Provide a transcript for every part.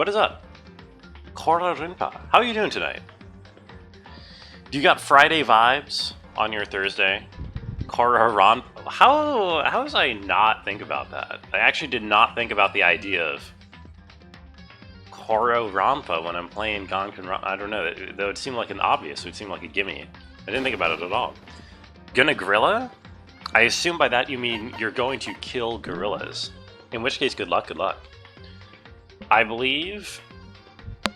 What is up? Danganronpa. How are you doing tonight? Do you got Friday vibes on your Thursday? Danganronpa. How does I not think about that? I actually did not think about the idea of Danganronpa when I'm playing Danganronpa. I don't know. That would seem like an obvious. It would seem like a gimme. I didn't think about it at all. Gonna gorilla? I assume by that you mean you're going to kill gorillas. In which case, good luck, good luck. I believe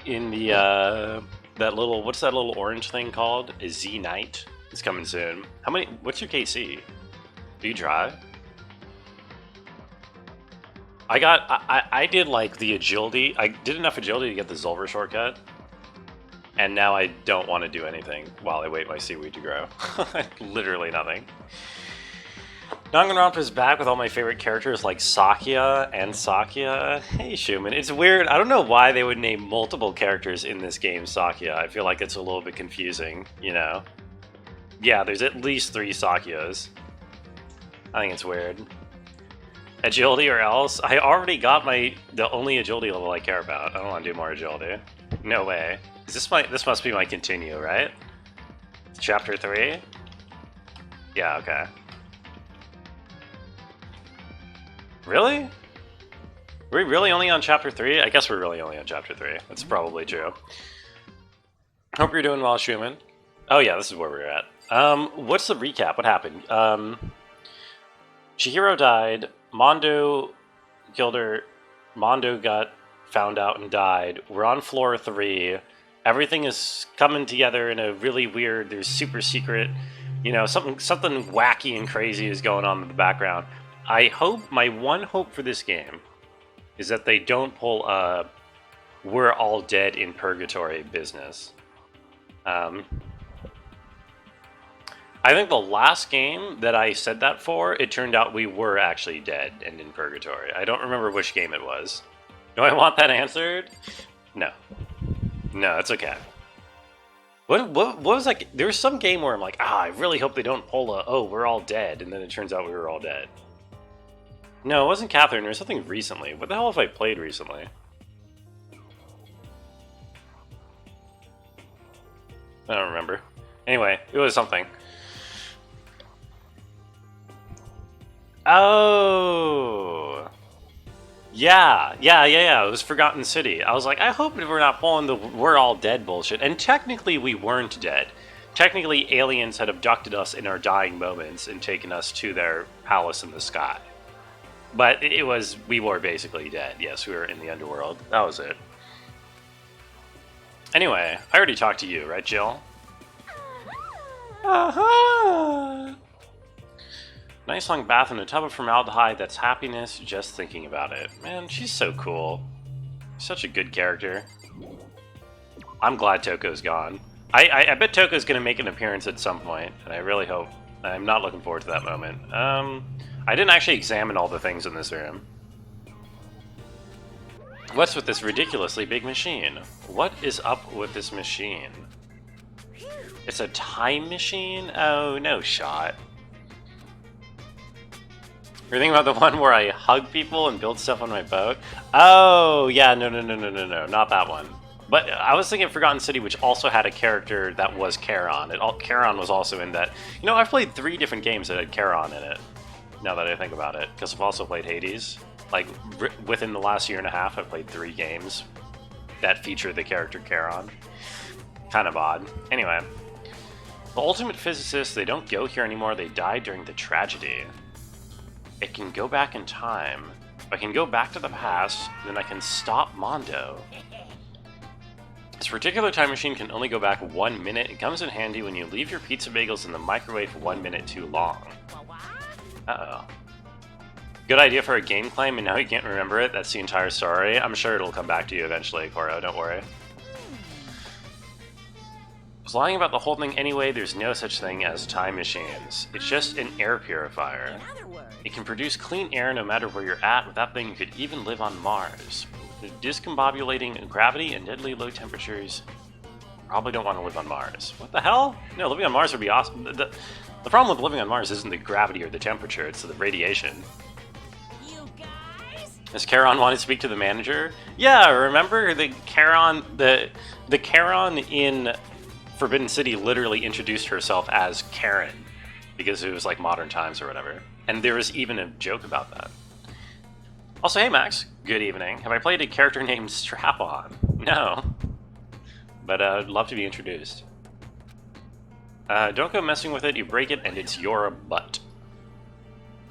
in the, what's that little orange thing called? A Z-Knight. It's coming soon. What's your KC? Do you drive? I did like the agility. I did enough agility to get the Zulver shortcut. And now I don't want to do anything while I wait my seaweed to grow. Literally nothing. Danganronpa is back with all my favorite characters like Sakya and Sakya. Hey Shuman, it's weird. I don't know why they would name multiple characters in this game Sakya. I feel like it's a little bit confusing, you know? Yeah, there's at least 3 Sakyas. I think it's weird. Agility or else? I already got the only agility level I care about. I don't want to do more agility. No way. This must be my continue, right? Chapter 3? Yeah, okay. Really? Are we really only on chapter 3? I guess we're really only on chapter 3. That's probably true. Hope you're doing well, Shuman. Oh yeah, this is where we're at. What's the recap? What happened? Chihiro died. Mondo killed her. Mondo got found out and died. We're on floor 3. Everything is coming together in a really weird, there's super secret, you know, something wacky and crazy is going on in the background. My one hope for this game is that they don't pull a we're all dead in purgatory business. I think the last game that I said that for, it turned out we were actually dead and in purgatory. I don't remember which game it was. Do I want that answered? No. No, it's okay. What was that? There was some game where I'm like, I really hope they don't pull we're all dead, and then it turns out we were all dead. No, it wasn't Catherine. There was something recently. What the hell have I played recently? I don't remember. Anyway, it was something. Oh! Yeah. It was Forgotten City. I was like, I hope we're not pulling the we're all dead bullshit. And technically we weren't dead. Technically aliens had abducted us in our dying moments and taken us to their palace in the sky. But we were basically dead. Yes, we were in the underworld. That was it. Anyway, I already talked to you, right, Jill? Uh-huh. Nice long bath in a tub of formaldehyde. That's happiness just thinking about it. Man, she's so cool. Such a good character. I'm glad Toko's gone. I bet Toko's going to make an appearance at some point, and I really hope. I'm not looking forward to that moment. I didn't actually examine all the things in this room. What's with this ridiculously big machine? What is up with this machine? It's a time machine? Oh, no shot. You're thinking about the one where I hug people and build stuff on my boat? Oh, yeah, no, not that one. But I was thinking of Forgotten City, which also had a character that was Charon. Charon was also in that. You know, I've played 3 different games that had Charon in it, now that I think about it, because I've also played Hades. Like, within the last year and a half, I've played 3 games that feature the character Charon. Kind of odd. Anyway. The ultimate physicists, they don't go here anymore, they died during the tragedy. It can go back in time. If I can go back to the past, then I can stop Mondo. This particular time machine can only go back 1 minute. It comes in handy when you leave your pizza bagels in the microwave for 1 minute too long. Uh-oh. Good idea for a game claim, and now you can't remember it. That's the entire story. I'm sure it'll come back to you eventually, Koro, don't worry. I was lying about the whole thing anyway. There's no such thing as time machines. It's just an air purifier. It can produce clean air no matter where you're at. With that thing, you could even live on Mars. With discombobulating gravity and deadly low temperatures, probably don't want to live on Mars. What the hell? No, living on Mars would be awesome. The problem with living on Mars isn't the gravity or the temperature, it's the radiation. You guys? Does Charon want to speak to the manager? Yeah, remember the Charon in Forbidden City literally introduced herself as Karen because it was like modern times or whatever. And there was even a joke about that. Also, hey Max, good evening. Have I played a character named Strap-On? No. But I'd love to be introduced. Don't go messing with it, you break it and it's your butt.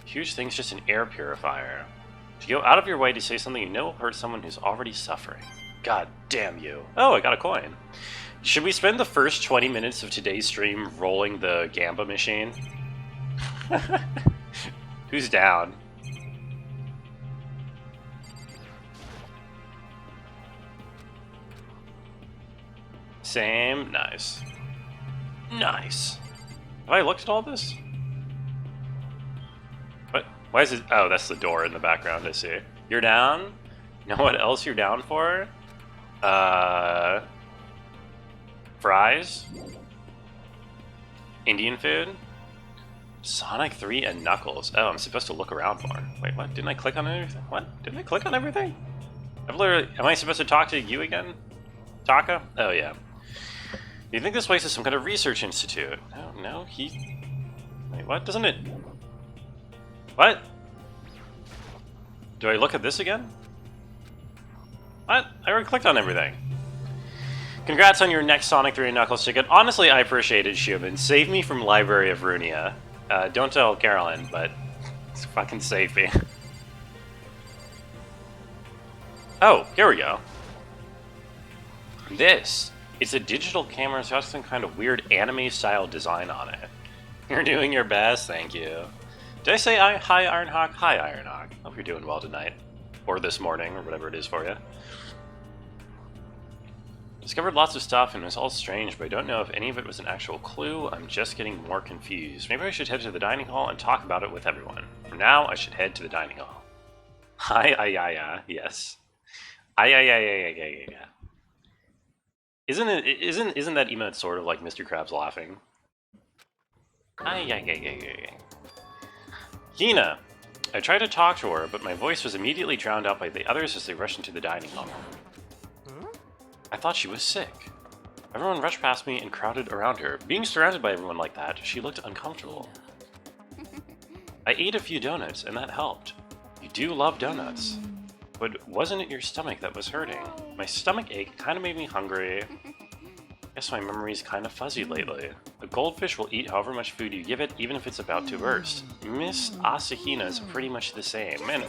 Huge thing's just an air purifier. To go out of your way to say something you know will hurt someone who's already suffering. God damn you. Oh, I got a coin. Should we spend the first 20 minutes of today's stream rolling the Gamba machine? Who's down? Same. Nice. Nice. Have I looked at all this? What? Why is it? Oh, that's the door in the background, I see. You're down? You know what else you're down for? Fries? Indian food? Sonic 3 and Knuckles. Oh, I'm supposed to look around more. Wait, what? Didn't I click on everything? What? Didn't I click on everything? I've literally... Am I supposed to talk to you again? Taka? Oh, yeah. You think this place is some kind of research institute? Oh, no, he... Wait, what? Doesn't it... What? Do I look at this again? What? I already clicked on everything. Congrats on your next Sonic 3 and Knuckles ticket. Honestly, I appreciate it, Shuman. Save me from Library of Runia. Don't tell Carolyn, but fucking save me. Oh, here we go. This. It's a digital camera, it's got some kind of weird anime-style design on it. You're doing your best, thank you. Did I say hi, Ironhawk? Hi, Ironhawk. Hope you're doing well tonight. Or this morning, or whatever it is for you. Discovered lots of stuff, and it was all strange, but I don't know if any of it was an actual clue. I'm just getting more confused. Maybe I should head to the dining hall and talk about it with everyone. For now, I should head to the dining hall. Hi, yes. Yeah. Isn't that emote sort of like Mr. Krabs laughing? Hina! I tried to talk to her, but my voice was immediately drowned out by the others as they rushed into the dining hall. I thought she was sick. Everyone rushed past me and crowded around her. Being surrounded by everyone like that, she looked uncomfortable. I ate a few donuts, and that helped. You do love donuts. But wasn't it your stomach that was hurting? My stomach ache kind of made me hungry. Guess my memory's kind of fuzzy lately. A goldfish will eat however much food you give it, even if it's about to burst. Miss Asahina is pretty much the same. Man,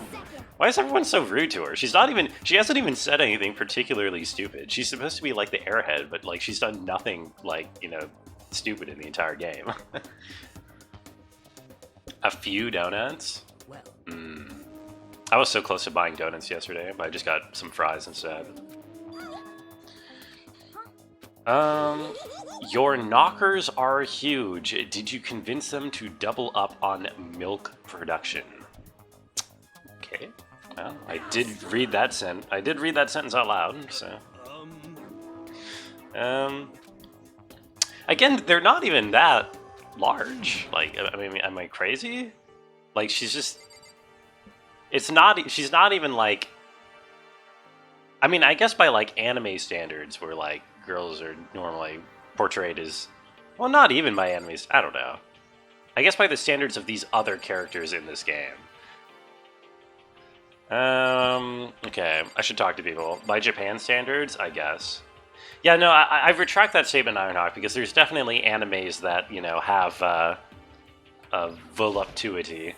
why is everyone so rude to her? She hasn't even said anything particularly stupid. She's supposed to be like the airhead, but like she's done nothing like, you know, stupid in the entire game. A few donuts? I was so close to buying donuts yesterday, but I just got some fries instead. Your knockers are huge. Did you convince them to double up on milk production? Okay. Well, I did read that sentence out loud, so. Again, they're not even that large. Like, I mean, am I crazy? Like, she's not even like, I mean, I guess by like anime standards where like girls are normally portrayed as, well, not even by animes, I don't know. I guess by the standards of these other characters in this game. Okay, I should talk to people. By Japan standards, I guess. Yeah, no, I retract that statement, Ironhawk, because there's definitely animes that, you know, have a voluptuity.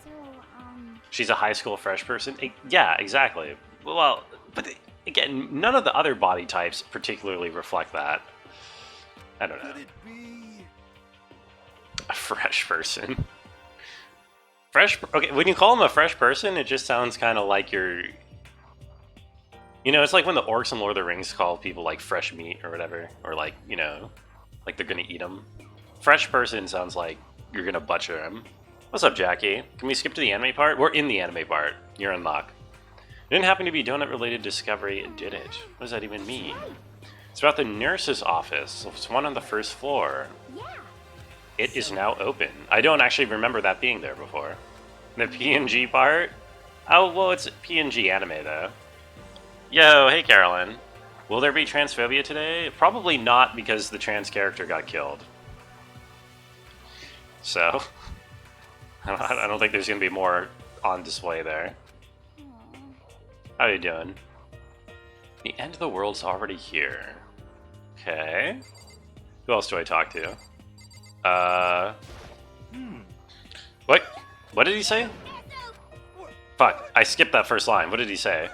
She's a high school fresh person? Yeah, exactly. Well, but again, none of the other body types particularly reflect that. I don't know. A fresh person. Okay, when you call him a fresh person, it just sounds kind of like you're... You know, it's like when the orcs in Lord of the Rings call people like fresh meat or whatever. Or like, you know, like they're gonna eat them. Fresh person sounds like you're gonna butcher them. What's up, Jackie? Can we skip to the anime part? We're in the anime part. You're in luck. It didn't happen to be donut-related discovery, did it? What does that even mean? It's about the nurse's office. It's one on the first floor. It is now open. I don't actually remember that being there before. The PNG part? Oh, well, it's PNG anime, though. Yo, hey, Carolyn. Will there be transphobia today? Probably not, because the trans character got killed. So, I don't think there's going to be more on display there. How you doing? The end of the world's already here. Okay. Who else do I talk to? What? What did he say? Fuck, I skipped that first line. What did he say?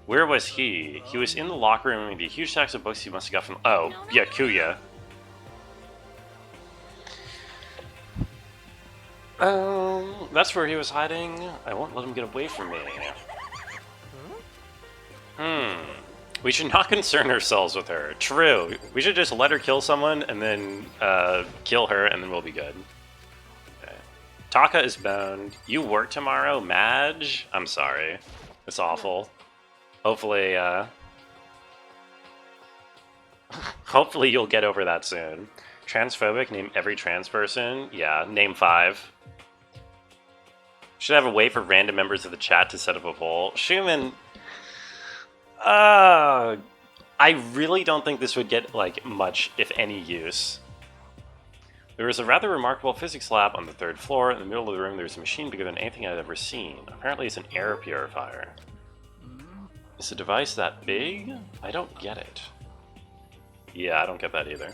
Where was he? He was in the locker room with the huge stacks of books he must have got from... Oh, yeah, Kuya. That's where he was hiding. I won't let him get away from me. We should not concern ourselves with her. True. We should just let her kill someone and then kill her, and then we'll be good. Okay. Taka is boned. You work tomorrow, Madge? I'm sorry. It's awful. Hopefully, hopefully you'll get over that soon. Transphobic, name every trans person. Yeah, name 5. Should have a way for random members of the chat to set up a poll. Schumann, I really don't think this would get, like, much, if any, use. There is a rather remarkable physics lab on the 3rd floor. In the middle of the room, there's a machine bigger than anything I've ever seen. Apparently it's an air purifier. Is the device that big? I don't get it. Yeah, I don't get that either.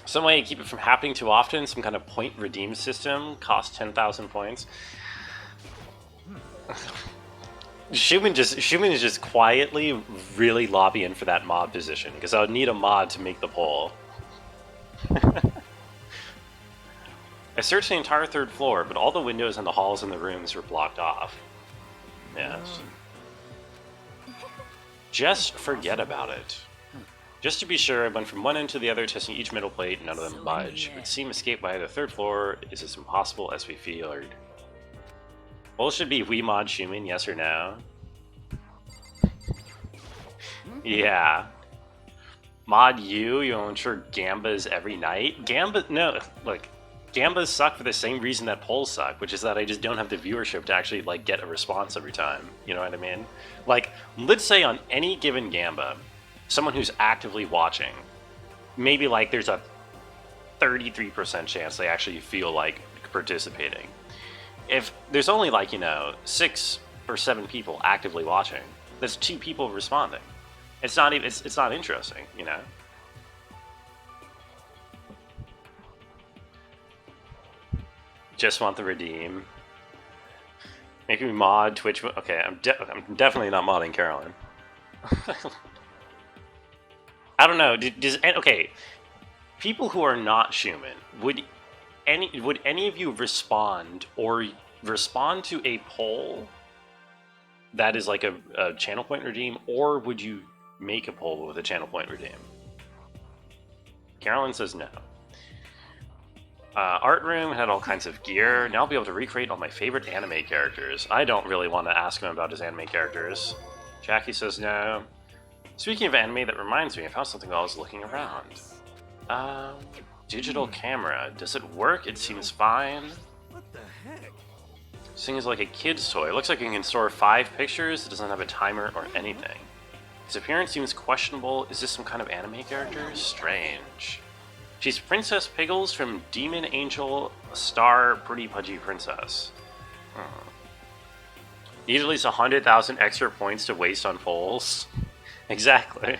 Some way to keep it from happening too often, some kind of point redeem system, cost 10,000 points. Schumann is just quietly really lobbying for that mod position, because I would need a mod to make the poll. I searched the entire 3rd floor, but all the windows and the halls and the rooms were blocked off. Yes. Just forget about it. Just to be sure, I went from one end to the other, testing each metal plate, and none of them budge. It seemed escape by the 3rd floor is as impossible as we feared. Well, should be we mod Schumann, yes or no? Yeah. Mod you'll ensure Gambas every night? No, look, Gambas suck for the same reason that polls suck, which is that I just don't have the viewership to actually, like, get a response every time. You know what I mean? Like, let's say on any given Gamba, someone who's actively watching, maybe, like, there's a 33% chance they actually feel like participating. If there's only, like, 6 or 7 people actively watching, there's 2 people responding. It's not even, it's not interesting, you know? Just want the redeem. Make me mod Twitch. Okay, I'm definitely not modding Carolyn. I don't know. Okay, people who are not Schumann, would any of you respond to a poll that is like a channel point redeem, or would you make a poll with a channel point redeem? Carolyn says no. Art room had all kinds of gear. Now I'll be able to recreate all my favorite anime characters. I don't really want to ask him about his anime characters. Jackie says no. Speaking of anime, that reminds me, I found something while I was looking around. Digital camera. Does it work? It seems fine. What the heck? This thing is like a kid's toy. It looks like it can store 5 pictures. It doesn't have a timer or anything. His appearance seems questionable. Is this some kind of anime character? Strange. She's Princess Piggles from Demon Angel Star Pretty Pudgy Princess. Need at least 100,000 extra points to waste on polls. Exactly.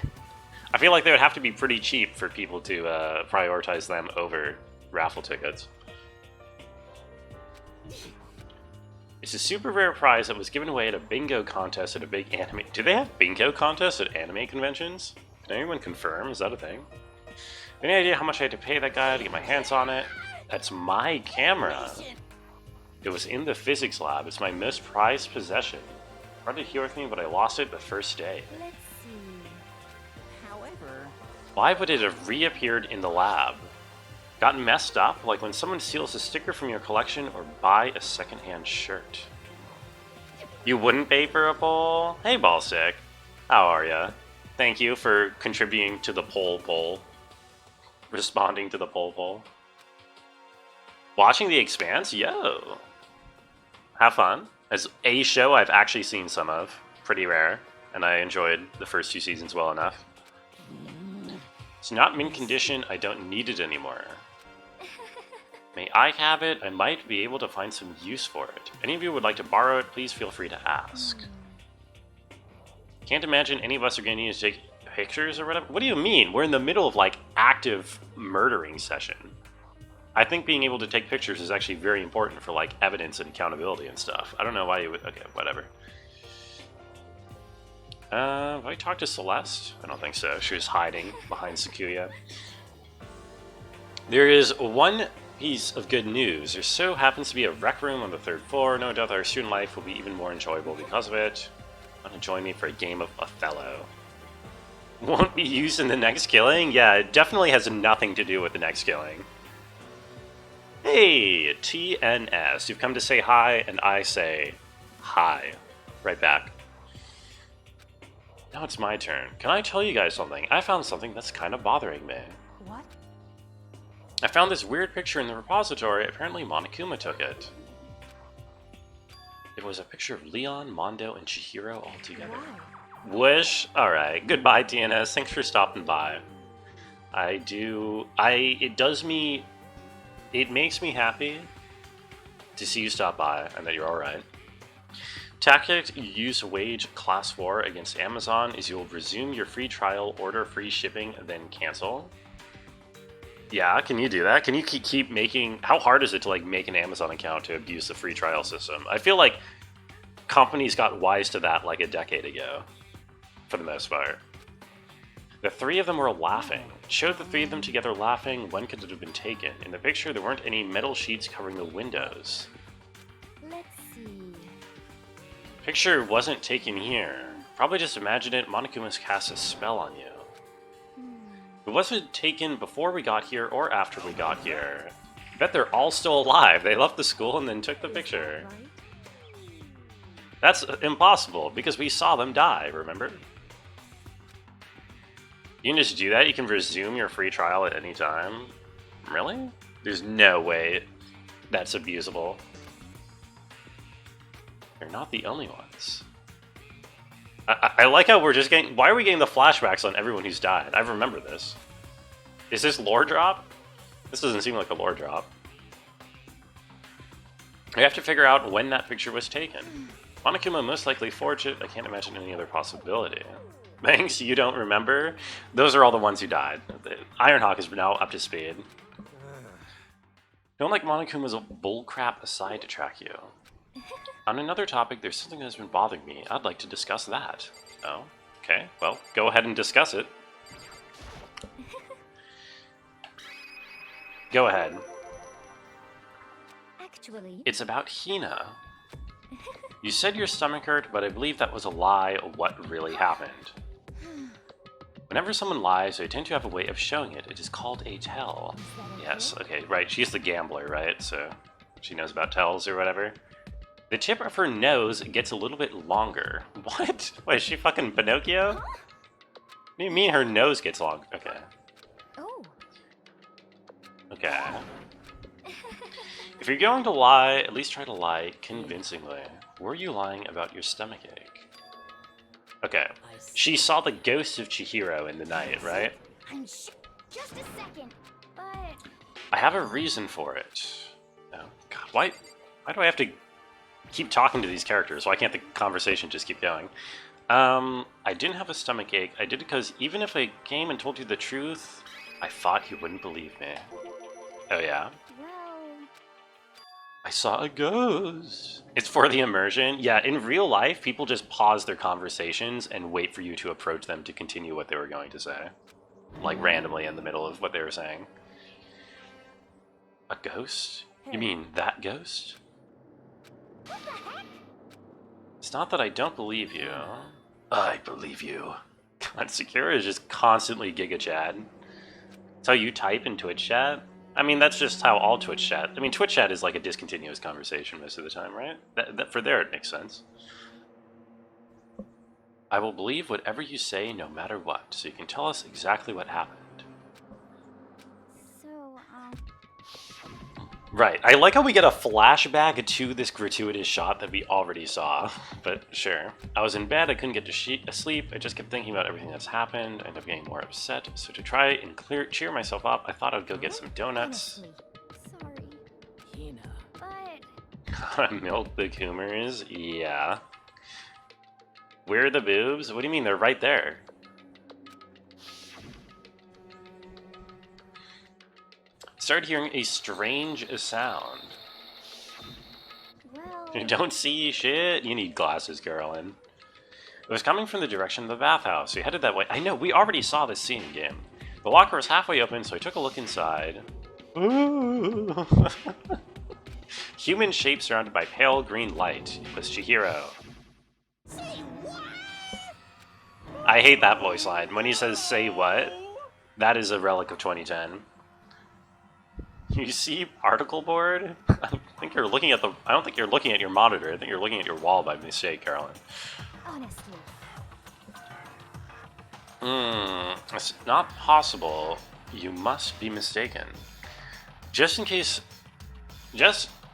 I feel like they would have to be pretty cheap for people to prioritize them over raffle tickets. It's a super rare prize that was given away at a bingo contest at a big anime... Do they have bingo contests at anime conventions? Can anyone confirm? Is that a thing? Any idea how much I had to pay that guy to get my hands on it? That's my camera. It was in the physics lab. It's my most prized possession. Tried to heal with me, but I lost it the first day. Let's see. However... Why would it have reappeared in the lab? Gotten messed up? Like when someone steals a sticker from your collection or buy a secondhand shirt. You wouldn't pay for a poll? Hey, Ballstick. How are ya? Thank you for contributing to the poll. Responding to the poll. Watching The Expanse? Yo! Have fun. As a show I've actually seen some of. Pretty rare. And I enjoyed the first 2 seasons well enough. It's not mint condition, I don't need it anymore. May I have it? I might be able to find some use for it. Any of you would like to borrow it, please feel free to ask. Can't imagine any of us are going to need to take pictures or whatever. What do you mean? We're in the middle of, like, active murdering session. I think being able to take pictures is actually very important for, like, evidence and accountability and stuff. I don't know why you would... Okay, whatever. Have I talked to Celeste? I don't think so. She was hiding behind Sakuya. There is one piece of good news. There so happens to be a rec room on the 3rd floor. No doubt our student life will be even more enjoyable because of it. Want to join me for a game of Othello? Won't be used in the next killing? Yeah, it definitely has nothing to do with the next killing. Hey, TNS. You've come to say hi, and I say hi. Right back. Now it's my turn. Can I tell you guys something? I found something that's kind of bothering me. What? I found this weird picture in the repository. Apparently Monokuma took it. It was a picture of Leon, Mondo, and Chihiro all together. Wow. Wish? Alright. Goodbye, TNS. Thanks for stopping by. It makes me happy to see you stop by and that you're alright. Tactic you use wage class war against Amazon is you'll resume your free trial, order free shipping, then cancel. Yeah, can you do that? Can you keep making... How hard is it to, like, make an Amazon account to abuse the free trial system? I feel like companies got wise to that, like, a decade ago, for the most part. The 3 of them were laughing. It showed the 3 of them together laughing. When could it have been taken? In the picture, there weren't any metal sheets covering the windows. Let's see. Picture wasn't taken here. Probably just imagine it. Monokuma's cast a spell on you. It wasn't taken before we got here or after we got here. I bet they're all still alive. They left the school and then took the picture. Right? That's impossible because we saw them die, remember? You can just do that? You can resume your free trial at any time? Really? There's no way that's abusable. They're not the only ones. I like how we're just getting... Why are we getting the flashbacks on everyone who's died? I remember this. Is this lore drop? This doesn't seem like a lore drop. We have to figure out when that picture was taken. Monokuma most likely forged it. I can't imagine any other possibility. Thanks, you don't remember? Those are all the ones who died. Ironhawk is now up to speed. Don't like Monokuma's bullcrap aside to track you. On another topic, there's something that's been bothering me. I'd like to discuss that. Oh, okay. Well, go ahead and discuss it. Go ahead. Actually, It's about Hina. You said your stomach hurt, but I believe that was a lie of what really happened. Whenever someone lies, they tend to have a way of showing it. It is called a tell. Yes, okay, right. She's the gambler, right? So she knows about tells or whatever. The tip of her nose gets a little bit longer. What? Wait, is she fucking Pinocchio? What do you mean her nose gets long? Okay. oh, Okay. If you're going to lie, at least try to lie convincingly. Were you lying about your stomachache? Okay. She saw the ghost of Chihiro in the night, right? I'm just a second, but I have a reason for it. Oh, God, why do I have to keep talking to these characters? Why can't the conversation just keep going? I didn't have a stomachache. I did it because even if I came and told you the truth, I thought you wouldn't believe me. Oh, yeah? well, I saw a ghost. It's for the immersion. Yeah, in real life, people just pause their conversations and wait for you to approach them to continue what they were going to say. Like, randomly in the middle of what they were saying. A ghost? You mean that ghost? what the heck? It's not that I don't believe you. I believe you. God, Sakura is just constantly Giga Chat. That's how you type in Twitch chat? I mean, that's just how all Twitch chat... I mean, Twitch chat is like a discontinuous conversation most of the time, right? For there, it makes sense. I will believe whatever you say no matter what, so you can tell us exactly what happened. So, Right. I like how we get a flashback to this gratuitous shot that we already saw, but sure. I was in bed, I couldn't get to sleep, I just kept thinking about everything that's happened, I ended up getting more upset, so to try and cheer myself up, I thought I'd go get some donuts. Honestly, sorry. Hina. But Gotta milk the Coomers? Yeah. Where are the boobs? What do you mean? They're right there. Started hearing a strange sound. well, You don't see shit? You need glasses, Carolyn. It was coming from the direction of the bathhouse. We headed that way. I know, we already saw this scene in game. The locker was halfway open, so I took a look inside. Ooh. Human shape surrounded by pale green light. It was Chihiro. say what? I hate that voice line. When he says, say what? That is a relic of 2010. You see particle board? I don't think you're looking at your monitor. I think you're looking at your wall by mistake, Carolyn. Honestly, It's not possible. You must be mistaken. Just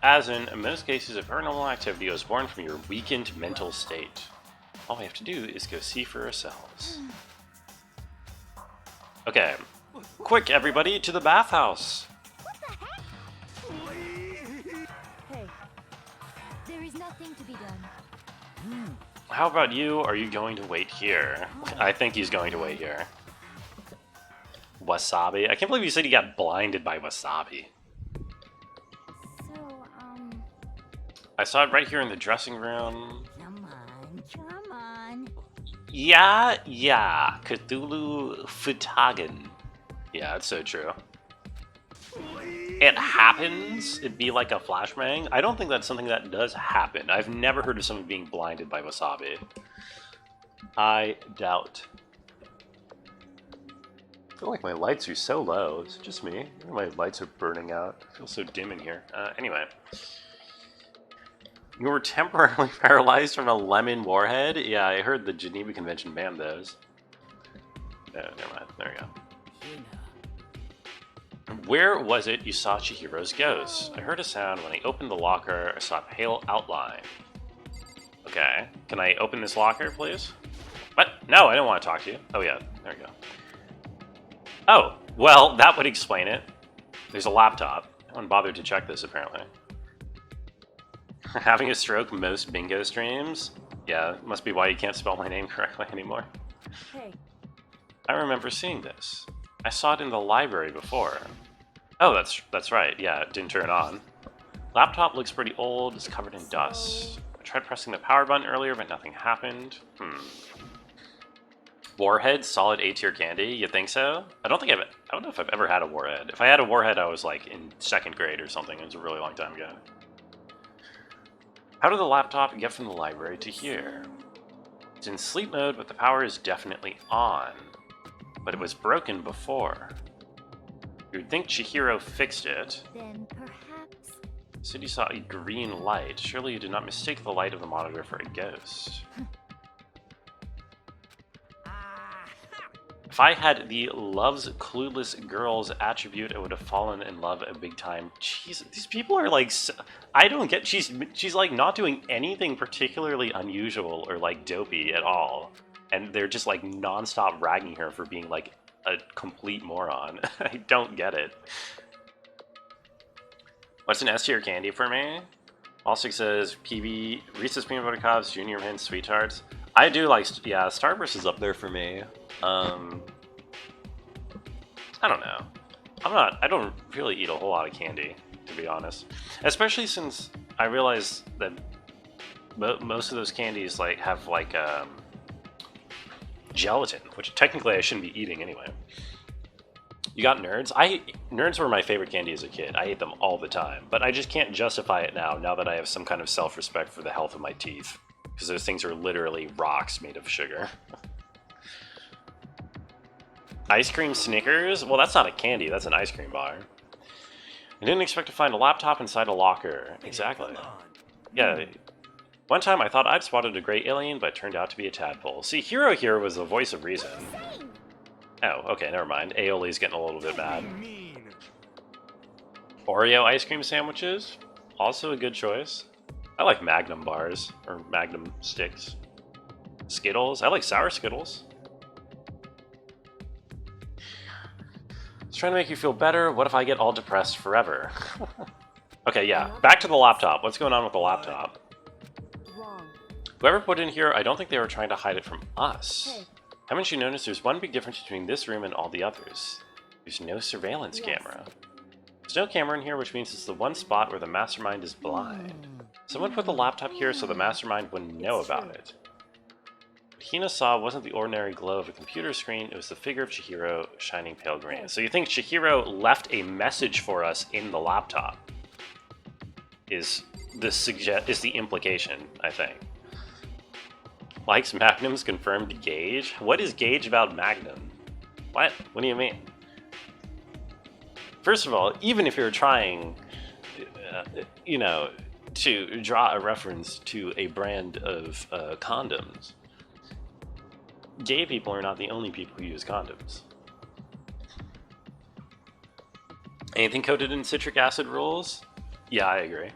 as in most cases of paranormal activity was born from your weakened mental state. All we have to do is go see for ourselves. Okay. Quick, everybody, to the bathhouse. hey, there is nothing to be done. How about you? Are you going to wait here? I think he's going to wait here. Wasabi? I can't believe you said he got blinded by wasabi. So, I saw it right here in the dressing room. come on. Yeah. Cthulhu Futagan. Yeah, it's so true. It happens. It'd be like a flashbang. I don't think that's something that does happen. I've never heard of someone being blinded by wasabi. I doubt. I feel like my lights are so low. It's just me. My lights are burning out. I feel so dim in here. Anyway. You were temporarily paralyzed from a lemon warhead? Yeah, I heard the Geneva Convention banned those. No, never mind. There we go. Where was it you saw Chihiro's ghost? I heard a sound. When I opened the locker, I saw a pale outline. Okay. Can I open this locker, please? What? No, I don't want to talk to you. Oh, yeah. There we go. Oh, well, that would explain it. There's a laptop. No one bothered to check this, apparently. Having a stroke most bingo streams? Yeah, must be why you can't spell my name correctly anymore. Hey, I remember seeing this. I saw it in the library before. Oh, that's right. Yeah, it didn't turn on. Laptop looks pretty old. It's covered in dust. I tried pressing the power button earlier, but nothing happened. Warhead, solid A-tier candy. You think so? I don't know if I've ever had a warhead. If I had a warhead, I was like in 2nd grade or something. It was a really long time ago. How did the laptop get from the library to here? It's in sleep mode, but the power is definitely on. But it was broken before. You'd think Chihiro fixed it. then perhaps. Said you saw a green light. Surely you did not mistake the light of the monitor for a ghost. If I had the loves clueless girls attribute, I would have fallen in love a big time. Jeez, these people are like, I don't get, she's like not doing anything particularly unusual or like dopey at all. And they're just like non-stop ragging her for being like a complete moron. I don't get it. What's an S-tier candy for me? Allstick says PB, Reese's Peanut Butter Cups, Junior Mints, Sweethearts. I do like, yeah, Starburst is up there for me. I don't know. I don't really eat a whole lot of candy, to be honest. Especially since I realize that most of those candies like have like gelatin, which technically I shouldn't be eating anyway. You got Nerds? Nerds were my favorite candy as a kid. I ate them all the time, but I just can't justify it now that I have some kind of self-respect for the health of my teeth. Because those things are literally rocks made of sugar. Ice cream Snickers? Well, that's not a candy, that's an ice cream bar. I didn't expect to find a laptop inside a locker. Exactly. Yeah. One time I thought I'd spotted a gray alien, but it turned out to be a tadpole. See, Hero here was the voice of reason. Oh, okay, never mind. Aole's getting a little bit mad. Oreo ice cream sandwiches, also a good choice. I like Magnum bars, or Magnum sticks. Skittles, I like sour Skittles. It's trying to make you feel better. What if I get all depressed forever? Okay, yeah, back to the laptop. What's going on with the laptop? Wrong. Whoever put it in here, I don't think they were trying to hide it from us. Hey. Haven't you noticed there's one big difference between this room and all the others? There's no surveillance camera. There's no camera in here, which means it's the one spot where the mastermind is blind. Someone put the laptop here so the mastermind wouldn't know about it. What Hina saw wasn't the ordinary glow of a computer screen, it was the figure of Chihiro shining pale green. So you think Chihiro left a message for us in the laptop? Is the implication, I think. Likes Magnum's confirmed Gage? What is Gage about Magnum? What? What do you mean? First of all, even if you're trying, you know, to draw a reference to a brand of condoms, gay people are not the only people who use condoms. Anything coated in citric acid rules? Yeah, I agree.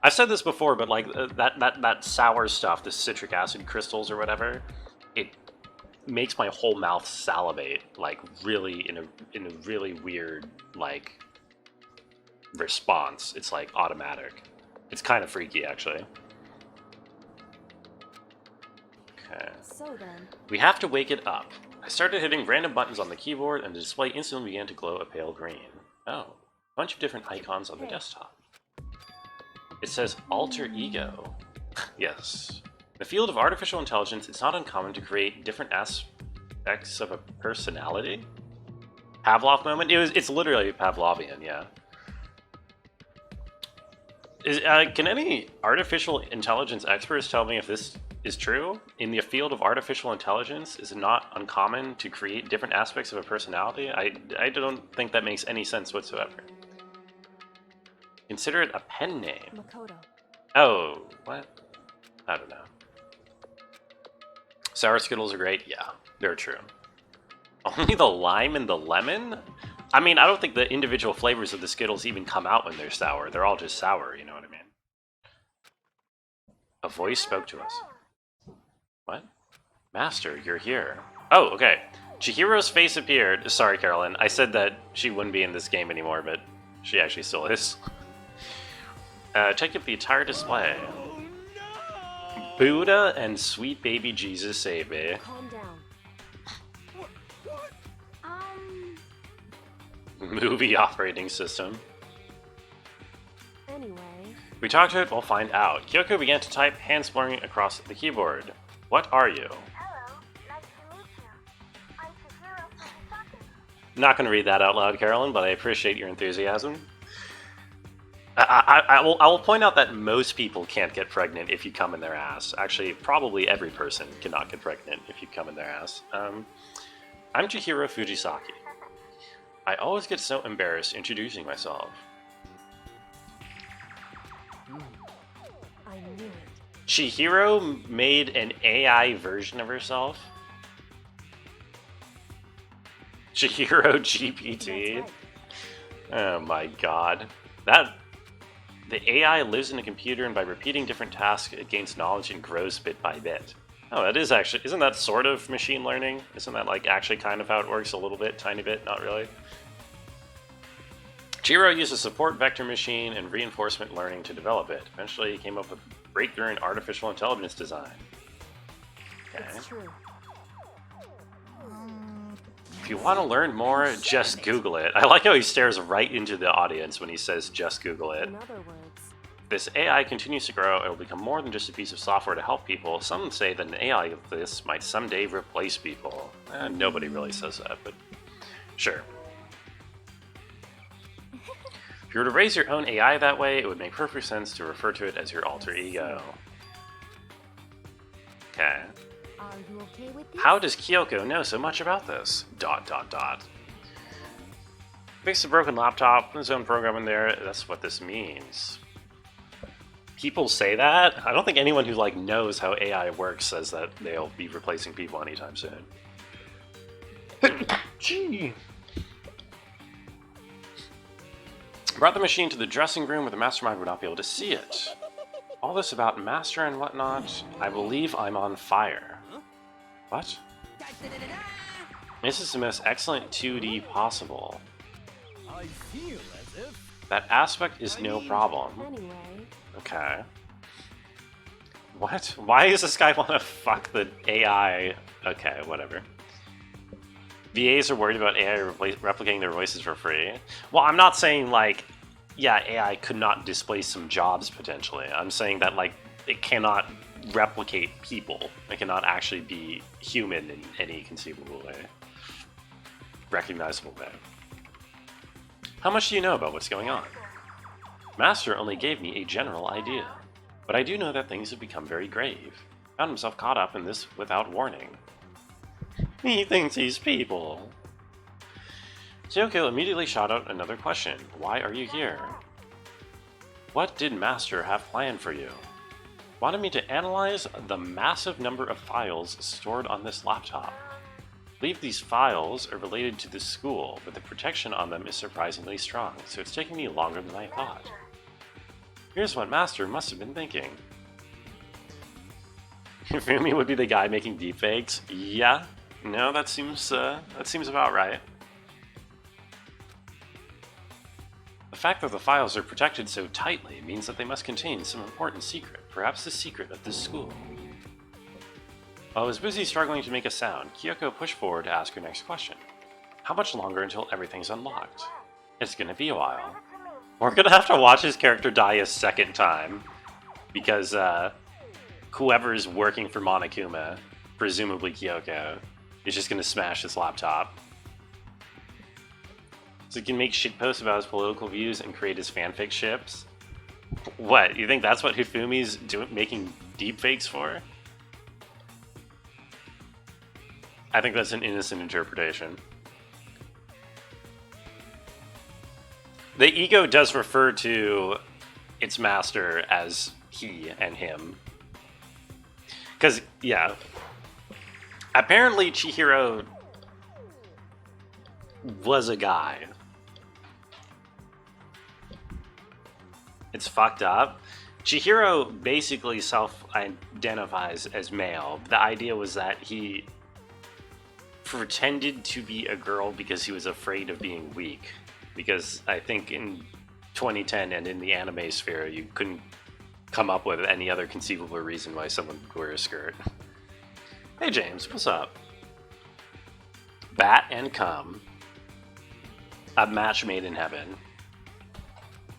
I've said this before, but like that sour stuff, the citric acid crystals or whatever, it makes my whole mouth salivate, like really in a really weird like response. It's like automatic. It's kind of freaky, actually. Okay. So then. We have to wake it up. I started hitting random buttons on the keyboard, and the display instantly began to glow a pale green. Oh, a bunch of different icons on the desktop. It says alter ego. Yes. In the field of artificial intelligence, it's not uncommon to create different aspects of a personality. Pavlov moment? It's literally Pavlovian, yeah. Can any artificial intelligence experts tell me if this is true? In the field of artificial intelligence, is it not uncommon to create different aspects of a personality? I don't think that makes any sense whatsoever. Consider it a pen name. Makoto. Oh, what? I don't know. Sour Skittles are great? Yeah, they're true. Only the lime and the lemon? I mean, I don't think the individual flavors of the Skittles even come out when they're sour. They're all just sour, you know what I mean? A voice spoke to us. What? Master, you're here. Oh, okay. Chihiro's face appeared. Sorry, Carolyn. I said that she wouldn't be in this game anymore, but she actually still is. Check out the entire display. Buddha and sweet baby Jesus save me. Calm down. Movie operating system. Anyway. We talked to it, we'll find out. Kyoko began to type, hands blurring across the keyboard. What are you? Hello, nice to meet you. I'm Chihiro Fujisaki. Not going to read that out loud, Carolyn, but I appreciate your enthusiasm. I will point out that most people can't get pregnant if you come in their ass. Actually, probably every person cannot get pregnant if you come in their ass. I'm Chihiro Fujisaki. I always get so embarrassed introducing myself. I knew it. Chihiro made an AI version of herself? Chihiro GPT? That's right. Oh my god. The AI lives in a computer, and by repeating different tasks, it gains knowledge and grows bit by bit. Oh, that is actually... Isn't that sort of machine learning? Isn't that, like, actually kind of how it works a little bit? Tiny bit? Not really. Chihiro used a support vector machine and reinforcement learning to develop it. Eventually, he came up with a breakthrough in artificial intelligence design. Okay. It's true. If you want to learn more, just Google it. I like how he stares right into the audience when he says, just Google it. In other words, This AI continues to grow, it will become more than just a piece of software to help people. Some say that an AI of this might someday replace people. Nobody really says that, but sure. If you were to raise your own AI that way, it would make perfect sense to refer to it as your alter ego. Okay. are you okay with this? How does Kyoko know so much about this? ... Fix the broken laptop, there's own program in there, that's what this means. People say that? I don't think anyone who like knows how AI works says that they'll be replacing people anytime soon. Gee. Brought the machine to the dressing room where the mastermind would not be able to see it. All this about master and whatnot, I believe I'm on fire. What? This is the most excellent 2D possible. I feel as if That aspect is no problem. Anyway, Okay. What? Why does this guy want to fuck the AI? Okay, whatever. VAs are worried about AI replicating their voices for free. Well, I'm not saying, like, yeah, AI could not displace some jobs potentially. I'm saying that, like, it cannot replicate people. It cannot actually be human in any conceivable way. Recognizable way. How much do you know about what's going on? Master only gave me a general idea, but I do know that things have become very grave. Found himself caught up in this without warning. He thinks he's people. Kyoko immediately shot out another question. Why are you here? What did Master have planned for you? Wanted me to analyze the massive number of files stored on this laptop. I believe these files are related to the school, but the protection on them is surprisingly strong, so it's taking me longer than I thought. Here's what Master must have been thinking. Fumi would be the guy making deepfakes? Yeah. No, that seems about right. The fact that the files are protected so tightly means that they must contain some important secret, perhaps the secret of this school. While I was busy struggling to make a sound, Kyoko pushed forward to ask her next question. How much longer until everything's unlocked? It's gonna be a while. We're gonna have to watch his character die a second time, because whoever is working for Monokuma, presumably Kyoko, is just gonna smash his laptop. So he can make shitposts about his political views and create his fanfic ships? What, you think that's what Hifumi's making deepfakes for? I think that's an innocent interpretation. The ego does refer to its master as he and him. Because, yeah. Apparently Chihiro was a guy. It's fucked up. Chihiro basically self-identifies as male. The idea was that he pretended to be a girl because he was afraid of being weak. Because I think in 2010 and in the anime sphere, you couldn't come up with any other conceivable reason why someone would wear a skirt. Hey James, what's up? Bat and cum. A match made in heaven.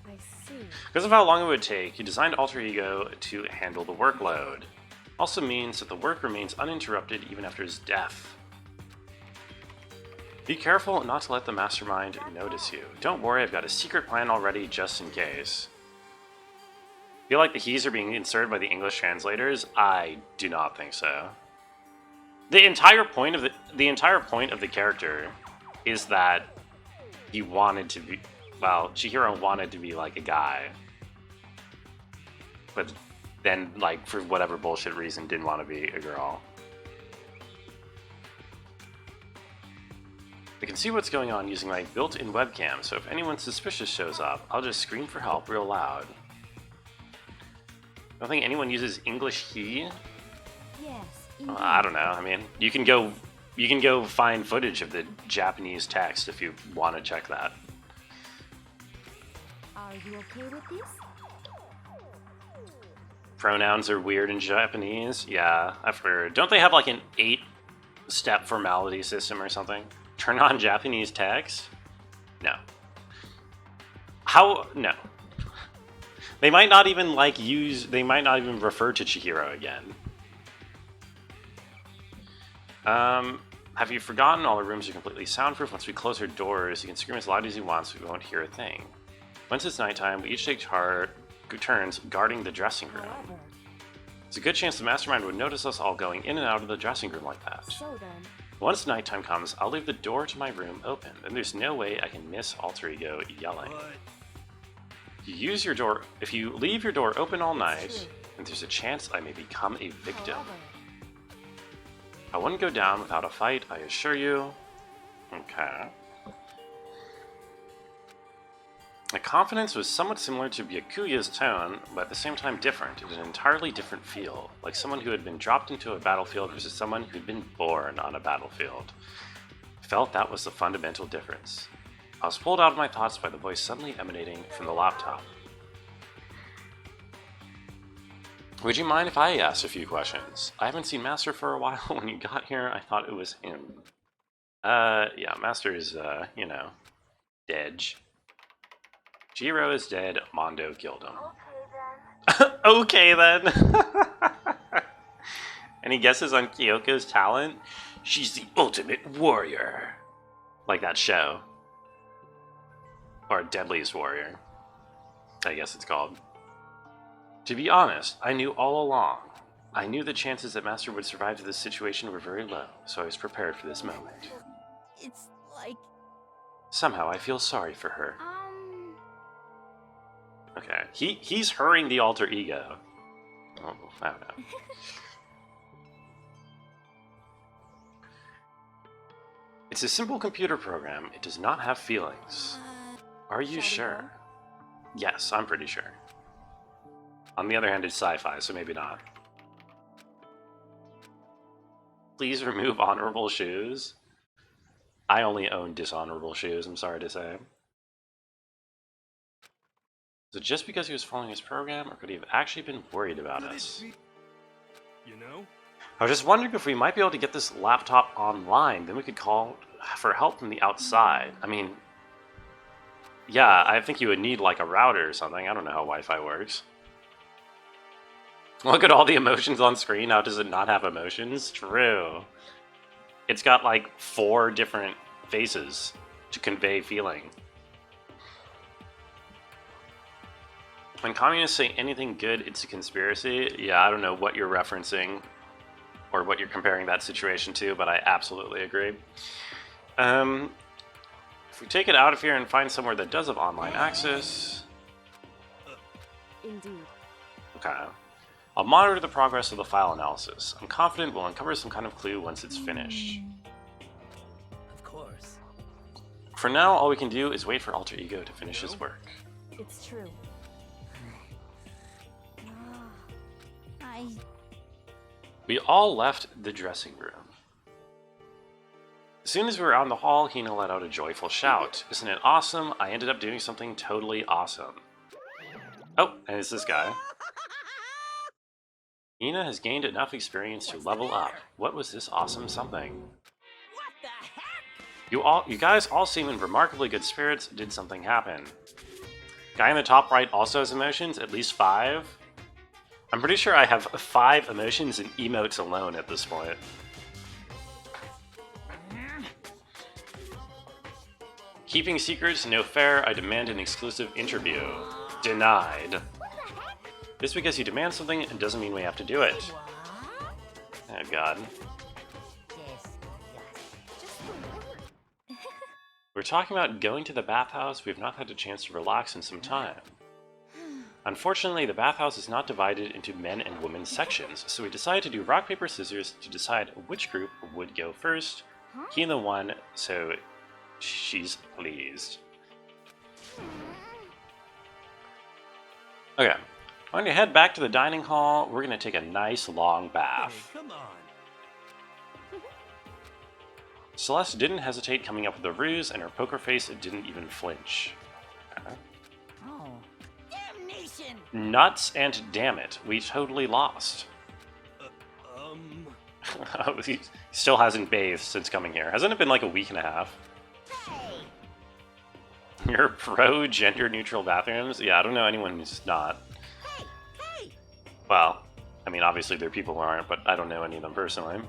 I see. Because of how long it would take, he designed Alter Ego to handle the workload. Also means that the work remains uninterrupted even after his death. Be careful not to let the mastermind notice you. Don't worry, I've got a secret plan already just in case. Feel like the he's are being inserted by the English translators? I do not think so. The entire point of the character is that he wanted to be, well, Chihiro wanted to be like a guy. But then, like, for whatever bullshit reason, didn't want to be a girl. I can see what's going on using my built-in webcam, so if anyone suspicious shows up, I'll just scream for help real loud. I don't think anyone uses English he. Yes. I don't know. I mean, you can go find footage of the Japanese text if you want to check that. Are you okay with this? Pronouns are weird in Japanese. Yeah, I've heard. Don't they have like an 8-step formality system or something? Turn on Japanese text? No. How? No. They might not even they might not even refer to Chihiro again. Have you forgotten all the rooms are completely soundproof? Once we close our doors, you can scream as loud as you want so we won't hear a thing. Once it's nighttime, we each take turns guarding the dressing room. However, It's a good chance the mastermind would notice us all going in and out of the dressing room like that. so then, Once nighttime comes, I'll leave the door to my room open, and there's no way I can miss Alter Ego yelling. If you leave your door open all night, then there's a chance I may become a victim. however, I wouldn't go down without a fight, I assure you. Okay. My confidence was somewhat similar to Byakuya's tone, but at the same time different. It was an entirely different feel, like someone who had been dropped into a battlefield versus someone who'd been born on a battlefield. I felt that was the fundamental difference. I was pulled out of my thoughts by the voice suddenly emanating from the laptop. Would you mind if I asked a few questions? I haven't seen Master for a while. When you got here, I thought it was him. Yeah, Master is, dead. Jiro is dead, Mondo killed him. Okay then. Okay then. Any guesses on Kyoko's talent? She's the ultimate warrior. Like that show. Or Deadliest Warrior, I guess it's called. To be honest, I knew all along. I knew the chances that Master would survive this situation were very low, so I was prepared for this moment. It's like... Somehow I feel sorry for her. Okay, he's hurrying the alter ego. Oh, I don't know. It's a simple computer program. It does not have feelings. Are you sure? Yes, I'm pretty sure. On the other hand, it's sci-fi, so maybe not. Please remove honorable shoes. I only own dishonorable shoes, I'm sorry to say. Is it just because he was following his program, or could he have actually been worried about us? You know? I was just wondering if we might be able to get this laptop online, then we could call for help from the outside. I mean, yeah, I think you would need like a router or something. I don't know how Wi-Fi works. Look at all the emotions on screen. How does it not have emotions? True. It's got like 4 different faces to convey feeling. When communists say anything good, it's a conspiracy. Yeah, I don't know what you're referencing or what you're comparing that situation to, but I absolutely agree. If we take it out of here and find somewhere that does have online access... Indeed. Okay. I'll monitor the progress of the file analysis. I'm confident we'll uncover some kind of clue once it's finished. Of course. For now, all we can do is wait for Alter Ego to finish his work. It's true. We all left the dressing room. As soon as we were out in the hall, Hina let out a joyful shout. Isn't it awesome? I ended up doing something totally awesome. Oh, and it's this guy. Hina has gained enough experience to level up. What was this awesome something? What the heck? You guys all seem in remarkably good spirits. Did something happen? Guy in the top right also has emotions, at least 5. I'm pretty sure I have 5 emotions and emotes alone at this point. Keeping secrets, no fair. I demand an exclusive interview. Denied. Just because you demand something, it doesn't mean we have to do it. Oh god. We're talking about going to the bathhouse. We've not had a chance to relax in some time. Unfortunately, the bathhouse is not divided into men and women sections, so we decided to do rock, paper, scissors to decide which group would go first. Hina won, so she's pleased. Okay, I'm going to head back to the dining hall. We're going to take a nice long bath. Hey, come on. Celeste didn't hesitate coming up with a ruse, and her poker face didn't even flinch. Oh. Damnation! Nuts and damn it, we totally lost. He still hasn't bathed since coming here. Hasn't it been like a week and a half? You're pro gender neutral bathrooms? Yeah, I don't know anyone who's not. Well, I mean, obviously there are people who aren't, but I don't know any of them personally.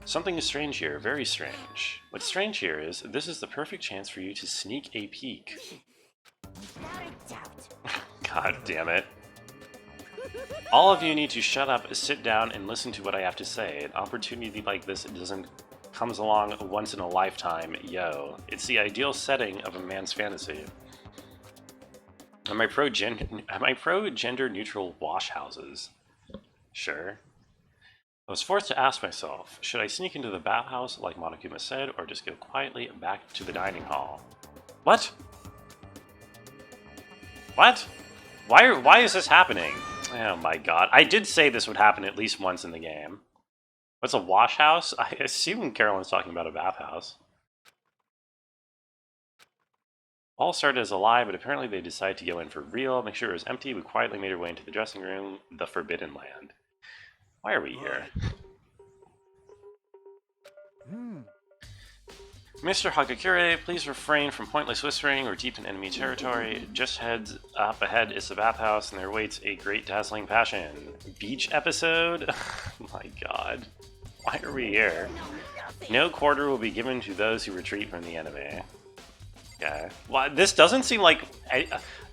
Something is strange here, very strange. What's strange here is, this is the perfect chance for you to sneak a peek. God damn it. All of you need to shut up, sit down, and listen to what I have to say. An opportunity like this comes along once in a lifetime, yo. It's the ideal setting of a man's fantasy. Am I pro-gender neutral wash houses? Sure. I was forced to ask myself, should I sneak into the bathhouse like Monokuma said, or just go quietly back to the dining hall? What? What? Why is this happening? Oh my god. I did say this would happen at least once in the game. What's a wash house? I assume Carolyn's talking about a bathhouse. All started as a lie, but apparently they decided to go in for real. Make sure it was empty. We quietly made our way into the dressing room, the Forbidden Land. Why are we here? Mr. Hagakure, please refrain from pointless whispering or deep in enemy territory. Just heads up ahead is the bathhouse, and there waits a great dazzling passion. Beach episode? Oh my god. Why are we here? No quarter will be given to those who retreat from the enemy. Okay. Well, this doesn't seem like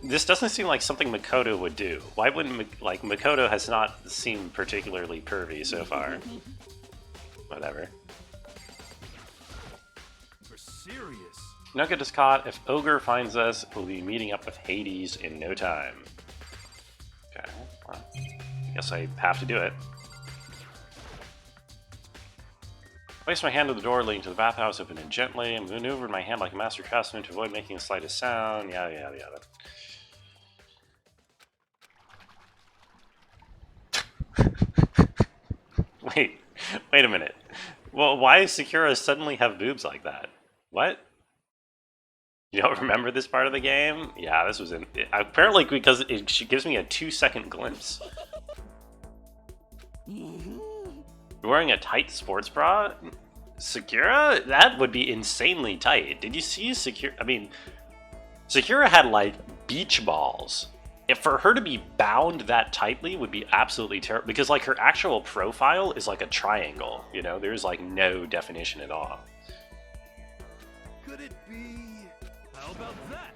something Makoto would do. Why wouldn't Makoto has not seemed particularly pervy so far. Whatever. For serious. Nugget is caught. If Ogre finds us, we'll be meeting up with Hades in no time. Okay. Well, I guess I have to do it. Place my hand on the door leading to the bathhouse, open it gently, and maneuvered my hand like a master craftsman to avoid making the slightest sound, yada yada yada. Wait a minute. Well, why does Sakura suddenly have boobs like that? What? You don't remember this part of the game? Yeah, this was in... apparently because she gives me a 2-second glimpse. You're wearing a tight sports bra? Sakura? That would be insanely tight. Did you see Sakura? I mean, Sakura had, like, beach balls. If for her to be bound that tightly would be absolutely terrible. Because, like, her actual profile is like a triangle. You know, there's, like, no definition at all. Could it be? How about that?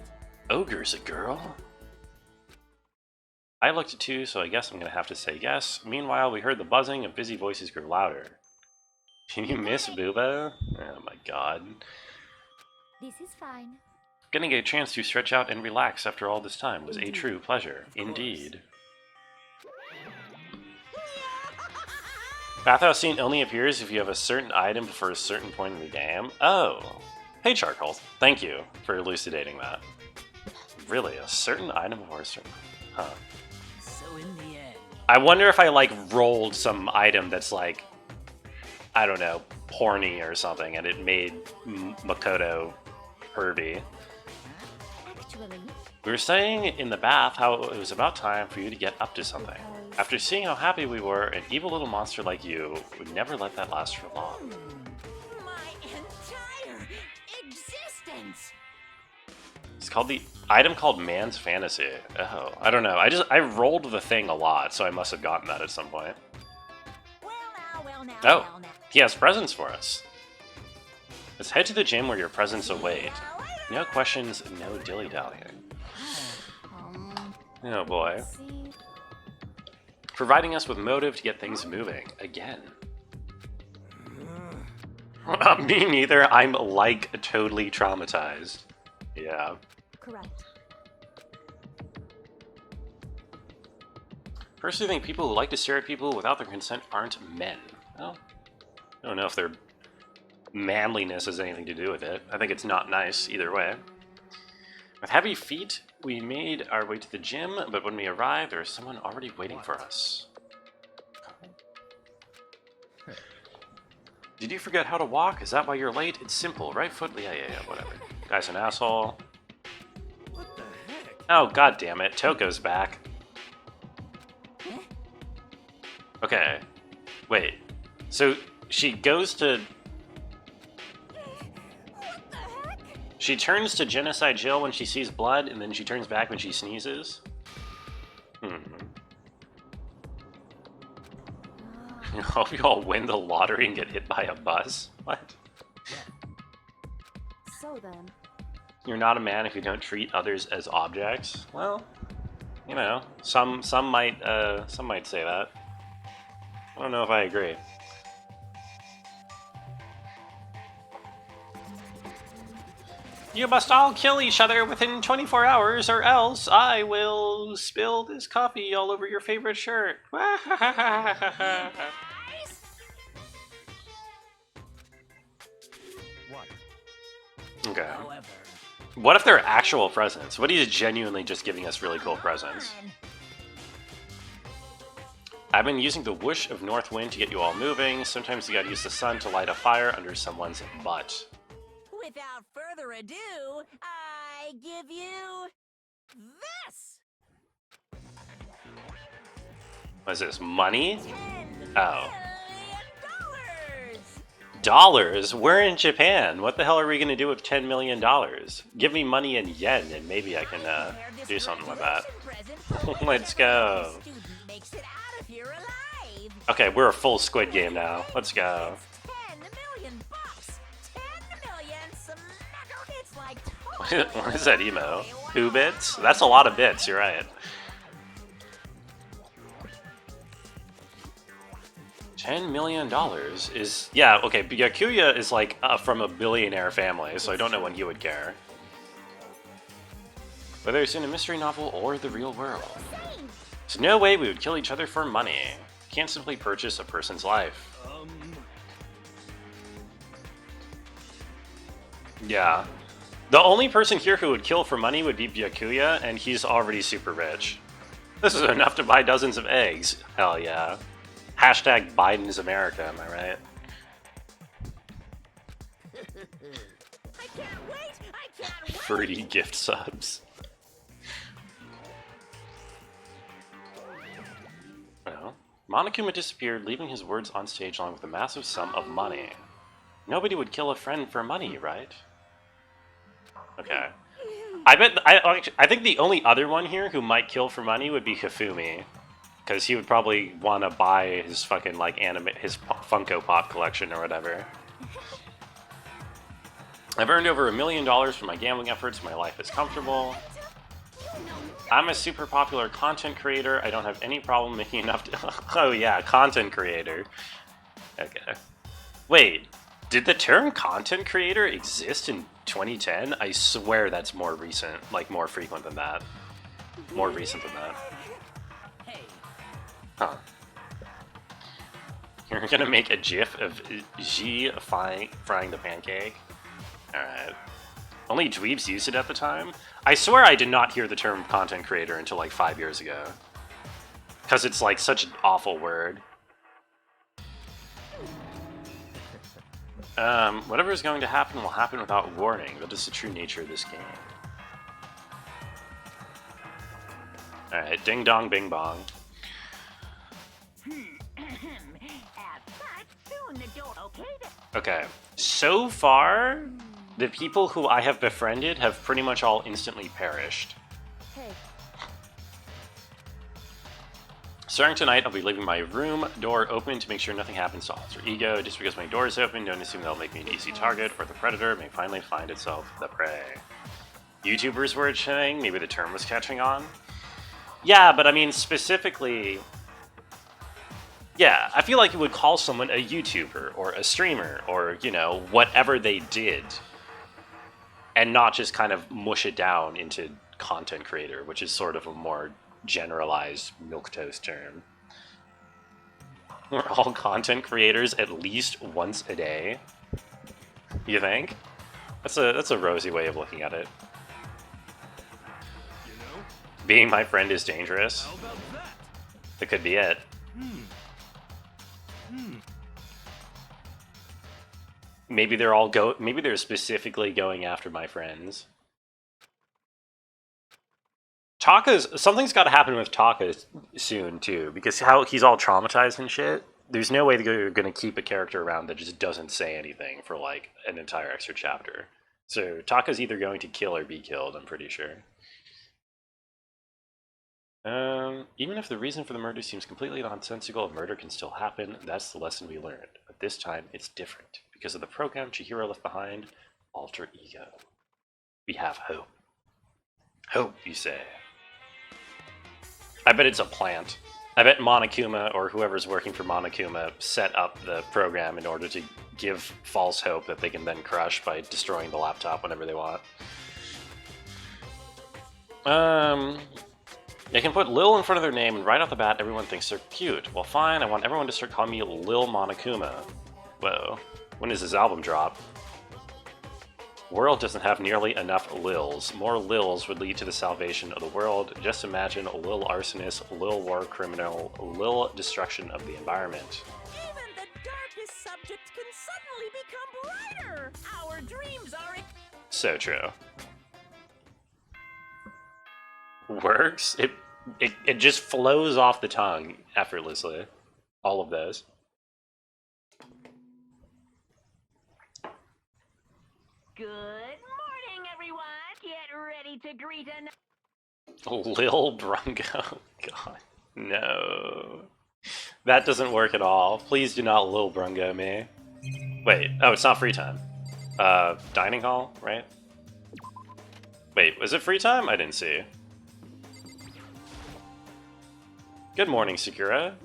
Ogre's a girl? I looked at too, so I guess I'm gonna have to say yes. Meanwhile, we heard the buzzing of busy voices grow louder. Can you miss Booba? Oh my god. This is fine. Getting a chance to stretch out and relax after all this time was a true pleasure. Indeed. Bathhouse scene only appears if you have a certain item before a certain point in the game. Oh. Hey Charcoal, thank you for elucidating that. Really, a certain item before a certain... Huh. So in the end, I wonder if I, like, rolled some item that's, like, I don't know, porny or something, and it made Makoto pervy. Actually, We were saying in the bath how it was about time for you to get up to something. After seeing how happy we were, an evil little monster like you would never let that last for long. my entire existence. It's called the item called Man's Fantasy. Oh, I don't know. I rolled the thing a lot, so I must have gotten that at some point. Well now, Oh, he has presents for us. Let's head to the gym where your presents await. No questions, no dilly-dallying. Oh boy. see. Providing us with motive to get things moving. Again. Me neither. I'm, like, totally traumatized. Yeah. Correct. Personally, think people who like to stare at people without their consent aren't men. Well, I don't know if their manliness has anything to do with it. I think it's not nice either way. With heavy feet, we made our way to the gym, but when we arrived, there was someone already waiting for us. Did you forget how to walk? Is that why you're late? It's simple. Right foot? Yeah, whatever. Guy's an asshole. What the heck? Oh, god damn it. Toko's back. Okay. Wait. So, she goes to... She turns to Genocide Jill when she sees blood, and then she turns back when she sneezes? I hope you all win the lottery and get hit by a bus. What? So then, You're not a man if you don't treat others as objects? Well, you know, some might say that. I don't know if I agree. You must all kill each other within 24 hours, or else I will spill this coffee all over your favorite shirt. What? Okay. However, What if they're actual presents? What if he's genuinely just giving us really cool presents? I've been using the whoosh of north wind to get you all moving. Sometimes you gotta use the sun to light a fire under someone's butt. Without further ado, I give you this. What is this, money? $10 Oh. million. Dollars? We're in Japan. What the hell are we gonna do with $10 million? Give me money in yen and maybe I can do something with that. Let's go. Makes it out of here alive. Okay, we're a full Squid Game now. Let's go. $10 million. $10 million. Smacker. It's like What is that emo? 2 bits? That's a lot of bits, you're right. $10 million is... Yeah, okay, Byakuya is like from a billionaire family, so I don't know when he would care. Whether it's in a mystery novel or the real world. There's no way we would kill each other for money. Can't simply purchase a person's life. Yeah. The only person here who would kill for money would be Byakuya, and he's already super rich. This is enough to buy dozens of eggs. Hell yeah. Hashtag Biden's America, am I right? I can't wait. I can't wait. 30 gift subs. Well, Monokuma disappeared, leaving his words on stage along with a massive sum of money. Nobody would kill a friend for money, right? Okay. I think the only other one here who might kill for money would be Hifumi. Because he would probably want to buy his fucking, like, his Funko Pop collection or whatever. I've earned over $1 million from my gambling efforts. My life is comfortable. I'm a super popular content creator. I don't have any problem making enough to... Oh yeah, content creator. Okay. Wait, did the term content creator exist in 2010? I swear that's more recent, like more frequent than that. More recent than that. Huh. You're gonna make a gif of G frying the pancake? Alright. Only dweebs used it at the time? I swear I did not hear the term content creator until like 5 years ago. Because it's like such an awful word. Whatever is going to happen will happen without warning. That is the true nature of this game. Alright, ding dong bing bong. Okay, so far, the people who I have befriended have pretty much all instantly perished. Hey, Starting tonight, I'll be leaving my room door open to make sure nothing happens to alter ego. Just because my door is open, don't assume that'll make me an easy target, or the predator may finally find itself the prey. YouTubers were saying maybe the term was catching on. Yeah, but I mean, specifically... Yeah, I feel like you would call someone a YouTuber, or a streamer, or, you know, whatever they did. And not just kind of mush it down into content creator, which is sort of a more generalized milquetoast term. We're all content creators at least once a day. You think? That's a rosy way of looking at it. You know? Being my friend is dangerous. How about that? That could be it. Maybe they're specifically going after my friends. Something's got to happen with Taka soon too, because how he's all traumatized and shit. There's no way they're going to keep a character around that just doesn't say anything for like an entire extra chapter. So Taka's either going to kill or be killed, I'm pretty sure. Even if the reason for the murder seems completely nonsensical, murder can still happen. That's the lesson we learned. But this time, it's different. Because of the program Chihiro left behind, alter ego. We have hope. Hope, you say? I bet it's a plant. I bet Monokuma, or whoever's working for Monokuma, set up the program in order to give false hope that they can then crush by destroying the laptop whenever they want. They can put Lil in front of their name, and right off the bat, everyone thinks they're cute. Well, fine, I want everyone to start calling me Lil Monokuma. Whoa. When does this album drop? The world doesn't have nearly enough Lils. More Lils would lead to the salvation of the world. Just imagine a Lil arsonist, Lil war criminal, Lil destruction of the environment. Even the darkest subject can suddenly become brighter. Our dreams are... So true. Works? It just flows off the tongue effortlessly. All of those. Good morning, everyone. Get ready to greet another... Lil Bronco. God, no. That doesn't work at all. Please do not Lil Bronco me. Wait, oh, it's not free time. Dining hall, right? Wait, was it free time? I didn't see. Good morning, Sakura.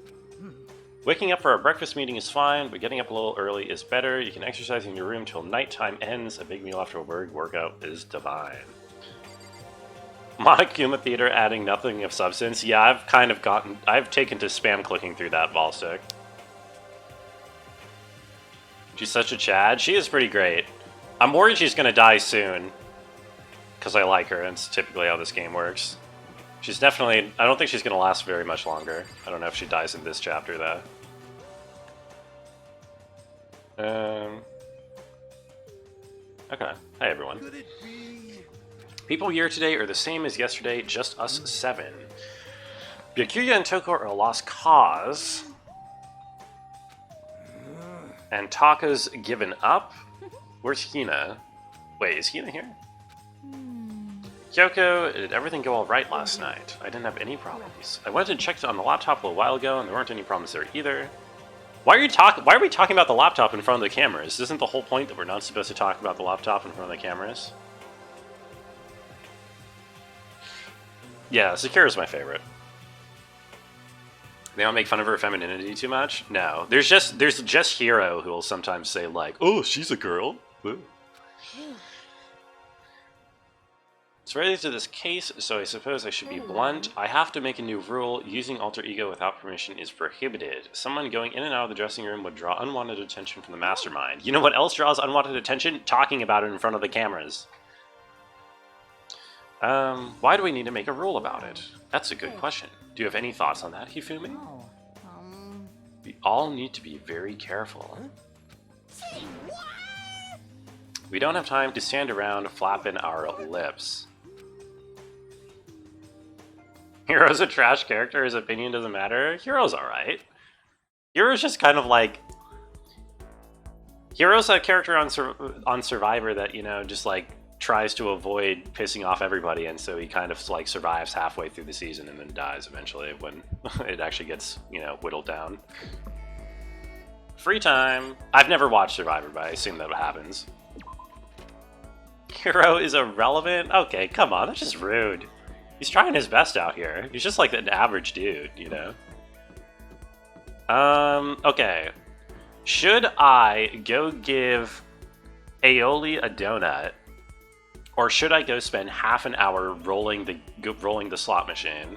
Waking up for our breakfast meeting is fine, but getting up a little early is better. You can exercise in your room till nighttime ends. A big meal after a workout is divine. Monokuma Theater adding nothing of substance. Yeah, I've taken to spam clicking through that ball stick. She's such a Chad. She is pretty great. I'm worried she's gonna die soon, because I like her, and it's typically how this game works. She's definitely... I don't think she's going to last very much longer. I don't know if she dies in this chapter, though. Okay. Hi, everyone. Could it be? People here today are the same as yesterday, just us 7. Byakuya and Toko are a lost cause. And Taka's given up? Where's Hina? Wait, is Hina here? Kyoko, did everything go alright last night? I didn't have any problems. I went and checked on the laptop a little while ago, and there weren't any problems there either. Why are we talking about the laptop in front of the cameras? Isn't the whole point that we're not supposed to talk about the laptop in front of the cameras? Yeah, Sakura's my favorite. They don't make fun of her femininity too much? No. There's just Hiro who will sometimes say like, oh, she's a girl. Ooh. It's related to this case, so I suppose I should be blunt. I have to make a new rule. Using alter ego without permission is prohibited. Someone going in and out of the dressing room would draw unwanted attention from the mastermind. You know what else draws unwanted attention? Talking about it in front of the cameras. Why do we need to make a rule about it? That's a good question. Do you have any thoughts on that, Hifumi? We all need to be very careful. We don't have time to stand around flapping our lips. Hiro's a trash character, his opinion doesn't matter. Hiro's alright. Hiro's just kind of like... Hiro's a character on Survivor that, you know, just like tries to avoid pissing off everybody, and so he kind of like survives halfway through the season and then dies eventually when it actually gets, you know, whittled down. Free time. I've never watched Survivor, but I assume that happens. Hiro is irrelevant? Okay, come on, that's just rude. He's trying his best out here. He's just like an average dude, you know? Okay. Should I go give Aoli a donut, or should I go spend half an hour rolling the slot machine?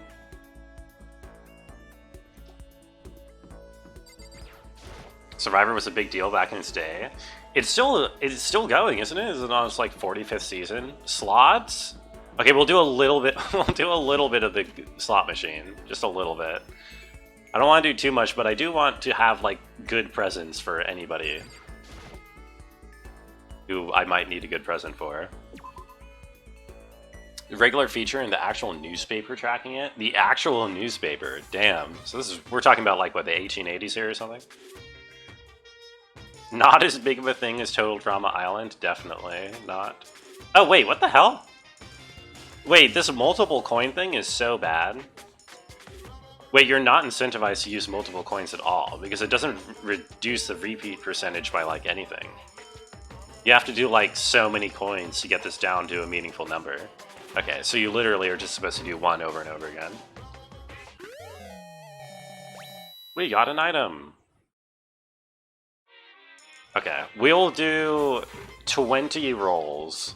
Survivor was a big deal back in its day. It's still going, isn't it? Is it on its like 45th season? Slots? Okay, we'll do a little bit. We'll do a little bit of the slot machine, just a little bit. I don't want to do too much, but I do want to have like good presents for anybody who I might need a good present for. The regular feature and the actual newspaper tracking it. The actual newspaper, damn. So we're talking about like what, the 1880s here or something. Not as big of a thing as Total Drama Island, definitely not. Oh wait, what the hell? Wait, this multiple coin thing is so bad. Wait, you're not incentivized to use multiple coins at all, because it doesn't reduce the repeat percentage by like anything. You have to do like so many coins to get this down to a meaningful number. Okay, so you literally are just supposed to do one over and over again. We got an item. Okay, we'll do 20 rolls.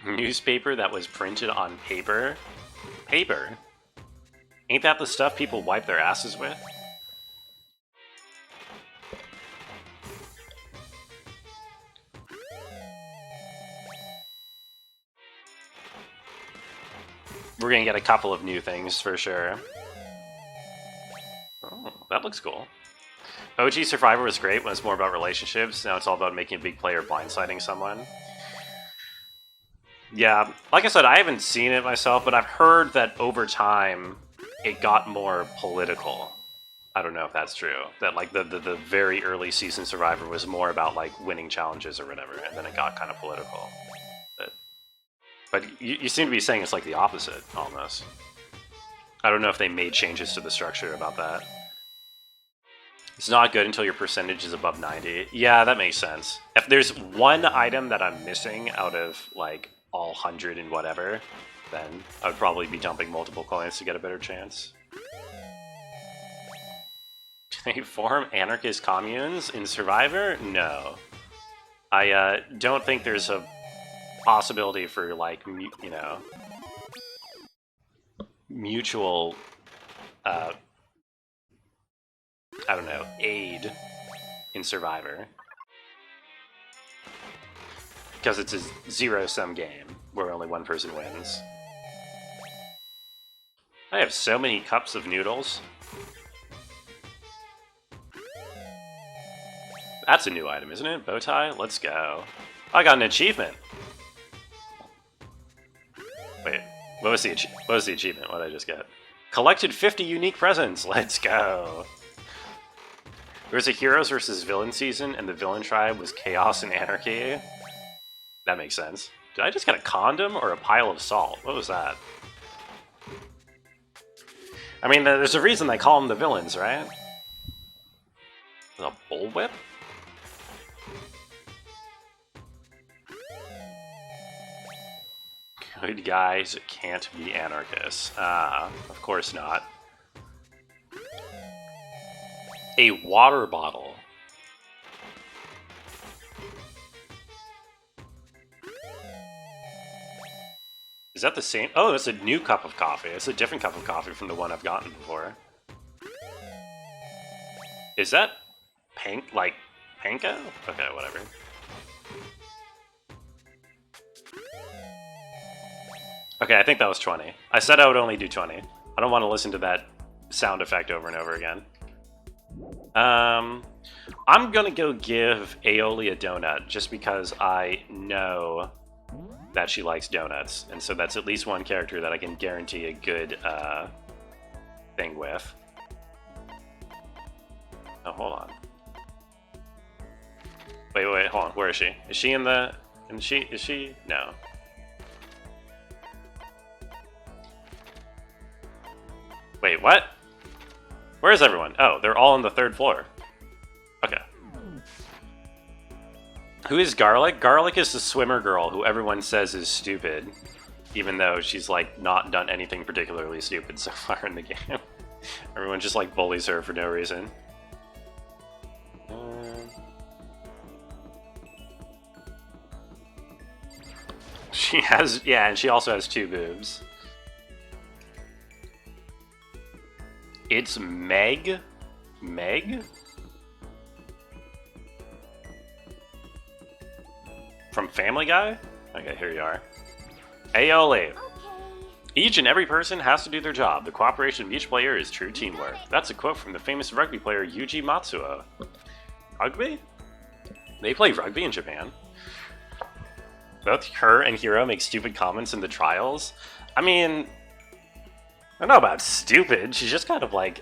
Newspaper that was printed on paper? Paper? Ain't that the stuff people wipe their asses with? We're gonna get a couple of new things for sure. Oh, that looks cool. OG Survivor was great when it's more about relationships. Now it's all about making a big player blindsiding someone. Yeah, like I said, I haven't seen it myself, but I've heard that over time it got more political. I don't know if that's true. That like the very early season Survivor was more about like winning challenges or whatever, and then it got kind of political. But you seem to be saying it's like the opposite, almost. I don't know if they made changes to the structure about that. It's not good until your percentage is above 90. Yeah, that makes sense. If there's one item that I'm missing out of like all 100 and whatever, then I would probably be dumping multiple coins to get a better chance. Do they form anarchist communes in Survivor? No. I don't think there's a possibility for like, you know, mutual, I don't know, aid in Survivor. Because it's a zero-sum game, where only one person wins. I have so many cups of noodles. That's a new item, isn't it? Bow tie? Let's go. I got an achievement! Wait, what was the achievement? What did I just get? Collected 50 unique presents! Let's go! There was a heroes versus villain season, and the villain tribe was chaos and anarchy. That makes sense. Did I just get a condom or a pile of salt? What was that? I mean, there's a reason they call them the villains, right? A bullwhip? Good guys can't be anarchists. Ah, of course not. A water bottle. Is that the same? Oh, it's a new cup of coffee. It's a different cup of coffee from the one I've gotten before. Is that like panko? Okay, whatever. Okay, I think that was 20. I said I would only do 20. I don't want to listen to that sound effect over and over again. I'm gonna go give Aeoli a donut just because I know that she likes donuts, and so that's at least one character that I can guarantee a good thing with. Oh, hold on. Wait, hold on. Where is she? Is she in the? Is she? No. Wait, what? Where is everyone? Oh, they're all on the 3rd floor. Okay. Who is Garlic? Garlic is the swimmer girl who everyone says is stupid, even though she's like not done anything particularly stupid so far in the game. Everyone just like bullies her for no reason. She has, yeah, and she also has 2 boobs. It's Meg? Meg? From Family Guy? Okay, here you are. Aeoli. Okay. Each and every person has to do their job. The cooperation of each player is true teamwork. That's a quote from the famous rugby player Yuji Matsuo. Rugby? They play rugby in Japan. Both her and Hiro make stupid comments in the trials. I mean, I don't know about stupid. She's just kind of like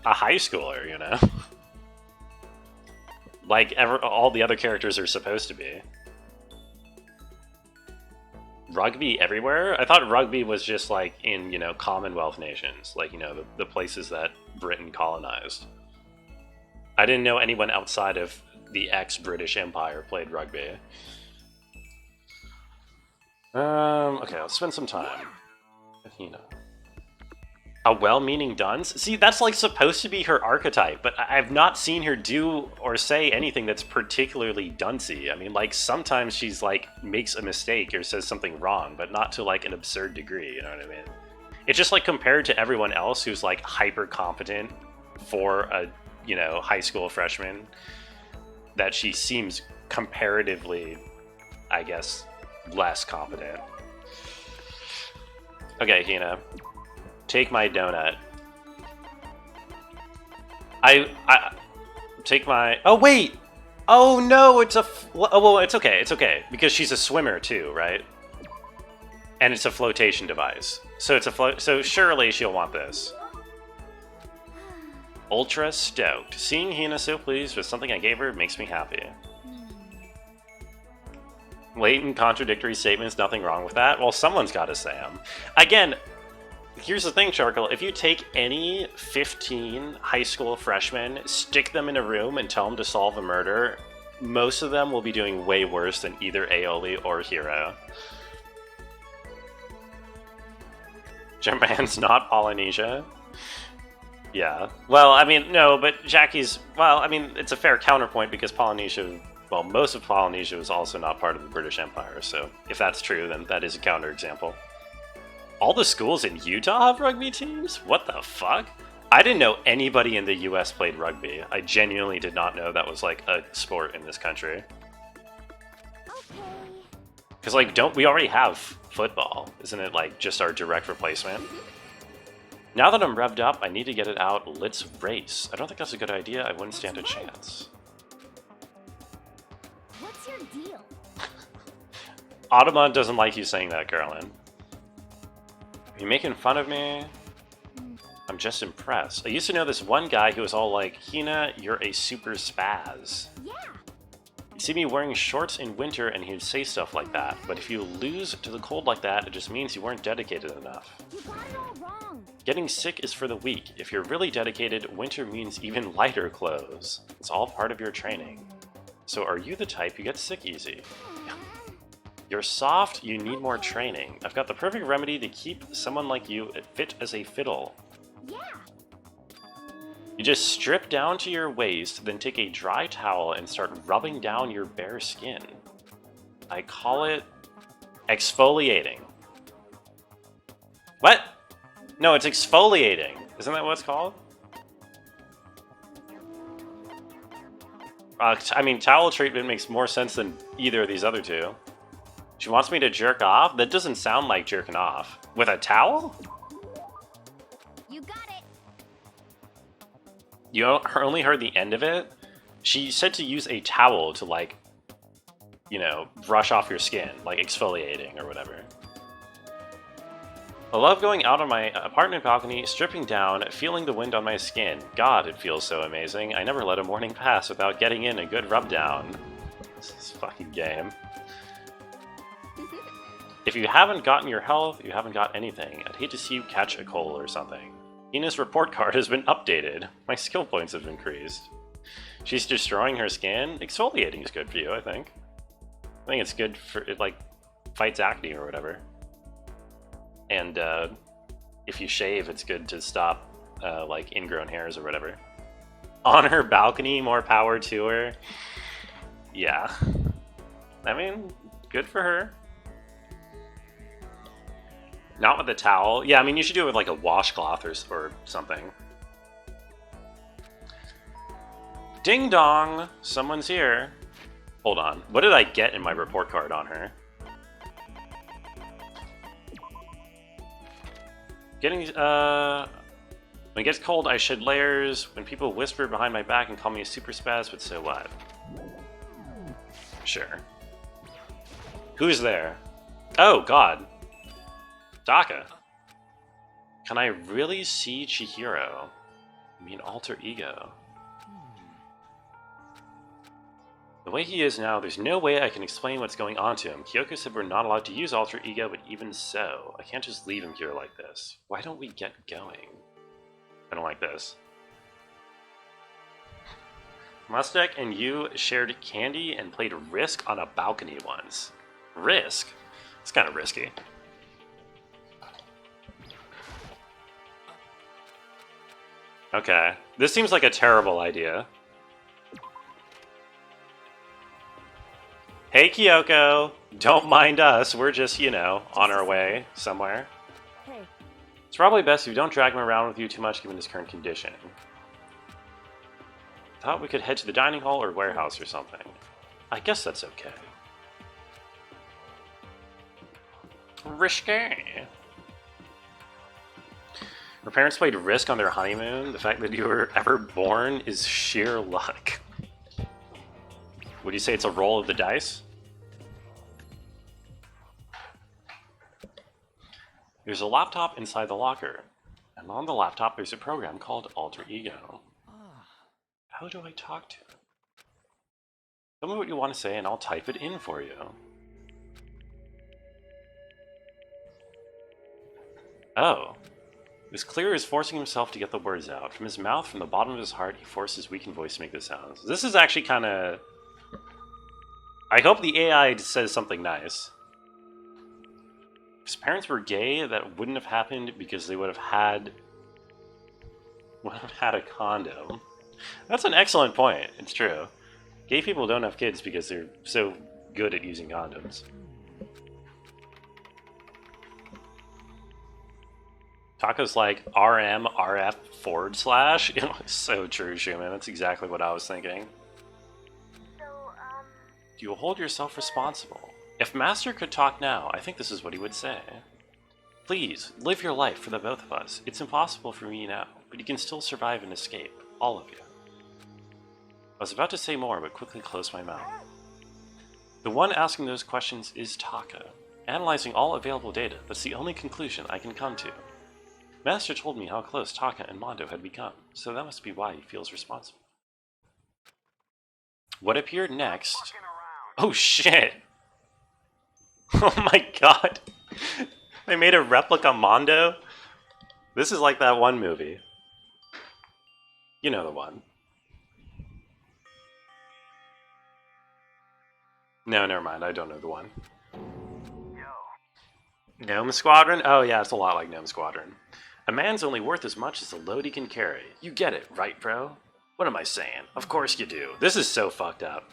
a high schooler, you know? Like all the other characters are supposed to be. Rugby everywhere? I thought rugby was just like in, you know, Commonwealth nations. Like, you know, the places that Britain colonized. I didn't know anyone outside of the ex-British Empire played rugby. Okay, let's spend some time. Athena. A well-meaning dunce? See, that's like supposed to be her archetype, but I've not seen her do or say anything that's particularly duncey. I mean, like, sometimes she's like, makes a mistake or says something wrong, but not to like an absurd degree, you know what I mean? It's just like compared to everyone else who's like hyper-competent for a, you know, high school freshman, that she seems comparatively, I guess, less competent. Okay, Hina. Take my donut. I take my... Oh, wait! Oh, no, it's a... Oh, well, it's okay, it's okay. Because she's a swimmer, too, right? And it's a flotation device. So it's a so surely she'll want this. Ultra stoked. Seeing Hina so pleased with something I gave her makes me happy. Latent contradictory statements, nothing wrong with that. Well, someone's got to say them. Again, here's the thing, Charcoal. If you take any 15 high school freshmen, stick them in a room, and tell them to solve a murder, most of them will be doing way worse than either Aoli or Hero. Japan's not Polynesia. Yeah. Well, I mean, no, but Jackie's... Well, I mean, it's a fair counterpoint because Polynesia... Well, most of Polynesia was also not part of the British Empire, so if that's true, then that is a counterexample. All the schools in Utah have rugby teams? What the fuck? I didn't know anybody in the US played rugby. I genuinely did not know that was, like, a sport in this country. Okay. Because, like, we already have football? Isn't it, like, just our direct replacement? Now that I'm revved up, I need to get it out. Let's race. I don't think that's a good idea. I wouldn't stand a chance. What's your deal? Audemars doesn't like you saying that, Carolyn. Are you making fun of me? I'm just impressed. I used to know this one guy who was all like, Hina, you're a super spaz. Yeah. He'd see me wearing shorts in winter and he'd say stuff like that. But if you lose to the cold like that, it just means you weren't dedicated enough. You got it all wrong. Getting sick is for the weak. If you're really dedicated, winter means even lighter clothes. It's all part of your training. So are you the type who gets sick easy? You're soft, you need more training. I've got the perfect remedy to keep someone like you fit as a fiddle. Yeah. You just strip down to your waist, then take a dry towel and start rubbing down your bare skin. I call it exfoliating. What? No, it's exfoliating. Isn't that what it's called? I mean, towel treatment makes more sense than either of these other two. She wants me to jerk off? That doesn't sound like jerking off. With a towel? You got it. You only heard the end of it? She said to use a towel to, like, you know, brush off your skin, like exfoliating or whatever. I love going out on my apartment balcony, stripping down, feeling the wind on my skin. God, it feels so amazing. I never let a morning pass without getting in a good rub down. This is fucking game. If you haven't gotten your health, you haven't got anything. I'd hate to see you catch a cold or something. Ina's report card has been updated. My skill points have increased. She's destroying her skin. Exfoliating is good for you, I think. I think it's good for, it like, fights acne or whatever. And if you shave, it's good to stop like ingrown hairs or whatever. On her balcony, more power to her. Yeah. I mean, good for her. Not with a towel. Yeah, I mean, you should do it with like a washcloth or something. Ding dong! Someone's here. Hold on. What did I get in my report card on her? Getting, when it gets cold, I shed layers. When people whisper behind my back and call me a super spaz, but so what? Sure. Who's there? Oh, God. Daka. Can I really see Chihiro? I mean, alter ego. The way he is now, there's no way I can explain what's going on to him. Kyoko said we're not allowed to use alter ego, but even so, I can't just leave him here like this. Why don't we get going? I don't like this. Mustek and you shared candy and played Risk on a balcony once. Risk? It's kind of risky. Okay, this seems like a terrible idea. Hey Kyoko, don't mind us, we're just, you know, on our way somewhere. Hey, It's probably best if you don't drag him around with you too much given his current condition. Thought we could head to the dining hall or warehouse or something. I guess that's okay. Risky. Her parents played Risk on their honeymoon. The fact that you were ever born is sheer luck. Would you say it's a roll of the dice? There's a laptop inside the locker, and on the laptop there's a program called Alter Ego. How do I talk to it? Tell me what you want to say and I'll type it in for you. Oh. It was clear he was forcing himself to get the words out. From his mouth, from the bottom of his heart, he forced his weakened voice to make the sounds. This is actually kind of... I hope the AI says something nice. If his parents were gay, that wouldn't have happened because they would have had a condom. That's an excellent point. It's true. Gay people don't have kids because they're so good at using condoms. Taco's like RM RF / So true, Schumann. That's exactly what I was thinking. So, Do you hold yourself responsible? If Master could talk now, I think this is what he would say. Please, live your life for the both of us. It's impossible for me now, but you can still survive and escape. All of you. I was about to say more, but quickly closed my mouth. The one asking those questions is Taka. Analyzing all available data, that's the only conclusion I can come to. Master told me how close Taka and Mondo had become, so that must be why he feels responsible. What appeared next... Oh shit! Oh my god! They made a replica Mondo? This is like that one movie. You know the one. No, never mind, I don't know the one. Gnome Squadron? Oh yeah, it's a lot like Gnome Squadron. A man's only worth as much as the load he can carry. You get it, right, bro? What am I saying? Of course you do. This is so fucked up.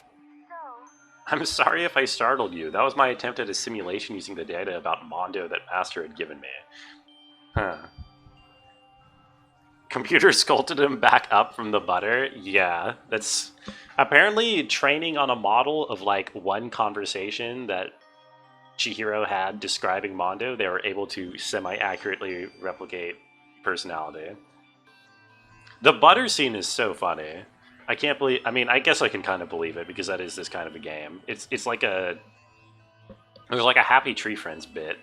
I'm sorry if I startled you. That was my attempt at a simulation using the data about Mondo that Master had given me. Huh. Computer sculpted him back up from the butter? Yeah, that's... Apparently training on a model of, like, one conversation that Chihiro had describing Mondo, they were able to semi-accurately replicate personality. The butter scene is so funny. I can't believe... I mean, I guess I can kind of believe it, because that is this kind of a game. It's like a... There's like a Happy Tree Friends bit.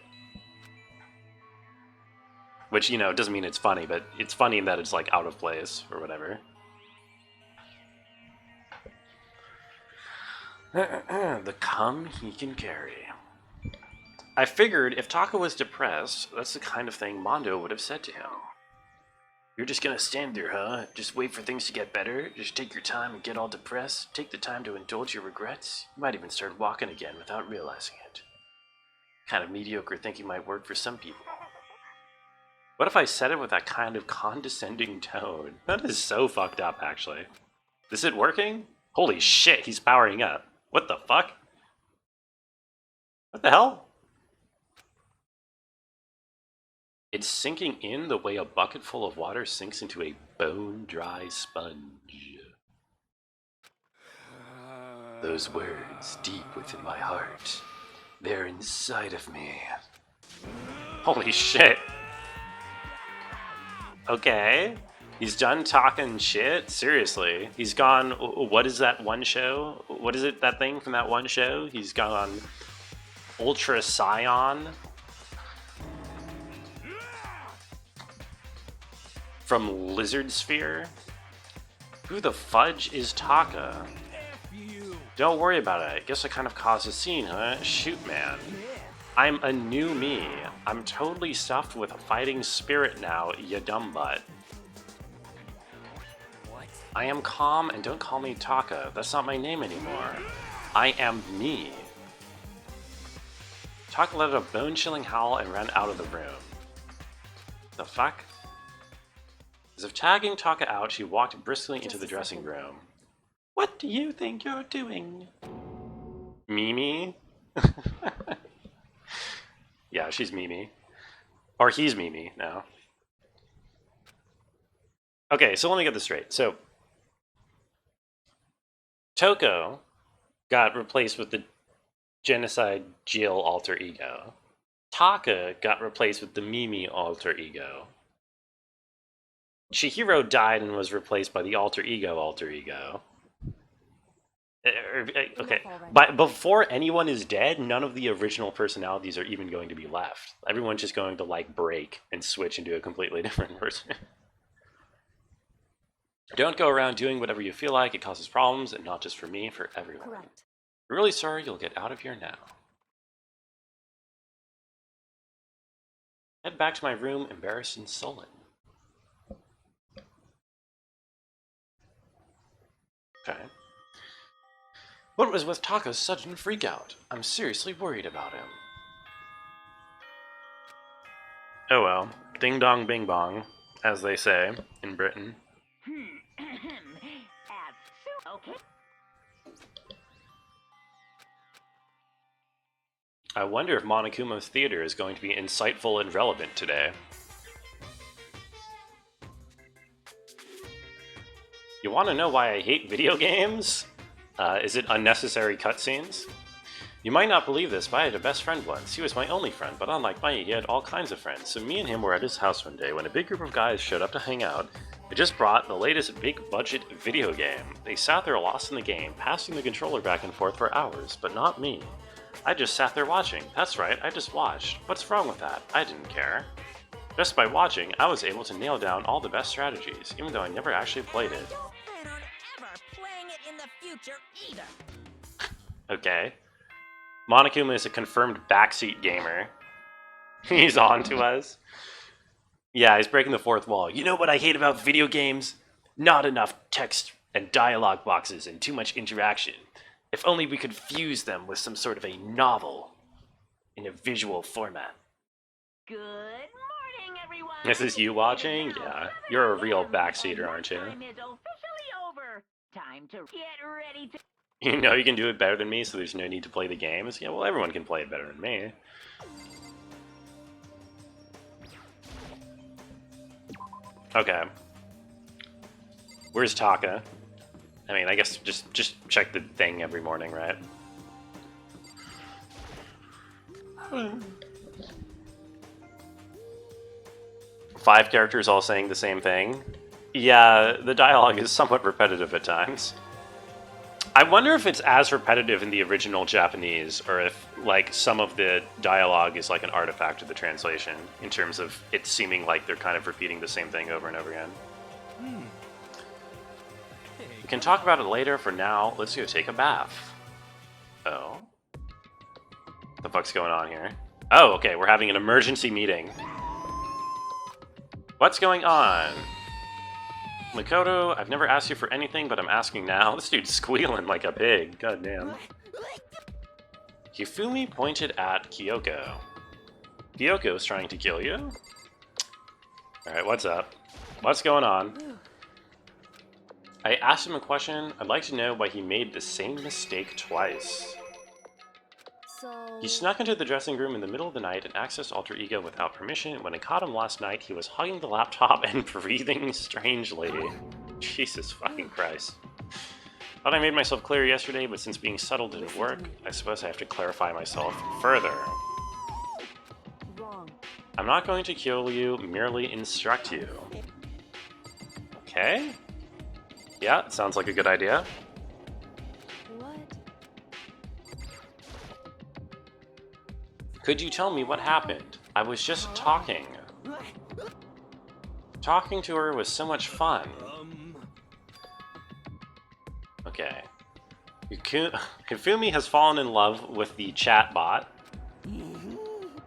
Which, you know, doesn't mean it's funny, but it's funny in that it's, like, out of place, or whatever. The cum he can carry. I figured if Taka was depressed, that's the kind of thing Mondo would have said to him. You're just gonna stand there, huh? Just wait for things to get better? Just take your time and get all depressed? Take the time to indulge your regrets? You might even start walking again without realizing it. Kind of mediocre thinking might work for some people. What if I said it with that kind of condescending tone? That is so fucked up, actually. Is it working? Holy shit, he's powering up. What the fuck? What the hell? It's sinking in the way a bucket full of water sinks into a bone-dry sponge. Those words, deep within my heart, they're inside of me. Holy shit. Okay. He's done talking shit? Seriously. He's gone, what is that one show? What is it, that thing from that one show? He's gone Ultra Scion. From Lizard Sphere? Who the fudge is Taka? Don't worry about it. I guess I kind of caused a scene, huh? Shoot, man. I'm a new me. I'm totally stuffed with a fighting spirit now, ya dumb butt. I am calm and don't call me Taka. That's not my name anymore. I am me. Taka let out a bone-chilling howl and ran out of the room. The fuck? As if tagging Taka out, she walked briskly into the dressing room. What do you think you're doing? Mimi? Yeah, she's Mimi. Or he's Mimi now. Okay, so let me get this straight. So, Toko got replaced with the Genocide Jill alter ego. Taka got replaced with the Mimi alter ego. Chihiro died and was replaced by the alter ego. Okay, but before anyone is dead, none of the original personalities are even going to be left. Everyone's just going to, like, break and switch into a completely different person. Don't go around doing whatever you feel like. It causes problems, and not just for me, for everyone. Correct. Really sorry, you'll get out of here now. Head back to my room, embarrassed and sullen. Okay. What was with Taka's sudden freakout? I'm seriously worried about him. Oh well. Ding dong bing bong, as they say in Britain. Okay. I wonder if Monokuma's theater is going to be insightful and relevant today. You want to know why I hate video games? Is it unnecessary cutscenes? You might not believe this, but I had a best friend once. He was my only friend, but unlike Mike, he had all kinds of friends. So me and him were at his house one day when a big group of guys showed up to hang out. They just brought the latest big-budget video game. They sat there lost in the game, passing the controller back and forth for hours, but not me. I just sat there watching. That's right, I just watched. What's wrong with that? I didn't care. Just by watching, I was able to nail down all the best strategies, even though I never actually played it. Don't plan on ever playing it in the future either. Okay. Monokuma is a confirmed backseat gamer. He's on to us. Yeah, he's breaking the fourth wall. You know what I hate about video games? Not enough text and dialogue boxes and too much interaction. If only we could fuse them with some sort of a novel in a visual format. Good morning, everyone. This is you watching? Yeah. You're a real backseater, aren't you? Time is officially over. Time to get ready to. You know you can do it better than me, so there's no need to play the games? Yeah, well, everyone can play it better than me. Okay. Where's Taka? I mean, I guess just check the thing every morning, right? Five characters all saying the same thing. Yeah, the dialogue is somewhat repetitive at times. I wonder if it's as repetitive in the original Japanese, or if, like, some of the dialogue is like an artifact of the translation, in terms of it seeming like they're kind of repeating the same thing over and over again. We can talk about it later. For now, let's go take a bath. Oh. What the fuck's going on here? Oh, okay, we're having an emergency meeting. What's going on? Makoto, I've never asked you for anything, but I'm asking now. This dude's squealing like a pig. God damn. Hifumi pointed at Kyoko. Kyoko's trying to kill you? Alright, what's up? What's going on? I asked him a question. I'd like to know why he made the same mistake twice. So... He snuck into the dressing room in the middle of the night and accessed Alter Ego without permission. When I caught him last night, he was hugging the laptop and breathing strangely. Jesus fucking Christ. Thought I made myself clear yesterday, but since being subtle didn't work, I suppose I have to clarify myself further. Wrong. I'm not going to kill you, merely instruct you. Okay? Yeah, sounds like a good idea. What? Could you tell me what happened? I was just talking. Talking to her was so much fun. Okay. Hifumi has fallen in love with the chat bot.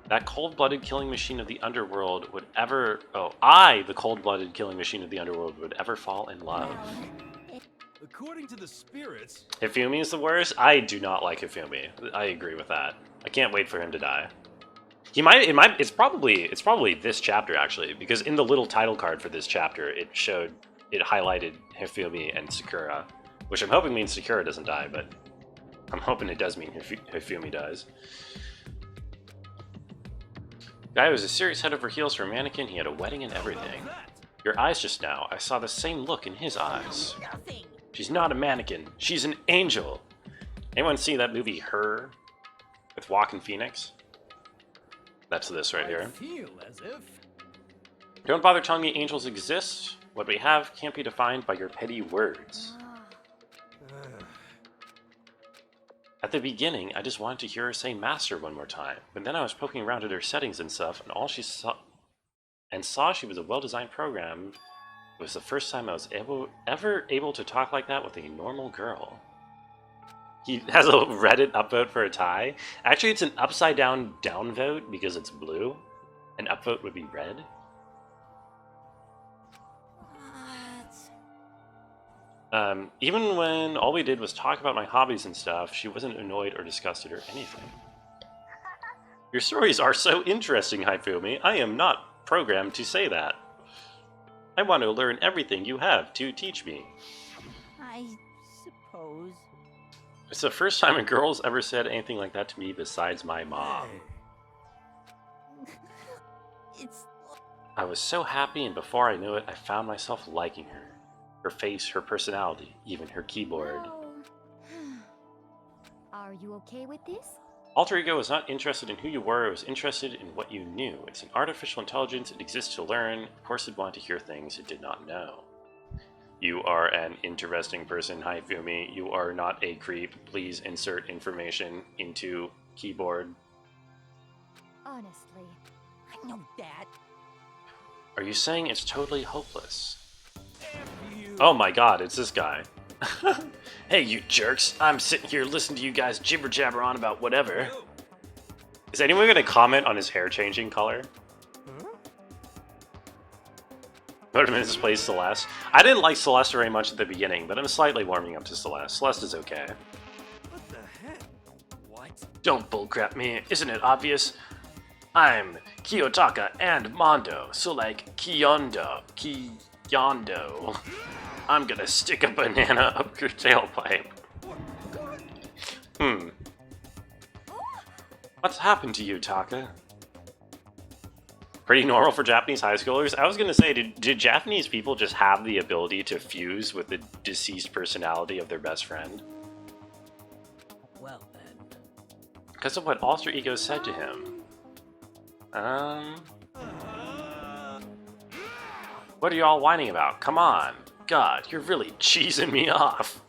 That cold-blooded killing machine of the underworld would ever... Oh, the cold-blooded killing machine of the underworld would ever fall in love. According to the spirits... Hifumi is the worst? I do not like Hifumi. I agree with that. I can't wait for him to die. It's probably this chapter, actually, because in the little title card for this chapter, it highlighted Hifumi and Sakura, which I'm hoping means Sakura doesn't die, but I'm hoping it does mean Hifumi dies. Guy was a serious head over heels for a mannequin. He had a wedding and everything. Your eyes just now. I saw the same look in his eyes. Nothing. She's not a mannequin. She's an angel. Anyone see that movie Her with Joaquin Phoenix? That's this right here. I feel as if... Don't bother telling me angels exist. What we have can't be defined by your petty words. At the beginning, I just wanted to hear her say master one more time, but then I was poking around at her settings and stuff, and all she saw she was a well-designed program. It was the first time I was ever able to talk like that with a normal girl. He has a Reddit upvote for a tie. Actually, it's an upside-down downvote because it's blue. An upvote would be red. Even when all we did was talk about my hobbies and stuff, she wasn't annoyed or disgusted or anything. Your stories are so interesting, Haifumi. I am not programmed to say that. I want to learn everything you have to teach me. I suppose. It's the first time a girl's ever said anything like that to me besides my mom. It's... I was so happy, and before I knew it, I found myself liking her. Her face, her personality, even her keyboard. Are you okay with this? Alter Ego was not interested in who you were, it was interested in what you knew. It's an artificial intelligence, it exists to learn. Of course it wanted to hear things it did not know. You are an interesting person, Haifumi. You are not a creep. Please insert information into keyboard. Honestly. I know that. Are you saying it's totally hopeless? Oh my god, it's this guy. Hey, you jerks. I'm sitting here listening to you guys jibber jabber on about whatever. Is anyone going to comment on his hair changing color? Put him in his place, Celeste. I didn't like Celeste very much at the beginning, but I'm slightly warming up to Celeste. Celeste is okay. What the heck? What? Don't bullcrap me, isn't it obvious? I'm Kiyotaka and Mondo, so like Kiyondo. I'm gonna stick a banana up your tailpipe. What's happened to you, Taka? Pretty normal for Japanese high schoolers. I was gonna say, did Japanese people just have the ability to fuse with the deceased personality of their best friend? Well then. Because of what Alter Ego said to him. What are y'all whining about? Come on. God, you're really cheesing me off.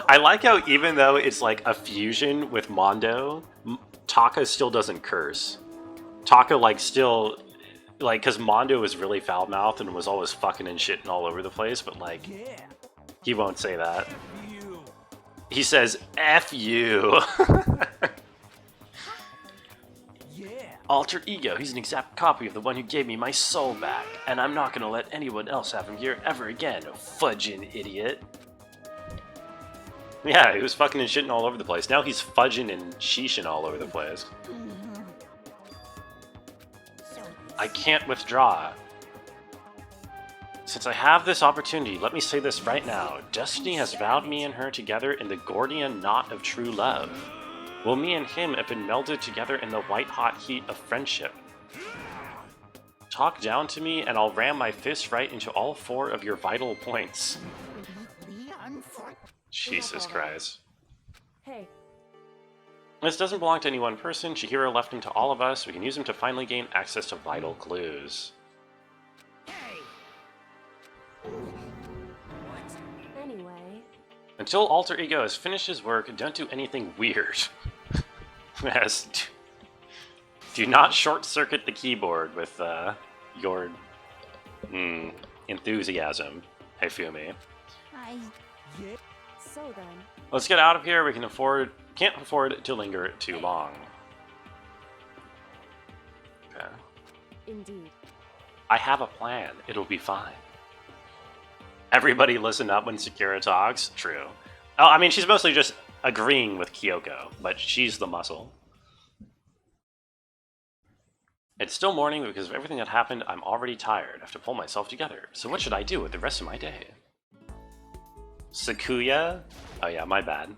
I like how even though it's like a fusion with Mondo, Taka still doesn't curse. Taka like still, like, because Mondo is really foul-mouthed and was always fucking and shitting all over the place, but like, he won't say that. He says, F you. Alter Ego, he's an exact copy of the one who gave me my soul back, and I'm not gonna let anyone else have him here ever again, fudging idiot. Yeah, he was fucking and shitting all over the place. Now he's fudging and sheeshing all over the place. I can't withdraw. Since I have this opportunity, let me say this right now. Destiny has vowed me and her together in the Gordian knot of true love. Well, me and him have been melded together in the white-hot heat of friendship. Talk down to me, and I'll ram my fist right into all 4 of your vital points. Jesus Christ. Hey. This doesn't belong to any one person. Chihiro left him to all of us. We can use him to finally gain access to vital clues. Anyway. Until Alter Ego has finished his work, don't do anything weird. Yes. Do not short-circuit the keyboard with your enthusiasm, Haifumi. So then. Let's get out of here. We can't afford to linger too long. Okay. Indeed. I have a plan. It'll be fine. Everybody listen up when Sakura talks. True. Oh, I mean, she's mostly just agreeing with Kyoko, but she's the muscle. It's still morning, but because of everything that happened, I'm already tired. I have to pull myself together. So what should I do with the rest of my day? Sakuya? Oh yeah, my bad.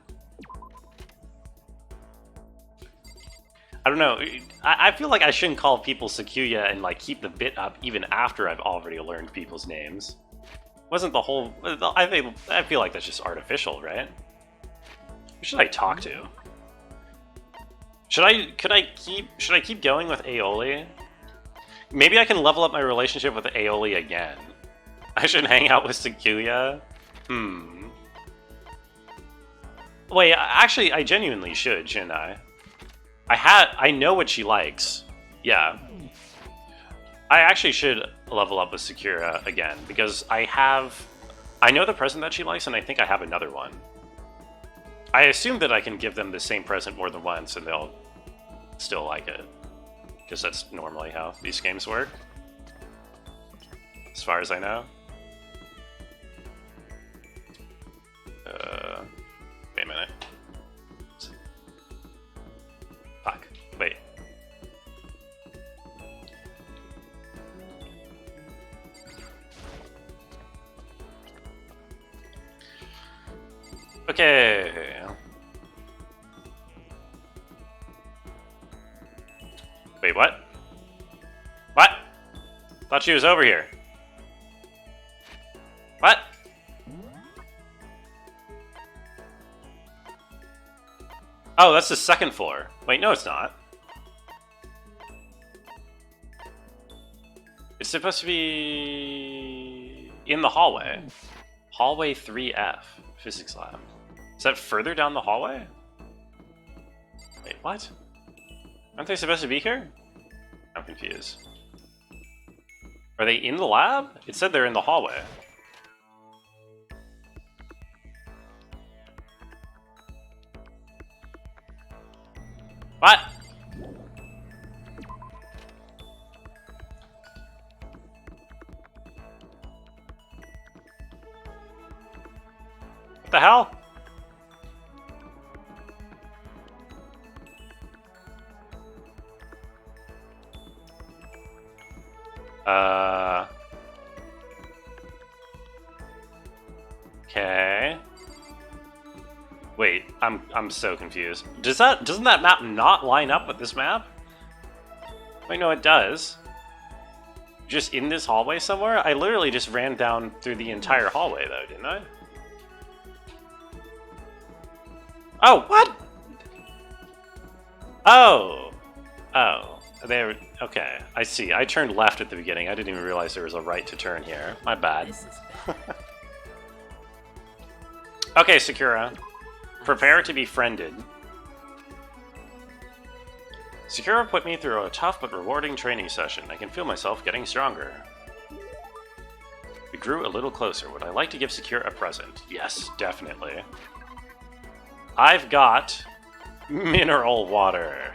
I don't know. I feel like I shouldn't call people Sakuya and like keep the bit up even after I've already learned people's names. Wasn't the whole... I feel like that's just artificial, right? Who should I talk to? Should I keep going with Aoli? Maybe I can level up my relationship with Aoli again. I should hang out with Sakuya? Wait, actually, I genuinely should, shouldn't I? I know what she likes. Yeah. I actually should level up with Sakura again, because I know the present that she likes, and I think I have another one. I assume that I can give them the same present more than once, and they'll still like it. Because that's normally how these games work. As far as I know. Wait a minute. Fuck. Wait. Okay. Wait, what? What? Thought she was over here. What? Oh, that's the second floor. Wait, no, it's not. It's supposed to be in the hallway. Hallway 3F, physics lab. Is that further down the hallway? Wait, what? Aren't they supposed to be here? I'm confused. Are they in the lab? It said they're in the hallway. What? What the hell? Okay. Wait, I'm so confused. Doesn't that map not line up with this map? Wait, no, it does. Just in this hallway somewhere? I literally just ran down through the entire hallway though, didn't I? Oh, what? Oh. Oh. There. Okay, I see. I turned left at the beginning. I didn't even realize there was a right to turn here. My bad. This is bad. Okay, Sakura. Prepare to be friended. Sakura put me through a tough but rewarding training session. I can feel myself getting stronger. We grew a little closer. Would I like to give Sakura a present? Yes, definitely. I've got mineral water.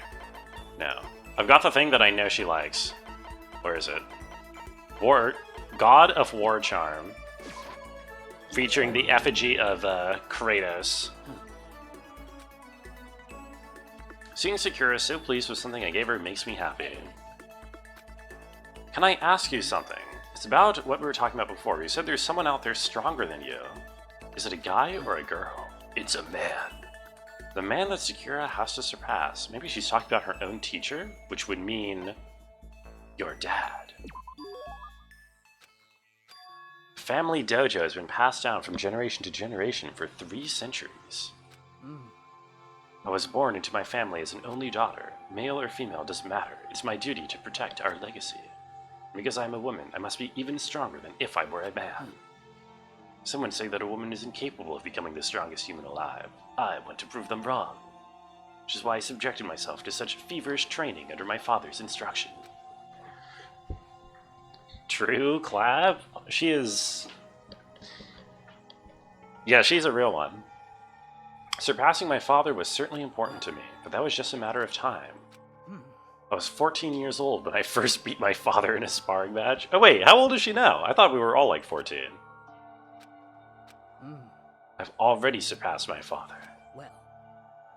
No. I've got the thing that I know she likes. Where is it? God of War Charm. Featuring the effigy of Kratos. Seeing Sakura so pleased with something I gave her makes me happy. Can I ask you something? It's about what we were talking about before. You said there's someone out there stronger than you. Is it a guy or a girl? It's a man. The man that Sakura has to surpass. Maybe she's talking about her own teacher, which would mean your dad. Family dojo has been passed down from generation to generation for 3 centuries. I was born into my family as an only daughter. Male or female doesn't matter. It's my duty to protect our legacy. Because I am a woman, I must be even stronger than if I were a man. Someone say that a woman is incapable of becoming the strongest human alive. I want to prove them wrong. Which is why I subjected myself to such feverish training under my father's instruction. True, Clav? She is... Yeah, she's a real one. Surpassing my father was certainly important to me, but that was just a matter of time. I was 14 years old when I first beat my father in a sparring match. Oh wait, how old is she now? I thought we were all like 14. I've already surpassed my father. Well,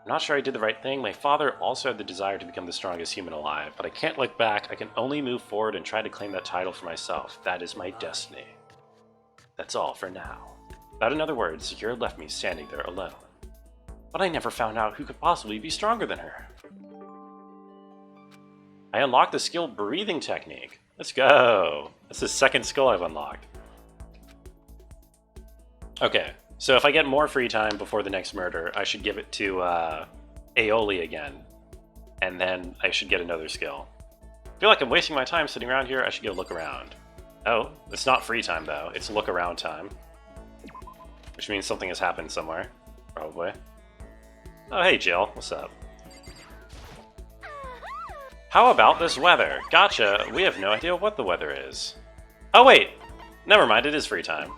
I'm not sure I did the right thing. My father also had the desire to become the strongest human alive, but I can't look back. I can only move forward and try to claim that title for myself. That is my destiny. That's all for now. Without another word, Sakura left me standing there alone. But I never found out who could possibly be stronger than her. I unlocked the skill breathing technique. Let's go. That's the second skill I've unlocked. Okay, so if I get more free time before the next murder, I should give it to Aoli again. And then I should get another skill. I feel like I'm wasting my time sitting around here. I should go look around. Oh, it's not free time though. It's look around time. Which means something has happened somewhere. Probably. Oh, hey Jill. What's up? How about this weather? Gotcha. We have no idea what the weather is. Oh wait! Never mind, it is free time.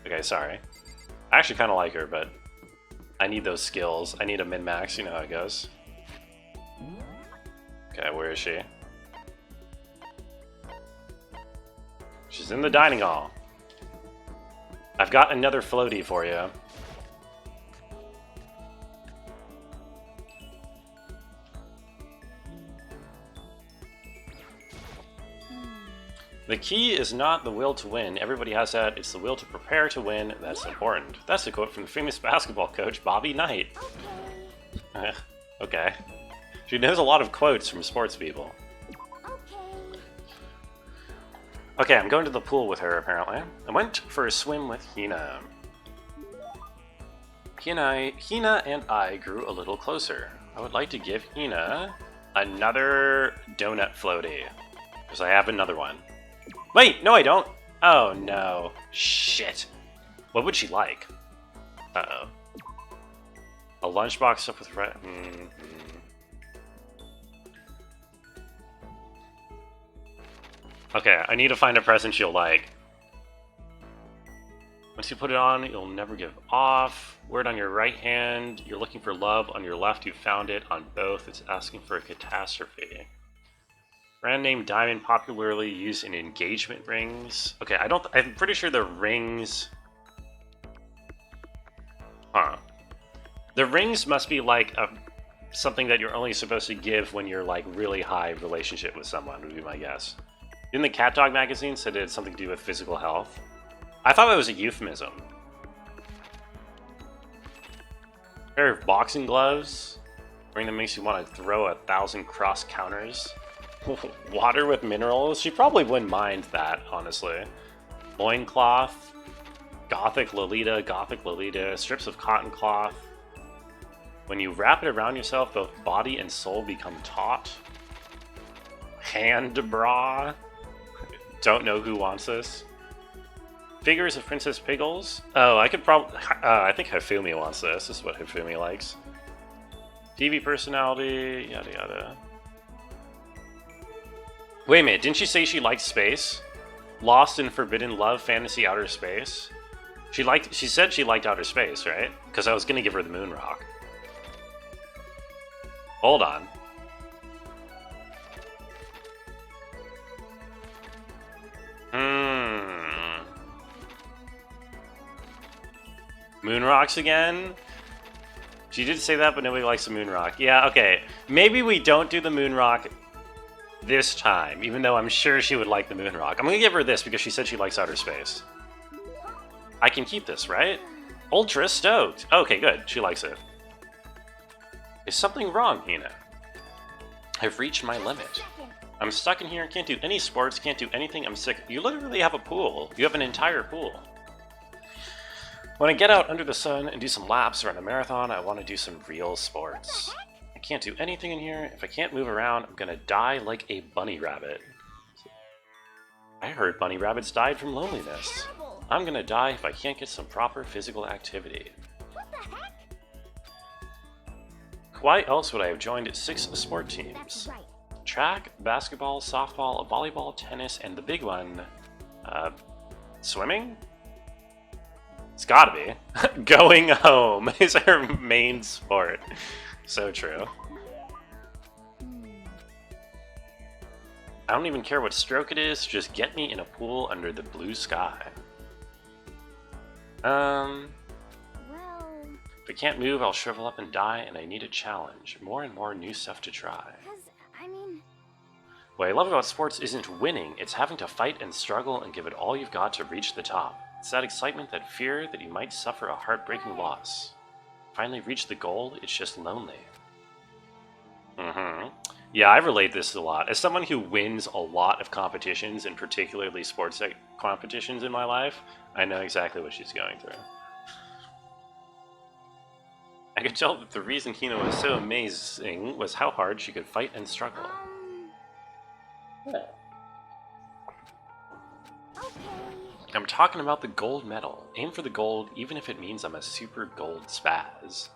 Okay, sorry. I actually kind of like her, but I need those skills. I need a min-max, you know how it goes. Okay, where is she? She's in the dining hall. I've got another floaty for you. The key is not the will to win. Everybody has that. It's the will to prepare to win that's important. That's a quote from the famous basketball coach, Bobby Knight. Okay. She knows a lot of quotes from sports people. Okay, I'm going to the pool with her, apparently. I went for a swim with Hina. Hina and I grew a little closer. I would like to give Hina another donut floaty. Because I have another one. Wait, no I don't. Oh no. Shit. What would she like? Uh-oh. A lunchbox stuffed with Okay, I need to find a present she'll like. Once you put it on, you'll never give off. Word on your right hand, you're looking for love. On your left, you found it. On both, it's asking for a catastrophe. Brand name diamond, popularly used in engagement rings. Okay, I'm pretty sure the rings... Huh. The rings must be like something that you're only supposed to give when you're like really high relationship with someone, would be my guess. In the Cat Dog magazine said it had something to do with physical health. I thought that was a euphemism. A pair of boxing gloves. Ring that makes you want to throw 1,000 cross counters. Water with minerals. She probably wouldn't mind that, honestly. Loincloth. Gothic Lolita. Strips of cotton cloth. When you wrap it around yourself, both body and soul become taut. Hand bra. Don't know who wants this. Figures of Princess Piggles. Oh, I could probably... I think Hifumi wants this. This is what Hifumi likes. TV personality, yada yada. Wait a minute, didn't she say she liked space? Lost in Forbidden Love, Fantasy, Outer Space? She said she liked outer space, right? Because I was gonna give her the moon rock. Hold on. Moon rocks again? She did say that, but nobody likes the moon rock. Yeah, okay. Maybe we don't do the moon rock this time, even though I'm sure she would like the moon rock. I'm gonna give her this because she said she likes outer space. I can keep this, right? Ultra stoked. Okay, good. She likes it. Is something wrong, Hina? I've reached my limit. I'm stuck in here, can't do any sports, can't do anything, I'm sick. You literally have a pool. You have an entire pool. When I get out under the sun and do some laps or run a marathon, I want to do some real sports. I can't do anything in here. If I can't move around, I'm gonna die like a bunny rabbit. I heard bunny rabbits died from loneliness. I'm gonna die if I can't get some proper physical activity. Why else would I have joined 6 sport teams? Track, basketball, softball, volleyball, tennis, and the big one, swimming? It's gotta be. Going home is her main sport. So true. I don't even care what stroke it is, just get me in a pool under the blue sky. If I can't move, I'll shrivel up and die, and I need a challenge. More and more new stuff to try. What I love about sports isn't winning, it's having to fight and struggle and give it all you've got to reach the top. It's that excitement, that fear that you might suffer a heartbreaking loss. Finally reach the goal, it's just lonely. Yeah, I relate this a lot. As someone who wins a lot of competitions, and particularly sports competitions in my life, I know exactly what she's going through. I could tell that the reason Hina was so amazing was how hard she could fight and struggle. Yeah. I'm talking about the gold medal. Aim for the gold, even if it means I'm a super gold spaz.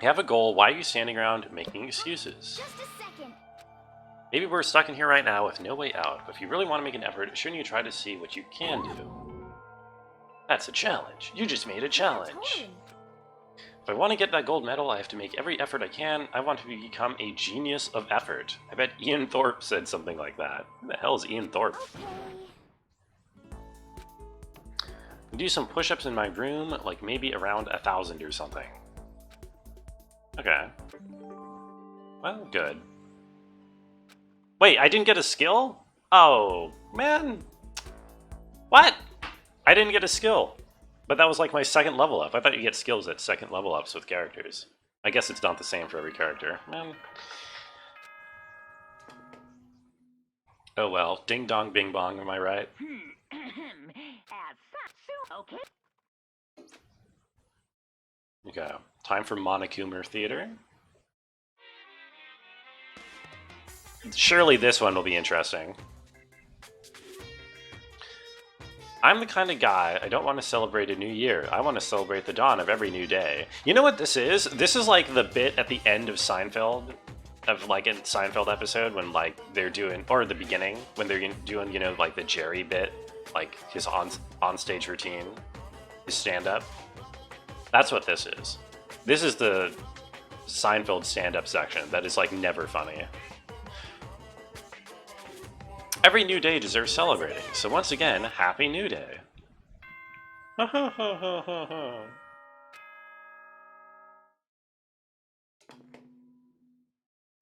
You have a goal, why are you standing around making excuses? Just a second. Maybe we're stuck in here right now with no way out, but if you really want to make an effort, shouldn't you try to see what you can do? That's a challenge. You just made a challenge. Totally. If I want to get that gold medal, I have to make every effort I can. I want to become a genius of effort. I bet Ian Thorpe said something like that. Who the hell is Ian Thorpe? Do some push-ups in my room, like maybe around 1,000 or something. Okay. Well, good. Wait, I didn't get a skill? Oh, man. What? I didn't get a skill. But that was like my second level up. I thought you get skills at second level ups with characters. I guess it's not the same for every character. Man. Oh well. Ding dong bing bong, am I right? Okay. Okay. Time for Montecumer Theater. Surely this one will be interesting. I'm the kind of guy, I don't want to celebrate a new year. I want to celebrate the dawn of every new day. You know what this is? This is like the bit at the end of Seinfeld, of like a Seinfeld episode when like they're doing, or the beginning, when they're doing, you know, like the Jerry bit, like his on-stage routine, his stand-up. That's what this is. This is the Seinfeld stand-up section that is like never funny. Every new day deserves celebrating, so once again, Happy New Day.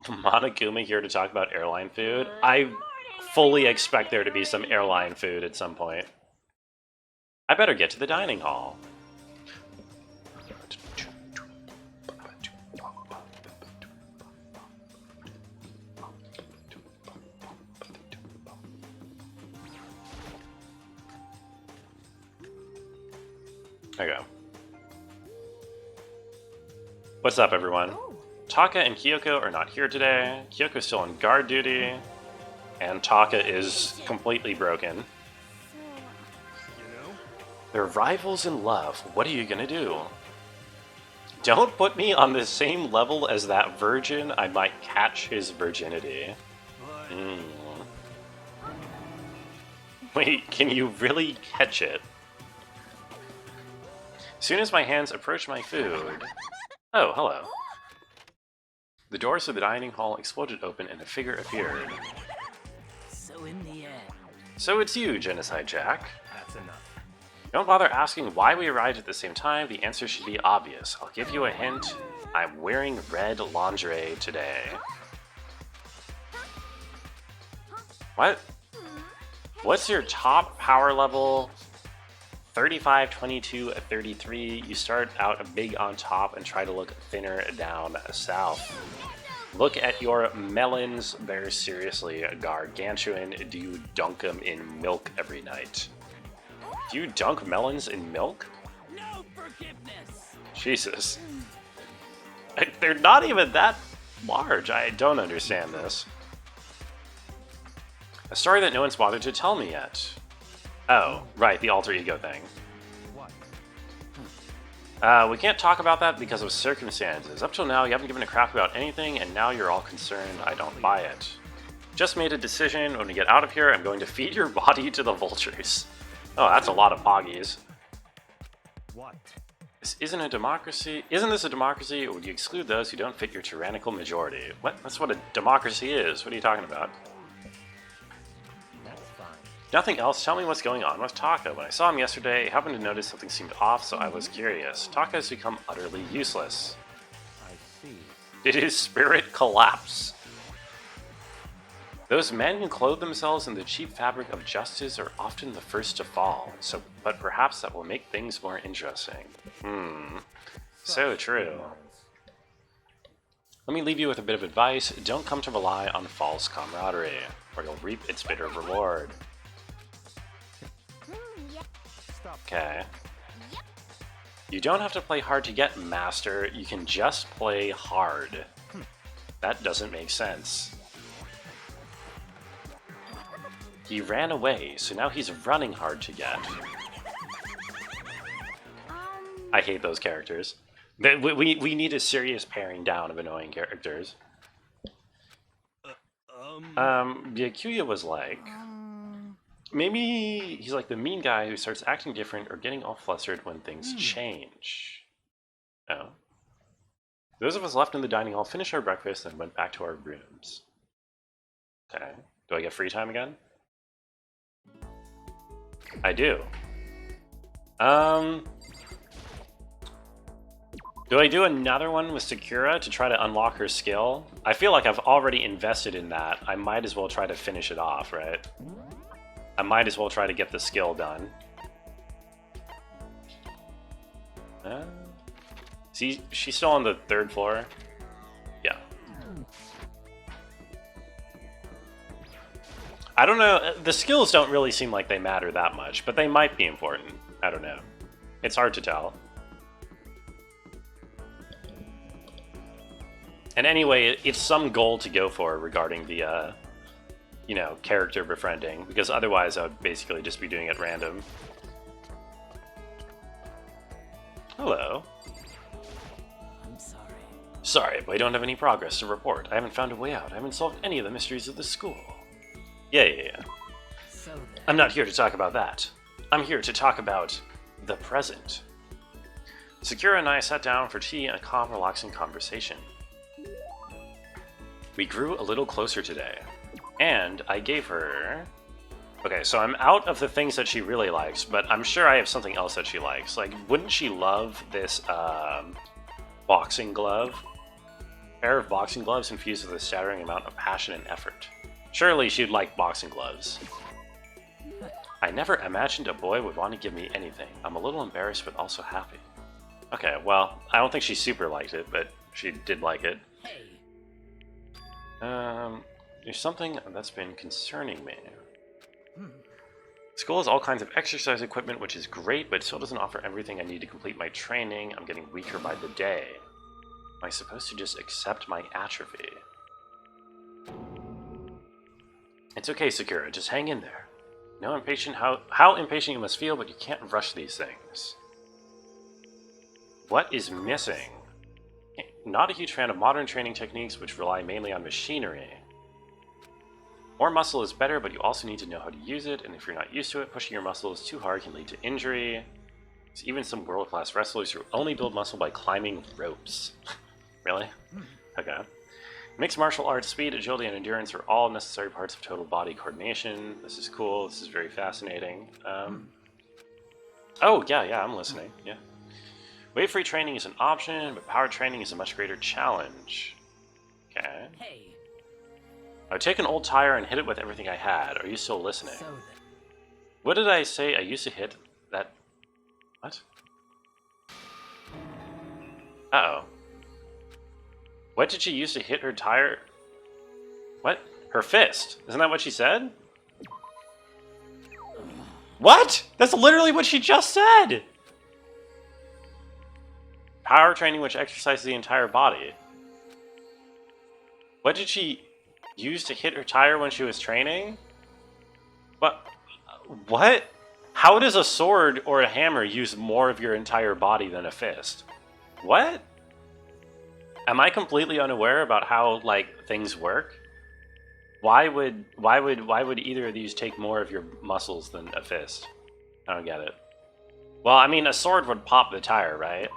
Monokuma here to talk about airline food. I fully expect there to be some airline food at some point. I better get to the dining hall. Okay. What's up, everyone? Oh, Taka and Kyoko are not here today. Kyoko's still on guard duty, and Taka is completely broken. You know? They're rivals in love. What are you gonna do? Don't put me on the same level as that virgin. I might catch his virginity. But Wait, can you really catch it? As soon as my hands approach my food... Oh, hello. The doors of the dining hall exploded open and a figure appeared. So in the end, So it's you, Genocide Jack. that's enough. Don't bother asking why we arrived at the same time. The answer should be obvious. I'll give you a hint. I'm wearing red lingerie today. What? What's your top power level? 35, 22, 33. You start out big on top and try to look thinner down south. Look at your melons very seriously, gargantuan. Do you dunk them in milk every night? Do you dunk melons in milk? no forgiveness. Jesus. They're not even that large. I don't understand this. A story that no one's bothered to tell me yet. Oh, right, the alter ego thing. What? We can't talk about that because of circumstances. Up till now, you haven't given a crap about anything, and now you're all concerned. I don't buy it. Just made a decision. When we get out of here, I'm going to feed your body to the vultures. Oh, that's a lot of poggies. What? This isn't a democracy. Isn't this a democracy, or would you exclude those who don't fit your tyrannical majority? What? That's what a democracy is. What are you talking about? That's fine. Nothing else. Tell me what's going on with Taka. When I saw him yesterday, I happened to notice something seemed off, so I was curious. Taka has become utterly useless. I see. Did his spirit collapse? Those men who clothe themselves in the cheap fabric of justice are often the first to fall, but perhaps that will make things more interesting. So true. Let me leave you with a bit of advice. Don't come to rely on false camaraderie, or you'll reap its bitter reward. Stop. Okay. You don't have to play hard to get master, you can just play hard. That doesn't make sense. He ran away, so now he's running hard to get. I hate those characters. We need a serious paring down of annoying characters. Byakuya was like... Maybe he's like the mean guy who starts acting different or getting all flustered when things change. Oh. Those of us left in the dining hall finished our breakfast and went back to our rooms. Okay. Do I get free time again? I do. Do I do another one with Sakura to try to unlock her skill? I feel like I've already invested in that. I might as well try to finish it off, right? I might as well try to get the skill done. See, she's still on the 3rd floor. Yeah. I don't know. The skills don't really seem like they matter that much, but they might be important. I don't know. It's hard to tell. And anyway, it's some goal to go for regarding the, you know, character befriending, because otherwise I would basically just be doing it random. Hello. I'm sorry. Sorry, but I don't have any progress to report. I haven't found a way out. I haven't solved any of the mysteries of the school. Yeah. So then. I'm not here to talk about that. I'm here to talk about the present. Sakura and I sat down for tea and a calm, relaxing conversation. We grew a little closer today, and I gave her... Okay, so I'm out of the things that she really likes, but I'm sure I have something else that she likes. Like, wouldn't she love this boxing glove? A pair of boxing gloves infused with a staggering amount of passion and effort. Surely she'd like boxing gloves. I never imagined a boy would want to give me anything. I'm a little embarrassed, but also happy. Okay, well, I don't think she super liked it, but she did like it. There's something that's been concerning me. School has all kinds of exercise equipment, which is great, but it still doesn't offer everything I need to complete my training. I'm getting weaker by the day. Am I supposed to just accept my atrophy? It's okay, Sakura, just hang in there. No impatient how impatient you must feel, but you can't rush these things. What is missing? Not a huge fan of modern training techniques, which rely mainly on machinery. More muscle is better, but you also need to know how to use it, and if you're not used to it, pushing your muscles too hard can lead to injury. There's even some world-class wrestlers who only build muscle by climbing ropes. Really? Okay. Mixed martial arts, speed, agility, and endurance are all necessary parts of total body coordination. This is cool. This is very fascinating. Oh, yeah, I'm listening. Yeah. Weight-free training is an option, but power training is a much greater challenge. Okay. Hey. I would take an old tire and hit it with everything I had. Are you still listening? So then. What did I say? I used to hit that... What? Uh-oh. What did she use to hit her tire? What? Her fist. Isn't that what she said? What? That's literally what she just said! Power training which exercises the entire body. What did she use to hit her tire when she was training? What? What? How does a sword or a hammer use more of your entire body than a fist? What? Am I completely unaware about how, like, things work? Why would either of these take more of your muscles than a fist? I don't get it. Well, I mean, a sword would pop the tire, right?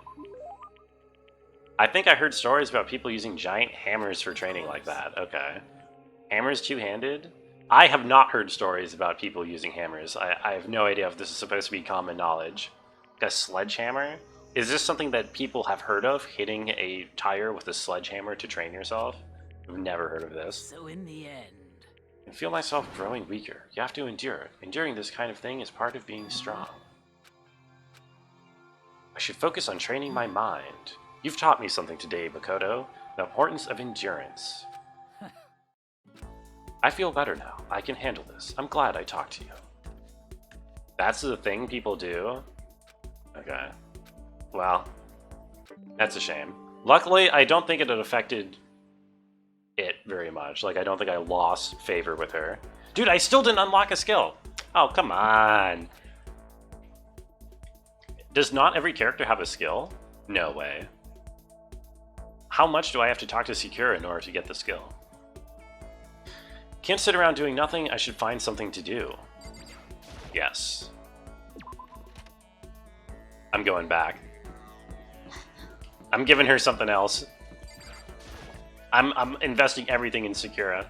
I think I heard stories about people using giant hammers for training like that. Okay. Hammers two-handed? I have not heard stories about people using hammers. I have no idea if this is supposed to be common knowledge. Like a sledgehammer? Is this something that people have heard of, hitting a tire with a sledgehammer to train yourself? I've never heard of this. So in the end... I feel myself growing weaker. You have to endure it. Enduring this kind of thing is part of being strong. I should focus on training my mind. You've taught me something today, Makoto. The importance of endurance. I feel better now. I can handle this. I'm glad I talked to you. That's the thing people do? Okay. Well, that's a shame. Luckily, I don't think it had affected it very much. Like, I don't think I lost favor with her. Dude, I still didn't unlock a skill. Oh, come on. Does not every character have a skill? No way. How much do I have to talk to Sakura in order to get the skill? Can't sit around doing nothing, I should find something to do. Yes. I'm going back. I'm giving her something else. I'm investing everything in Sakura.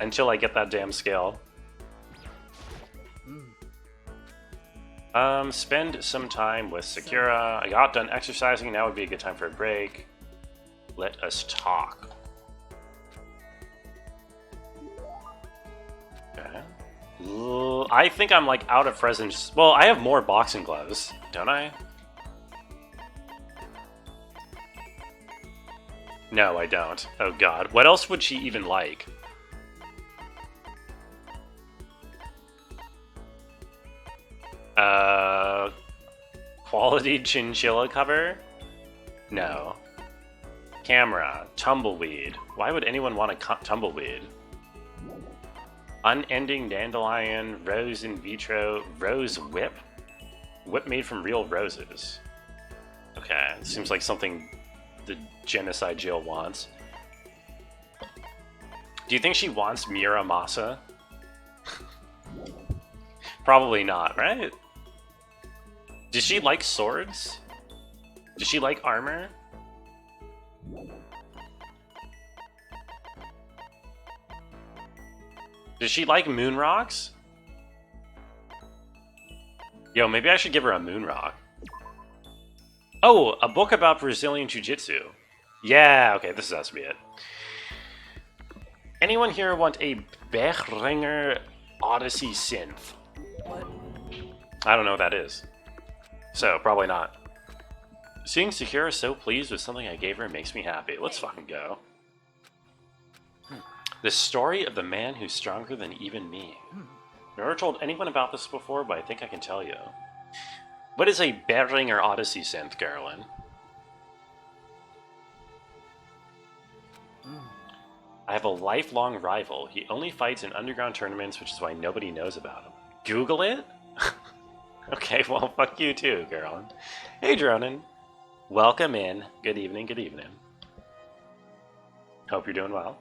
Until I get that damn skill. Spend some time with Sakura. I got done exercising, now would be a good time for a break. Let us talk. Okay. I think I'm like out of presents. Well, I have more boxing gloves, don't I? No, I don't. Oh god. What else would she even like? Quality chinchilla cover? No. Camera. Tumbleweed. Why would anyone want a tumbleweed? Unending dandelion. Rose in vitro. Rose whip? Whip made from real roses. Okay, seems like something the genocide Jill wants. Do you think she wants Muramasa? Probably not, right? Does she like swords? Does she like armor? Does she like moon rocks? Yo, maybe I should give her a moon rock. Oh, a book about Brazilian Jiu-Jitsu. Yeah, okay, this has to be it. Anyone here want a Bechringer Odyssey synth? What? I don't know what that is. So, probably not. Seeing Sakura so pleased with something I gave her makes me happy. Let's fucking go. The story of the man who's stronger than even me. Never told anyone about this before, but I think I can tell you. What is a Beringer Odyssey synth, Carolyn? I have a lifelong rival. He only fights in underground tournaments, which is why nobody knows about him. Google it? Okay, well, fuck you too, Carolyn. Hey, Dronin. Welcome in. Good evening, good evening. Hope you're doing well.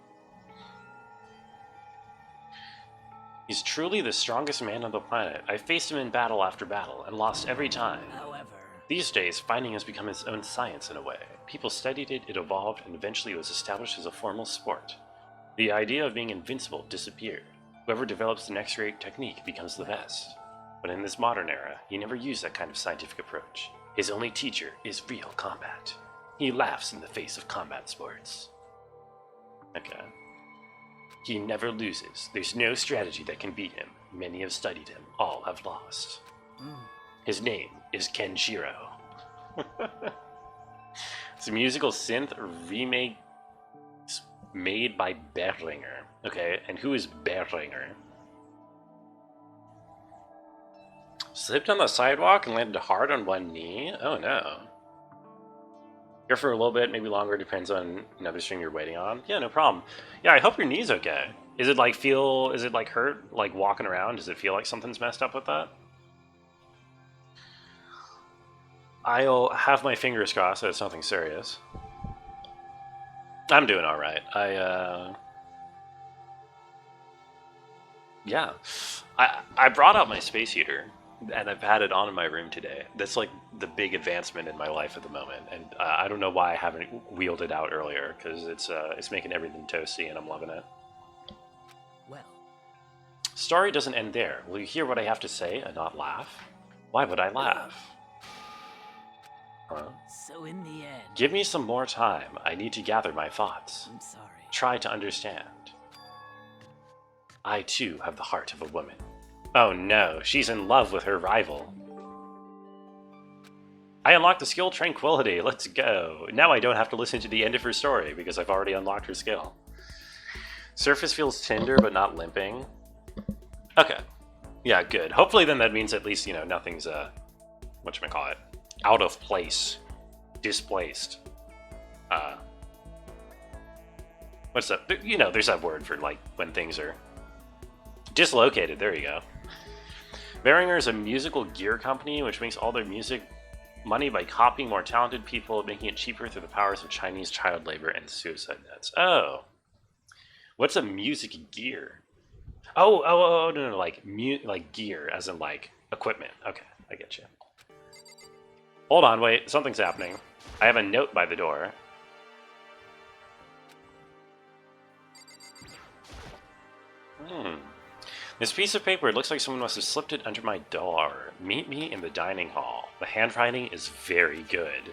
He's truly the strongest man on the planet. I faced him in battle after battle and lost every time. However, These days, fighting has become its own science in a way. People studied it, it evolved, and eventually it was established as a formal sport. The idea of being invincible disappeared. Whoever develops the next great technique becomes the best. But in this modern era, he never used that kind of scientific approach. His only teacher is real combat. He laughs in the face of combat sports. Okay. He never loses. There's no strategy that can beat him. Many have studied him. All have lost. His name is Kenshiro. It's a musical synth remake made by Beringer. Okay, and who is Beringer? Slipped on the sidewalk and landed hard on one knee? Oh no. Here for a little bit, maybe longer, depends on another string you're waiting on. Yeah, no problem. Yeah, I hope your knee's okay. Is it like hurt, like walking around? Does it feel like something's messed up with that? I'll have my fingers crossed that it's nothing serious. I'm doing alright. Yeah. I brought out my space heater, and I've had it on in my room today. That's like the big advancement in my life at the moment, and I don't know why I haven't wheeled it out earlier, because it's making everything toasty, and I'm loving it. well, Story doesn't end there. Will you hear what I have to say and not laugh? Why would I laugh? Huh? so in the end, Give me some more time. I need to gather my thoughts. I'm sorry. Try to understand. I too have the heart of a woman. Oh no, she's in love with her rival. I unlocked the skill Tranquility. Let's go. Now I don't have to listen to the end of her story because I've already unlocked her skill. Surface feels tender but not limping. Okay. Yeah, good. Hopefully then that means at least, you know, nothing's, whatchamacallit, out of place. Displaced. What's up? You know, there's that word for like when things are dislocated. There you go. Behringer is a musical gear company which makes all their music money by copying more talented people, making it cheaper through the powers of Chinese child labor and suicide nets. Oh. What's a music gear? No, like like gear, as in like equipment. Okay, I get you. Hold on, wait, something's happening. I have a note by the door. This piece of paper, it looks like someone must have slipped it under my door. Meet me in the dining hall. The handwriting is very good.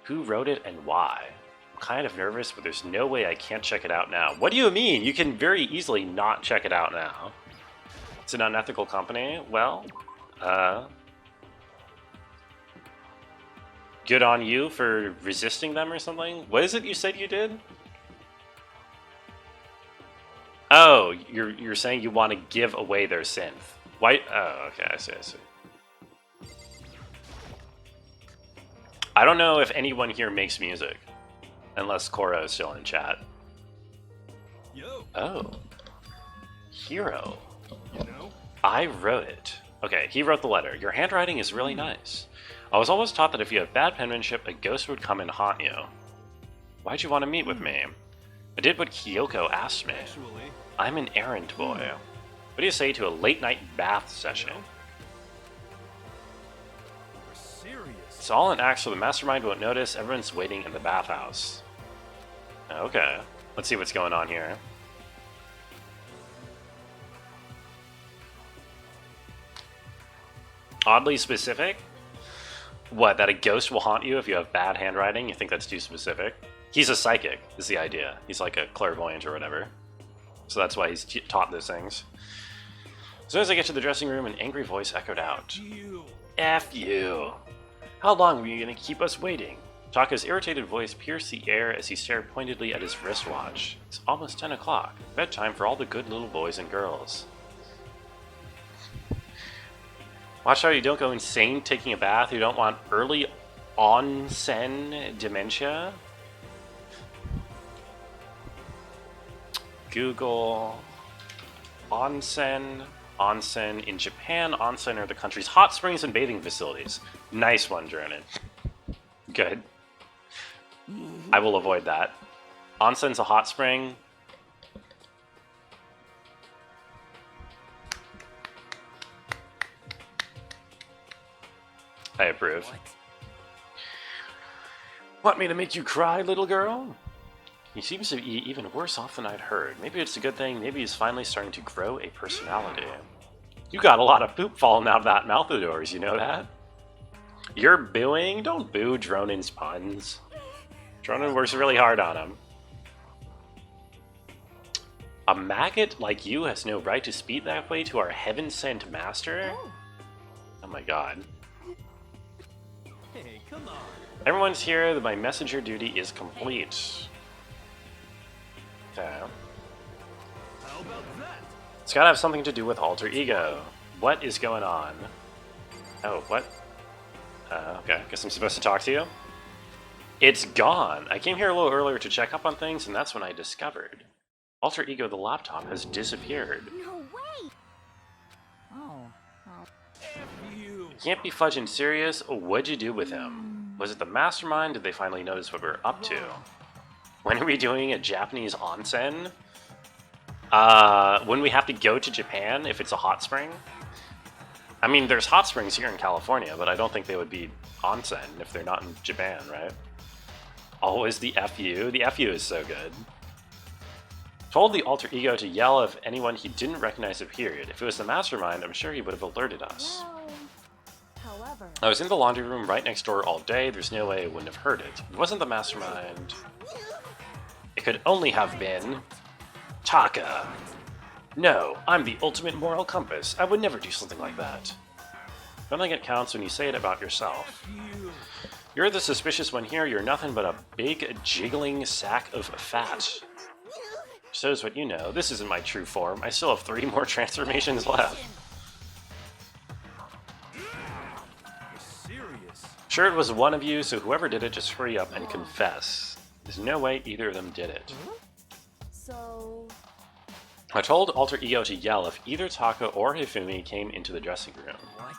Who wrote it and why? I'm kind of nervous, but there's no way I can't check it out now. What do you mean? You can very easily not check it out now. It's an unethical company? Well, good on you for resisting them or something? What is it you said you did? Oh, you're saying you want to give away their synth. Why? Oh, okay, I see. I don't know if anyone here makes music. Unless Koro is still in chat. Yo. Oh. Hero. You know? I wrote it. Okay, he wrote the letter. Your handwriting is really nice. I was always taught that if you have bad penmanship, a ghost would come and haunt you. Why'd you want to meet with me? I did what Kyoko asked me. Actually. I'm an errand boy. What do you say to a late-night bath session? You're serious. It's all an act so the mastermind won't notice. Everyone's waiting in the bathhouse. Okay. Let's see what's going on here. Oddly specific? What, that a ghost will haunt you if you have bad handwriting? You think that's too specific? He's a psychic, is the idea. He's like a clairvoyant or whatever. So that's why he's taught those things. As soon as I get to the dressing room, an angry voice echoed out. You. F you! How long were you gonna keep us waiting? Taka's irritated voice pierced the air as he stared pointedly at his wristwatch. It's almost 10 o'clock. Bedtime for all the good little boys and girls. Watch out you don't go insane taking a bath. You don't want early onsen dementia. Google onsen. Onsen in Japan. Onsen are the country's hot springs and bathing facilities. Nice one, Jordan. Good. I will avoid that. Onsen's a hot spring. I approve. Want me to make you cry, little girl? He seems to be even worse off than I'd heard. Maybe it's a good thing. Maybe he's finally starting to grow a personality. You got a lot of poop falling out of that mouth of yours, you know that? You're booing? Don't boo Dronin's puns. Dronin works really hard on him. A maggot like you has no right to speak that way to our heaven-sent master? Oh my god. Hey, come on. Everyone's here, that my messenger duty is complete. Okay. How about that? It's gotta have something to do with alter ego. What is going on? Oh, what? Okay, guess I'm supposed to talk to you? It's gone! I came here a little earlier to check up on things, and that's when I discovered. Alter ego, the laptop, has disappeared. No way! F you. You can't be fudging serious. What'd you do with him? Was it the mastermind? Did they finally notice what we're up to? When are we doing a Japanese onsen? When we have to go to Japan if it's a hot spring? I mean, there's hot springs here in California, but I don't think they would be onsen if they're not in Japan, right? Always the FU. The FU is so good. Told the alter ego to yell if anyone he didn't recognize appeared. If it was the mastermind, I'm sure he would have alerted us. However, I was in the laundry room right next door all day. There's no way I wouldn't have heard it. It wasn't the mastermind. It could only have been Taka. No, I'm the ultimate moral compass. I would never do something like that. Don't think it counts when you say it about yourself. You. You're the suspicious one here. You're nothing but a big, jiggling sack of fat. Shows what you know. This isn't my true form. I still have 3 more transformations left. You're serious. Sure, it was one of you, so whoever did it, just hurry up and confess. There's no way either of them did it. So, I told Alter Ego to yell if either Taka or Hifumi came into the dressing room. What?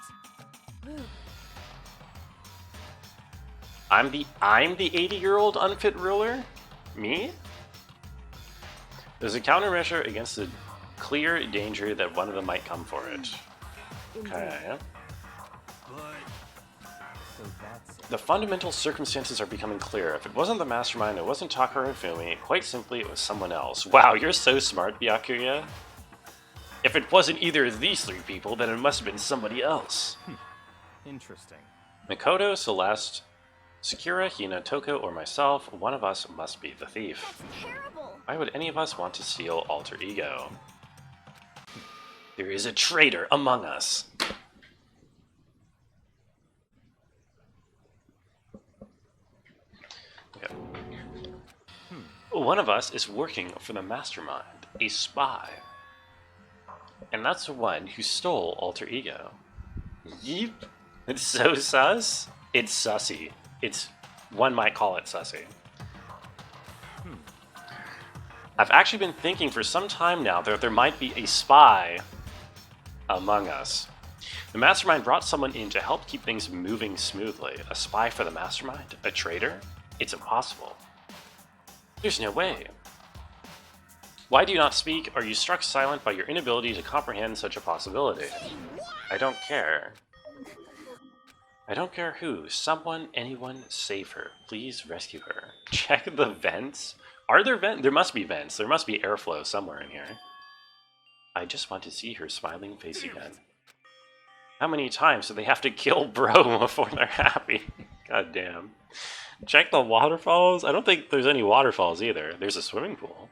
I'm the 80-year-old unfit ruler? Me? There's a countermeasure against the clear danger that one of them might come for it. Okay. But So that's it. The fundamental circumstances are becoming clear. If it wasn't the mastermind, it wasn't Taka or Hifumi. Quite simply, it was someone else. Wow, you're so smart, Byakuya. If it wasn't either of these three people, then it must have been somebody else. Interesting. Mikoto, Celeste, Sakura, Hina, Toko, or myself, one of us must be the thief. that's terrible. Why would any of us want to steal Alter Ego? There is a traitor among us. Okay. One of us is working for the mastermind, a spy. And that's the one who stole Alter Ego. Yeep. It's so sus. It's sussy. One might call it sussy. I've actually been thinking for some time now that there might be a spy among us. The mastermind brought someone in to help keep things moving smoothly. A spy for the mastermind? A traitor? It's impossible. There's no way. Why do you not speak? Are you struck silent by your inability to comprehend such a possibility? I don't care. I don't care who. Someone, anyone, save her. Please rescue her. Check the vents. Are there vents? There must be vents. There must be airflow somewhere in here. I just want to see her smiling face again. How many times do they have to kill bro before they're happy? God damn. Check the waterfalls? I don't think there's any waterfalls either. There's a swimming pool.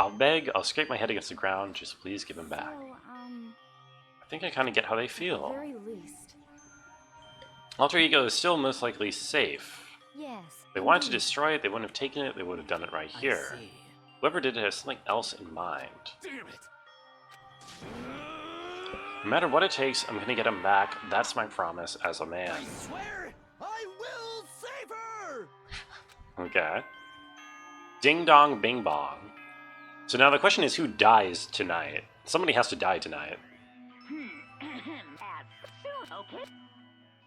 I'll beg, I'll scrape my head against the ground, just please give him back. So, I think I kind of get how they at the feel. very least, Alter Ego is still most likely safe. yes. If they wanted to indeed. destroy it, they wouldn't have taken it, they would have done it right I here. see. Whoever did it has something else in mind. Damn it! No matter what it takes, I'm gonna get him back. That's my promise as a man. I swear, I will save her. Okay. Ding dong bing bong. So now the question is, who dies tonight? Somebody has to die tonight. Okay.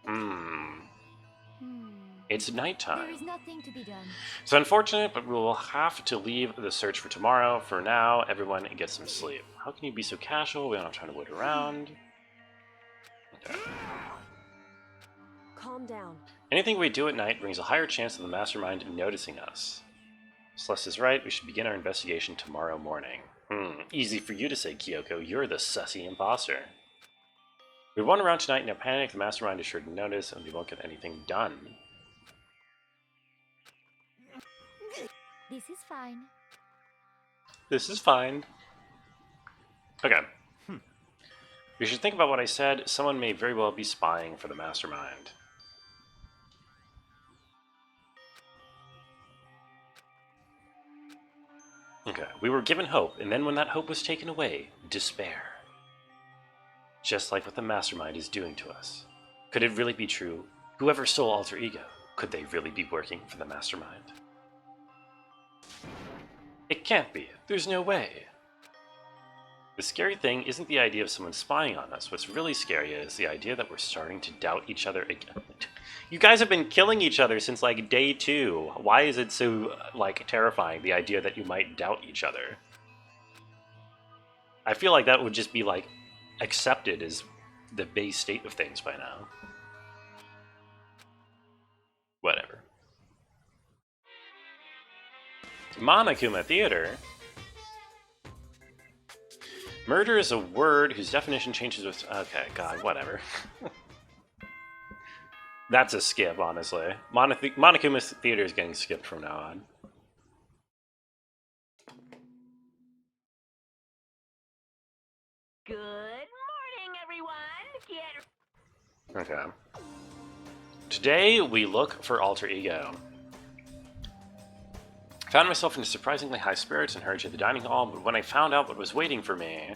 Hmm. Hmm. It's nighttime. There is nothing to be done. It's unfortunate, but we will have to leave the search for tomorrow. For now, everyone get some sleep. How can you be so casual? We don't have time to wait around. Okay. Calm down. Anything we do at night brings a higher chance of the mastermind noticing us. Celeste is right. We should begin our investigation tomorrow morning. Easy for you to say, Kyoko. You're the sussy imposter. We run around tonight in a panic. The mastermind is sure to notice, and we won't get anything done. This is fine. This is fine. Okay. We should think about what I said. Someone may very well be spying for the mastermind. Okay. We were given hope, and then when that hope was taken away, despair. Just like what the mastermind is doing to us. Could it really be true? Whoever stole Alter Ego, could they really be working for the mastermind? It can't be. There's no way. The scary thing isn't the idea of someone spying on us. What's really scary is the idea that we're starting to doubt each other again. You guys have been killing each other since like day 2. Why is it so like terrifying, the idea that you might doubt each other? I feel like that would just be like accepted as the base state of things by now. Whatever. Monokuma Theater. Murder is a word whose definition changes with... Okay, God, whatever. That's a skip, honestly. Monokuma Theater is getting skipped from now on. Good morning, everyone. Get Okay. Today, we look for Alter Ego. Found myself in surprisingly high spirits and hurried to the dining hall, but when I found out what was waiting for me...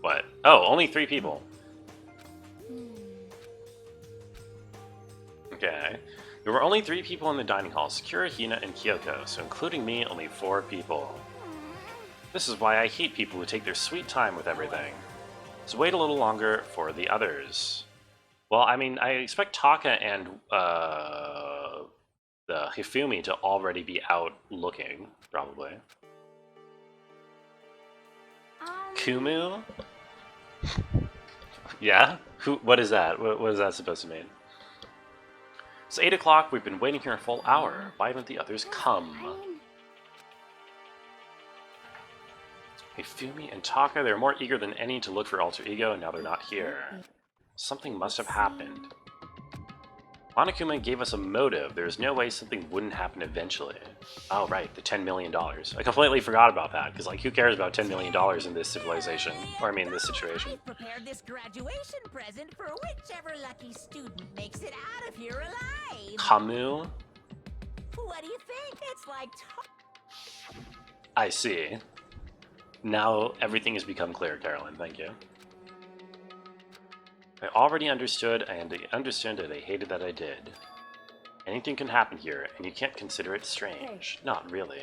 What? Oh, only 3 people. Okay. There were only 3 people in the dining hall, Sakura, Hina, and Kyoko, so including me, only 4 people. This is why I hate people who take their sweet time with everything. So wait a little longer for the others. Well, I mean, I expect Taka and the Hifumi to already be out looking, probably. Kumu? Yeah? What is that? What is that supposed to mean? It's 8 o'clock, we've been waiting here a full hour. Why haven't the others come? Hifumi and Taka, they're more eager than any to look for alter ego, and now they're not here. Something must have happened. Monokuma gave us a motive. There's no way something wouldn't happen eventually. Oh, right, the $10 million. I completely forgot about that, because, like, who cares about $10 million in this civilization? Or, I mean, this situation. I prepared this graduation present for whichever lucky student makes it out of here alive. Kamu? What do you think? It's like... I see. Now everything has become clear, Carolyn. Thank you. I already understood, and I understood that I hated that I did. Anything can happen here, and you can't consider it strange. Not really.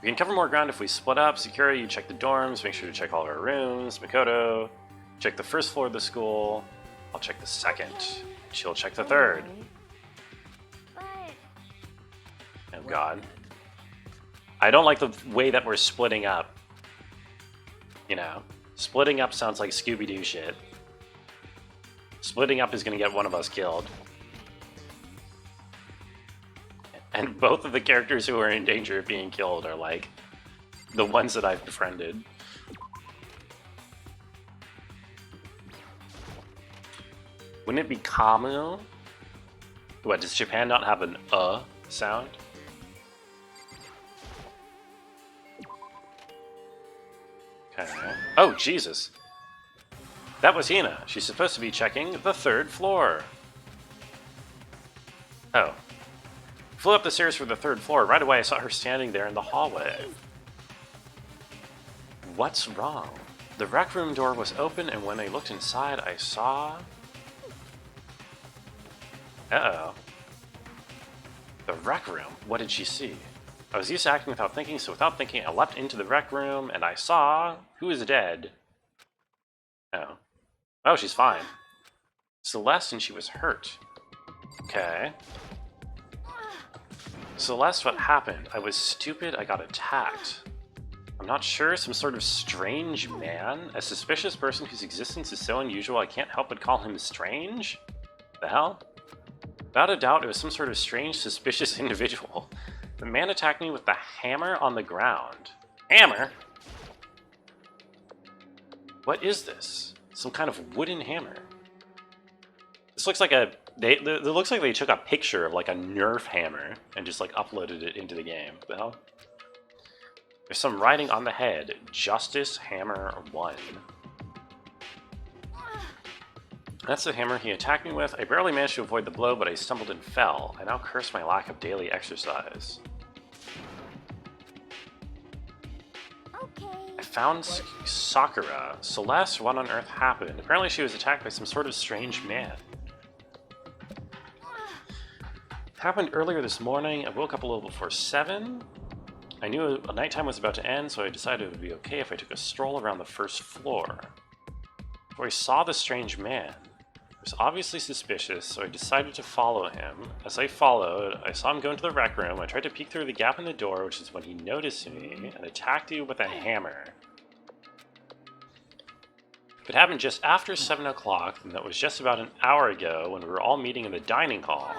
We can cover more ground if we split up. Sakura, you check the dorms, make sure to check all of our rooms. Makoto, check the first floor of the school. I'll check the second. She'll check the third. Oh god. I don't like the way that we're splitting up. You know, splitting up sounds like Scooby-Doo shit. Splitting up is gonna get one of us killed. And both of the characters who are in danger of being killed are, like, the ones that I've befriended. Wouldn't it be Kamu? What, does Japan not have an sound? Okay. Oh, Jesus. That was Hina. She's supposed to be checking the 3rd floor. Oh. Flew up the stairs for the 3rd floor. Right away, I saw her standing there in the hallway. What's wrong? The rec room door was open, and when I looked inside, I saw... Uh-oh. The rec room? What did she see? I was used to acting without thinking, so without thinking, I leapt into the rec room, and I saw... Who is dead? Oh. Oh, she's fine. Celeste, and she was hurt. Okay. Celeste, what happened? I was stupid, I got attacked. I'm not sure, some sort of strange man? A suspicious person whose existence is so unusual I can't help but call him strange? The hell? Without a doubt, it was some sort of strange, suspicious individual. The man attacked me with the hammer on the ground. Hammer? What is this? Some kind of wooden hammer. This looks like it looks like they took a picture of, like, a Nerf hammer and just, like, uploaded it into the game. What the hell? There's some writing on the head. Justice Hammer 1. That's the hammer he attacked me with. I barely managed to avoid the blow, but I stumbled and fell. I now curse my lack of daily exercise. I found Sakura. Celeste, what on earth happened? Apparently she was attacked by some sort of strange man. It happened earlier this morning. I woke up a little before 7. I knew nighttime was about to end, so I decided it would be okay if I took a stroll around the 1st floor. Before I saw the strange man, it was obviously suspicious, so I decided to follow him. As I followed, I saw him go into the rec room. I tried to peek through the gap in the door, which is when he noticed me, and attacked you with a hammer. If it happened just after 7 o'clock, then that was just about an hour ago when we were all meeting in the dining hall.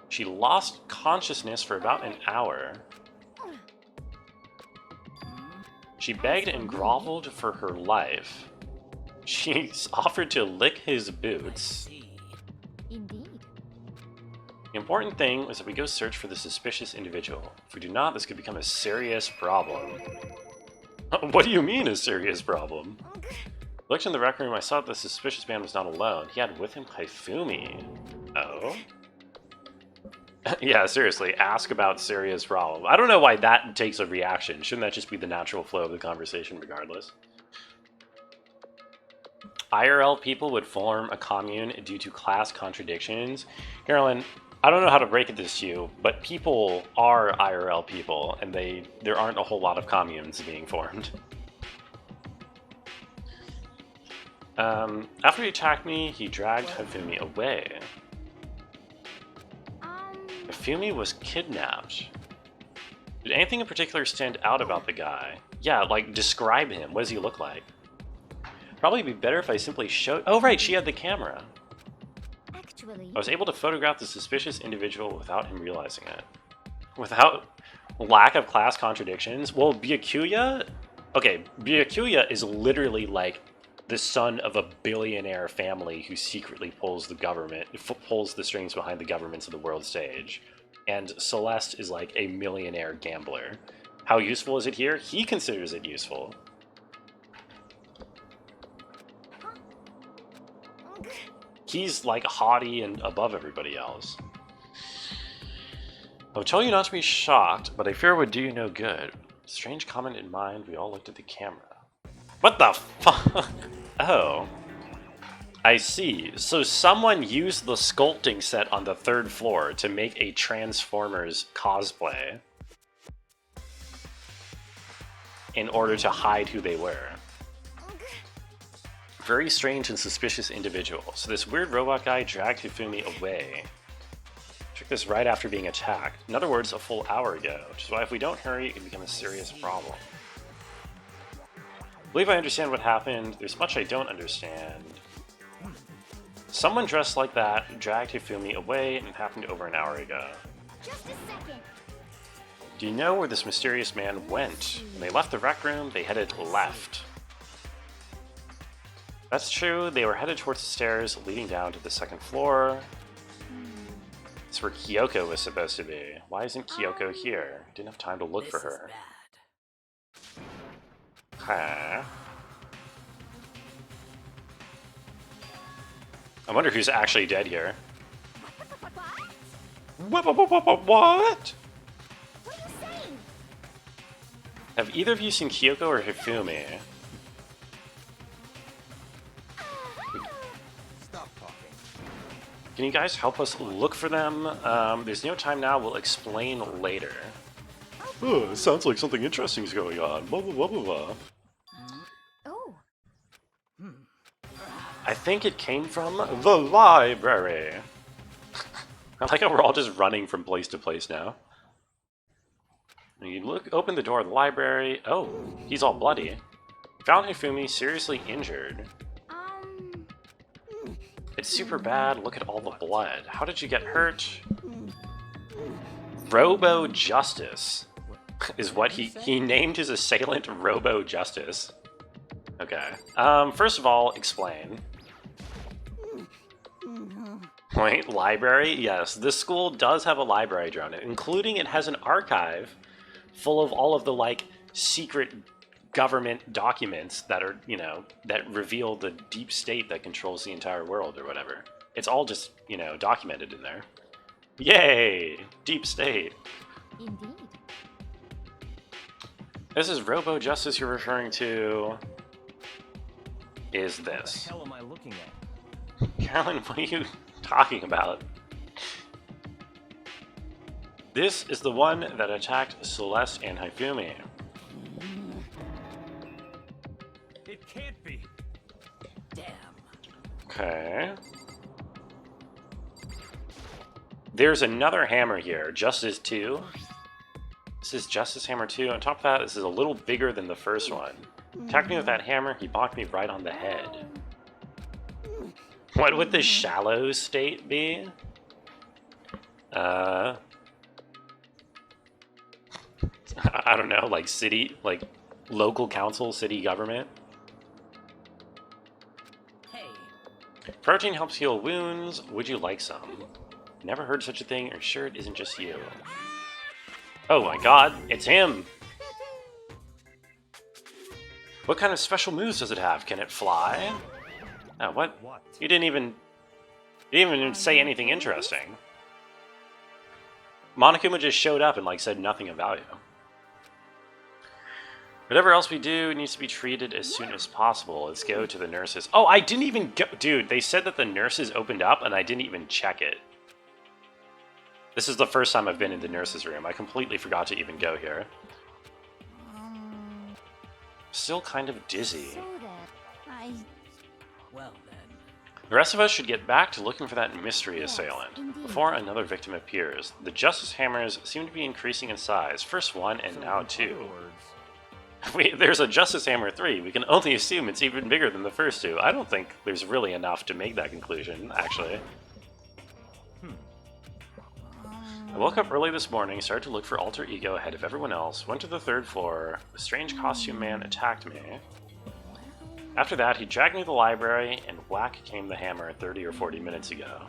She lost consciousness for about an hour. She begged and groveled for her life. She offered to lick his boots. Indeed. The important thing was that we go search for the suspicious individual. If we do not, this could become a serious problem. What do you mean, a serious problem? I looked in the rec room, I saw that the suspicious man was not alone. He had with him Hifumi. Oh? Yeah, seriously, ask about serious problem. I don't know why that takes a reaction. Shouldn't that just be the natural flow of the conversation regardless? IRL people would form a commune due to class contradictions. Carolyn, I don't know how to break it this to you, but people are IRL people, and there aren't a whole lot of communes being formed. After he attacked me, he dragged Hifumi away. Hifumi was kidnapped. Did anything in particular stand out about the guy? Yeah, like, describe him. What does he look like? Probably be better if I simply showed... Oh, right, she had the camera. Actually, I was able to photograph the suspicious individual without him realizing it. Without lack of class contradictions? Well, Byakuya... Okay, Byakuya is literally like the son of a billionaire family who secretly pulls the strings behind the governments of the world stage. And Celeste is like a millionaire gambler. How useful is it here? He considers it useful. He's like haughty and above everybody else. I would tell you not to be shocked, but I fear it would do you no good. Strange comment in mind, we all looked at the camera. What the fuck? Oh. I see. So someone used the sculpting set on the 3rd floor to make a Transformers cosplay in order to hide who they were. Very strange and suspicious individual. So this weird robot guy dragged Hifumi away. Took this right after being attacked. In other words, a full hour ago. Which is why if we don't hurry, it can become a serious problem. I believe I understand what happened. There's much I don't understand. Someone dressed like that dragged Hifumi away, and it happened over an hour ago. Just a second. Do you know where this mysterious man went? When they left the rec room, they headed left. That's true, they were headed towards the stairs leading down to the 2nd floor. That's where Kyoko was supposed to be. Why isn't Kyoko here? Didn't have time to look for her. Huh. I wonder who's actually dead here. What? What are you saying? Have either of you seen Kyoko or Hifumi? Stop talking. Can you guys help us look for them? There's no time now, we'll explain later. Oh, it sounds like something interesting is going on. Blah, blah, blah, blah, blah. oh, I think it came from the library. I like how we're all just running from place to place now. You open the door of the library. Oh, he's all bloody. Found Hifumi seriously injured. It's super bad. Look at all the blood. How did you get hurt? Robo Justice is what he named his assailant. Robo Justice. Okay. First of all, explain. Wait, library? Yes, this school does have a library drone, including it has an archive full of all of the, like, secret government documents that are, you know, that reveal the deep state that controls the entire world or whatever. It's all just, you know, documented in there. Yay! Deep state. indeed. This is Robo Justice you're referring to. Is What the this? hell am I looking at? Carolyn, what are you talking about? This is the one that attacked Celeste and Hifumi. It can't be. Damn. Okay. There's another hammer here, Justice 2. This is Justice Hammer 2. On top of that, this is a little bigger than the first one. Attacked me with that hammer, he bonked me right on the head. What would the shallow state be? I don't know, like city, like local council, city government. Hey, Protein helps heal wounds. Would you like some? Never heard such a thing, or sure it isn't just you. Oh my god, it's him! What kind of special moves does it have? Can it fly? Oh, what? What? You didn't even say anything interesting. Monokuma just showed up and like said nothing of value. Whatever else we do needs to be treated as soon as possible. Let's go to the nurses. Oh, I didn't even go. Dude, they said that the nurses opened up and I didn't even check it. This is the first time I've been in the nurses' room. I completely forgot to even go here. Still kind of dizzy. So that I... Well then. The rest of us should get back to looking for that mystery Yes, assailant indeed. before another victim appears. The Justice Hammers seem to be increasing in size. First one and So now in two. other words, There's a Justice Hammer 3. We can only assume it's even bigger than the first two. I don't think there's really enough to make that conclusion, actually. I woke up early this morning, started to look for alter ego ahead of everyone else, went to the 3rd floor. A strange costume man attacked me. After that, he dragged me to the library, and whack came the hammer 30 or 40 minutes ago.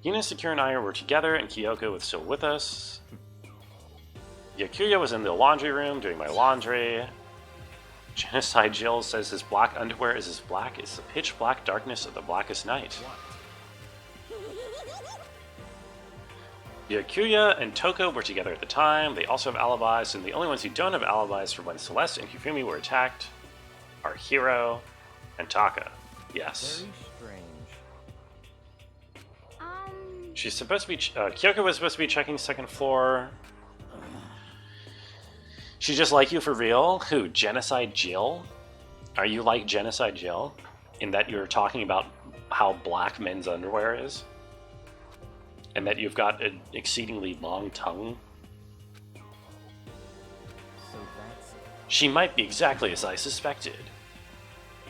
Hina, Secure, and I were together, and Kyoko was still with us. Yakuya was in the laundry room doing my laundry. Genocide Jill says his black underwear is as black as the pitch black darkness of the blackest night. Yakuya and Toko were together at the time. They also have alibis, and the only ones who don't have alibis for when Celeste and Hifumi were attacked are Hiro and Taka. Yes. very strange. She's supposed to be... Kyoko was supposed to be checking 2nd floor. She just like you for real? Who? Genocide Jill? Are you like Genocide Jill? In that you're talking about how black men's underwear is? And that you've got an exceedingly long tongue? So that's it. She might be exactly as I suspected.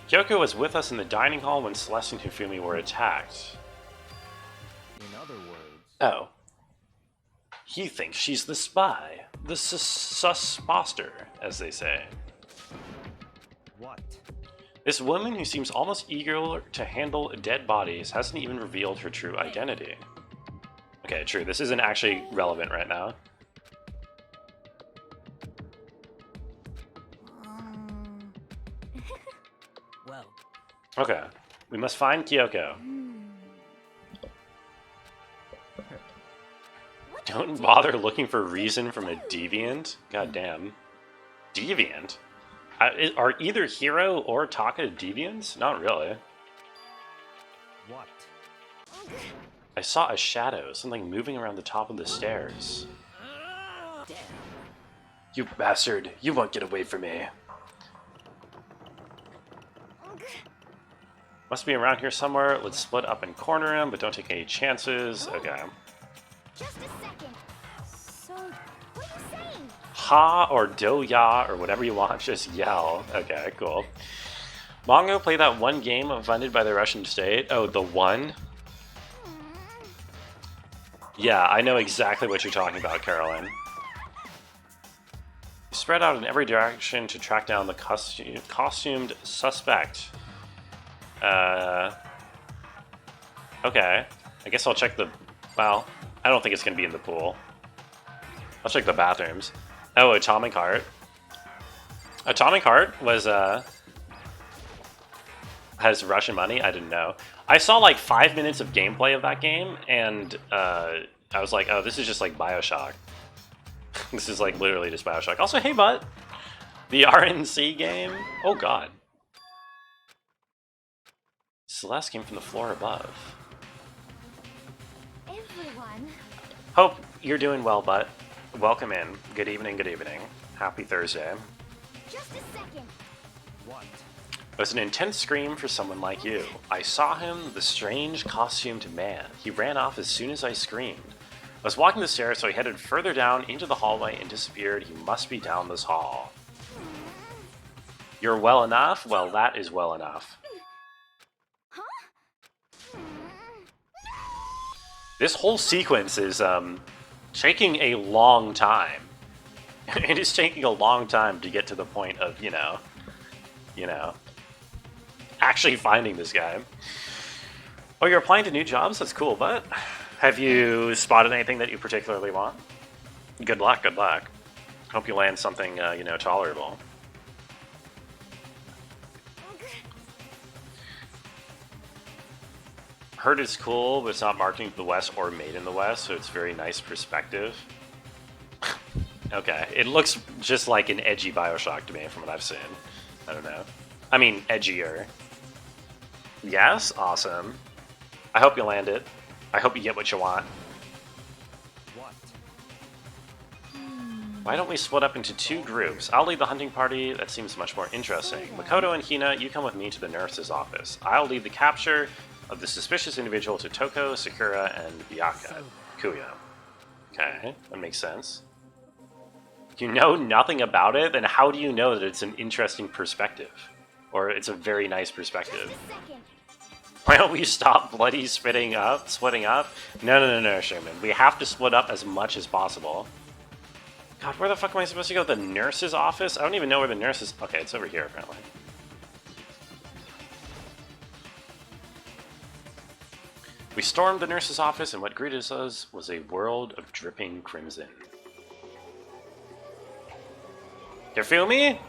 Kyoko was with us in the dining hall when Celeste and Hifumi were attacked. In other words, Oh. He thinks she's the spy. The sus-poster, as they say. what? This woman, who seems almost eager to handle dead bodies, hasn't even revealed her true identity. Okay, true. This isn't actually relevant right now. Well, Okay. We must find Kyoko. Don't bother looking for reason from a deviant? God damn. Deviant? Are either Hiro or Taka deviants? Not really. what? I saw a shadow, something moving around the top of the stairs. Damn. You bastard, you won't get away from me. Must be around here somewhere. Let's split up and corner him, but don't take any chances. Okay. Just a second. So, what are you saying? Ha or do ya or whatever you want, just yell. Okay, cool. Mongo played that one game funded by the Russian state. Oh, the one? Yeah, I know exactly what you're talking about, Carolyn. Spread out in every direction to track down the costumed suspect. Okay. I guess I'll check the... Well, I don't think it's going to be in the pool. I'll check the bathrooms. Oh, Atomic Heart. Atomic Heart was, has Russian money? I didn't know. I saw like 5 minutes of gameplay of that game, and I was like, oh, this is just like Bioshock. This is like literally just Bioshock. Also, hey, bud. The RNC game? Oh, God. Celeste came from the floor above. Everyone. Hope you're doing well, Butt. Welcome in. Good evening, good evening. Happy Thursday. Just a second. What? It was an intense scream for someone like you. I saw him, the strange costumed man. He ran off as soon as I screamed. I was walking the stairs, so I headed further down into the hallway and disappeared. He must be down this hall. You're well enough? Well, that is well enough. This whole sequence is taking a long time. It is taking a long time to get to the point of, you know, actually finding this guy. Oh, you're applying to new jobs? That's cool, but have you spotted anything that you particularly want? Good luck, good luck. Hope you land something, tolerable. Heard it's cool, but it's not marketing to the West or made in the West, so it's very nice perspective. Okay, it looks just like an edgy Bioshock to me from what I've seen. I don't know. I mean, edgier. Yes? Awesome. I hope you land it. I hope you get what you want. What? Why don't we split up into 2 groups? I'll lead the hunting party. That seems much more interesting. Makoto and Hina, you come with me to the nurse's office. I'll lead the capture of the suspicious individual to Toko, Sakura, and Byakuya. Kuya. Okay, that makes sense. You know nothing about it, then how do you know that it's an interesting perspective? Or it's a very nice perspective? Just a second. Why don't we stop bloody splitting up? No, Sherman. We have to split up as much as possible. God, where the fuck am I supposed to go? The nurse's office? I don't even know where the nurse is. Okay, it's over here, apparently. We stormed the nurse's office, and what greeted us was a world of dripping crimson. You feel me?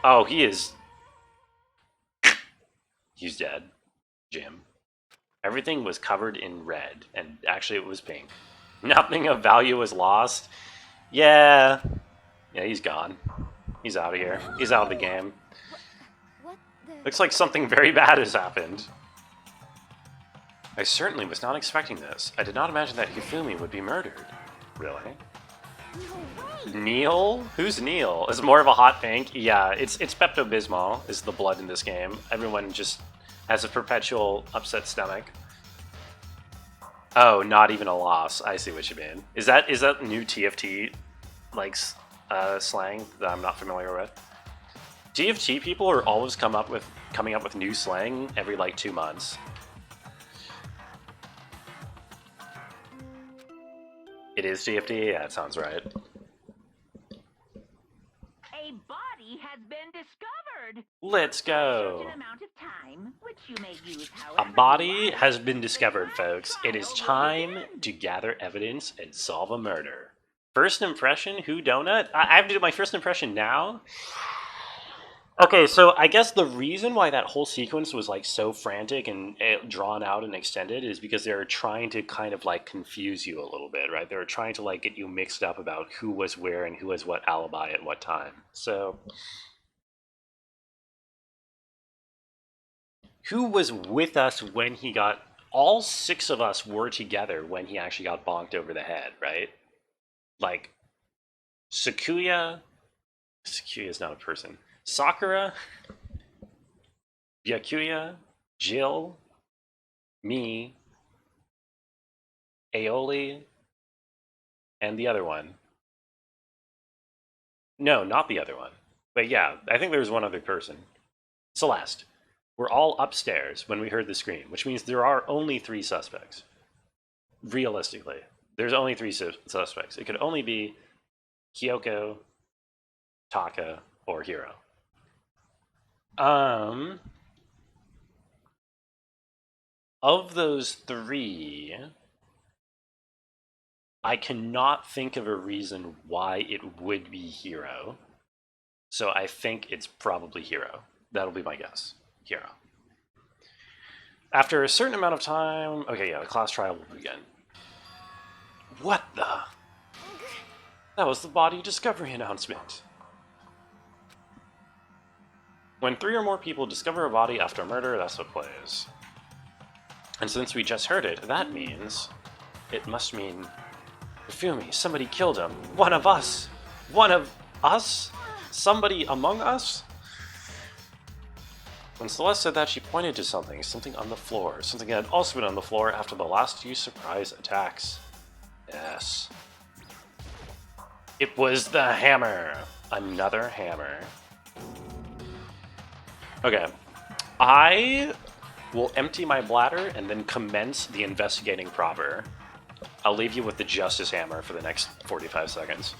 Oh, he is... He's dead. Jim. Everything was covered in red, and actually it was pink. Nothing of value was lost. Yeah, he's gone. He's out of here. He's out of the game. What the? Looks like something very bad has happened. I certainly was not expecting this. I did not imagine that Hifumi would be murdered. Really? No way. Neil? Who's Neil? Is it more of a hot pink? Yeah, it's Pepto-Bismol is the blood in this game. Everyone just has a perpetual upset stomach. Oh, not even a loss. I see what you mean. Is that new TFT like slang that I'm not familiar with? TFT people are always coming up with new slang every like 2 months. It is TFT? Yeah, that sounds right. A body has been discovered. Let's go. Certain amount of time, which you may use A however body you like. has been discovered, The folks. It is trial will time begin. to gather evidence and solve a murder. First impression, who donut? I have to do my first impression now? Okay, so I guess the reason why that whole sequence was like so frantic and drawn out and extended is because they were trying to kind of like confuse you a little bit, right? They were trying to like get you mixed up about who was where and who was what alibi at what time. So who was with us when he got... All 6 of us were together when he actually got bonked over the head, right? Like, Sakuya's not a person. Sakura, Byakuya, Jill, me, Aoli, and the other one. No, not the other one. But yeah, I think there was one other person. Celeste. We're all upstairs when we heard the scream, which means there are only 3 suspects. Realistically, there's only 3 suspects. It could only be Kyoko, Taka, or Hiro. Of those 3, I cannot think of a reason why it would be Hiro. So I think it's probably Hiro. That'll be my guess. Hiro. After a certain amount of time... Okay, yeah, the class trial will begin. What the... That was the body discovery announcement. When 3 or more people discover a body after a murder, that's what plays. And since we just heard it, that means... It must mean... Fumi, somebody killed him. One of us! One of us? Somebody among us? When Celeste said that, she pointed to something on the floor. Something that had also been on the floor after the last 2 surprise attacks. Yes. It was the hammer! Another hammer. Okay. I will empty my bladder and then commence the investigating proper. I'll leave you with the Justice Hammer for the next 45 seconds.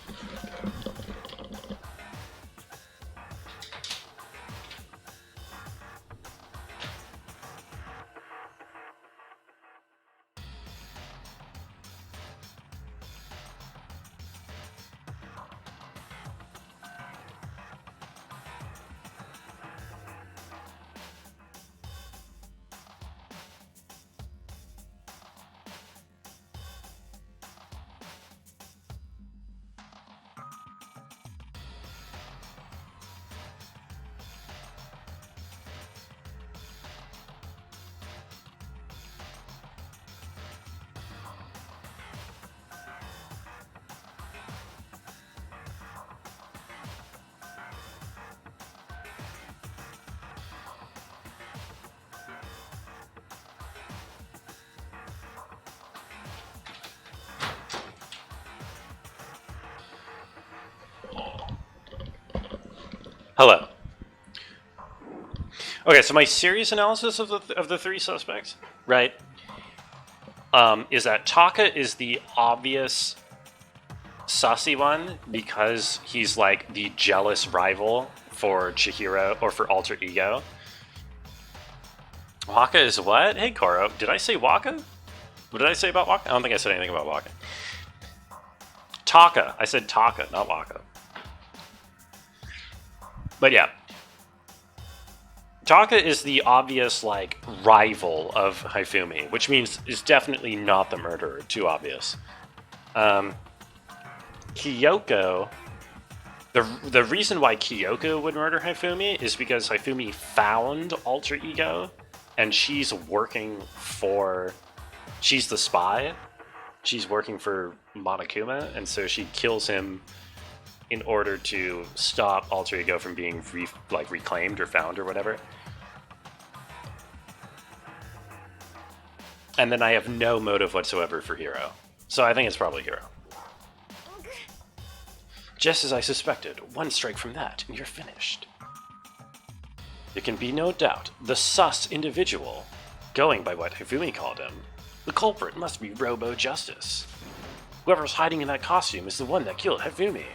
Hello. Okay, so my serious analysis of the three suspects, right, is that Taka is the obvious sussy one because he's like the jealous rival for Chihiro or for Alter Ego. Waka is what? Hey Koro, did I say Waka? What did I say about Waka? I don't think I said anything about Waka. Taka. I said Taka, not Waka. But yeah. Taka is the obvious, like, rival of Hifumi, which means is definitely not the murderer. Too obvious. Kyoko... The reason why Kyoko would murder Hifumi is because Hifumi found Alter Ego, and she's working for... She's the spy. She's working for Monokuma, and so she kills him in order to stop Alter Ego from being reclaimed or found or whatever. And then I have no motive whatsoever for Hiro. So I think it's probably Hiro. Just as I suspected, one strike from that, and you're finished. There can be no doubt, the sus individual, going by what Hifumi called him, the culprit must be Robo-Justice. Whoever's hiding in that costume is the one that killed Hifumi.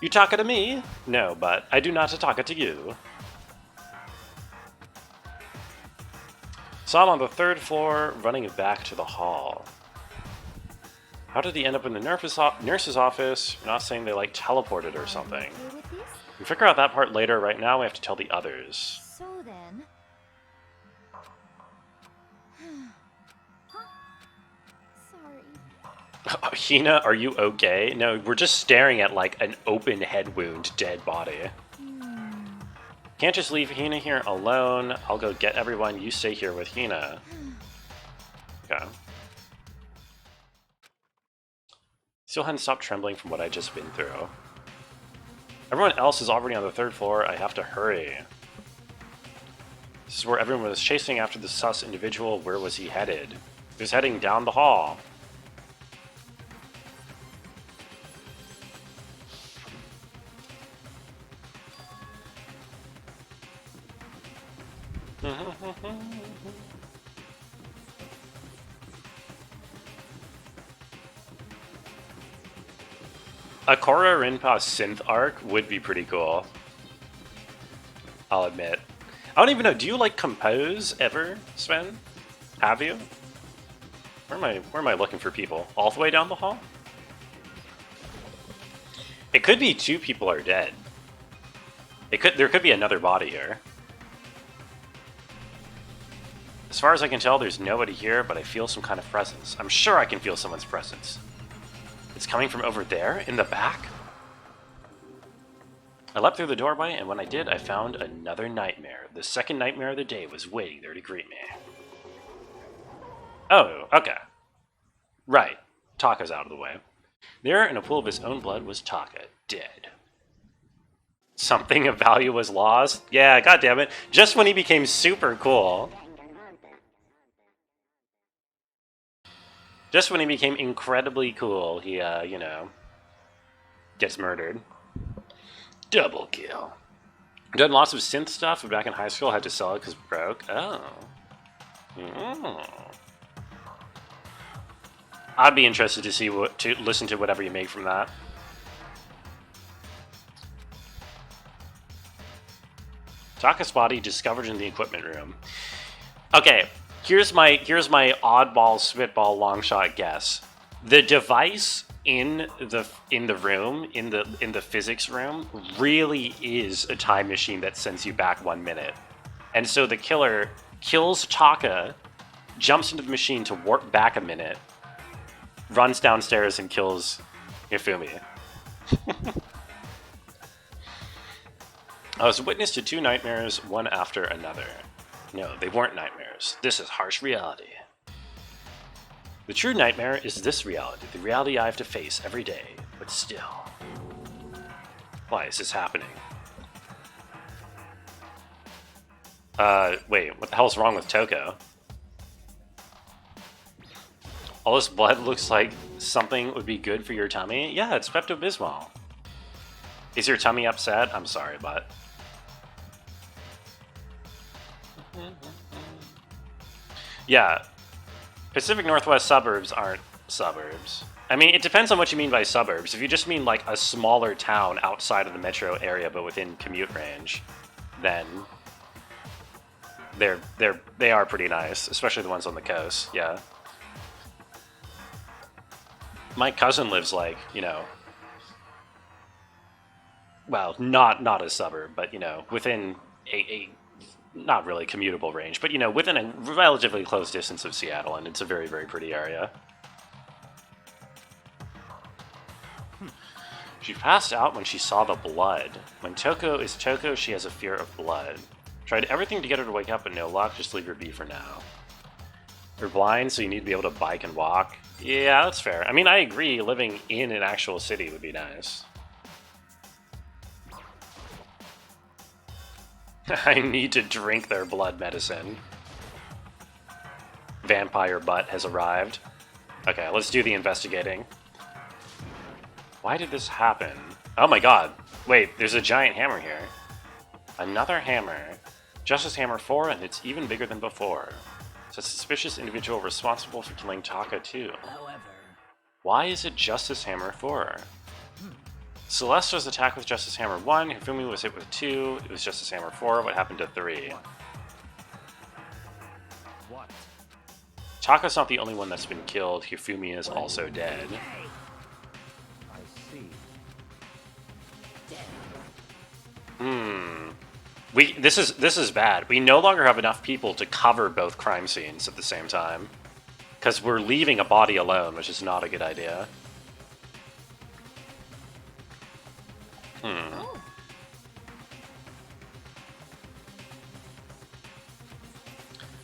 You talk to me? No, but I do not talk to you. Saw him on the 3rd floor, running back to the hall. How did he end up in the nurse's office? You're not saying they, like, teleported or something. We'll figure out that part later. Right now, we have to tell the others. So then... Sorry. Hina, are you okay? No, we're just staring at, like, an open head wound, dead body. Can't just leave Hina here alone. I'll go get everyone. You stay here with Hina. Okay. Still hadn't stopped trembling from what I'd just been through. Everyone else is already on the 3rd floor. I have to hurry. This is where everyone was chasing after the sus individual. Where was he headed? He was heading down the hall. A Korra Rinpa synth arc would be pretty cool. I'll admit. I don't even know, do you like compose ever, Sven? Have you? Where am I looking for people? All the way down the hall? It could be 2 people are dead. There could be another body here. As far as I can tell, there's nobody here, but I feel some kind of presence. I'm sure I can feel someone's presence. It's coming from over there, in the back? I leapt through the doorway, and when I did, I found another nightmare. The second nightmare of the day was waiting there to greet me. Oh, okay. Right. Taka's out of the way. There, in a pool of his own blood, was Taka, dead. Something of value was lost? Yeah, goddammit. Just when he became super cool. Just when he became incredibly cool, he, you know, gets murdered. Double kill. Done lots of synth stuff, but back in high school I had to sell it because it broke. Oh. I'd be interested to see listen to whatever you make from that. Taka's body discovered in the equipment room. Okay. Here's my oddball spitball long shot guess. The device in the room, in the physics room, really is a time machine that sends you back 1 minute. And so the killer kills Taka, jumps into the machine to warp back a minute, runs downstairs and kills Hifumi. I was witness to 2 nightmares, one after another. No, they weren't nightmares. This is harsh reality. The true nightmare is this reality, the reality I have to face every day, but still. Why is this happening? Wait, what the hell's wrong with Toko? All this blood looks like something would be good for your tummy? Yeah, it's Pepto-Bismol. Is your tummy upset? I'm sorry, but... Yeah. Pacific Northwest suburbs aren't suburbs. I mean, it depends on what you mean by suburbs. If you just mean like a smaller town outside of the metro area but within commute range, then they are pretty nice, especially the ones on the coast. Yeah. My cousin lives like, you know, well, not a suburb, but you know, within a not really commutable range, but you know, within a relatively close distance of Seattle, and it's a very, very pretty area. She passed out when she saw the blood. When Toko is Toko, she has a fear of blood. Tried everything to get her to wake up, but no luck. Just leave her be for now. You're blind, so you need to be able to bike and walk. Yeah, that's fair. I mean, I agree, living in an actual city would be nice. I need to drink their blood medicine. Vampire butt has arrived. Okay, let's do the investigating. Why did this happen? Oh my god. Wait, there's a giant hammer here. Another hammer. Justice Hammer 4, and it's even bigger than before. It's a suspicious individual responsible for killing Taka too. However, Why is it Justice Hammer 4? Celeste was attacked with Justice Hammer 1, Hifumi was hit with 2, it was Justice Hammer 4, what happened to 3? What? Taka's not the only one that's been killed, Hifumi is also dead. I see. This is bad. We no longer have enough people to cover both crime scenes at the same time. Because we're leaving a body alone, which is not a good idea.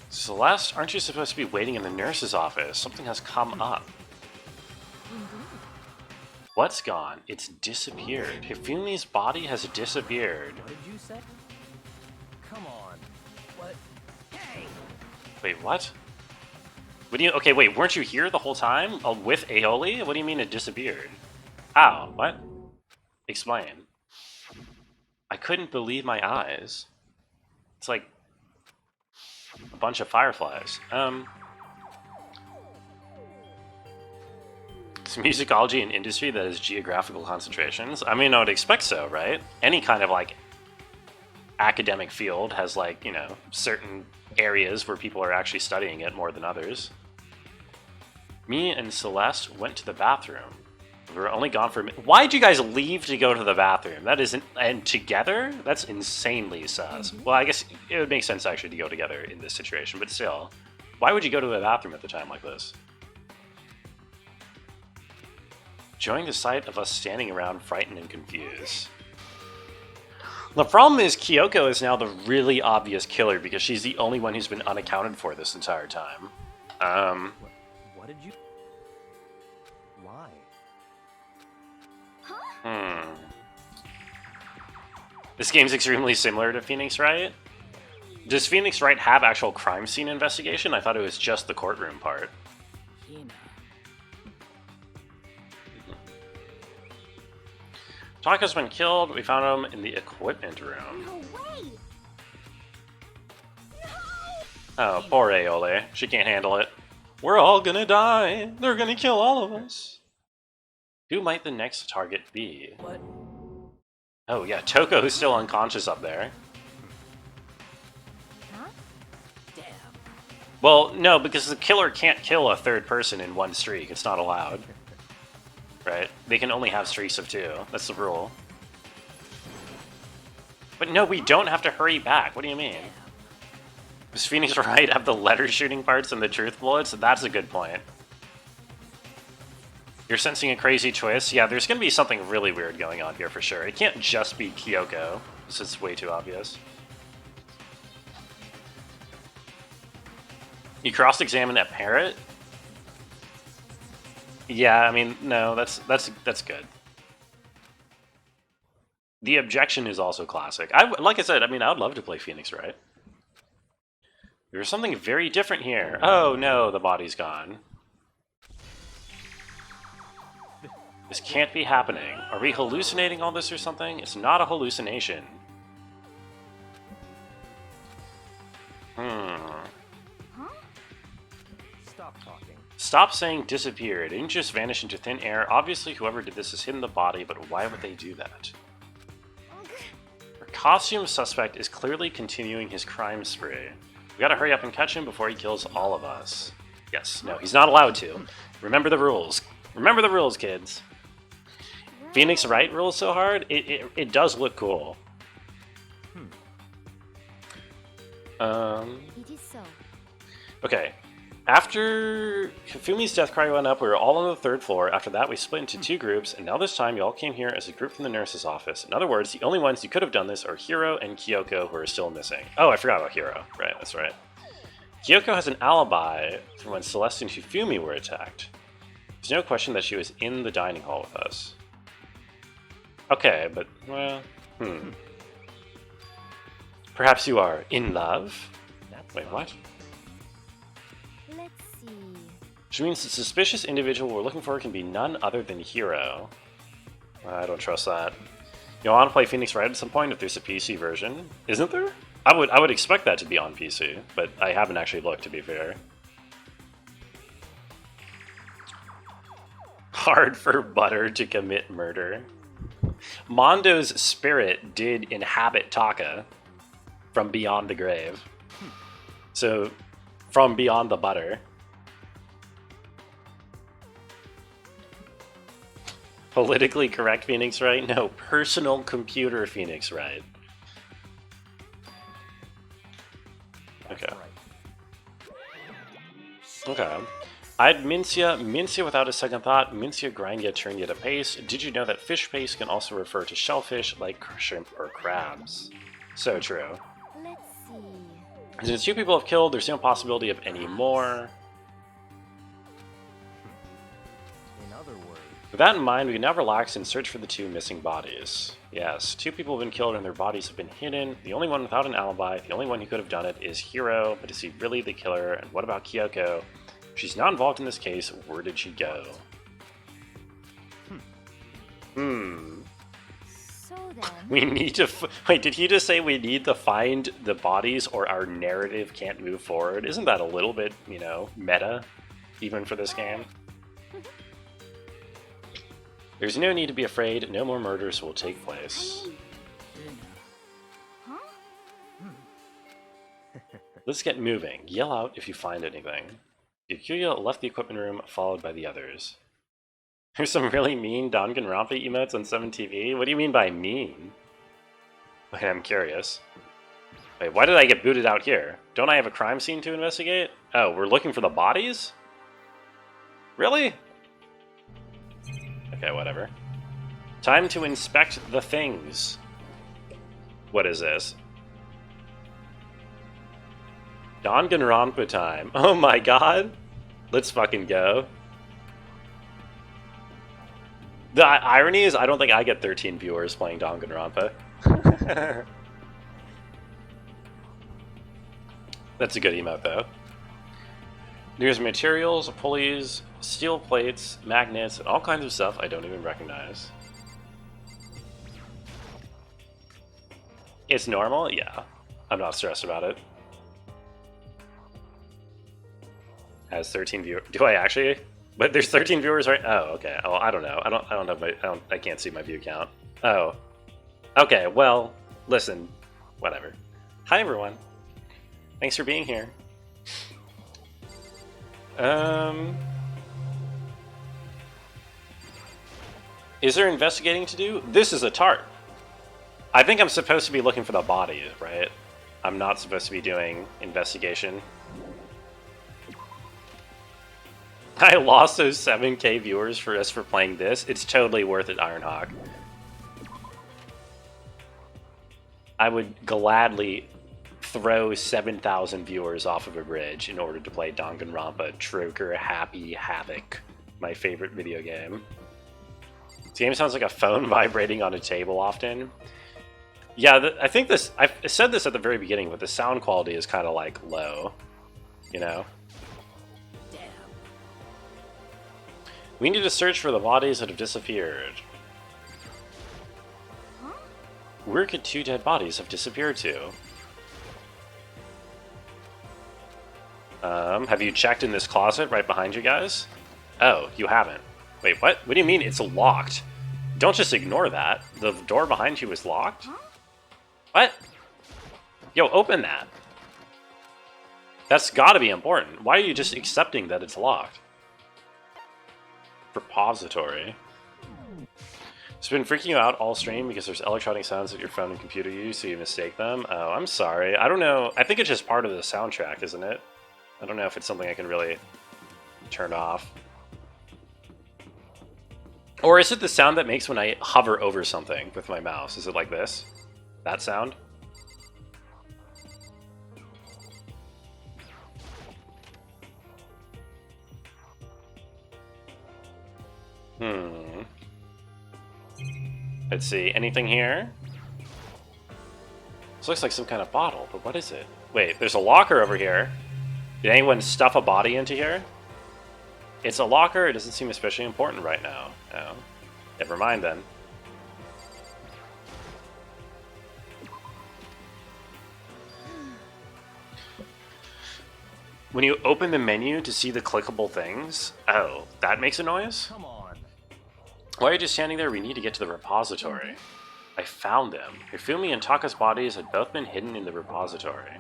Celeste, aren't you supposed to be waiting in the nurse's office? Something has come up. What's gone? It's disappeared. Hifumi's body has disappeared. What did you say? Come on. what? Hey! Wait, what? What do you? Okay, wait. Weren't you here the whole time with Aoli? What do you mean it disappeared? How? What? Explain. I couldn't believe my eyes. It's like a bunch of fireflies. It's musicology an industry that has geographical concentrations? I mean, I would expect so, right? Any kind of like academic field has like, you know, certain areas where people are actually studying it more than others. Me and Celeste went to the bathroom. We were only gone for a minute. Why'd you guys leave to go to the bathroom? That isn't... And together? That's insanely sus. Well, I guess it would make sense actually to go together in this situation, but still. Why would you go to the bathroom at the time like this? Showing the sight of us standing around frightened and confused. The problem is Kyoko is now the really obvious killer because she's the only one who's been unaccounted for this entire time. What did you... Why? This game's extremely similar to Phoenix Wright. Does Phoenix Wright have actual crime scene investigation? I thought it was just the courtroom part. Hina. Taka's been killed. We found him in the equipment room. No way! Oh, poor Aole. She can't handle it. We're all gonna die. They're gonna kill all of us. Who might the next target be? What? Oh yeah, Toko, who's still unconscious up there. Huh? Damn. Well, no, because the killer can't kill a third person in one streak. It's not allowed. Right? They can only have streaks of 2. That's the rule. But no, we don't have to hurry back. What do you mean? Does Phoenix Wright have the letter shooting parts and the truth bullets? That's a good point. You're sensing a crazy twist? Yeah, there's going to be something really weird going on here for sure. It can't just be Kyoko. This is way too obvious. You cross-examine a parrot? Yeah, I mean, no, that's good. The objection is also classic. Like I said, I mean, I would love to play Phoenix Wright. There's something very different here. Oh no, the body's gone. This can't be happening. Are we hallucinating all this or something? It's not a hallucination. Stop talking. Stop saying disappear. It didn't just vanish into thin air. Obviously, whoever did this has hidden the body, but why would they do that? Our costume suspect is clearly continuing his crime spree. We gotta hurry up and catch him before he kills all of us. Yes, no, he's not allowed to. Remember the rules. Remember the rules, kids. Phoenix Wright rules so hard, it does look cool. It is so. Okay. After Kafumi's death cry went up, we were all on the 3rd floor. After that, we split into 2 groups, and now this time you all came here as a group from the nurse's office. In other words, the only ones who could have done this are Hiro and Kyoko, who are still missing. Oh, I forgot about Hiro. Right, that's right. Kyoko has an alibi from when Celeste and Hifumi were attacked. There's no question that she was in the dining hall with us. Okay, but, well, Perhaps you are in love? That's Wait, what? Let's see. Which means the suspicious individual we're looking for can be none other than Hiro. I don't trust that. You want to play Phoenix Wright at some point if there's a PC version? Isn't there? I would expect that to be on PC, but I haven't actually looked, to be fair. Hard for Butter to commit murder. Mondo's spirit did inhabit Taka from beyond the grave. So, from beyond the butter. Politically correct Phoenix Wright? No, personal computer Phoenix Wright. Okay. Okay. I'd Mincia without a second thought, Mincia grind ya, turn ya to paste. Did you know that fish paste can also refer to shellfish like shrimp or crabs? So true. Let's see. Since 2 people have killed, there's no possibility of any more. In other words, With that in mind, we can now relax and search for the 2 missing bodies. Yes, 2 people have been killed and their bodies have been hidden. The only one without an alibi, the only one who could have done it is Hiro, but is he really the killer? And what about Kyoko? If she's not involved in this case, where did she go? So then. We need to wait, did he just say we need to find the bodies or our narrative can't move forward? Isn't that a little bit, you know, meta, even for this game? There's no need to be afraid, no more murders will take place. Huh? Let's get moving. Yell out if you find anything. Yukiya left the equipment room, followed by the others. There's some really mean Danganronpa emotes on 7TV? What do you mean by mean? Okay, I'm curious. Wait, why did I get booted out here? Don't I have a crime scene to investigate? Oh, we're looking for the bodies? Really? Okay, whatever. Time to inspect the things. What is this? Danganronpa time. Oh my god. Let's fucking go. The irony is I don't think I get 13 viewers playing Danganronpa. That's a good emote though. There's materials, pulleys, steel plates, magnets, and all kinds of stuff I don't even recognize. It's normal? Yeah. I'm not stressed about it. Has 13 viewers. Do I actually? But there's 13 viewers, right? Oh, okay. Oh, I don't know. I can't see my view count. Oh. Okay, well, listen. Whatever. Hi, everyone. Thanks for being here. Is there investigating to do? This is a tart. I think I'm supposed to be looking for the body, right? I'm not supposed to be doing investigation. I lost those 7k viewers for us for playing this. It's totally worth it, Ironhawk. I would gladly throw 7,000 viewers off of a bridge in order to play Danganronpa Troker Happy Havoc, my favorite video game. This game sounds like a phone vibrating on a table often. Yeah, I think this, I said this at the very beginning, but the sound quality is kind of like low, you know? We need to search for the bodies that have disappeared. Where could 2 dead bodies have disappeared to? Have you checked in this closet right behind you guys? Oh, you haven't. Wait, what? What do you mean it's locked? Don't just ignore that. The door behind you is locked? What? Yo, open that. That's gotta be important. Why are you just accepting that it's locked? Repository. It's been freaking you out all stream because there's electronic sounds that your phone and computer use, so you mistake them. Oh, I'm sorry. I don't know. I think it's just part of the soundtrack, isn't it? I don't know if it's something I can really turn off. Or is it the sound that makes when I hover over something with my mouse? Is it like this? That sound? Let's see. Anything here? This looks like some kind of bottle, but what is it? Wait, there's a locker over here. Did anyone stuff a body into here? It's a locker. It doesn't seem especially important right now. Oh. Never mind then. When you open the menu to see the clickable things... Oh, that makes a noise? Come on. Why are you just standing there? We need to get to the repository. I found them. Hifumi and Taka's bodies had both been hidden in the repository.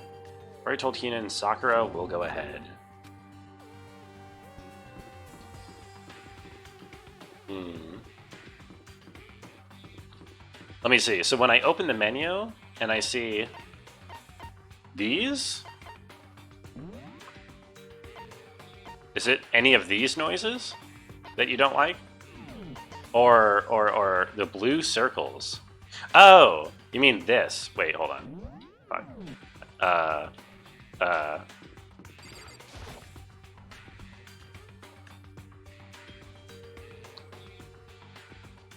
I told Hina and Sakura we'll go ahead. Let me see. So when I open the menu and I see these, is it any of these noises that you don't like? Or the blue circles? Oh, you mean this? Wait, hold on.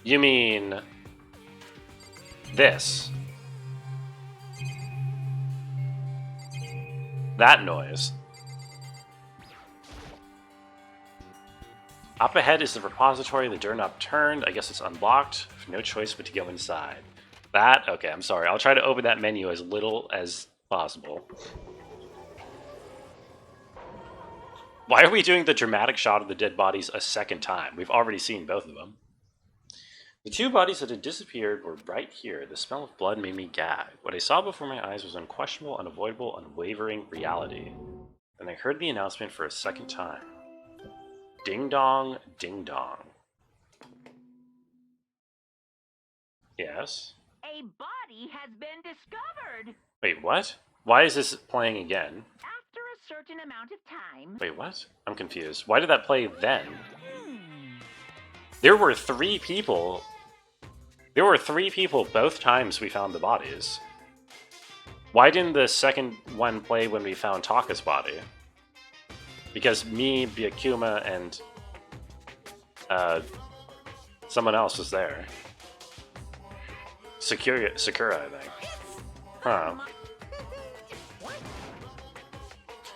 You mean this? That noise. Up ahead is the repository, the door knob turned. I guess it's unlocked. No choice but to go inside. That? Okay, I'm sorry. I'll try to open that menu as little as possible. Why are we doing the dramatic shot of the dead bodies a second time? We've already seen both of them. The 2 bodies that had disappeared were right here. The smell of blood made me gag. What I saw before my eyes was unquestionable, unavoidable, unwavering reality. Then I heard the announcement for a second time. Ding dong, ding dong. Yes? A body has been discovered. Wait, what? Why is this playing again? After a certain amount of time. Wait, what? I'm confused. Why did that play then? There were 3 people. There were 3 people both times we found the bodies. Why didn't the second one play when we found Taka's body? Because me, Byakuma, and someone else was there. Sakura, I think. Huh.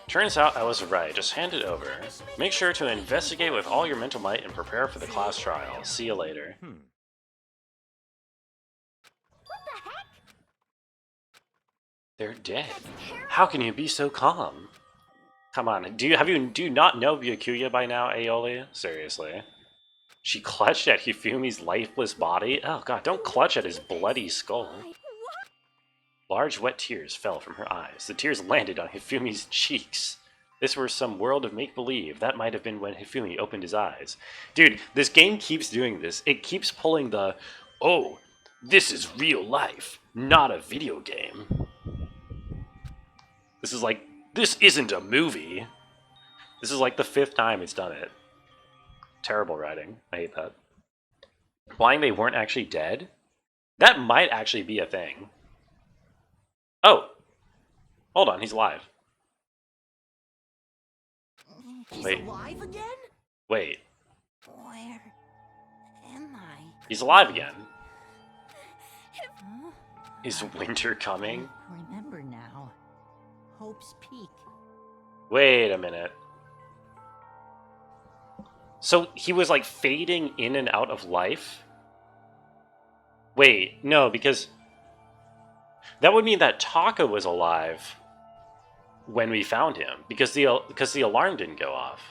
Turns out I was right. Just hand it over. Make sure to investigate with all your mental might and prepare for the class trial. See you later. What the heck? They're dead. How can you be so calm? Come on, do you not know Byakuya by now, Aeoli? Seriously. She clutched at Hifumi's lifeless body? Oh god, don't clutch at his bloody skull. Large wet tears fell from her eyes. The tears landed on Hifumi's cheeks. This were some world of make-believe. That might have been when Hifumi opened his eyes. Dude, this game keeps doing this. It keeps pulling the, oh, this is real life, not a video game. This is like, this isn't a movie. This is like the 5th time it's done it. Terrible writing. I hate that. Implying they weren't actually dead? That might actually be a thing. Oh! Hold on, he's alive. He's Wait. alive again? Wait. Where am I? He's alive again. Huh? Is winter coming? Remember now. Hope's Peak. Wait a minute. So he was like fading in and out of life? Wait, no, because that would mean that Taka was alive when we found him, because the alarm didn't go off.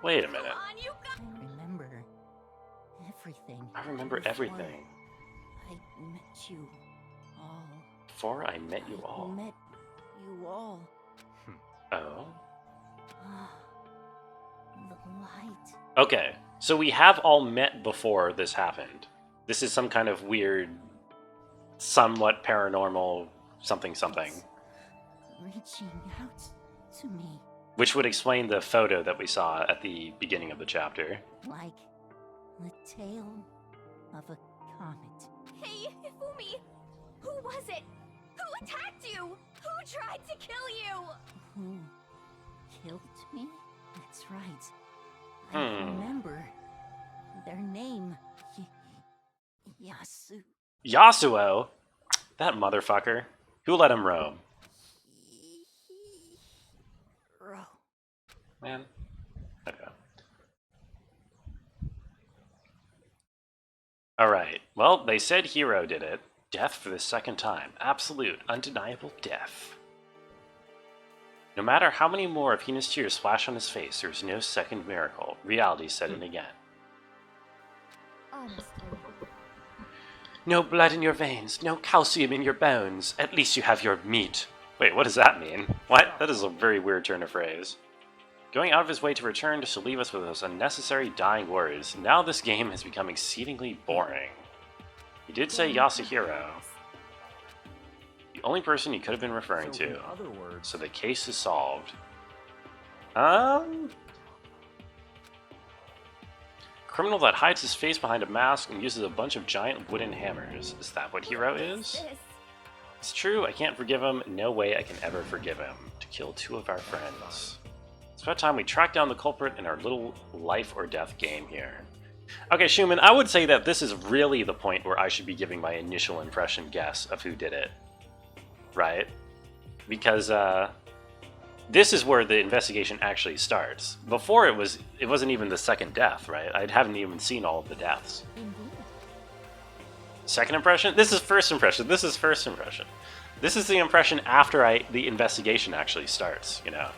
Wait a minute. Come on, you got. I remember everything. I remember everything. I met you all. Before I met you all. I met you all. Oh. The light. Okay, so we have all met before this happened. This is some kind of weird, somewhat paranormal something. Reaching out to me. Which would explain the photo that we saw at the beginning of the chapter. Like the tail of a comet. Hey, Ifumi! Who was it? Who attacked you? Who tried to kill you? Who killed me? That's right. I remember their name. Yasu. Yasuo? That motherfucker. Who let him roam? Man. Okay. Alright. Well, they said Hero did it. Death for the second time. Absolute, undeniable death. No matter how many more of Hina's tears splash on his face, there is no second miracle. Reality set in again. Honestly. No blood in your veins, no calcium in your bones. At least you have your meat. Wait, what does that mean? What? That is a very weird turn of phrase. Going out of his way to return just to leave us with those unnecessary dying words. Now this game has become exceedingly boring. He did say Yasuhiro. The only person he could have been referring So in to. other words, So the case is solved. Criminal that hides his face behind a mask and uses a bunch of giant wooden hammers. Is that what Hero is? This. It's true, I can't forgive him. No way I can ever forgive him. To kill two of our friends. It's about time we track down the culprit in our little life or death game here. Okay, Schumann, I would say that this is really the point where I should be giving my initial impression guess of who did it. Right? Because, this is where the investigation actually starts. Before it wasn't even the second death, right? I haven't even seen all of the deaths. Second impression? This is first impression. This is first impression. This is the impression after the investigation actually starts, you know?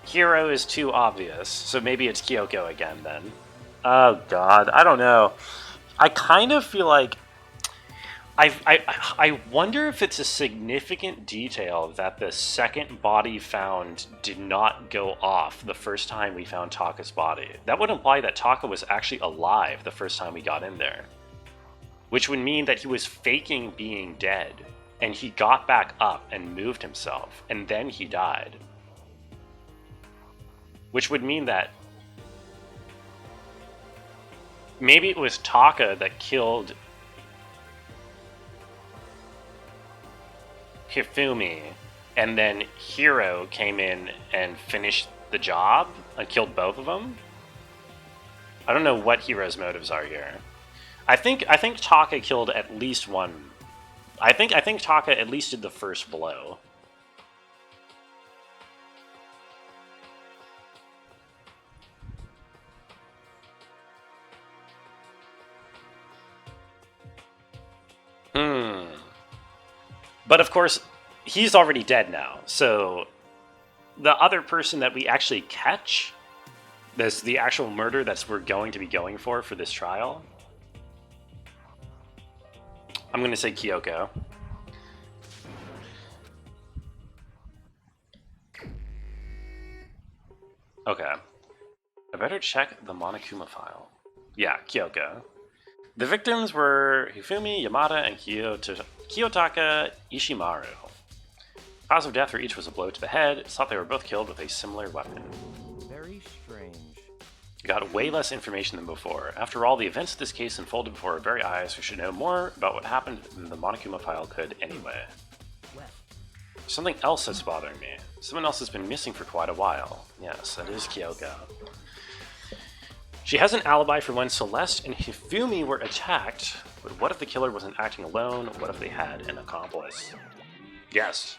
Hero is too obvious, so maybe it's Kyoko again then. Oh god, I don't know. I kind of feel like I wonder if it's a significant detail that the second body found did not go off the first time we found Taka's body. That would imply that Taka was actually alive the first time we got in there. Which would mean that he was faking being dead, and he got back up and moved himself, and then he died. Which would mean that maybe it was Taka that killed Hifumi, and then Hero came in and finished the job and killed both of them. I don't know what Hero's motives are here. I think Taka killed at least one. I think Taka at least did the first blow. But of course, he's already dead now, so the other person that we actually catch, this the actual murder that we're going to be going for this trial, I'm going to say Kyoko. Okay. I better check the Monokuma file. Yeah, Kyoko. The victims were Hifumi, Yamada, and Kiyotaka Ishimaru. Cause of death for each was a blow to the head. It's thought they were both killed with a similar weapon. very strange. We got way less information than before. After all, the events of this case unfolded before our very eyes. We should know more about what happened than the Monokuma file could anyway. Something else that's bothering me. Someone else has been missing for quite a while. Yes, that is Kyoko. She has an alibi for when Celeste and Hifumi were attacked, but what if the killer wasn't acting alone? What if they had an accomplice? Yes.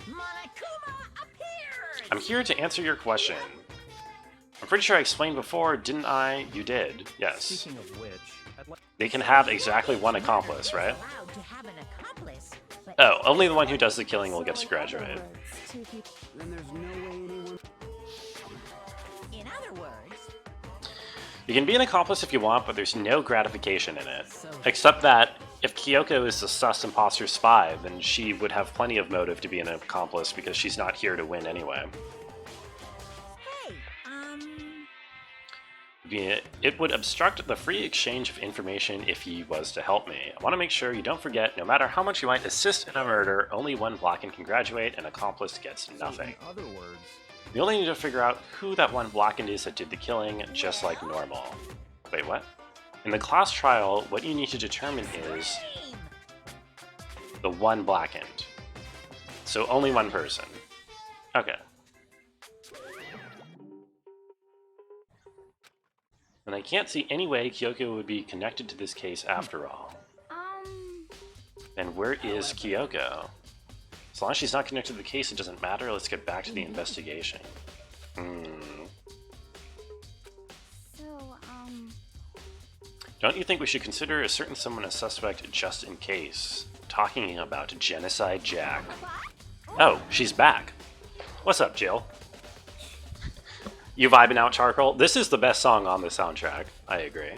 Monokuma I'm here to answer your question. I'm pretty sure I explained before, didn't I? You did. Yes. Speaking of which, I'd like They can have exactly one accomplice, right? Allowed to have an accomplice, but Oh, only the one who does the killing will get to graduate. Then there's no way anyone. in other words, You can be an accomplice if you want, but there's no gratification in it. Except that, if Kyoko is the sus imposter spy, then she would have plenty of motive to be an accomplice because she's not here to win anyway. hey, It would obstruct the free exchange of information if he was to help me. I want to make sure you don't forget, no matter how much you might assist in a murder, only one Blacken can graduate, an accomplice gets nothing. in other words, We only need to figure out who that one Blackened is that did the killing, just like normal. Wait, what? In the class trial, what you need to determine is aim. the one Blackened. So only one person. Okay. And I can't see any way Kyoko would be connected to this case after all. Then where is Kyoko? As long as she's not connected to the case, it doesn't matter. Let's get back to the investigation. So, Don't you think we should consider a certain someone a suspect just in case? Talking about Genocide Jack. Oh, she's back. What's up, Jill? You vibing out, Charcoal? This is the best song on the soundtrack. I agree.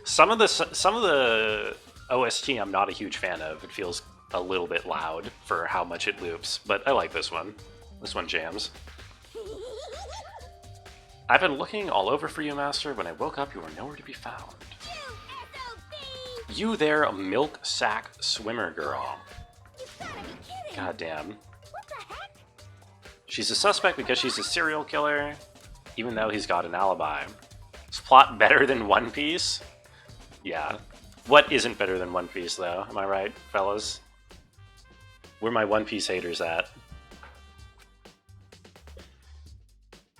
Some of the OST I'm not a huge fan of. It feels a little bit loud for how much it loops, but I like this one. This one jams. I've been looking all over for you, Master. When I woke up, you were nowhere to be found. You there, a milk sack swimmer girl. Goddamn. what the heck? She's a suspect because she's a serial killer, even though he's got an alibi. Is plot better than One Piece? Yeah. What isn't better than One Piece, though? Am I right, fellas? Where my One Piece haters at?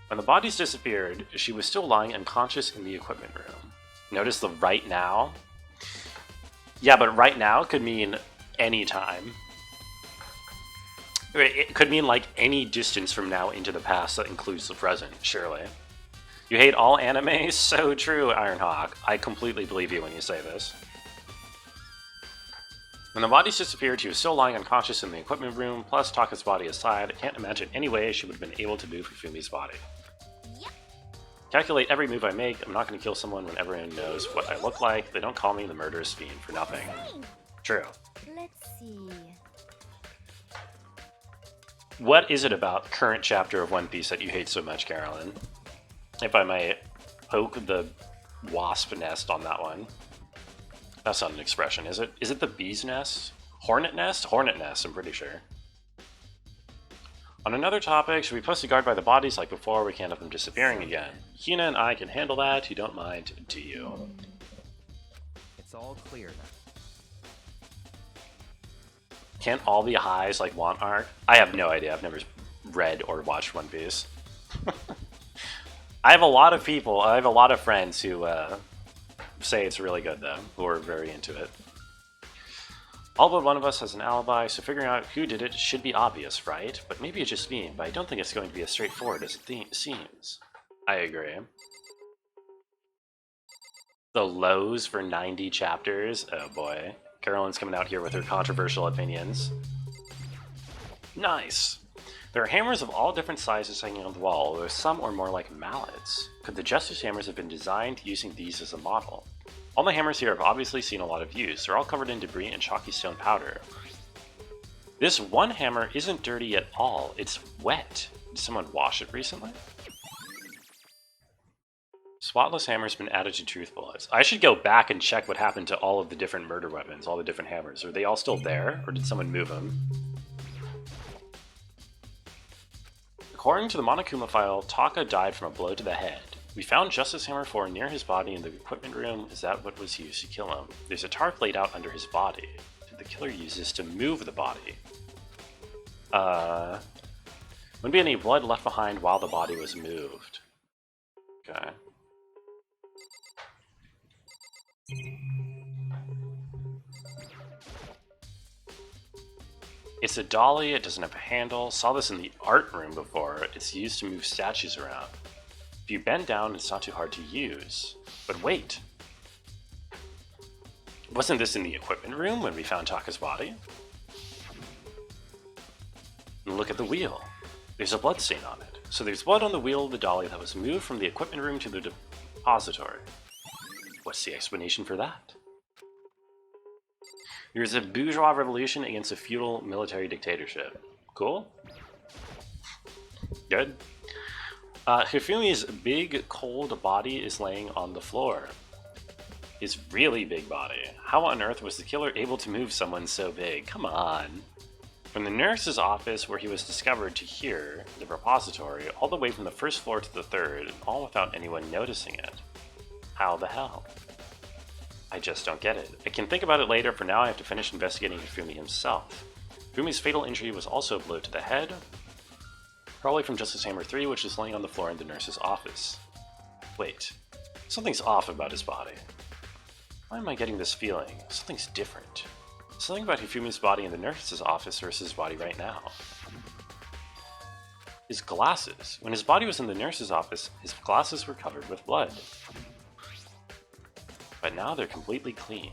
When the bodies disappeared, she was still lying unconscious in the equipment room. Notice the right now? Yeah, but right now could mean any time. It could mean like any distance from now into the past that includes the present, surely. You hate all anime? So true, Ironhawk. I completely believe you when you say this. When the bodies disappeared, she was still lying unconscious in the equipment room, plus Taka's body aside, I can't imagine any way she would have been able to move Fumi's body. Yep. Calculate every move I make. I'm not going to kill someone when everyone knows what I look like. They don't call me the murderous fiend for nothing. True. Let's see. What is it about current chapter of One Piece that you hate so much, Carolyn? If I may poke the wasp nest on that one. That's not an expression, is it? Is it the bee's nest? Hornet nest? Hornet nest, I'm pretty sure. On another topic, should we post a guard by the bodies like before? We can't have them disappearing again. Hina and I can handle that. You don't mind, do you? it's all clear now. Can't all the highs like want arc? I have no idea. I've never read or watched One Piece. I have a lot of friends who say it's really good though, who are very into it. All but one of us has an alibi, so figuring out who did it should be obvious, right? But maybe it's just me, but I don't think it's going to be as straightforward as it seems. I agree. The lows for 90 chapters? Oh boy. Carolyn's coming out here with her controversial opinions. Nice! There are hammers of all different sizes hanging on the wall, though some are more like mallets. Could the Justice hammers have been designed using these as a model? All the hammers here have obviously seen a lot of use. They're all covered in debris and chalky stone powder. This one hammer isn't dirty at all. It's wet. Did someone wash it recently? Spotless hammer's been added to truth bullets. I should go back and check what happened to all of the different murder weapons, all the different hammers. Are they all still there, or did someone move them? According to the Monokuma file, Taka died from a blow to the head. We found Justice Hammer 4 near his body in the equipment room. Is that what was used to kill him? There's a tarp laid out under his body. Did the killer use this to move the body? Wouldn't be any blood left behind while the body was moved. Okay. It's a dolly, it doesn't have a handle. Saw this in the art room before. It's used to move statues around. If you bend down, it's not too hard to use. But wait! Wasn't this in the equipment room when we found Taka's body? And look at the wheel. There's a blood stain on it. So there's blood on the wheel of the dolly that was moved from the equipment room to the depository. What's the explanation for that? There's a bourgeois revolution against a feudal military dictatorship. Cool? Good. Hifumi's big, cold body is laying on the floor. His really big body. How on earth was the killer able to move someone so big? Come on. From the nurse's office where he was discovered to here, the repository, all the way from the first floor to the third, all without anyone noticing it. How the hell? I just don't get it. I can think about it later, for now I have to finish investigating Hifumi himself. Hifumi's fatal injury was also a blow to the head, probably from Justice Hammer 3, which is laying on the floor in the nurse's office. Wait, something's off about his body. Why am I getting this feeling? Something's different. Something about Hifumi's body in the nurse's office versus his body right now. His glasses. When his body was in the nurse's office, his glasses were covered with blood. But now they're completely clean.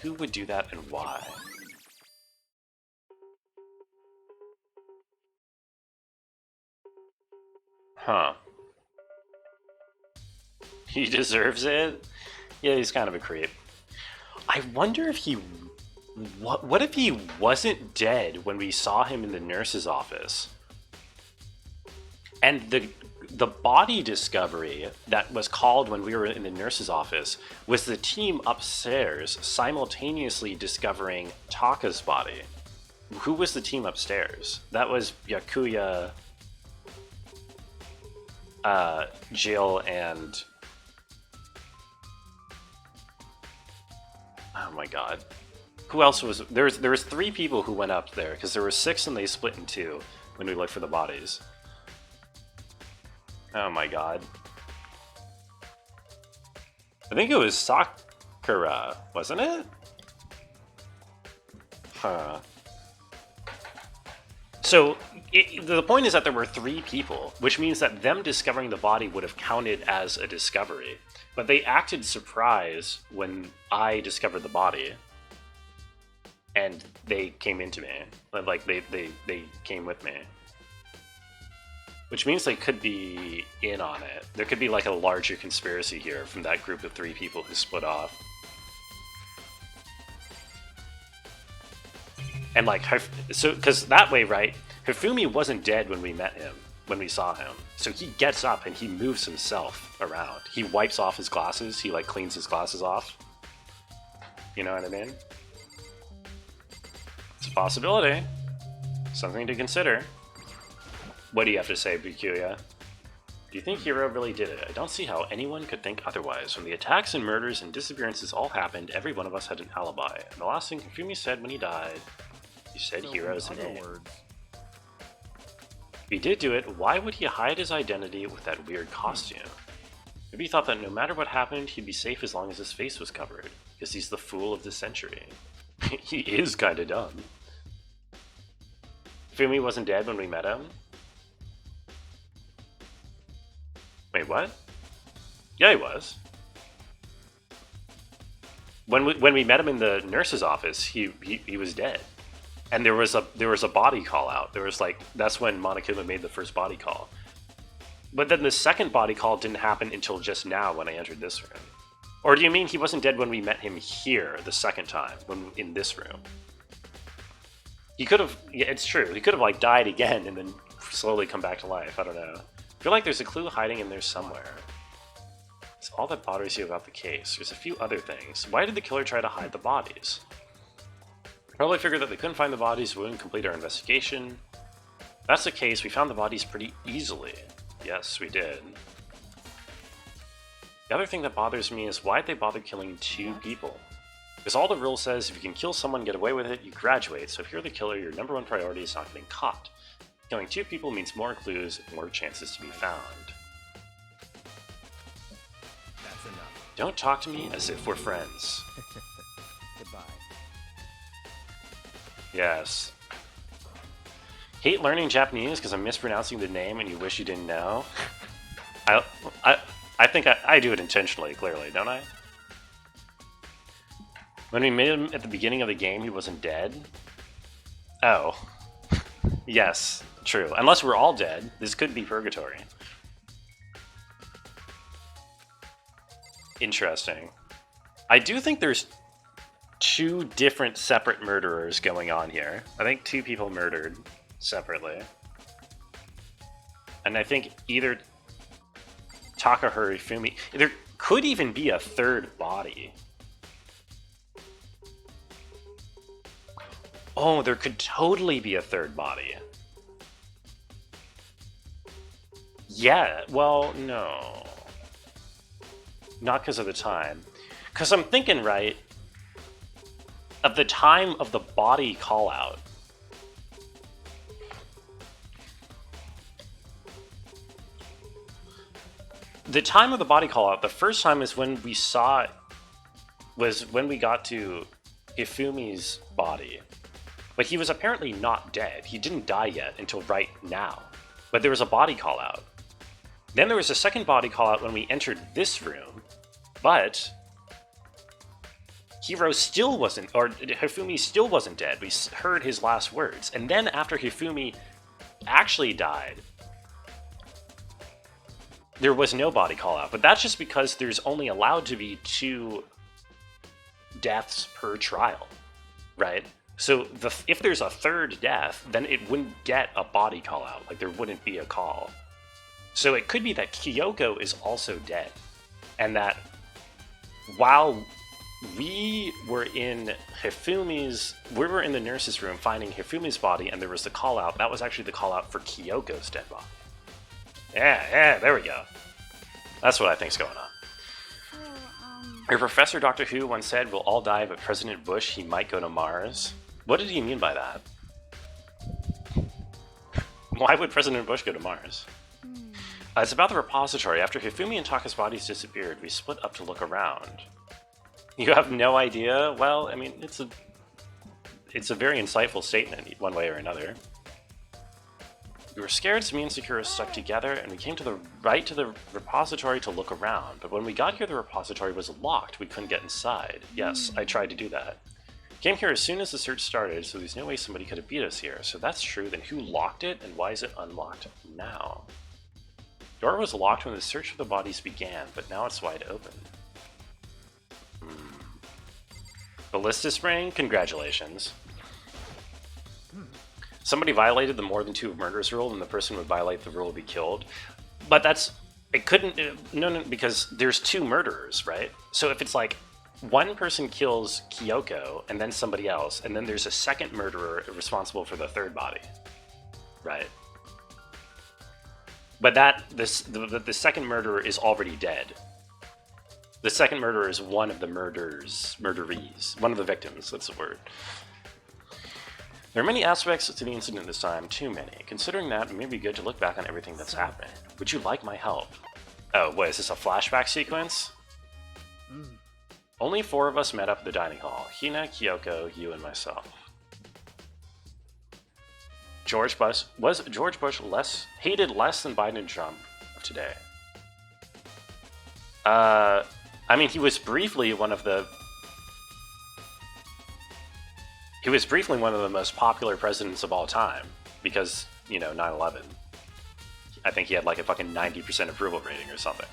Who would do that and why? Huh. He deserves it? Yeah, he's kind of a creep. I wonder if he... What if he wasn't dead when we saw him in the nurse's office? And the body discovery that was called when we were in the nurse's office was the team upstairs simultaneously discovering Taka's body. Who was the team upstairs? That was Yakuya, Jill, and... Oh my god. Who else was... There was 3 people who went up there, because there were 6 and they split in 2 when we looked for the bodies. Oh my god. I think it was Sakura, wasn't it? Huh. So, the point is that there were 3 people, which means that them discovering the body would have counted as a discovery. But they acted surprised when I discovered the body. And they came into me. Like, they came with me. Which means they could be in on it. There could be like a larger conspiracy here from that group of 3 people who split off. And like, so, because that way, right, Hifumi wasn't dead when we met him, when we saw him. So he gets up and he moves himself around. He wipes off his glasses, he like cleans his glasses off. You know what I mean? It's a possibility. Something to consider. What do you have to say, Bikuya? Do you think Hiro really did it? I don't see how anyone could think otherwise. When the attacks and murders and disappearances all happened, every one of us had an alibi. And the last thing Hifumi said when he died, he said Hiro's name. If he did do it, why would he hide his identity with that weird costume? Maybe he thought that no matter what happened, he'd be safe as long as his face was covered. Because he's the fool of the century. He is kinda dumb. Hifumi wasn't dead when we met him? Wait, what? Yeah, he was. When we met him in the nurse's office, he was dead, and there was a body call out. There was like, that's when Monokuma made the first body call. But then the second body call didn't happen until just now when I entered this room. Or do you mean he wasn't dead when we met him here the second time, when in this room? He could have. Yeah, it's true. He could have like died again and then slowly come back to life. I don't know. I feel like there's a clue hiding in there somewhere. It's all that bothers you about the case. There's a few other things. Why did the killer try to hide the bodies? Probably figured that they couldn't find the bodies, wouldn't complete our investigation. If that's the case, we found the bodies pretty easily. Yes, we did. The other thing that bothers me is why'd they bother killing 2 people? Because all the rule says if you can kill someone, get away with it, you graduate. So if you're the killer, your #1 priority is not getting caught. Killing 2 people means more clues, more chances to be found. That's enough. Don't talk to me as if we're friends. Goodbye. Yes. Hate learning Japanese because I'm mispronouncing the name and you wish you didn't know. I think I do it intentionally, clearly, don't I? When we made him at the beginning of the game, he wasn't dead. Oh. Yes, true. Unless we're all dead, this could be purgatory. Interesting. I do think there's two different separate murderers going on here. I think two people murdered separately. And I think either Taka or Hifumi... There could even be a third body. Oh, there could totally be a third body. Yeah, well, no. Not because of the time. Because I'm thinking, right, of the time of the body call-out. The time of the body call-out, the first time is when we saw... was when we got to Hifumi's body. But he was apparently not dead. He didn't die yet until right now. But there was a body call-out. Then there was a second body call-out when we entered this room. But Hiro still wasn't, or Hifumi still wasn't dead. We heard his last words. And then after Hifumi actually died, there was no body call-out. But that's just because there's only allowed to be 2 deaths per trial, right? So if there's a third death, then it wouldn't get a body call-out. Like, there wouldn't be a call. So it could be that Kyoko is also dead. And that while we were in the nurse's room finding Hifumi's body and there was the call-out, that was actually the call-out for Kyoko's dead body. Yeah, there we go. That's what I think's going on. Your professor Doctor Who once said, we'll all die, but President Bush, he might go to Mars. What did he mean by that? Why would President Bush go to Mars? It's about the repository. After Hifumi and Taka's bodies disappeared, we split up to look around. You have no idea? Well, I mean, it's a very insightful statement, one way or another. We were scared, so me and Sakura stuck together, and we came to the repository to look around. But when we got here, the repository was locked. We couldn't get inside. Yes, I tried to do that. Came here as soon as the search started, so there's no way somebody could have beat us here. So that's true, then who locked it, and why is it unlocked now? Door was locked when the search for the bodies began, but now it's wide open. Ballista spring? Congratulations. Somebody violated the more than 2 murders rule, and the person would violate the rule to be killed. But it couldn't, no, because there's 2 murderers, right? So if it's like, one person kills Kyoko, and then somebody else, and then there's a second murderer responsible for the third body, right? But the second murderer is already dead. The second murderer is one of the murderees, one of the victims, that's the word. There are many aspects to the incident this time, too many. Considering that, it may be good to look back on everything that's happened. Would you like my help? Oh, wait, is this a flashback sequence? Only 4 of us met up at the dining hall. Hina, Kyoko, you, and myself. Was George Bush hated less than Biden and Trump of today? I mean, he was briefly one of the most popular presidents of all time because, 9/11. I think he had like a fucking 90% approval rating or something.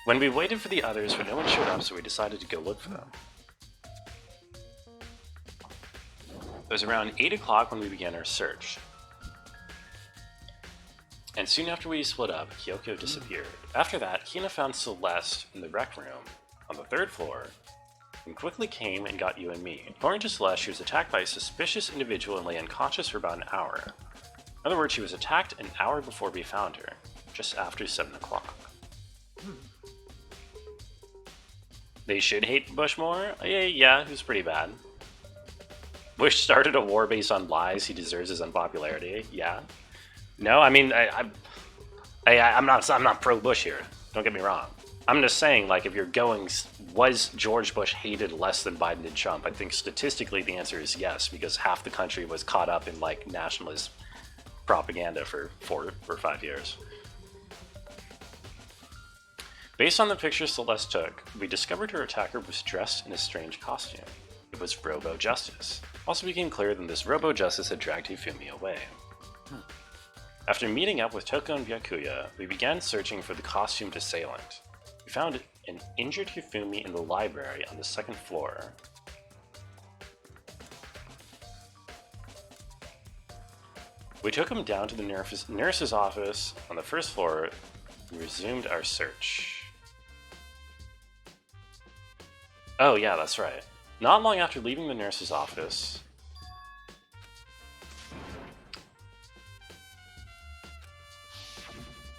When we waited for the others, but no one showed up, so we decided to go look for them. It was around 8 o'clock when we began our search. And soon after we split up, Kyoko disappeared. After that, Hina found Celeste in the rec room on the 3rd floor and quickly came and got you and me. According to Celeste, she was attacked by a suspicious individual and lay unconscious for about an hour. In other words, she was attacked an hour before we found her, just after 7 o'clock. They should hate Bush more? Yeah, he was pretty bad. Bush started a war based on lies. He deserves his unpopularity. Yeah. No, I mean, I'm not pro-Bush here. Don't get me wrong. I'm just saying, like, if you're going, was George Bush hated less than Biden did Trump? I think statistically the answer is yes, because half the country was caught up in, like, nationalist propaganda for 4 or 5 years. Based on the picture Celeste took, we discovered her attacker was dressed in a strange costume. It was Robo Justice. Also became clear that this Robo Justice had dragged Hifumi away. After meeting up with Toko and Byakuya, we began searching for the costumed assailant. We found an injured Hifumi in the library on the 2nd floor. We took him down to the nurse's office on the 1st floor and resumed our search. Oh yeah, that's right. Not long after leaving the nurse's office,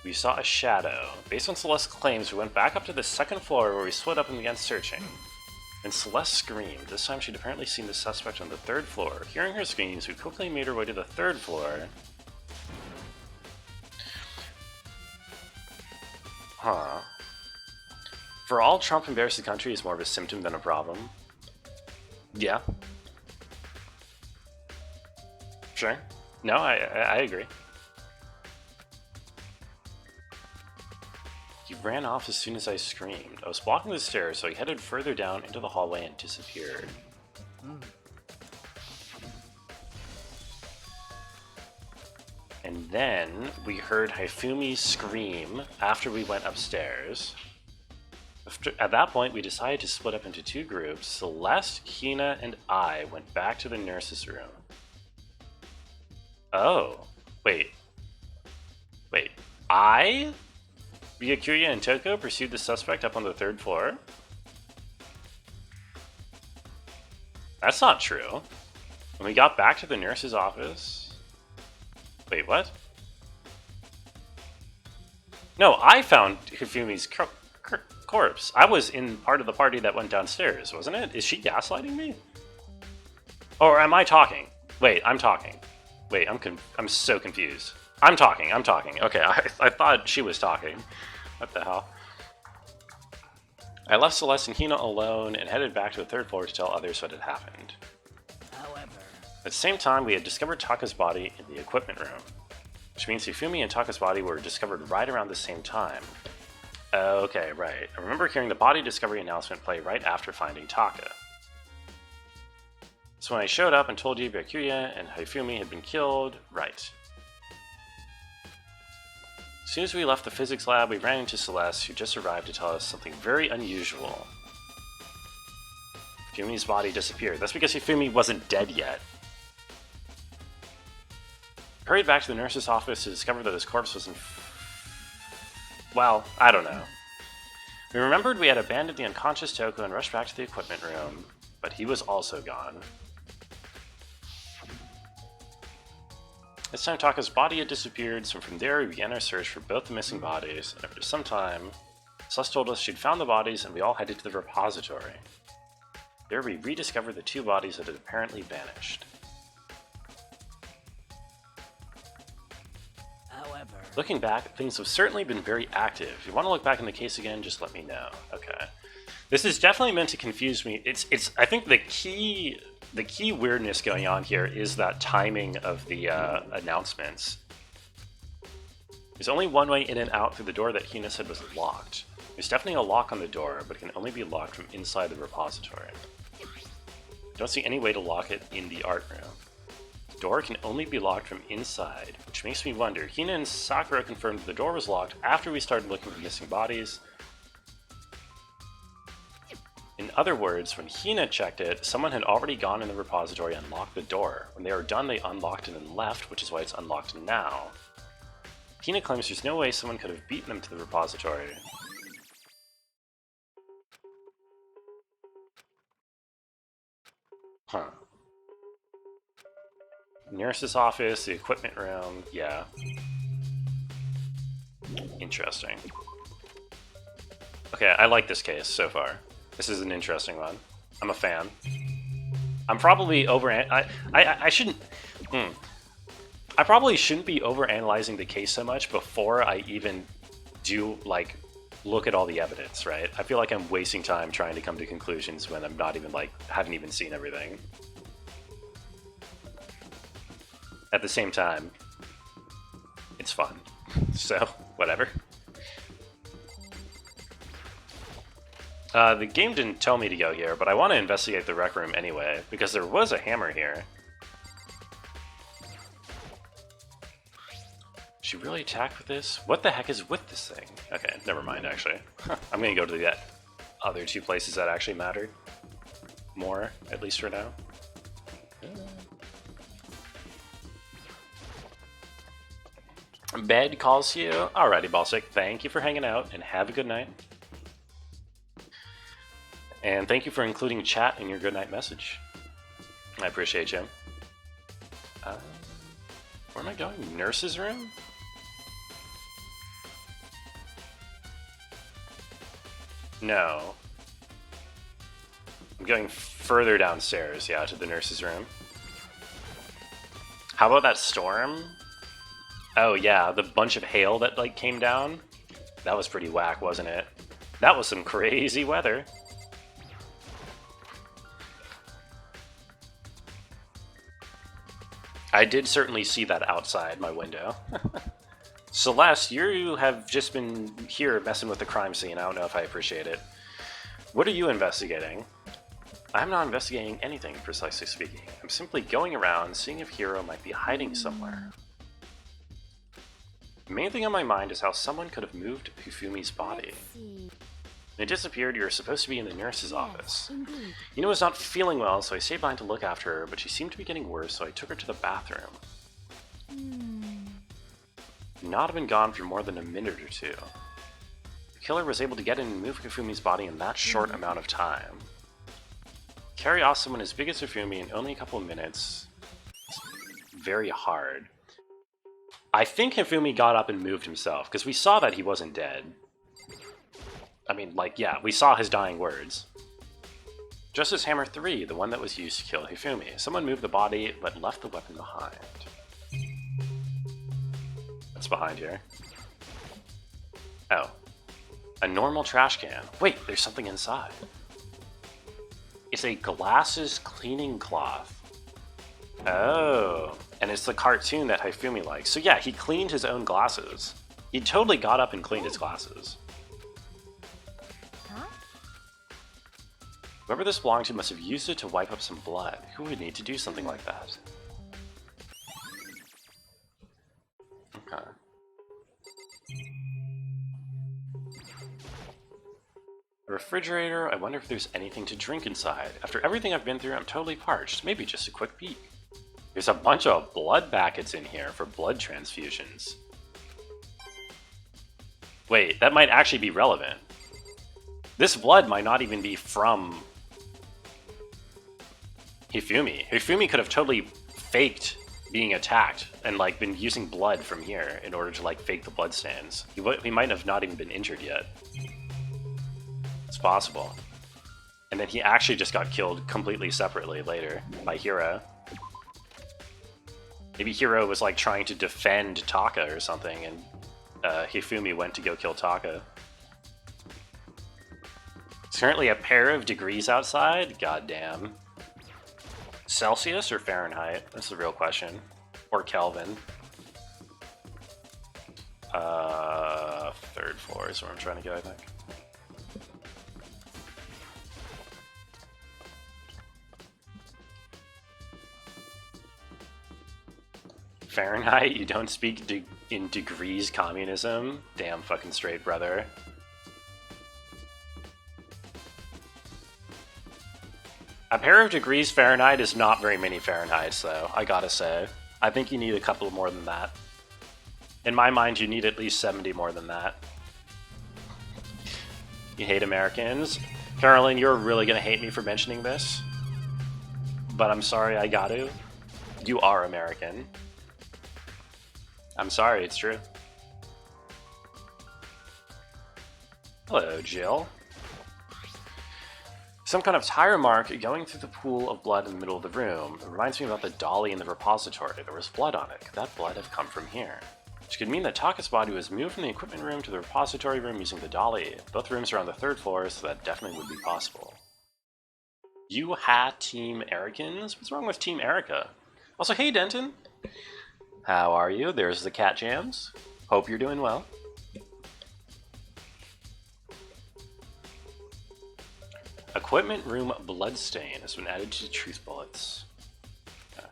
we saw a shadow. Based on Celeste's claims, we went back up to the 2nd floor where we split up and began searching. And Celeste screamed. This time she'd apparently seen the suspect on the 3rd floor. Hearing her screams, we quickly made our way to the 3rd floor. Huh. For all, Trump embarrassed the country is more of a symptom than a problem. Yeah. Sure. No, I agree. He ran off as soon as I screamed. I was blocking the stairs, so he headed further down into the hallway and disappeared. And then we heard Hifumi scream after we went upstairs. At that point, we decided to split up into 2 groups. Celeste, Hina, and I went back to the nurse's room. Oh. Wait. Byakuya and Toko pursued the suspect up on the 3rd floor? That's not true. When we got back to the nurse's office... Wait, what? No, I found Hifumi's corpse. I was in part of the party that went downstairs, wasn't it? Is she gaslighting me? Or am I talking? Wait, I'm talking. Wait, I'm so confused. I'm talking. Okay, I thought she was talking. What the hell? I left Celeste and Hina alone and headed back to the 3rd floor to tell others what had happened. However, At the same time, we had discovered Taka's body in the equipment room, which means Hifumi and Taka's body were discovered right around the same time. Okay, right. I remember hearing the body discovery announcement play right after finding Taka. So when I showed up and told you Byakuya and Hifumi had been killed, right. As soon as we left the physics lab, we ran into Celeste, who just arrived to tell us something very unusual. Hifumi's body disappeared. That's because Hifumi wasn't dead yet. I hurried back to the nurse's office to discover that his corpse was in... Well, I don't know. We remembered we had abandoned the unconscious Toko and rushed back to the equipment room, but he was also gone. This time Taka's body had disappeared, so from there we began our search for both the missing bodies, and after some time, Celeste told us she'd found the bodies and we all headed to the repository. There we rediscovered the 2 bodies that had apparently vanished. however, Looking back, things have certainly been very active. If you want to look back in the case again, just let me know. Okay. This is definitely meant to confuse me. I think the key weirdness going on here is that timing of the announcements. There's only one way in and out through the door that Hina said was locked. There's definitely a lock on the door, but it can only be locked from inside the repository. Don't see any way to lock it in the art room. The door can only be locked from inside, which makes me wonder. Hina and Sakura confirmed the door was locked after we started looking for missing bodies. In other words, when Hina checked it, someone had already gone in the repository and locked the door. When they were done, they unlocked it and left, which is why it's unlocked now. Hina claims there's no way someone could have beaten them to the repository. Huh. Nurse's office, the equipment room, yeah. Interesting. Okay, I like this case so far. This is an interesting one. I'm a fan. I'm probably I shouldn't... I probably shouldn't be overanalyzing the case so much before I even do, like, look at all the evidence, right? I feel like I'm wasting time trying to come to conclusions when I'm not even, like, haven't even seen everything. At the same time, it's fun. So, whatever. The game didn't tell me to go here, but I want to investigate the rec room anyway, because there was a hammer here. Should really attack with this? What the heck is with this thing? Okay, never mind, actually. I'm gonna go to the other two places that actually matter. More, at least for now. Bed calls you. Alrighty, Balsic. Thank you for hanging out, and have a good night. And thank you for including chat in your goodnight message. I appreciate you. Where am I going? Nurse's room? No. I'm going further downstairs, yeah, to the nurse's room. How about that storm? Oh yeah, the bunch of hail that like came down? That was pretty whack, wasn't it? That was some crazy weather. I did certainly see that outside my window. Celeste, you have just been here messing with the crime scene. I don't know if I appreciate it. What are you investigating? I'm not investigating anything, precisely speaking. I'm simply going around, seeing if Hiro might be hiding somewhere. The main thing on my mind is how someone could have moved Hifumi's body. When it disappeared, you were supposed to be in the nurse's office. Ina was not feeling well, so I stayed behind to look after her, but she seemed to be getting worse, so I took her to the bathroom. Not have been gone for more than a minute or two. The killer was able to get in and move Hifumi's body in that short amount of time. Carry off someone as big as Hifumi in only a couple of minutes. It's very hard. I think Hifumi got up and moved himself, because we saw that he wasn't dead. I mean, like, yeah, we saw his dying words. Justice Hammer 3, the one that was used to kill Hifumi. Someone moved the body, but left the weapon behind. What's behind here? Oh. A normal trash can. Wait, there's something inside. It's a glasses cleaning cloth. Oh. And it's the cartoon that Hifumi likes. So yeah, he cleaned his own glasses. He totally got up and cleaned his glasses. Whoever this belonged to must have used it to wipe up some blood. Who would need to do something like that? Okay. A refrigerator. I wonder if there's anything to drink inside. After everything I've been through, I'm totally parched. Maybe just a quick peek. There's a bunch of blood packets in here for blood transfusions. Wait, that might actually be relevant. This blood might not even be from Hifumi. Hifumi could have totally faked being attacked and like been using blood from here in order to like fake the blood stains. He might have not even been injured yet. It's possible. And then he actually just got killed completely separately later by Hiro. Maybe Hiro was like trying to defend Taka or something, and Hifumi went to go kill Taka. It's currently a pair of degrees outside. Goddamn. Celsius or Fahrenheit? That's the real question. Or Kelvin. Third floor is where I'm trying to go, I think. Fahrenheit? You don't speak in degrees communism? Damn fucking straight, brother. A pair of degrees Fahrenheit is not very many Fahrenheits, though, I gotta say. I think you need a couple more than that. In my mind, you need at least 70 more than that. You hate Americans? Carolyn, you're really gonna hate me for mentioning this. But I'm sorry, I got to. You are American. I'm sorry, it's true. Hello, Jill. Some kind of tire mark going through the pool of blood in the middle of the room. It reminds me about the dolly in the repository. There was blood on it. Could that blood have come from here? which could mean that Taka's body was moved from the equipment room to the repository room using the dolly. Both rooms are on the 3rd floor, so that definitely would be possible. You ha Team Ericans? What's wrong with Team Erica? Also, hey Denton! How are you? There's the Cat Jams. Hope you're doing well. Equipment room bloodstain has been added to truth bullets. Okay.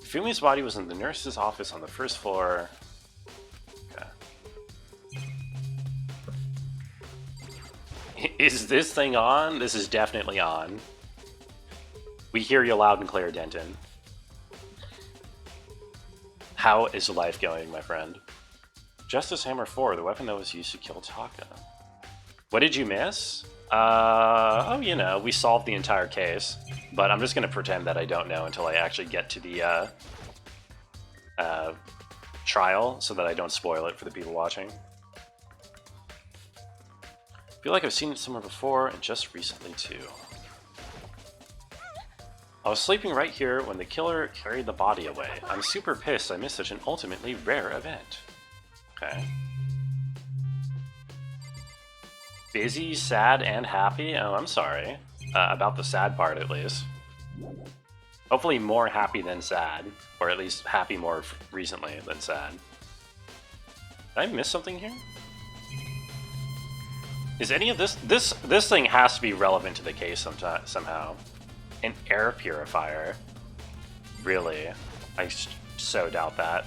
Fumi's body was in the nurse's office on the 1st floor. Okay. Is this thing on? This is definitely on. We hear you loud and clear, Denton. How is life going, my friend? Justice Hammer 4, the weapon that was used to kill Taka. What did you miss? Oh, you know, we solved the entire case, but I'm just going to pretend that I don't know until I actually get to the trial so that I don't spoil it for the people watching. I feel like I've seen it somewhere before, and just recently too. I was sleeping right here when the killer carried the body away. I'm super pissed I missed such an ultimately rare event. Okay. Busy, sad, and happy? Oh, I'm sorry. About the sad part, at least. Hopefully more happy than sad. Or at least happy more recently than sad. Did I miss something here? Is any of this... This thing has to be relevant to the case somehow. An air purifier? Really? I so doubt that.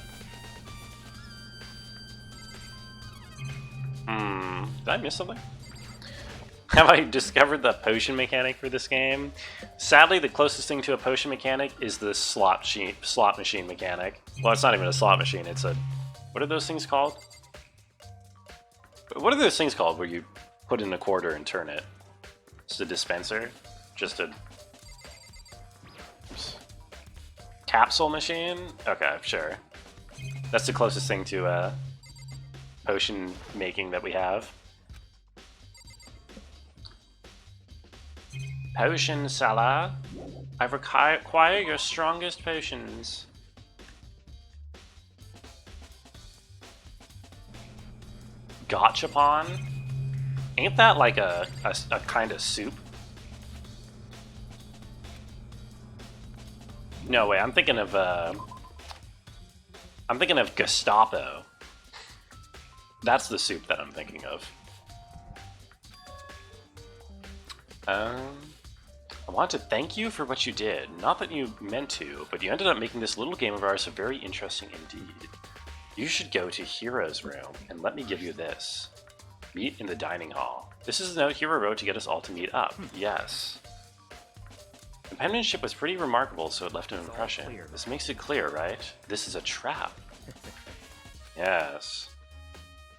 Did I miss something? Have I discovered the potion mechanic for this game? Sadly, the closest thing to a potion mechanic is the slot machine mechanic. Well, it's not even a slot machine, it's a... What are those things called? What are those things called where you put in a quarter and turn it? It's a dispenser? Just a... Capsule machine? Okay, sure. That's the closest thing to potion making that we have. Potion seller. I require your strongest potions. Gachapon? Ain't that like a kind of soup? No way, I'm thinking of Gestapo. That's the soup that I'm thinking of. I want to thank you for what you did. Not that you meant to, but you ended up making this little game of ours very interesting indeed. You should go to Hero's room, and let me give you this. Meet in the dining hall. This is the note Hero wrote to get us all to meet up. Yes. Companionship was pretty remarkable, so it left an impression. This makes it clear, right? This is a trap. Yes.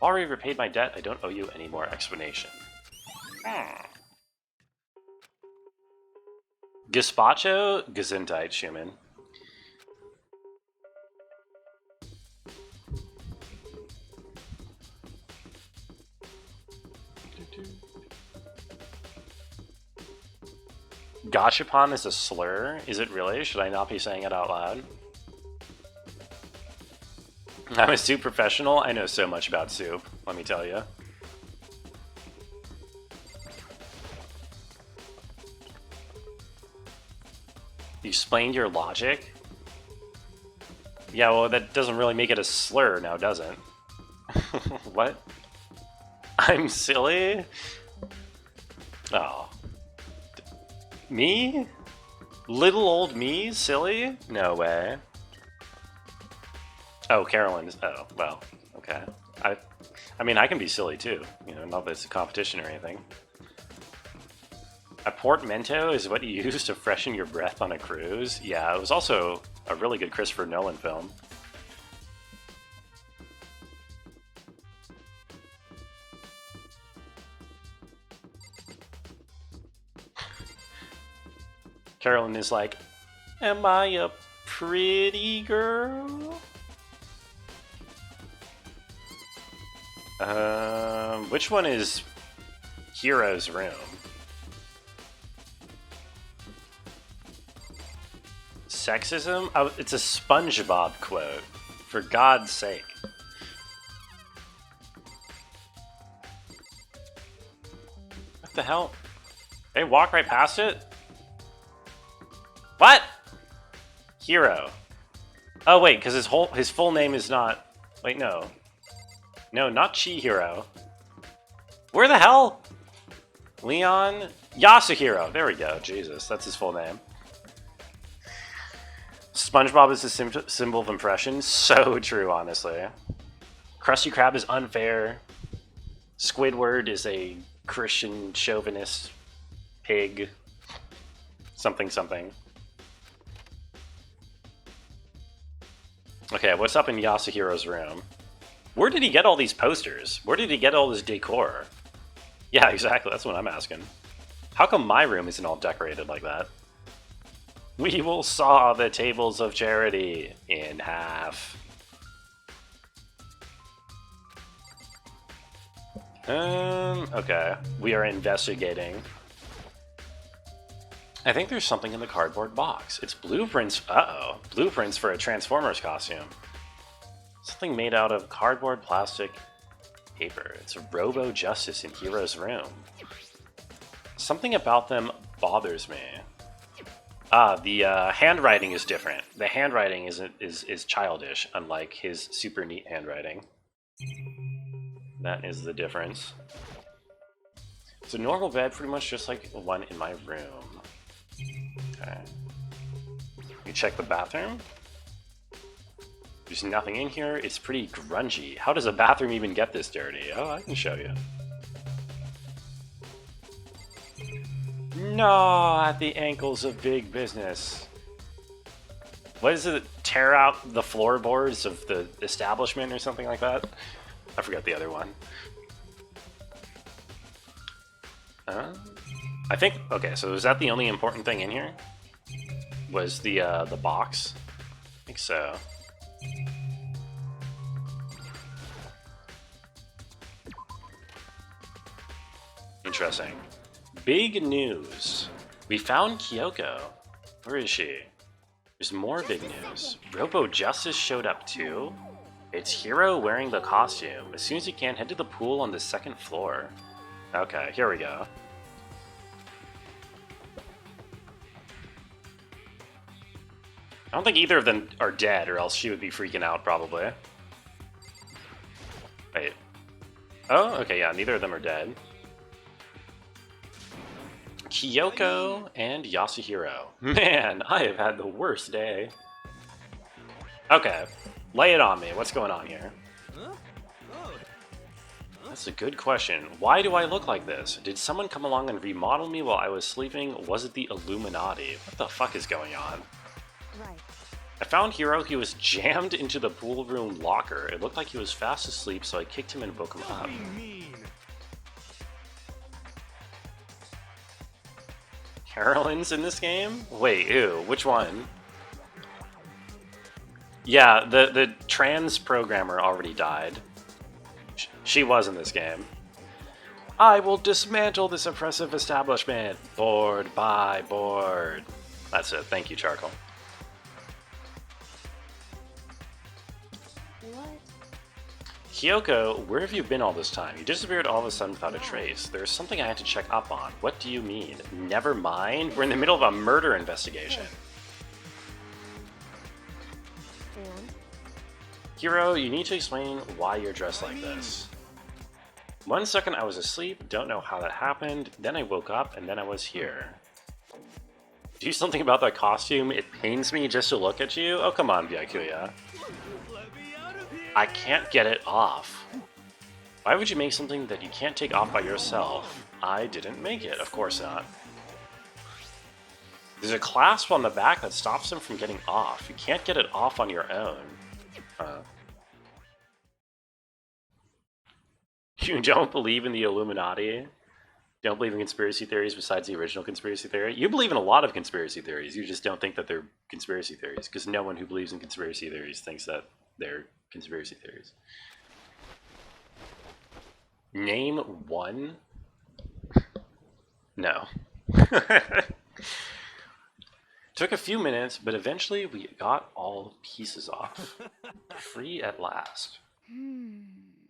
Already repaid my debt, I don't owe you any more explanation. Gazpacho? Gesundheit, Schumann. Gachapon is a slur? Is it really? Should I not be saying it out loud? I'm a soup professional. I know so much about soup, let me tell you. You explained your logic? Yeah, well, that doesn't really make it a slur now, does it? What? I'm silly? Oh. Me? Little old me? Silly? No way. Oh, Carolyn is... Oh, well, okay. I mean, I can be silly too. You know, not that it's a competition or anything. A portmanteau is what you use to freshen your breath on a cruise? Yeah, it was also a really good Christopher Nolan film. Carolyn is like, am I a pretty girl? Which one is Hero's room? Sexism? Oh, it's a SpongeBob quote. For God's sake. the hell? They walk right past it? What? Hero. Oh wait, because his full name is not. Wait, no. No, not Chihiro. Where the hell? Leon Yasuhiro. There we go. Jesus, that's his full name. SpongeBob is a symbol of impression. So true, honestly. Krusty Krab is unfair. Squidward is a Christian chauvinist pig. Something, something. Okay, what's up in Yasuhiro's room? Where did he get all these posters? Where did he get all this decor? Yeah, exactly. That's what I'm asking. How come my room isn't all decorated like that? We will saw the tables of charity in half. Okay. We are investigating. I think there's something in the cardboard box. It's blueprints. Uh-oh. Blueprints for a Transformers costume. Something made out of cardboard, plastic, paper. It's a Robo Justice in Hero's room. Something about them bothers me. The handwriting is different. The handwriting is childish, unlike his super neat handwriting. That is the difference. It's a normal bed, pretty much just like one in my room. Okay. You check the bathroom. There's nothing in here. It's pretty grungy. How does a bathroom even get this dirty? Oh, I can show you. No, at the ankles of big business. What is it? Tear out the floorboards of the establishment or something like that? I forgot the other one. I think, okay, so is that the only important thing in here? Was the box? I think so. Interesting. Big news. We found Kyoko. Where is she? There's more big news. Robo Justice showed up too? It's Hiro wearing the costume. As soon as you can, head to the pool on the second floor. Okay, here we go. I don't think either of them are dead, or else she would be freaking out, probably. Wait. Oh, okay, yeah, neither of them are dead. Kyoko and Yasuhiro. Man, I have had the worst day. Okay, lay it on me. What's going on here? That's a good question. Why do I look like this? Did someone come along and remodel me while I was sleeping? Was it the Illuminati? What the fuck is going on? Right. I found Hiro. He was jammed into the pool room locker. It looked like he was fast asleep, so I kicked him and woke him up. Carolyn's in this game? Wait, ew, which one? Yeah, the trans programmer already died. She was in this game. I will dismantle this oppressive establishment. Board by board. That's it. Thank you, Charcoal. What? Kyoko, where have you been all this time? You disappeared all of a sudden without a trace. There's something I had to check up on. What do you mean? Never mind. We're in the middle of a murder investigation. And? Hiro, you need to explain why you're dressed like this. 1 second I was asleep, don't know how that happened, then I woke up, and then I was here. Do something about that costume, it pains me just to look at you? Oh come on, Byakuya. I can't get it off. Why would you make something that you can't take off by yourself? I didn't make it, of course not. There's a clasp on the back that stops him from getting off. You can't get it off on your own. You don't believe in the Illuminati? Don't believe in conspiracy theories besides the original conspiracy theory? You believe in a lot of conspiracy theories. You just don't think that they're conspiracy theories, because no one who believes in conspiracy theories thinks that they're conspiracy theories. Name one? No. Took a few minutes, but eventually we got all pieces off. Free at last.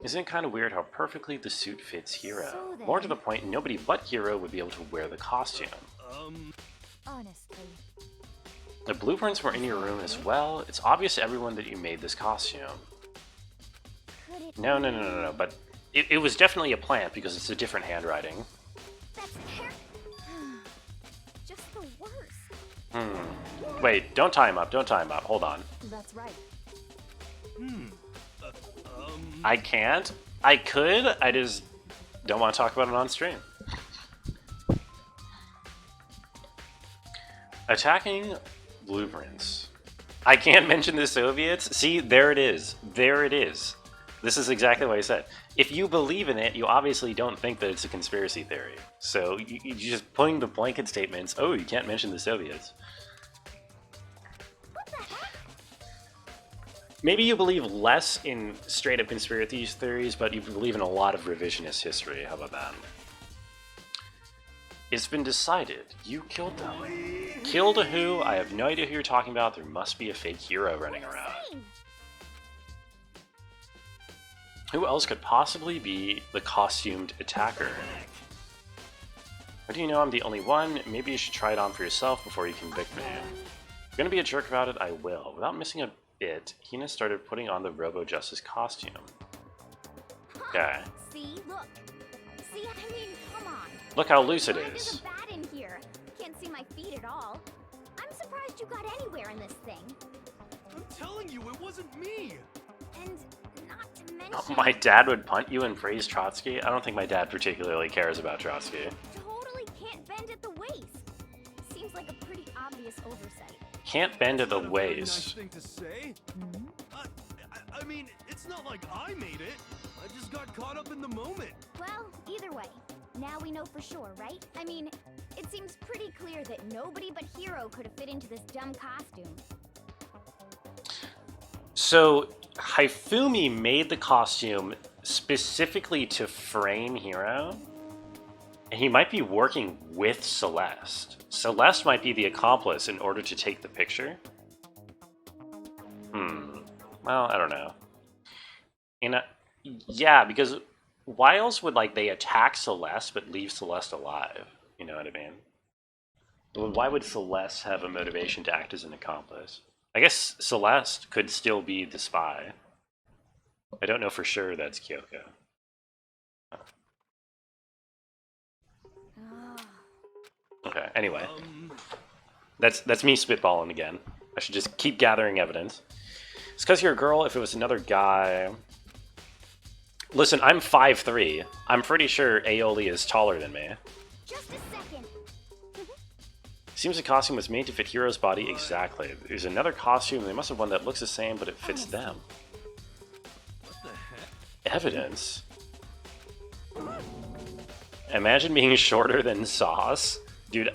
Isn't it kind of weird how perfectly the suit fits Hiro? So then- More to the point, nobody but Hiro would be able to wear the costume. Honestly. The blueprints were in your room as well. It's obvious to everyone that you made this costume. Could it No, but it was definitely a plant because it's a different handwriting. That's just the worst. Wait, don't tie him up, hold on. That's right. I can't. I could, I just don't want to talk about it on stream. Attacking blueprints. I can't mention the Soviets. See, there it is. There it is. This is exactly what I said. If you believe in it, you obviously don't think that it's a conspiracy theory. So you're just putting the blanket statements, oh, you can't mention the Soviets. What the heck? Maybe you believe less in straight-up conspiracy theories, but you believe in a lot of revisionist history. How about that? It's been decided. You killed them. Killed who? I have no idea who you're talking about. There must be a fake hero running around. Insane. Who else could possibly be the costumed attacker? How do you know I'm the only one? Maybe you should try it on for yourself before you convict me. If you're gonna be a jerk about it, I will. Without missing a bit, Hina started putting on the Robo-Justice costume. Okay. See, look. See, I mean, come on. Look how loose it Blind is. isn't bad in here. Can't see my feet at all. I'm surprised you got anywhere in this thing. I'm telling you, it wasn't me. And not to mention, Oh, my dad would punt you and praise Trotsky? I don't think my dad particularly cares about Trotsky. totally can't bend at the waist. Seems like a pretty obvious oversight. Can't bend at the Not a very waist. Nice thing to say. I mean, it's not like I made it. I just got caught up in the moment. Well, either way, now we know for sure, right? I mean, it seems pretty clear that nobody but Hiro could have fit into this dumb costume. So, Haifumi made the costume specifically to frame Hiro, and he might be working with Celeste. Celeste might be the accomplice in order to take the picture. Well, I don't know. Yeah, because why else would they attack Celeste but leave Celeste alive? You know what I mean? Well, why would Celeste have a motivation to act as an accomplice? I guess Celeste could still be the spy. I don't know for sure that's Kyoko. Okay, anyway. That's me spitballing again. I should just keep gathering evidence. It's because you're a girl. If it was another guy... Listen, I'm 5'3". I'm pretty sure Aoli is taller than me. Just a second. Seems the costume was made to fit Hiro's body exactly. There's another costume. They must have one that looks the same, but it fits them. What the heck? Evidence? Imagine being shorter than Sauce. Dude,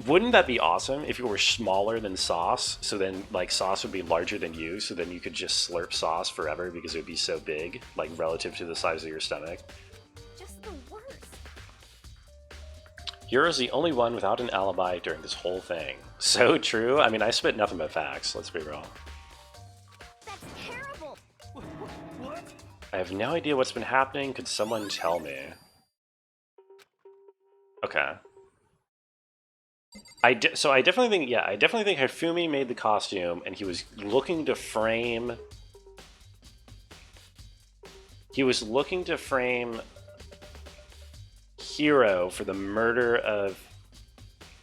wouldn't that be awesome if you were smaller than Sauce, so then, Sauce would be larger than you, so then you could just slurp Sauce forever because it would be so big, relative to the size of your stomach? Just the worst. Hiro's the only one without an alibi during this whole thing. So true. I mean, I spit nothing but facts, let's be real. That's terrible. What? I have no idea what's been happening. Could someone tell me? Okay. So I definitely think, I definitely think Hifumi made the costume, and he was looking to frame... He was looking to frame Hiro for the murder of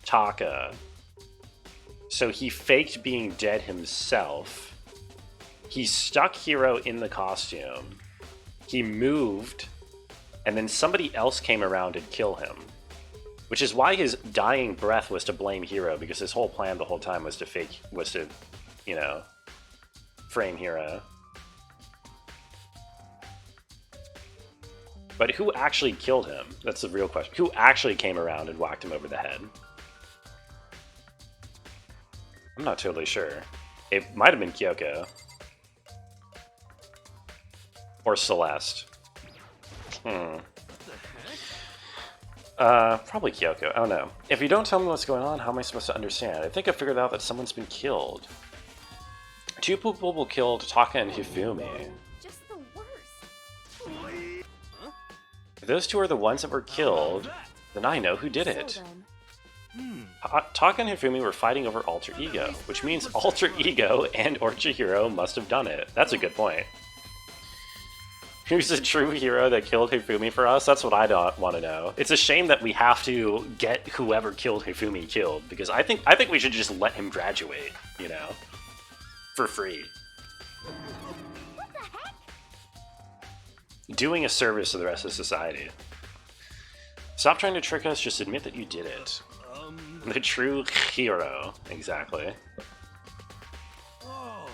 Taka. So he faked being dead himself. He stuck Hiro in the costume. He moved, and then somebody else came around and killed him. Which is why his dying breath was to blame Hiro, because his whole plan the whole time was to frame Hiro. But who actually killed him? That's the real question. Who actually came around and whacked him over the head? I'm not totally sure. It might have been Kyoko. Or Celeste. Probably Kyoko. Oh no. If you don't tell me what's going on, how am I supposed to understand? I think I figured out that someone's been killed. Two people were killed, Taka and Hifumi. Just the worst. If those two are the ones that were killed, then I know who did it. Taka and Hifumi were fighting over Alter Ego, which means Alter Ego and or Chihiro must have done it. That's a good point. Who's the true hero that killed Hifumi for us? That's what I don't want to know. It's a shame that we have to get whoever killed Hifumi killed, because I think we should just let him graduate, you know, for free. What the heck? Doing a service to the rest of society. Stop trying to trick us, just admit that you did it. The true hero, exactly. Oh,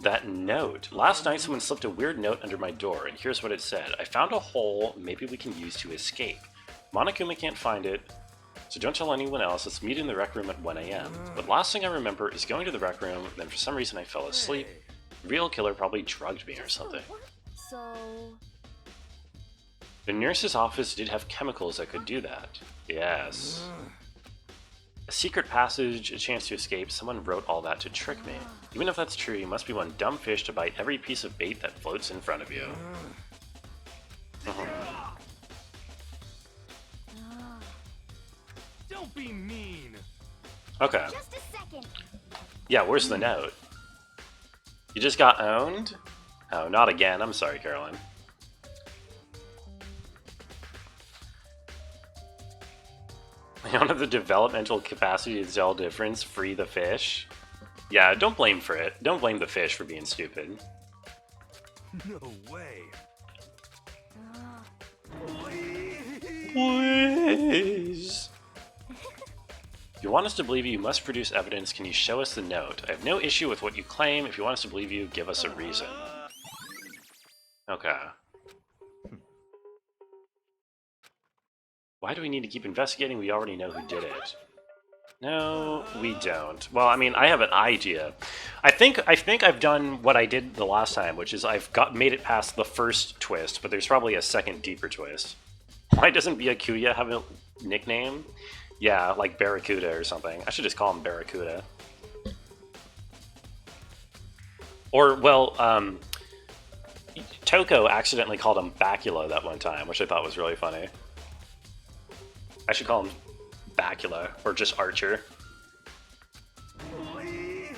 That note. Last night someone slipped a weird note under my door, and here's what it said. I found a hole maybe we can use to escape. Monokuma can't find it, so don't tell anyone else. Let's meet in the rec room at 1 a.m. But last thing I remember is going to the rec room, then for some reason I fell asleep. Real killer probably drugged me or something. So... The nurse's office did have chemicals that could do that. Yes. A secret passage, a chance to escape, someone wrote all that to trick me. Even if that's true, you must be one dumb fish to bite every piece of bait that floats in front of you. don't be mean. Okay. Just a second. Yeah, where's the note? You just got owned? Oh, not again. I'm sorry, Caroline. I don't have the developmental capacity to tell difference. Free the fish. Yeah, don't blame for it. Don't blame the fish for being stupid. No way. Please. If you want us to believe you, you must produce evidence. Can you show us the note? I have no issue with what you claim. If you want us to believe you, give us a reason. Okay. Why do we need to keep investigating? We already know who did it. No, we don't. Well, I mean, I have an idea. I think I've done what I did the last time, which is I've made it past the first twist, but there's probably a second deeper twist. Why doesn't Byakuya have a nickname? Yeah, like Barracuda or something. I should just call him Barracuda. Or, well, Toko accidentally called him Bacula that one time, which I thought was really funny. I should call him Bacula, or just Archer. What are you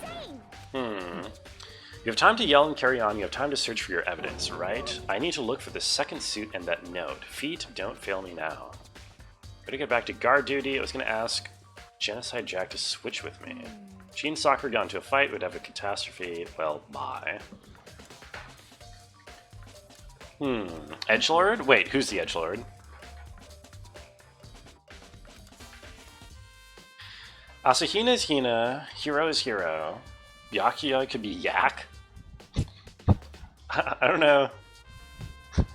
saying? You have time to yell and carry on, you have time to search for your evidence, right? I need to look for the second suit and that note. Feet, don't fail me now. Gotta get back to guard duty. I was gonna ask Genocide Jack to switch with me. She and Sakura got into a fight, would have a catastrophe. Well, bye. Edgelord? Wait, who's the Edgelord? Asahina is Hina, Hero is Hero. Byakuya could be Yak? I don't know.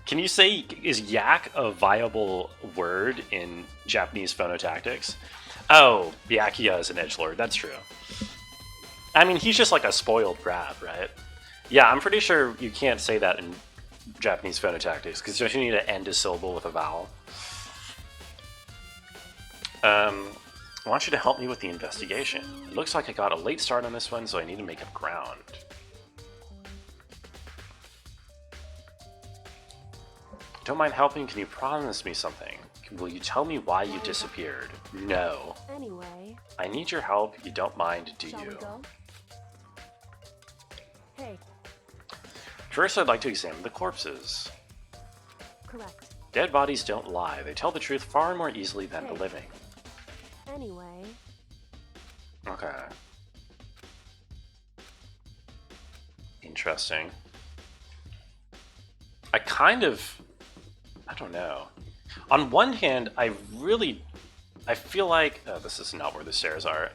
Can you say, is Yak a viable word in Japanese phonotactics? Oh, Byakuya is an edgelord, that's true. I mean, he's just like a spoiled brat, right? Yeah, I'm pretty sure you can't say that in Japanese phonotactics, because you need to end a syllable with a vowel. I want you to help me with the investigation. It looks like I got a late start on this one, so I need to make up ground. Don't mind helping, can you promise me something? Will you tell me why you disappeared? No. Anyway, I need your help, you don't mind, do shall we you? go? Hey, First, I'd like to examine the corpses. correct. Dead bodies don't lie, they tell the truth far more easily than the living. Anyway, Okay. Interesting. I don't know. On one hand, I feel like, oh, this is not where the stairs are.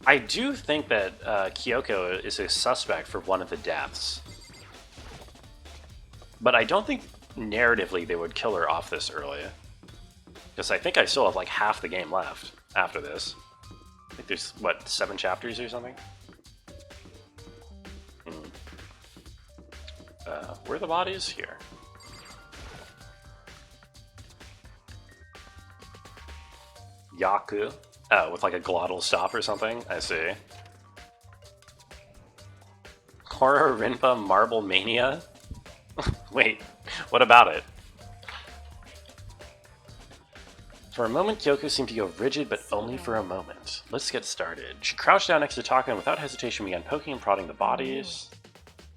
I do think that Kyoko is a suspect for one of the deaths. But I don't think narratively they would kill her off this early. Because I think I still have like half the game left after this. I think there's, what, 7 chapters or something? Where are the bodies? Here. Yaku. Oh, with like a glottal stop or something? I see. Horror Rinpa Marble Mania? Wait, What about it? For a moment, Kyoko seemed to go rigid, but only for a moment. Let's get started. She crouched down next to Taka and without hesitation began poking and prodding the bodies.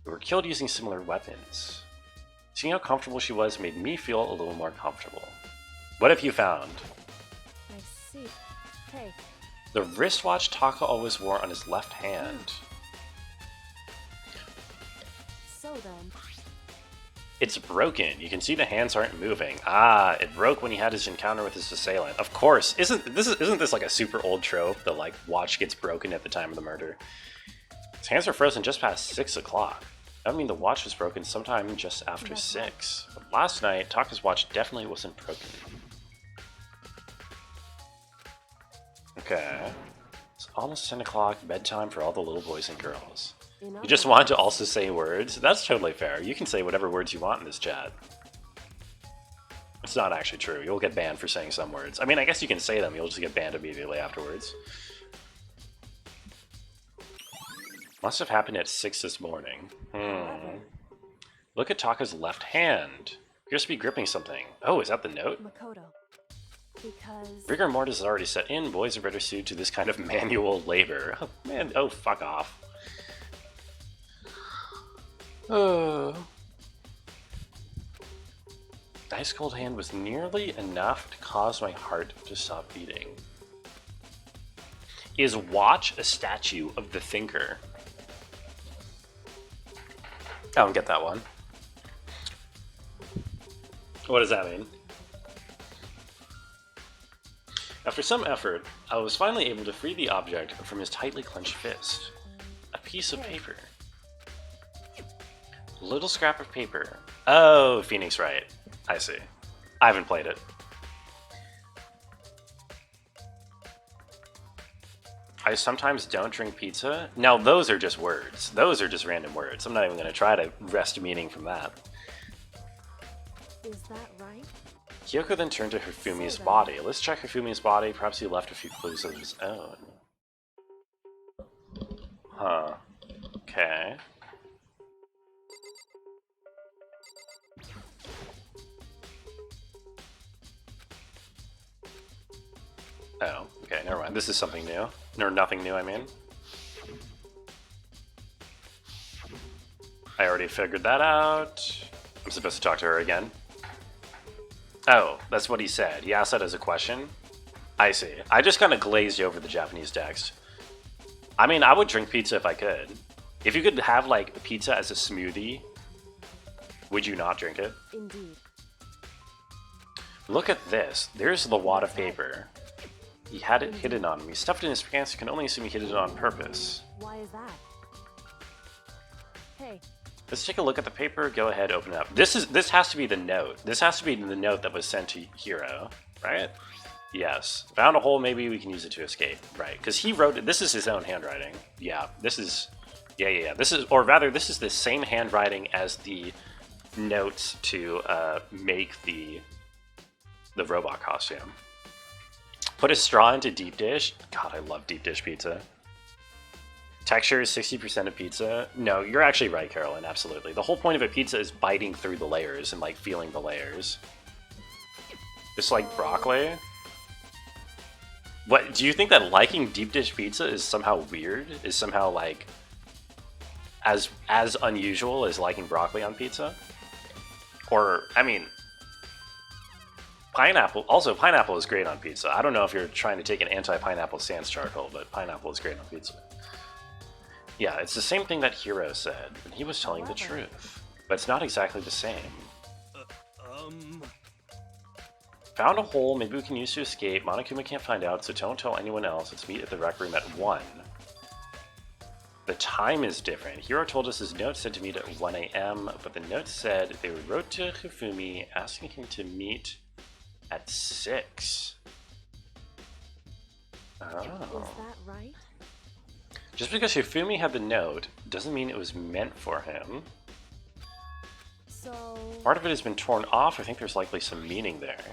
They were killed using similar weapons. Seeing how comfortable she was made me feel a little more comfortable. What have you found? I see. Hey, The wristwatch Taka always wore on his left hand. so then. It's broken. You can see the hands aren't moving. Ah, it broke when he had his encounter with his assailant. Of course. Isn't this like a super old trope? The like watch gets broken at the time of the murder. His hands are frozen just past 6 o'clock. That would mean the watch was broken sometime just after 6. But last night, Taka's watch definitely wasn't broken. Okay. It's almost 10 o'clock, bedtime for all the little boys and girls. You just wanted to also say words? That's totally fair. You can say whatever words you want in this chat. It's not actually true. You'll get banned for saying some words. I mean, I guess you can say them. You'll just get banned immediately afterwards. Must have happened at 6 this morning. Look at Taka's left hand. Appears to be gripping something. Oh, is that the note? Makoto. Because... Rigor mortis is already set in. Boys are better suited to this kind of manual labor. Oh, man. Oh, fuck off. Ice cold hand was nearly enough to cause my heart to stop beating. Is watch a statue of the thinker? I don't get that one. What does that mean? After some effort, I was finally able to free the object from his tightly clenched fist. A piece of paper. Little scrap of paper. Oh, Phoenix Wright. I see. I haven't played it. I sometimes don't drink pizza. Now, those are just words. Those are just random words. I'm not even going to try to wrest meaning from that. Is that right? Kyoko then turned to Hifumi's body. Let's check Hifumi's body. Perhaps he left a few clues of his own. Huh. Okay. Oh, okay, never mind. This is something new. Or nothing new, I mean. I already figured that out. I'm supposed to talk to her again. Oh, that's what he said. He asked that as a question? I see. I just kind of glazed over the Japanese text. I mean, I would drink pizza if I could. If you could have, like, pizza as a smoothie, would you not drink it? Indeed. Look at this. There's the wad of paper. He had it hidden on him. He stuffed it in his pants. You can only assume he hid it on purpose. Why is that? Hey. Let's take a look at the paper. Go ahead, open it up. This has to be the note. This has to be the note that was sent to Hiro, right? Yes. Found a hole. Maybe we can use it to escape, right? Because he wrote it. This is his own handwriting. Yeah. This is. Yeah. This is, or rather, this is the same handwriting as the notes to make the robot costume. Put a straw into deep dish. God, I love deep dish pizza. Texture is 60% of pizza. No, you're actually right, Carolyn. Absolutely. The whole point of a pizza is biting through the layers and like feeling the layers. Just like broccoli. What, do you think that liking deep dish pizza is somehow weird? Is somehow like as unusual as liking broccoli on pizza? Or, I mean, pineapple is great on pizza. I don't know if you're trying to take an anti-pineapple stance, Charcoal, but pineapple is great on pizza. Yeah, it's the same thing that Hiro said, and he was telling the truth. But it's not exactly the same. Found a hole, maybe we can use to escape. Monokuma can't find out, so don't tell anyone else. Let's meet at the rec room at 1. The time is different. Hiro told us his note said to meet at 1 a.m., but the note said they wrote to Hifumi asking him to meet at 6. Oh. Is that right? Just because Hifumi had the note doesn't mean it was meant for him. So... Part of it has been torn off. I think there's likely some meaning there.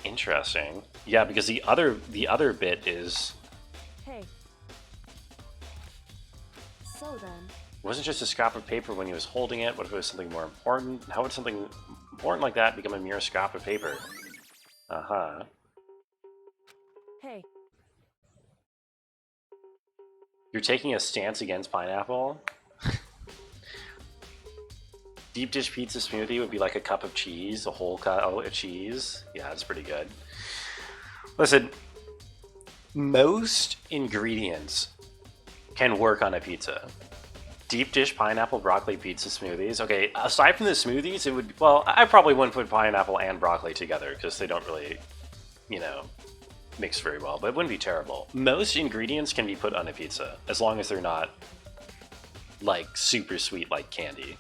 Interesting. Yeah, because the other bit is... Hey. So then... wasn't just a scrap of paper when he was holding it. What if it was something more important? How would something important like that become a mere scrap of paper? Uh-huh. Hey, You're taking a stance against pineapple? Deep dish pizza smoothie would be like a cup of cheese, a whole cup of cheese. Yeah, that's pretty good. Listen, most ingredients can work on a pizza. Deep dish pineapple broccoli pizza smoothies. Okay, aside from the smoothies, it would, well, I probably wouldn't put pineapple and broccoli together because they don't really, you know, mix very well, but it wouldn't be terrible. Most ingredients can be put on a pizza as long as they're not like super sweet like candy.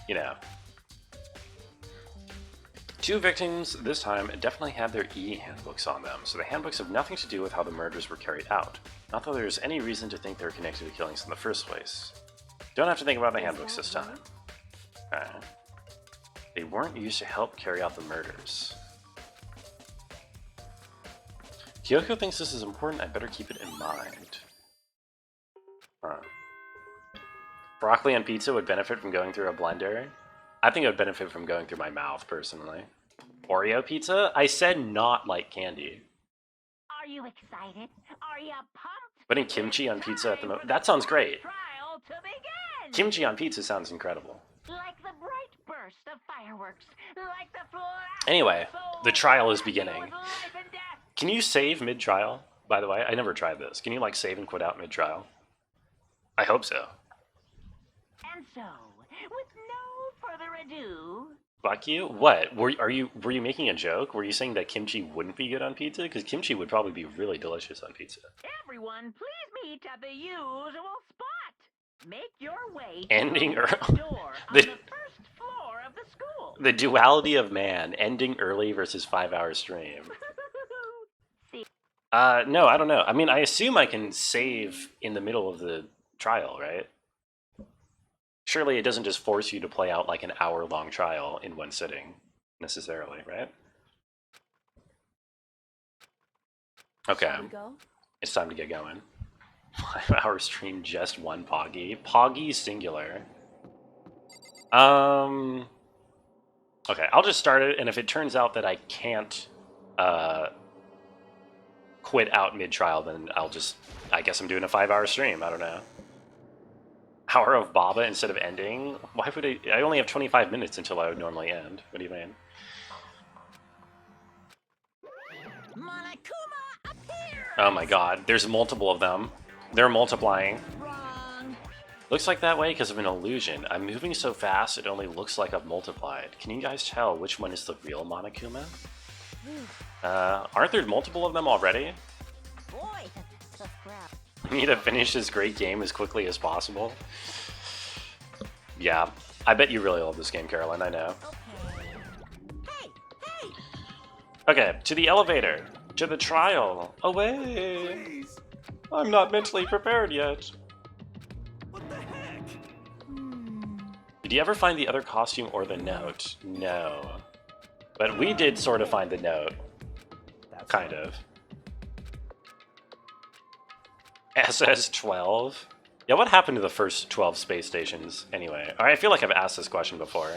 You know. 2 victims this time definitely had their e-handbooks on them, so the handbooks have nothing to do with how the murders were carried out. Not that there's any reason to think they're connected to killings in the first place. Don't have to think about the handbooks this time. Okay. They weren't used to help carry out the murders. Kyoko thinks this is important, I better keep it in mind. Huh. Broccoli and pizza would benefit from going through a blender? I think it would benefit from going through my mouth, personally. Oreo pizza? I said not like candy. Are you excited? Are you pumped? Putting kimchi on pizza at the moment? That sounds great. Trial to begin! Kimchi on pizza sounds incredible. Like the bright burst of fireworks, like the flash Anyway, of the trial is soul beginning. with life and death. Can you save mid-trial, by the way? I never tried this. Can you, like, save and quit out mid-trial? I hope so. And so, with no further ado, Fuck you? What? Were you making a joke? Were you saying that kimchi wouldn't be good on pizza? Because kimchi would probably be really delicious on pizza. everyone please meet at the usual spot. Make your way to Ending the early. door on The- the first floor of the school. The duality of man, ending early versus 5-hour stream. See, No, I don't know. I mean, I assume I can save in the middle of the trial, right? Surely it doesn't just force you to play out like an hour-long trial in one sitting, necessarily, right? Okay, we go? it's time to get going. 5-hour stream, just one Poggy. Poggy singular. Okay, I'll just start it, and if it turns out that I can't quit out mid-trial, then I guess I'm doing a 5-hour stream, I don't know. Hour of Baba instead of ending? Why would I only have 25 minutes until I would normally end. What do you mean? Monokuma appears! Oh my god, there's multiple of them. They're multiplying. Wrong. Looks like that way because of an illusion. I'm moving so fast it only looks like I've multiplied. Can you guys tell which one is the real Monokuma? Aren't there multiple of them already? Boy, tough crap. We need to finish this great game as quickly as possible. Yeah, I bet you really love this game, Caroline, I know. Okay. Hey! Okay, to the elevator. To the trial. Away! Please. I'm not mentally prepared yet. What the heck? Did you ever find the other costume or the note? No. But we did sort of find the note. Kind of. SS-12? Yeah, what happened to the first 12 space stations, anyway? I feel like I've asked this question before.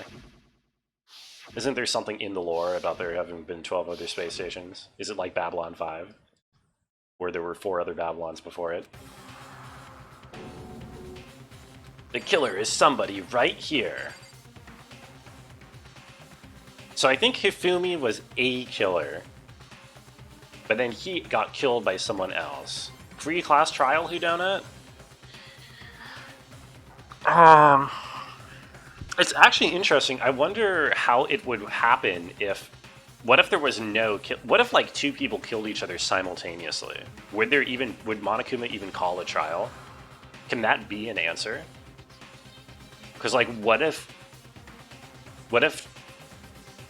Isn't there something in the lore about there having been 12 other space stations? Is it like Babylon 5? Where there were 4 other Babylons before it? The killer is somebody right here. So I think Hifumi was a killer. But then he got killed by someone else. Free class trial, whodunit? It's actually interesting. I wonder how it would happen if... What if there was no... What if, like, 2 people killed each other simultaneously? Would Monokuma even call a trial? Can that be an answer? Because, like, what if...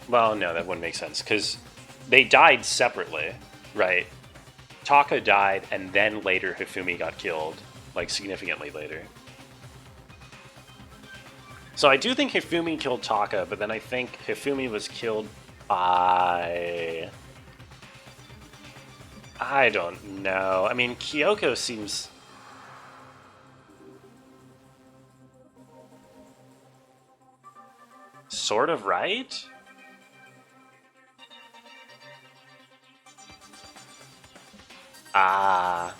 Well, no, that wouldn't make sense, because they died separately, right? Taka died, and then later Hifumi got killed, like, significantly later. So I do think Hifumi killed Taka, but then I think Hifumi was killed by... I don't know. I mean, Kyoko seems... Sort of right? Ah.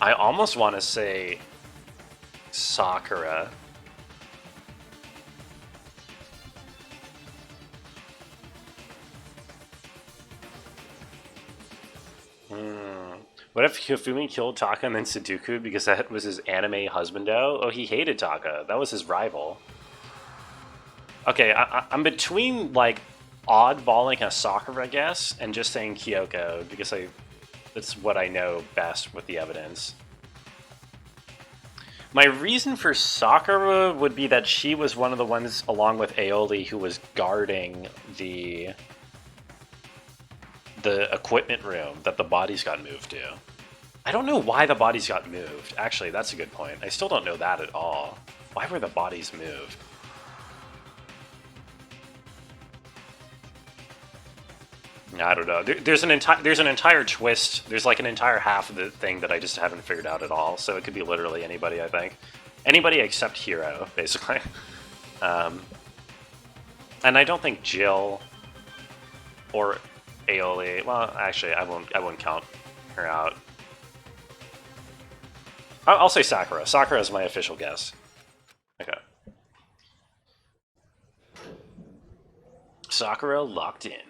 I almost want to say Sakura. What if Hifumi killed Taka and then Sudoku because that was his anime husbando? Oh, he hated Taka. That was his rival. Okay, I'm between, like, oddballing a Sakura guess and just saying Kyoko because that's what I know best with the evidence. My reason for Sakura would be that she was one of the ones, along with Aoli, who was guarding the equipment room that the bodies got moved to. I don't know why the bodies got moved. Actually, that's a good point. I still don't know that at all. Why were the bodies moved? I don't know. There's an entire twist. There's like an entire half of the thing that I just haven't figured out at all. So it could be literally anybody, I think. Anybody except Hiro, basically. And I don't think Jill or Aoli. Well, actually, I won't count her out. I'll say Sakura. Sakura is my official guess. Okay. Sakura locked in,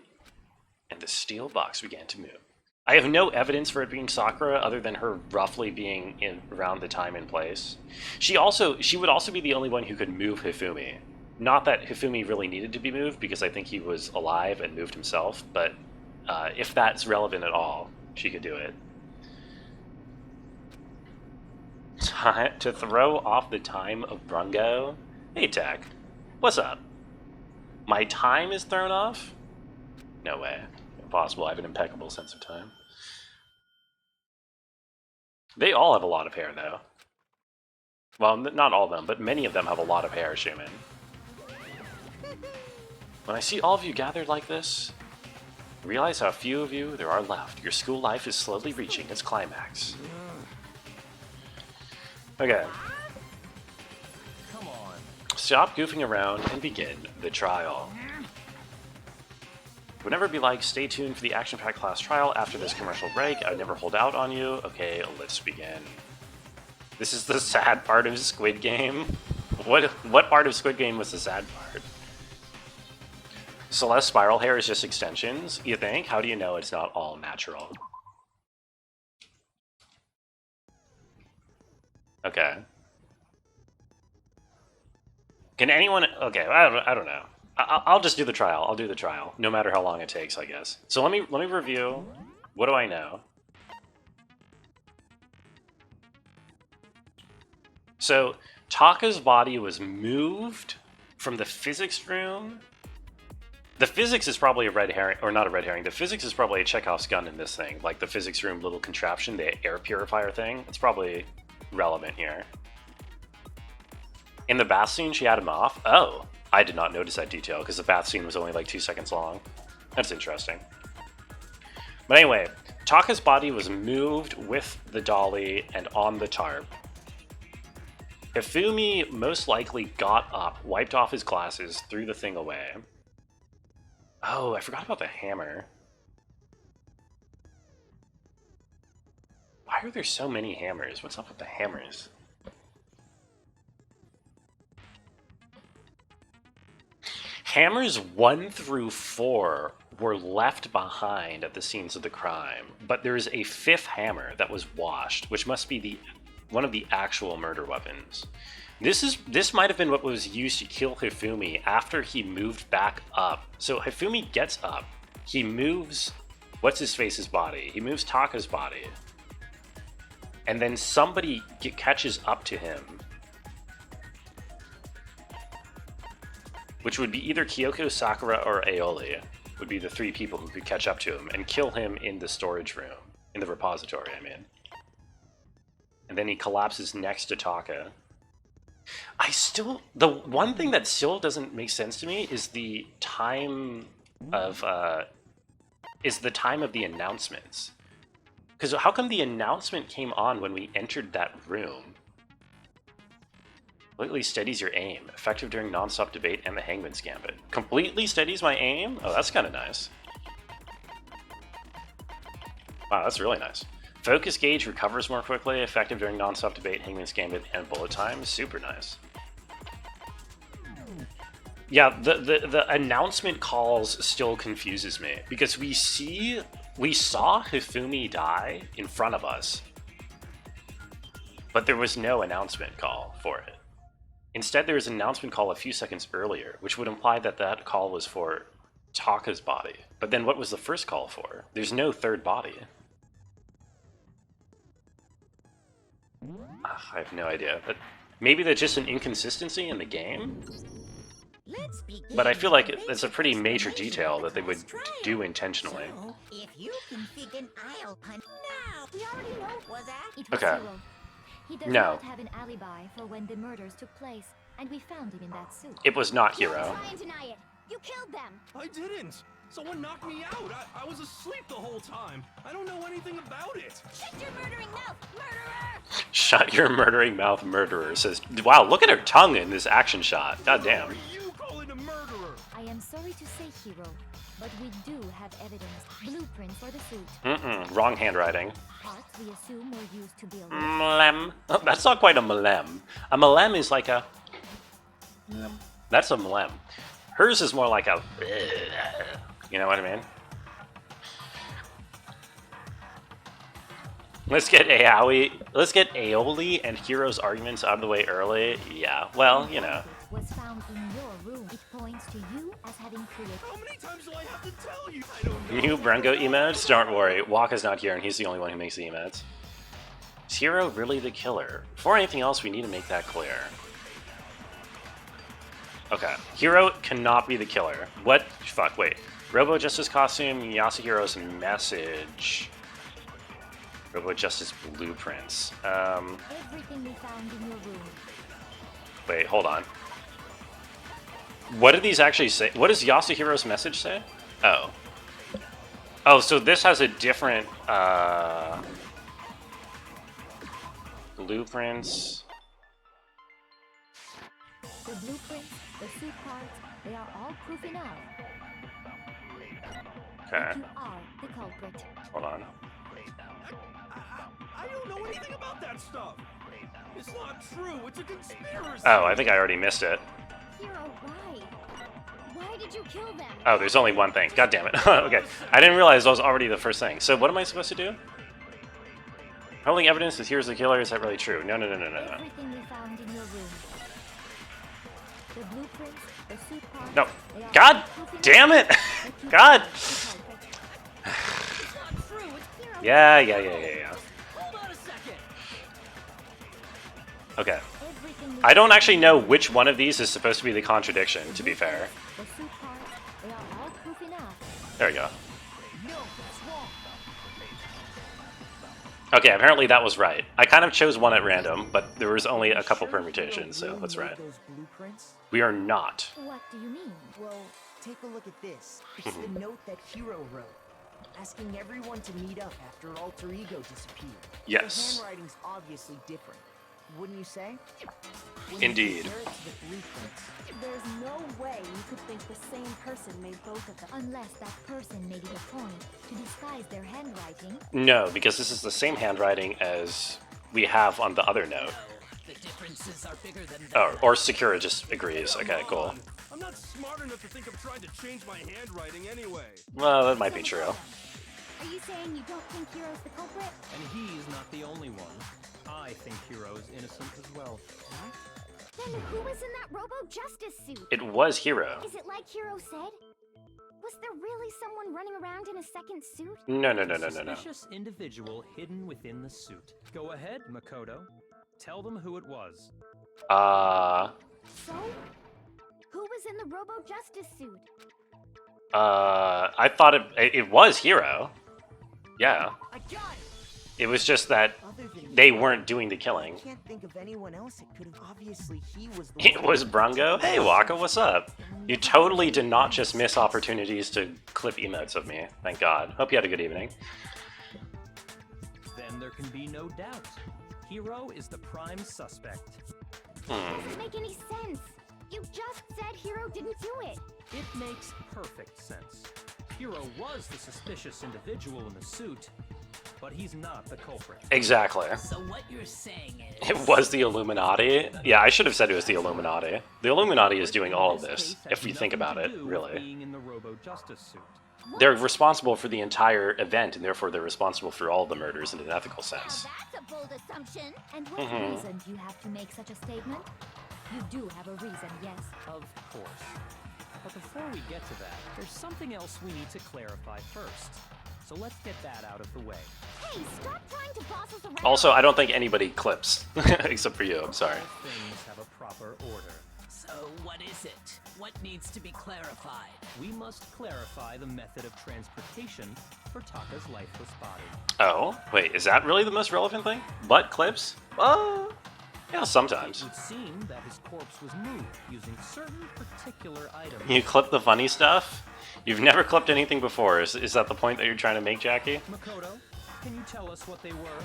and the steel box began to move. I have no evidence for it being Sakura other than her roughly being in around the time and place. She would also be the only one who could move Hifumi. Not that Hifumi really needed to be moved, because I think he was alive and moved himself, but if that's relevant at all, she could do it. To throw off the time of Brungo? Hey, Tech. What's up? My time is thrown off? No way. Impossible. I have an impeccable sense of time. They all have a lot of hair, though. Well, not all of them, but many of them have a lot of hair, Shumin. When I see all of you gathered like this, I realize how few of you there are left. Your school life is slowly reaching its climax. Okay. Come on. Stop goofing around and begin the trial. It would never be like, stay tuned for the action-packed class trial after this commercial break. I would never hold out on you. Okay, let's begin. This is the sad part of Squid Game. What part of Squid Game was the sad part? Celeste spiral hair is just extensions, you think? How do you know it's not all natural? Okay. Can anyone... Okay, I don't know. I'll just do the trial. I'll do the trial, no matter how long it takes, I guess. So let me review. What do I know? So Taka's body was moved from the physics room. The physics is probably a red herring, or not a red herring. The physics is probably a Chekhov's gun in this thing, like the physics room little contraption, the air purifier thing. It's probably relevant here. In the bath scene, she had him off. Oh, I did not notice that detail because the bath scene was only like 2 seconds long. That's interesting. But anyway, Taka's body was moved with the dolly and on the tarp. Hifumi most likely got up, wiped off his glasses, threw the thing away. Oh, I forgot about the hammer. Why are there so many hammers? What's up with the hammers? Hammers 1 through 4 were left behind at the scenes of the crime, but there's a 5th hammer that was washed, which must be one of the actual murder weapons. This might have been what was used to kill Hifumi after he moved back up. So Hifumi gets up, he moves what's-his-face's body, he moves Taka's body, and then somebody catches up to him, which would be either Kyoko, Sakura, or Aoli, would be the 3 people who could catch up to him and kill him in the storage room, in the repository, I mean. And then he collapses next to Taka. The one thing that still doesn't make sense to me is the time of the announcements. Because how come the announcement came on when we entered that room? Completely steadies your aim. Effective during non-stop debate and the Hangman's Gambit. Completely steadies my aim? Oh, that's kind of nice. Wow, that's really nice. Focus gauge recovers more quickly. Effective during non-stop debate, Hangman's Gambit, and bullet time. Super nice. Yeah, the announcement calls still confuses me because we saw Hifumi die in front of us, but there was no announcement call for it. Instead, there was an announcement call a few seconds earlier, which would imply that that call was for Taka's body. But then what was the first call for? There's no third body. I have no idea. But maybe that's just an inconsistency in the game? But I feel like it's a pretty major detail that they would do intentionally. So, if you can think an aisle punch now, We already know. was that? It was Okay. Hiro. He does No. not have an alibi for when the murders took place, and we found him in that suit. It was not Don't Hiro. try and deny it. You killed them. I didn't. Someone knocked me out. I was asleep the whole time. I don't know anything about it. Shut your murdering mouth, murderer! Shut your murdering mouth, murderer. Says, wow, look at her tongue in this action shot. God damn. What are you calling a murderer? I am sorry to say, Hiro, but we do have evidence. Blueprints for the suit. Wrong handwriting. Parts we assume were used to build it. Mlem. Oh, that's not quite a mlem. A mlem is like a... That's a mlem. Hers is more like a... You know what I mean? Let's get Aoi and Hiro's arguments out of the way early. Yeah, well, you know. Was found in your room. It points to you as having created. How many times do I have to tell you? I don't know. New Brungo emotes? Don't worry, Waka's not here and he's the only one who makes the emotes. Is Hiro really the killer? Before anything else, we need to make that clear. Okay, Hiro cannot be the killer. What? Fuck, wait. Robo Justice costume, Yasuhiro's message. Robo Justice blueprints. Everything we found in your room. Wait, hold on. What did these actually say? What does Yasuhiro's message say? Oh. Oh, so this has a different, blueprints. The blueprints, the suit parts, they are all proof enough. Okay, You are the culprit. hold on. I don't know anything about that stuff. It's not true. It's a conspiracy. Oh, I think I already missed it. Hiro, why? Why did you kill them? Oh, there's only one thing. God damn it. Okay, I didn't realize that was already the first thing. So what am I supposed to do? Holding evidence that here's the killer, is that really true? No. Everything we found in your room. The blueprints, the suit parts. No. they are God all proof enough damn it! that you God! are the culprit. It's not true. It's Hiro, Yeah. hold on a second. Okay. everything we I don't found actually in know your which one of these is supposed to be the contradiction, to be fair. The suit parts, they are all proof enough. There we go. No, that's wrong. Okay, apparently that was right. I kind of chose one at random, but there was only a couple permutations, so that's right. Those blueprints? We are not. What do you mean? Well, take a look at this. It's the note that Hiro wrote, asking everyone to meet up after Alter Ego disappeared. Yes. The handwriting's obviously different, wouldn't you say? When Indeed. You compare it to the blueprints, There's no way you could think the same person made both of them. Unless that person made it a point to disguise their handwriting. No, because this is the same handwriting as we have on the other note. The differences are bigger than Oh, or Sakura just agrees. Okay, Come cool. on. I'm not smart enough to think I'm trying to change my handwriting anyway. Well, that might be true. Are you saying you don't think Hiro's the culprit? And he's not the only one. I think Hiro is innocent as well. Then who was in that Robo Justice suit? It was Hiro. Is it like Hiro said? Was there really someone running around in a second suit? No. Suspicious individual hidden within the suit. Go ahead, Makoto. Tell them who it was. So? Who was in the Robo Justice suit? I thought it was Hiro. Yeah. I got it. It was just that other than they Hiro, weren't doing the I killing. can't think of anyone else it could have. Obviously, he was the It one. was Brungo. Hey, Waka, what's up? You totally did not just miss opportunities to clip emotes of me. Thank God. Hope you had a good evening. Then there can be no doubt. Hiro is the prime suspect. Doesn't make any sense. You just said Hero didn't do it. It makes perfect sense. Hero was the suspicious individual in the suit, but he's not the culprit. Exactly. So what you're saying is... It was the Illuminati. Yeah, I should have said it was the Illuminati. The Illuminati is doing all of this, if you think about it, really. Being in the Robo-Justice suit. They're responsible for the entire event, and therefore they're responsible for all the murders in an ethical sense. Now that's a bold assumption. And what reason do you have to make such a statement? You do have a reason, yes. Of course. But before we get to that, there's something else we need to clarify first. So let's get that out of the way. Hey, stop trying to boss us around. Also, I don't think anybody clips, except for you, I'm sorry. All things have a proper order. So what is it? What needs to be clarified? We must clarify the method of transportation for Taka's lifeless body. Oh, wait, is that really the most relevant thing? Butt clips? Yeah, sometimes. It would seem that his corpse was moved using certain particular items. You clip the funny stuff? You've never clipped anything before. Is that the point that you're trying to make, Jackie? Makoto, can you tell us what they were?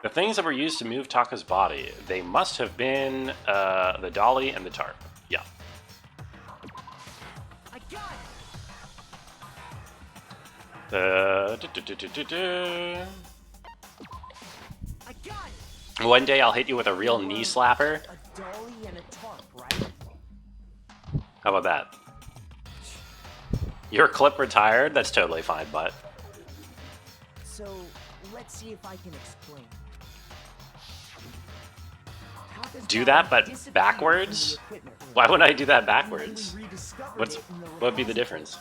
The things that were used to move Taka's body, they must have been the dolly and the tarp. Yeah. I got it. I got it! One day I'll hit you with a real knee slapper. A dolly and a tarp, right? How about that? Your clip retired? That's totally fine, but... So, let's see if I can explain. Do that, but backwards? Why would I do that backwards? What would be the difference?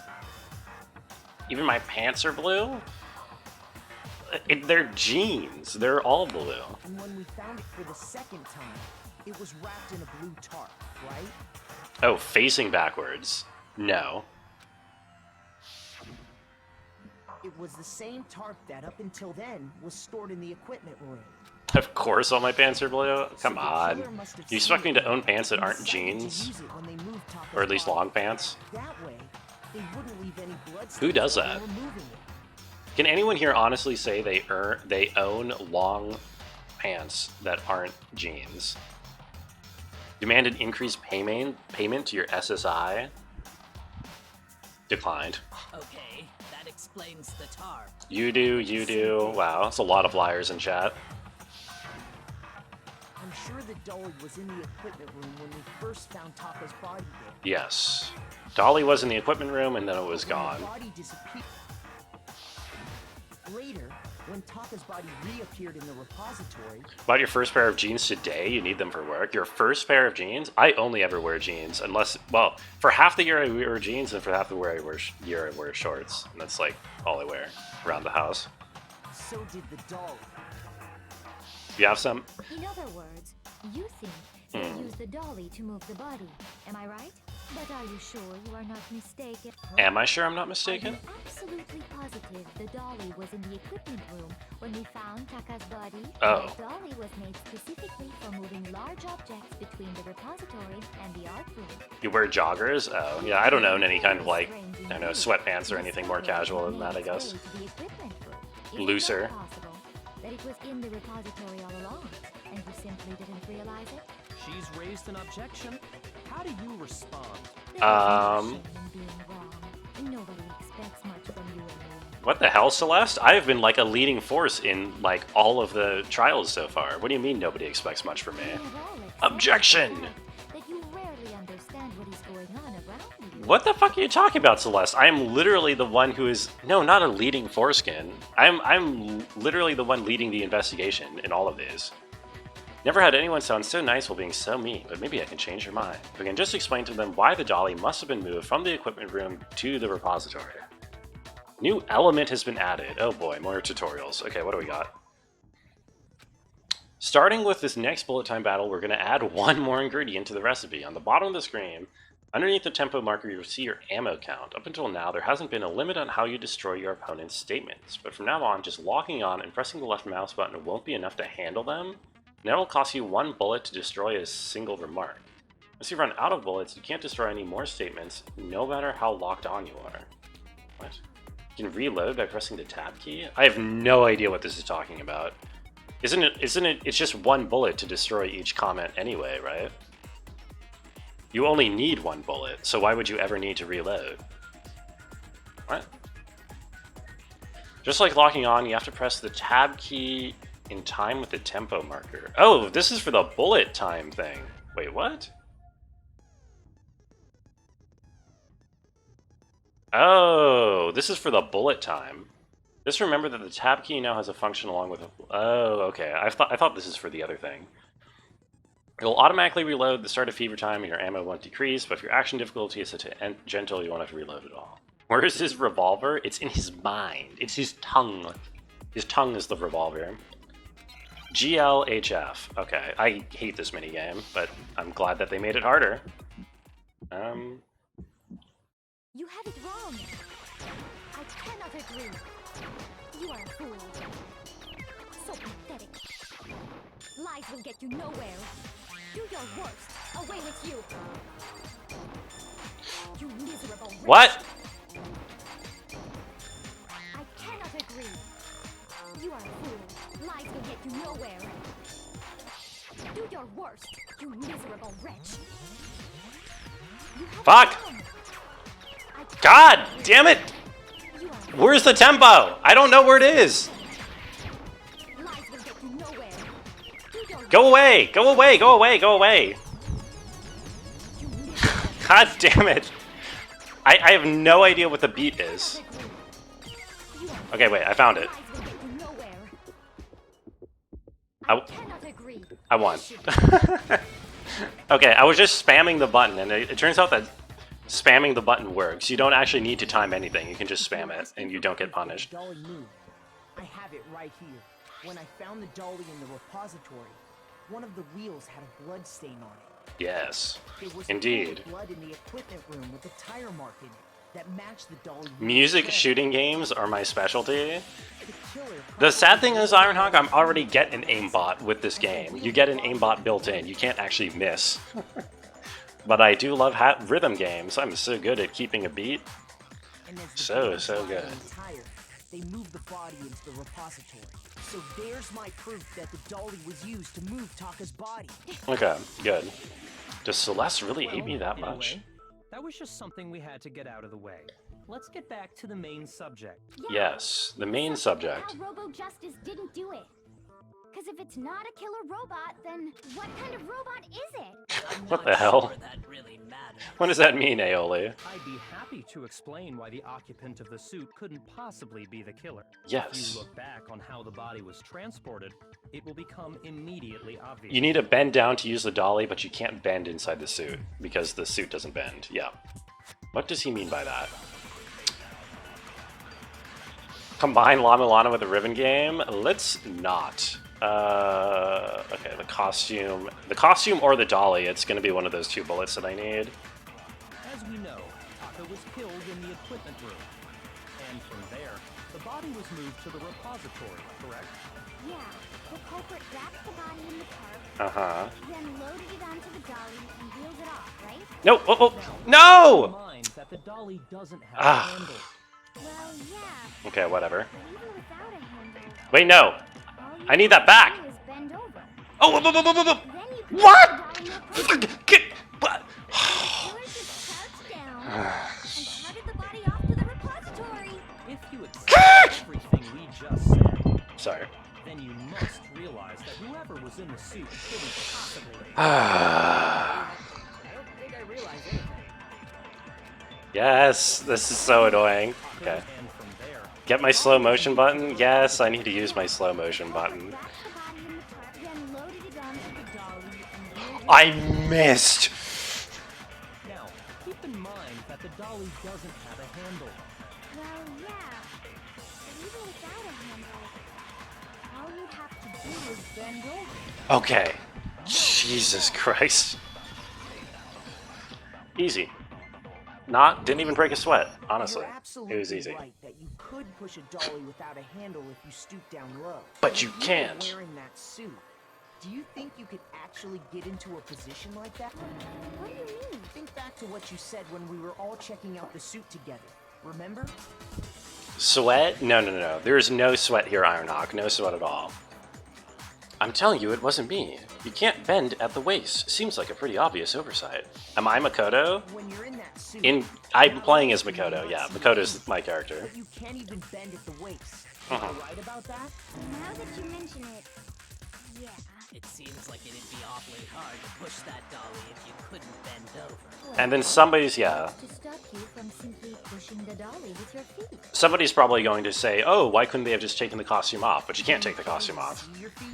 Even my pants are blue? They're jeans. They're all blue. And when we found it for the second time, it was wrapped in a blue tarp, right? Oh, facing backwards. No. It was the same tarp that, up until then, was stored in the equipment room. Of course all my pants are blue? Come on. You expect me to own pants that aren't jeans? Or at least long pants? That way, they wouldn't leave any blood. Who does that? Can anyone here honestly say they own long pants that aren't jeans? Demand an increased payment to your SSI? Declined. Okay, that explains the tarp. You do. Wow, that's a lot of liars in chat. I'm sure the dolly was in the equipment room when we first found Taka's body there. Yes. Dolly was in the equipment room and then it was gone. The body disappeared. Later, when Taka's body reappeared in the repository... Bought your first pair of jeans today? You need them for work? Your first pair of jeans? I only ever wear jeans unless... Well, for half the year I wear jeans and for half the year I wear shorts. And that's like all I wear around the house. So did the dolly. You have some? In other words, you think they use the dolly to move the body. Am I right? But are you sure you are not mistaken? Am I sure I'm not mistaken? I'm absolutely positive the dolly was in the equipment room when we found Taka's body. Oh. The dolly was made specifically for moving large objects between the repository and the art room. You wear joggers? Oh, yeah, I don't own any kind of like, I don't know, sweatpants or anything more casual than that, I guess. Looser. That it was in the repository all along, and you simply didn't realize it? She's raised an objection. How do you respond? Nobody expects much from you anymore. What the hell, Celeste? I have been like a leading force in like all of the trials so far. What do you mean nobody expects much from me? Objection! That you rarely understand what is going on around you. What the fuck are you talking about, Celeste? I am literally the one who is... No, not a leading foreskin. I'm literally the one leading the investigation in all of these. Never had anyone sound so nice while being so mean, but maybe I can change your mind. We can just explain to them why the dolly must have been moved from the equipment room to the repository. New element has been added. Oh boy, more tutorials. Okay, what do we got? Starting with this next bullet time battle, we're going to add one more ingredient to the recipe. On the bottom of the screen, underneath the tempo marker, you'll see your ammo count. Up until now, there hasn't been a limit on how you destroy your opponent's statements, but from now on, just locking on and pressing the left mouse button won't be enough to handle them. Now it'll cost you 1 bullet to destroy a single remark. Once you run out of bullets, you can't destroy any more statements, no matter how locked on you are. What? You can reload by pressing the tab key? I have no idea what this is talking about. Isn't it, it's just one bullet to destroy each comment anyway, right? You only need one bullet, so why would you ever need to reload? What? Just like locking on, you have to press the tab key in time with the tempo marker. Oh, this is for the bullet time thing. Wait, what? Oh, this is for the bullet time. Just remember that the tab key now has a function along with a... Oh, okay. I thought this is for the other thing. It will automatically reload the start of fever time and your ammo won't decrease, but if your action difficulty is set to gentle, you won't have to reload at all. Where is his revolver? It's in his mind. It's his tongue. His tongue is the revolver. GLHF. Okay, I hate this minigame, but I'm glad that they made it harder. You have it wrong. I cannot agree. You are a fool. So pathetic. Lies will get you nowhere. Do your worst. Away with you. You miserable wretch. What? I cannot agree. You are a fool. Lies will get you nowhere. Do your worst, you miserable wretch. You have Fuck! it wrong. God damn it! Where's the tempo? I don't know where it is. Lies will get you nowhere. Do your Go away! Go away! Go away! Go away! God damn it! I have no idea what the beat is. Okay, wait, I found it. lies will get you nowhere. I- I cannot agree. I won. Okay, I was just spamming the button, and it turns out that spamming the button works. You don't actually need to time anything. You can just spam it, and you don't get punished. The dolly moved. I have it right here. When I found the dolly in the repository, one of the wheels had a blood stain on it. Yes, There was indeed. blood in the equipment room with a tire mark in it that matched the dolly. Music shooting games are my specialty. The killer The sad thing is, Ironhawk, I'm already get an aimbot with this game. You get an aimbot built in. You can't actually miss. But I do love rhythm games. I'm so good at keeping a beat. And as the So dolly good. got on the tire, they moved the body into the repository. So there's my proof that the dolly was used to move Taka's body. Okay, good. Does Celeste really hate me that In a much? way, that was just something we had to get out of the way. Let's get back to the main subject. Yes, the main subject. How Robo Justice didn't do it. Because if it's not a killer robot, then what kind of robot is it? What the hell? What does that mean, Aoli? I'd be happy to explain why the occupant of the suit couldn't possibly be the killer. If Yes. you look back on how the body was transported, it will become immediately obvious. You need to bend down to use the dolly, but you can't bend inside the suit, because the suit doesn't bend. Yeah. What does he mean by that? Combine Llama Lana with the ribbon game? Let's not. Okay, the costume. The costume or the dolly, it's going to be one of those two bullets that I need. As we know, Taka was killed in the equipment room. And from there, the body was moved to the repository, correct? Yeah, the culprit wrapped the body in the tarp, Uh-huh. then loaded it onto the dolly and wheeled it off, right? No! Oh, oh! Keep No! in mind that the dolly doesn't have Ah. a handle. Well, yeah, Okay, whatever. but even without a handle, Wait, no! all you I need have that back! to do is bend over. Oh! Then you can What? put the dolly in a pocket. Get, what? The killer just crouched down and carted the body off to the repository. If you accept everything we just said, Sorry. then you must realize that whoever was in the suit couldn't possibly. I don't think I realized anything. Yes, this is so annoying. Okay. And from there, Get my slow motion button? Yes, I need to use my slow motion button. Wrapped the body in the tarp, then loaded it onto the dolly and wheeled it I missed! now keep in mind that the dolly doesn't have a handle. Well, yeah, but even without a handle, all you'd have to do is bend over. Okay. Jesus Christ. Easy. Didn't even break a sweat, honestly. You're absolutely It was easy. right that you could push a dolly without a handle if you stoop down low. But you If were can't. Wearing that suit, do you think you could actually get into a position like that? What do you mean? Think back to what you said when we were all checking out the suit together. Remember? Sweat? No, no, no, no. There is no sweat here, Ironhawk. No sweat at all. I'm telling you, it wasn't me. You can't bend at the waist. Seems like a pretty obvious oversight. Am I Makoto? When you're in that suit, I'm playing as Makoto, yeah. Makoto's my character. but you can't even bend at the waist. Am I right about that? Now that you mention it, yeah. It seems like it'd be awfully hard to push that dolly if you couldn't bend over. And then somebody's, yeah. To stop you from simply pushing the dolly with your feet. Somebody's probably going to say, oh, why couldn't they have just taken the costume off? But you can't take the costume off. See your feet?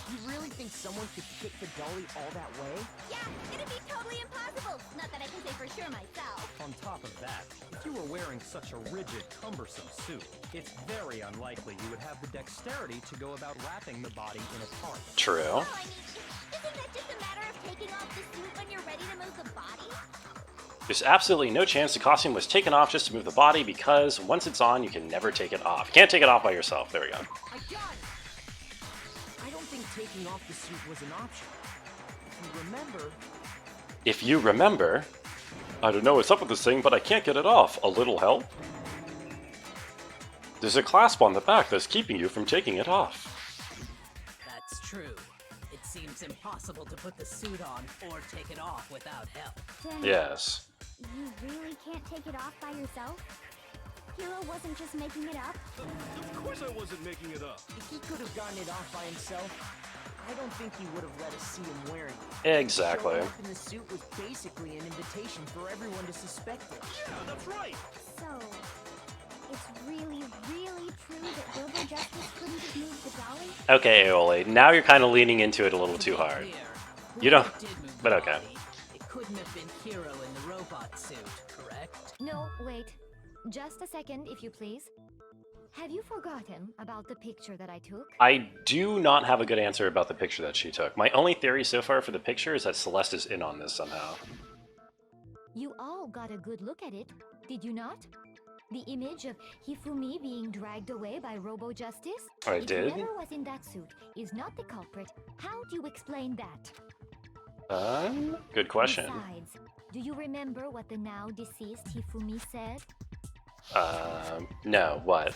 You really think someone could kick the dolly all that way? Yeah, it'd be totally impossible. Not that I can say for sure myself. On top of that, if you were wearing such a rigid, cumbersome suit, it's very unlikely you would have the dexterity to go about wrapping the body in a tarp. True. Oh, I mean, isn't that just a matter of taking off the suit when you're ready to move the body? There's absolutely no chance the costume was taken off just to move the body because once it's on, you can never take it off. You can't take it off by yourself. There we go. I got it! I don't think taking off the suit was an option. If you remember, I don't know what's up with this thing, but I can't get it off. A little help? There's a clasp on the back that's keeping you from taking it off. That's true. It seems impossible to put the suit on or take it off without help. Then Yes. you really can't take it off by yourself? Hiro wasn't just making it up? Of course I wasn't making it up. If he could have gotten it off by himself, I don't think he would have let us see him wearing it. Exactly. Showing up in the suit was basically an invitation for everyone to suspect it. Yeah, that's right. So, it's really, really true that Robo Justice couldn't have moved the dolly? Okay, Aoli, now you're kind of leaning into it a little too hard. Here, You don't- whoever did move but the okay. body, it couldn't have been Hero in the robot suit, correct? No, wait. Just a second, if you please. Have you forgotten about the picture that I took? I do not have a good answer about the picture that she took. My only theory so far for the picture is that Celeste is in on this somehow. You all got a good look at it, did you not? The image of Hifumi being dragged away by Robo Justice? I did? If whoever was in that suit is not the culprit, how do you explain that? Good question. Besides, do you remember what the now deceased Hifumi said? No, what?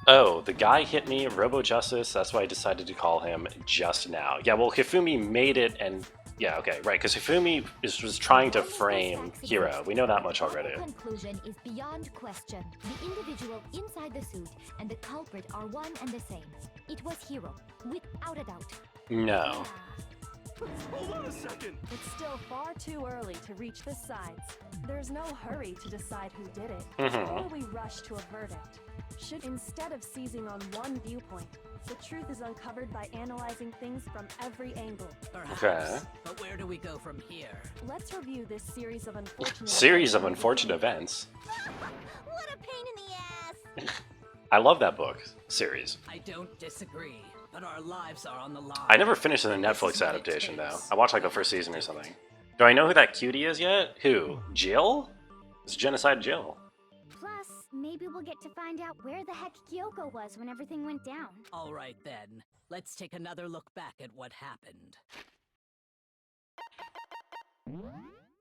Oh, the guy hit me, Robo Justice, that's why I decided to call him just now. Yeah, well, Hifumi made it and... Yeah, okay, right, because Hifumi was trying to frame Hiro. We know that much already. The conclusion is beyond question. The individual inside the suit and the culprit are one and the same. It was Hiro, without a doubt. No. Hold on a second. It's still far too early to reach the sides. There's no hurry to decide who did it, or we rush to a verdict. Instead of seizing on one viewpoint, the truth is uncovered by analyzing things from every angle. Perhaps. Okay. But where do we go from here? Let's review this series of unfortunate Series of unfortunate events. What a pain in the ass! I love that book series. I don't disagree, but our lives are on the line. I never finished the Netflix adaptation, though. I watched like the first season or something. Do I know who that cutie is yet? Who? Jill? It's Genocide Jill. Plus, maybe we'll get to find out where the heck Kyoko was when everything went down. All right then, let's take another look back at what happened.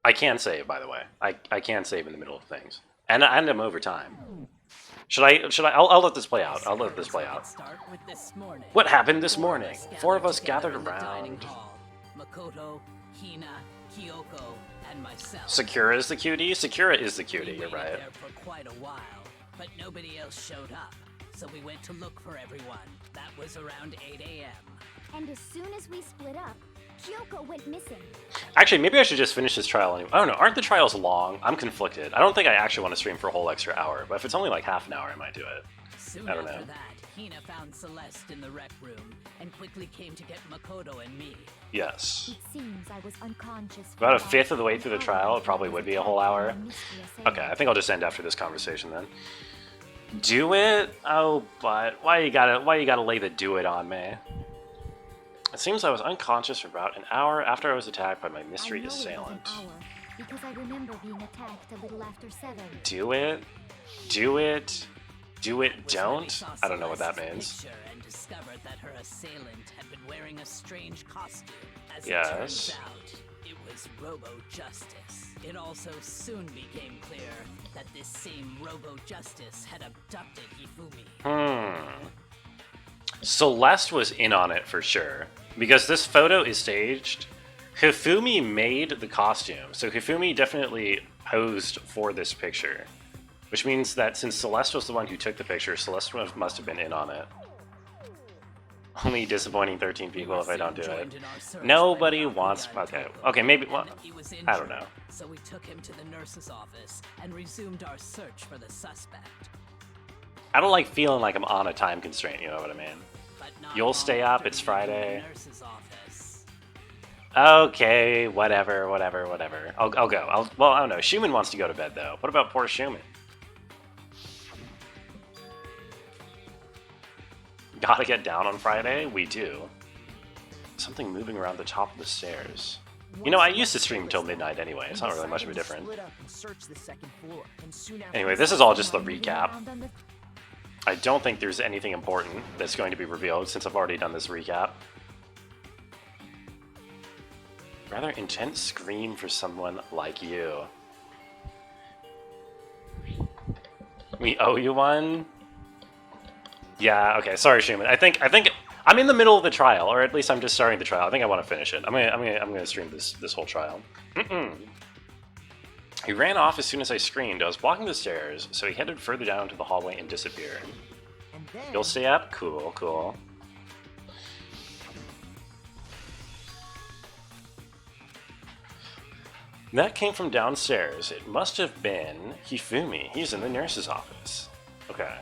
I can save, by the way. I can save in the middle of things. And I'm over time. Should I? I'll let this play out. I'll let this play out. Start with this morning. What happened this morning? Four Four of us gathered in the dining around. hall. Makoto, Hina, Kyoko, and myself. Sakura is the cutie? Sakura is the cutie, We you're waited right. there for quite a while, but nobody else showed up. So we went to look for everyone. That was around 8 a.m. And as soon as we split up, Kyoko went missing. Actually, maybe I should just finish this trial anyway. Oh no, aren't the trials long? I'm conflicted. I don't think I actually want to stream for a whole extra hour, but if it's only like half an hour, I might do it. Soon I don't after know. that, Hina found Celeste in the rec room and quickly came to get Makoto and me. Yes. It seems I was unconscious. About a fifth of the way through the trial, it probably would be a whole hour. Okay, I think I'll just end after this conversation then. Do it? Oh, but why you gotta lay the do it on me? It seems I was unconscious for about an hour after I was attacked by my mystery assailant. Because I remember being attacked a little after 7. Do it? Do it? Do it? Was when we Don't? saw I don't know what that Celeste's means. picture and discovered that her assailant had been wearing a strange costume. As Yes. it turns out, it was Robo Justice. It also soon became clear that this same Robo Justice had abducted Hifumi. Celeste was in on it for sure. Because this photo is staged. Hifumi made the costume. So Hifumi definitely posed for this picture. Which means that since Celeste was the one who took the picture, Celeste must have been in on it. Only disappointing 13 people if I don't do it. Nobody wants... Okay, maybe... Well, I don't know. So we took him to the nurse's office and resumed our search for the suspect. I don't like feeling like I'm on a time constraint, you know what I mean? You'll stay up, it's Friday. Okay, whatever. I'll go. Well, I don't know. Schumann wants to go to bed, though. What about poor Schumann? Gotta get down on Friday? We do. Something moving around the top of the stairs. You know, I used to stream till midnight anyway. It's not really much of a difference. Anyway, this is all just the recap. I don't think there's anything important that's going to be revealed since I've already done this recap. Rather intense scream for someone like you. We owe you one? Yeah, okay, sorry Schumann. I think I'm in the middle of the trial, or at least I'm just starting the trial. I think I want to finish it. I'm gonna stream this whole trial. He ran off as soon as I screamed. I was walking the stairs, so he headed further down to the hallway and disappeared. You'll stay up? Cool. That came from downstairs. It must have been Hifumi. He's in the nurse's office. Okay.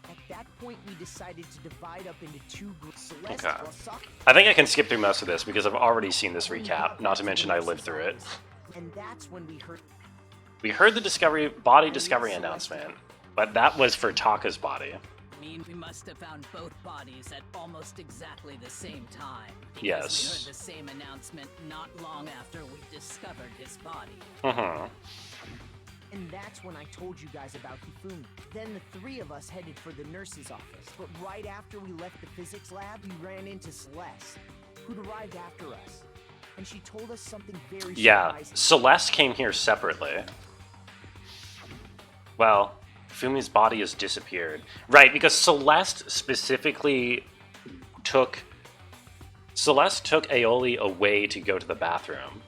At that point, we decided to divide up into two groups. Okay. I think I can skip through most of this because I've already seen this recap, not to mention I lived through it. And that's when we heard the body discovery announcement, but that was for Taka's body. We must have found both bodies at almost exactly the same time. Because yes. We heard the same announcement not long after we discovered his body. And that's when I told you guys about Hifumi. Then the three of us headed for the nurse's office. But right after we left the physics lab, we ran into Celeste, who'd arrived after us. And she told us something very surprising. Celeste came here separately. Well, Fumi's body has disappeared. Right, because Celeste specifically took Aoli away to go to the bathroom.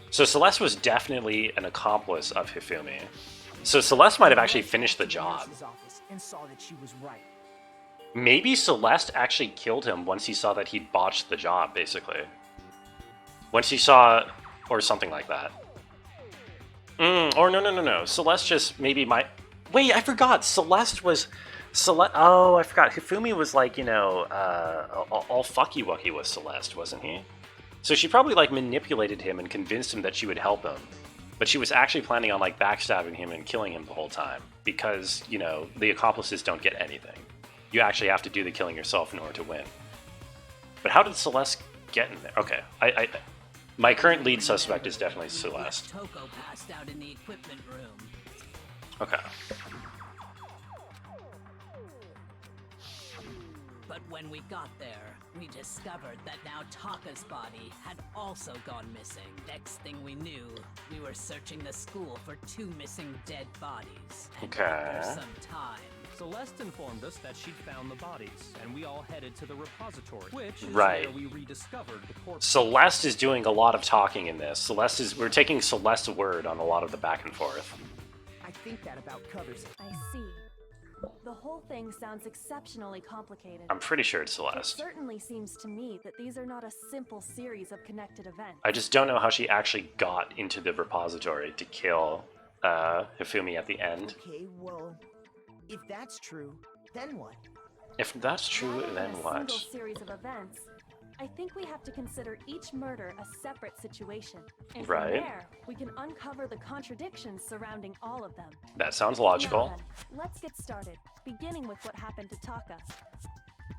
So Celeste was definitely an accomplice of Hifumi. So Celeste might have actually finished the job. And saw that she was right. Maybe Celeste actually killed him once he saw that he'd botched the job, basically. Once he saw... or something like that. Or no. Celeste just maybe might... Wait, I forgot. Celeste was... Oh, I forgot. Hifumi was like, you know, all fucky-wucky with Celeste, wasn't he? So she probably, like, manipulated him and convinced him that she would help him. But she was actually planning on, like, backstabbing him and killing him the whole time. Because, you know, the accomplices don't get anything. You actually have to do the killing yourself in order to win. But how did Celeste get in there? Okay, my current lead suspect is definitely Celeste. Toko passed out in the equipment room. Okay. But when we got there, we discovered that now Taka's body had also gone missing. Next thing we knew, we were searching the school for 2 missing dead bodies. And after some time, Celeste informed us that she'd found the bodies, and we all headed to the repository, which is right. where we rediscovered the corpse. Celeste is doing a lot of talking in this. We're taking Celeste's word on a lot of the back and forth. I think that about covers it. I see. The whole thing sounds exceptionally complicated. I'm pretty sure it's Celeste. It certainly seems to me that these are not a simple series of connected events. I just don't know how she actually got into the repository to kill Hifumi at the end. Okay, well, if that's true, then what? If that's true, then what? Single series of events, I think we have to consider each murder a separate situation. And from there, we can uncover the contradictions surrounding all of them. That sounds logical. Now then, let's get started, beginning with what happened to Taka.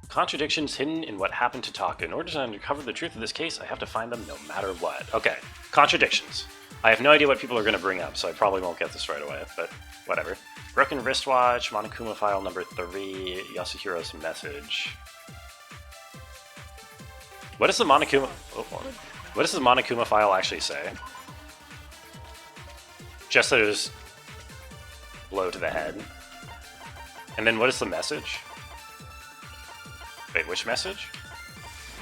Contradictions hidden in what happened to Taka. In order to uncover the truth of this case, I have to find them no matter what. Okay, contradictions. I have no idea what people are going to bring up, so I probably won't get this right away, but whatever. Broken wristwatch, Monokuma file number 3, Yasuhiro's message. What does the Monokuma... what does the Monokuma file actually say? Just that it was blow to the head. And then what is the message? Wait, which message?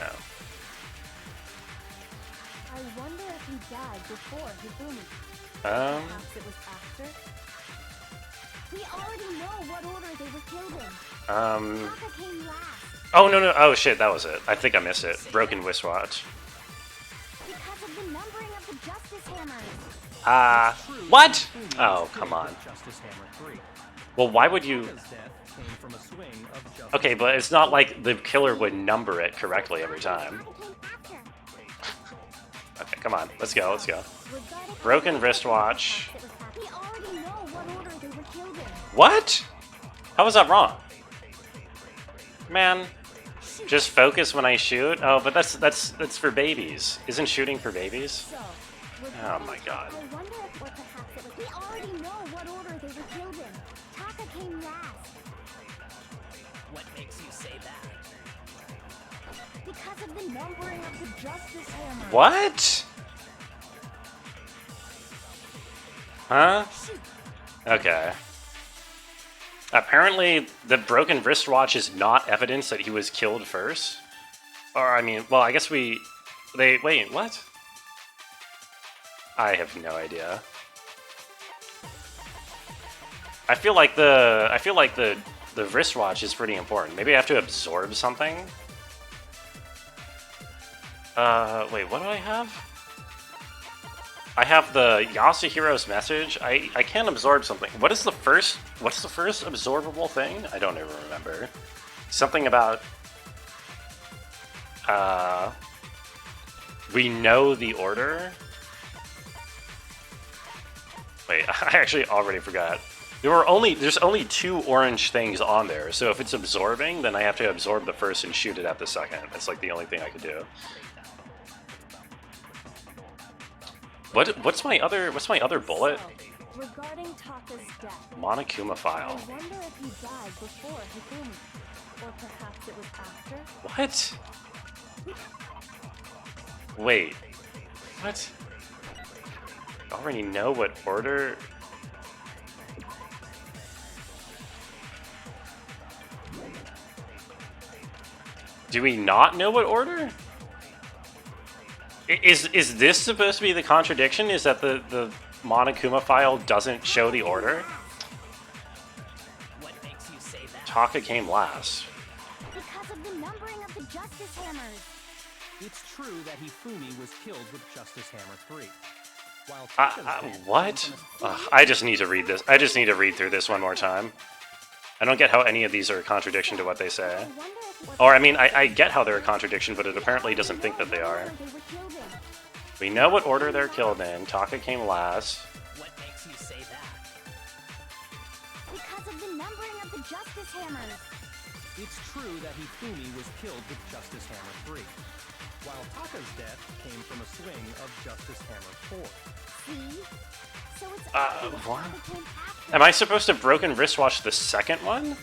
No. I wonder if he died before Hifumi. Um. Perhaps it was after? We already know what order they were killed in. Taka came last. Oh, no, no. Oh, shit, that was it. I think I missed it. Broken wristwatch. Because of the numbering of the Justice Hammers. What? Oh, come on. Justice Hammer 3. Well, why would you... Taka's death came from a swing of Justice Okay, but it's not like the killer would number it correctly every time. Taka came after. Okay, come on. Let's go, let's go. Regarding Broken wristwatch. we already know what order they were killed in. What? How was that wrong? Man, just focus when I shoot? Oh, but that's for babies. Isn't shooting for babies? So, Oh my god. I wonder if or perhaps it was. We already know what order they were killed in. Taka came last. What makes you say that? Because of the numbering of the Justice Hammer. What? Huh? Okay. Apparently, the broken wristwatch is not evidence that he was killed first. Or, I mean, well, I guess wait, what? I have no idea. I feel like the wristwatch is pretty important. Maybe I have to absorb something? Wait, what do I have? I have the Yasuhiro's message. I can't absorb something. What's the first absorbable thing? I don't even remember. Something about we know the order. Wait, I actually already forgot. There's only 2 orange things on there, so if it's absorbing, then I have to absorb the first and shoot it at the second. That's like the only thing I could do. What's my other bullet? So, regarding Taka's death. Monokuma I file. wonder if he died before Hifumi. Or perhaps it was after? What? Wait. What? I already know what order. Do we not know what order? Is this supposed to be the contradiction? Is that the Monokuma file doesn't show the order? What makes you say that? Taka came last. Because of the numbering of the Justice Hammers. It's true that Hifumi was killed with Justice Hammer 3. While Taka's death What? came from a Ugh, I just need to read this. I just need to read through this one more time. I don't get how any of these are a contradiction to what they say. I wonder if Or, I mean, I get how they're a contradiction, but it apparently doesn't think that they are. they were killed in. We know what order they're killed in. Taka came last. What makes you say that? Because of the numbering of the Justice Hammers. It's true that Hifumi was killed with Justice Hammer 3. While Taka's death came from a swing of Justice Hammer 4. See? So it's What? Taka came after. Am I supposed to broken wristwatch the second one?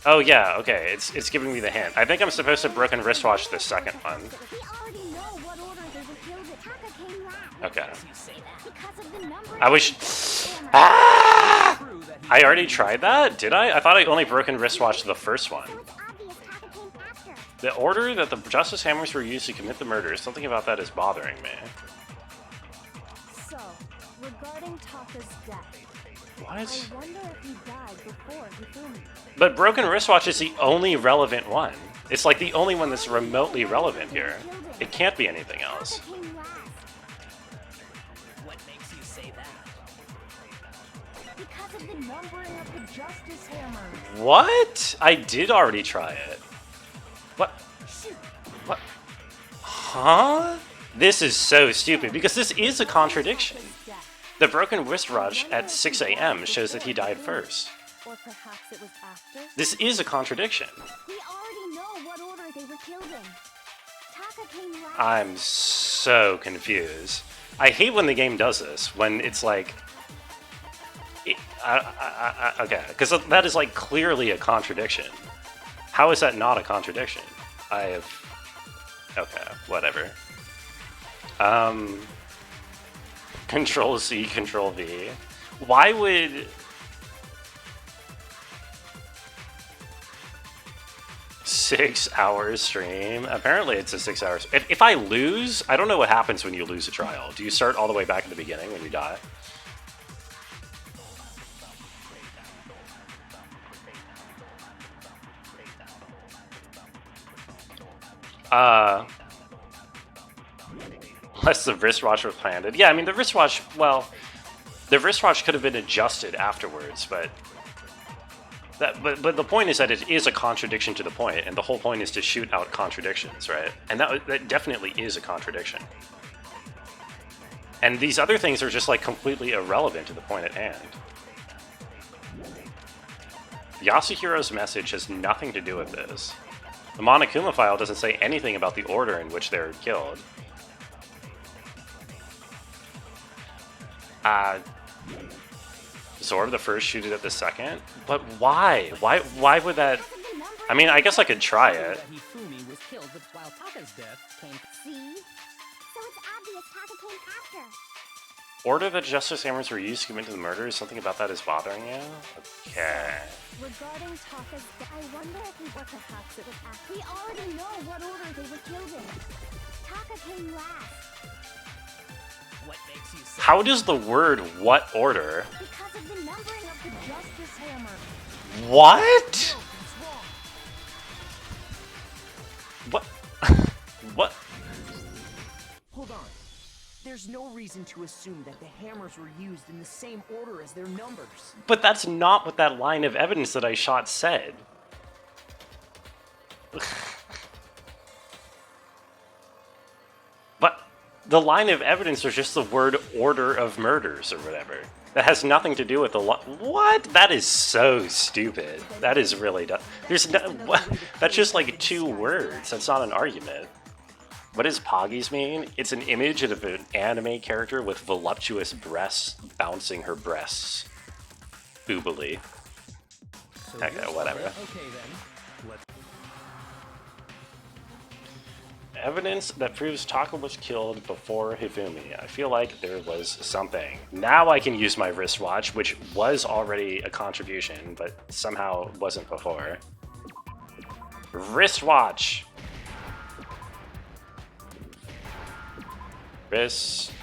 Oh yeah, okay, it's giving me the hint. I think I'm supposed to broken wristwatch the second one. We already know what order they were killed in. Taka came last. Okay. You say that? Because of the numbering I of wish... the Justice Hammers. Ah! I already tried that? Did I? I thought I only broken wristwatch the first one. So it's obvious Taka came after. The order that the Justice Hammers were used to commit the murder, something about that is bothering me. So, regarding Taka's death. What? I wonder if he died before Hifumi. But broken wristwatch is the only relevant one. It's like the only one that's remotely relevant here. It can't be anything else. Taka came last. What makes you say that? Because of the numbering of the Justice Hammers. What? I did already try it. What? What? Huh? This is so stupid, because this is a contradiction. The broken wristwatch at 6 a.m. shows that he died first. Or perhaps it was after? This is a contradiction. We already know what order they were killed in. Taka came last. I'm so confused. I hate when the game does this, when it's like... okay, because that is like clearly a contradiction. How is that not a contradiction? Okay, whatever. Control C, Control V. Why would... 6-hour stream. Apparently it's a 6 hours. If I lose, I don't know what happens when you lose a trial. Do you start all the way back at the beginning when you die? Unless the wristwatch was planted. Yeah, I mean, the wristwatch, well, the wristwatch could have been adjusted afterwards, but the point is that it is a contradiction to the point, and the whole point is to shoot out contradictions, right? And that definitely is a contradiction. And these other things are just, like, completely irrelevant to the point at hand. Yasuhiro's message has nothing to do with this. The Monokuma file doesn't say anything about the order in which they're killed. Zorb the first, shoot it at the second? But why? Why would that... I mean, I guess I could try it. Hifumi was killed while Taka's death came. See? So it's obvious Taka came after. Order that Justice Hammers were used to commit to the murder? Something about that is bothering you? Okay. Regarding Taka's death, I wonder if we were perhaps it was after. We already know what order they were killed in. Taka came last. What makes you say How does the word "what order"? Because of the numbering of the Justice Hammer. What? What? What? Hold on. There's no reason to assume that the hammers were used in the same order as their numbers. But that's not what that line of evidence that I shot said. But the line of evidence is just the word order of murders or whatever. That has nothing to do with the what? That is so stupid. That is really dumb. There's no, what? That's just like 2 words. That's not an argument. What does Poggies mean? It's an image of an anime character with voluptuous breasts bouncing her breasts. Boobily. Okay, whatever. Okay then. Let's... Evidence that proves Taka was killed before Hifumi. I feel like there was something. Now I can use my wristwatch, which was already a contribution, but somehow wasn't before. Wristwatch! Wrist.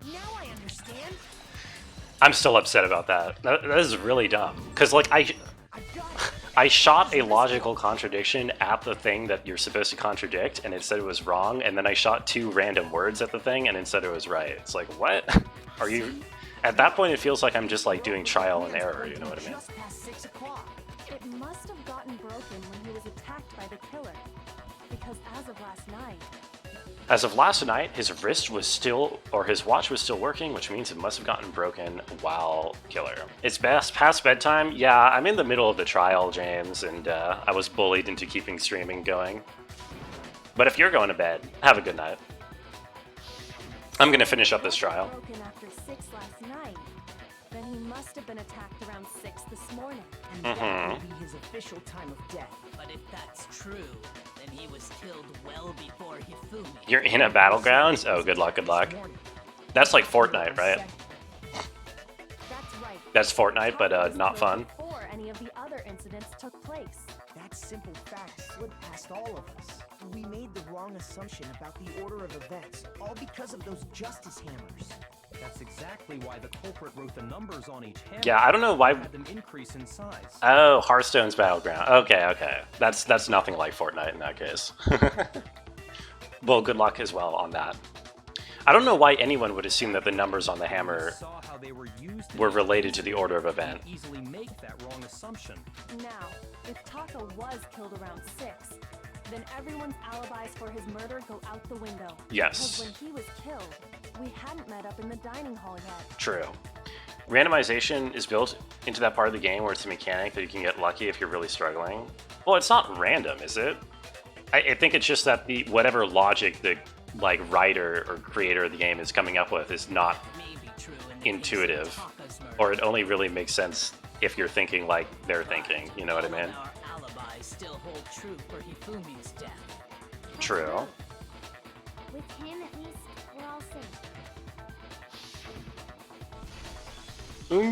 Now I understand. I'm still upset about that. That is really dumb. Because, like, I shot a logical contradiction at the thing that you're supposed to contradict, and it said it was wrong, and then I shot 2 random words at the thing, and it said it was right. It's like, what? Are you... At that point, it feels like I'm just, like, doing trial and error, you know what I mean? Just past 6 o'clock. It must have gotten broken when he was attacked by the killer. Because as of last night... As of last night, his wrist was still, or his watch was still working, which means it must have gotten broken while killer. It's past bedtime? Yeah, I'm in the middle of the trial, James, and I was bullied into keeping streaming going. But if you're going to bed, have a good night. I'm gonna finish up this trial. Broken after 6 last night. Then he must have been attacked around 6 this morning. And that will be his official time of death. But if that's true, then he was killed well before Hifumi. You're in a battlegrounds? Oh, good luck, good luck. That's like Fortnite, right? That's right. That's Fortnite, but not fun. Before any of the other incidents took place. That simple fact slipped past all of us. We made the wrong assumption about the order of events, all because of those justice hammers. That's exactly why the culprit wrote the numbers on each hammer. Yeah, I don't know why... Had them increase in size. Oh, Hearthstone's Battleground. Okay, okay. That's nothing like Fortnite in that case. Well, good luck as well on that. I don't know why anyone would assume that the numbers on the hammer Saw how they were used were related to the order of event. Easily make that wrong assumption. Now, if Taka was killed around 6, then everyone's alibis for his murder go out the window. Yes. Because when he was killed, we hadn't met up in the dining hall yet. True. Randomization is built into that part of the game where it's a mechanic that you can get lucky if you're really struggling. Well, it's not random, is it? I think it's just that the whatever logic the like writer or creator of the game is coming up with is not May be true in the case of intuitive, Taka's murder. or it only really makes sense if you're thinking like they're thinking. You know what I mean? Our alibis still hold true for Hifumi's death. True. With him, at least, we're all safe.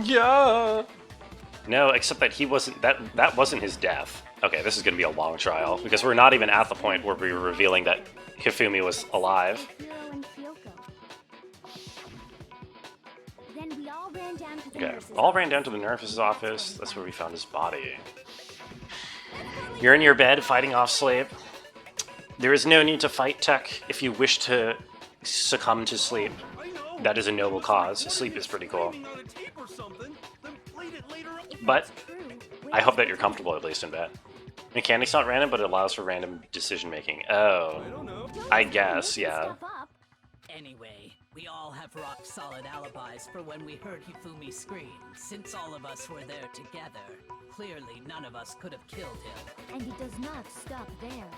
Yeah. No, except that he wasn't. That wasn't his death. Okay, this is gonna be a long trial because we're not even at the point where we're revealing that Hifumi was alive. Hiro and Kyoko. Then we all ran down to the Okay, nurse's all ran down to the nurse's office. That's where we found his body. You're in your bed fighting off sleep. There is no need to fight, Tech, if you wish to succumb to sleep. That is a noble cause. Sleep is pretty cool. But I hope that you're comfortable at least in bed. Mechanic's not random, but it allows for random decision making. Oh, I guess, yeah. Anyway, we all have rock-solid alibis for when we heard Hifumi scream. Since all of us were there together, clearly none of us could have killed him. And it does not stop there.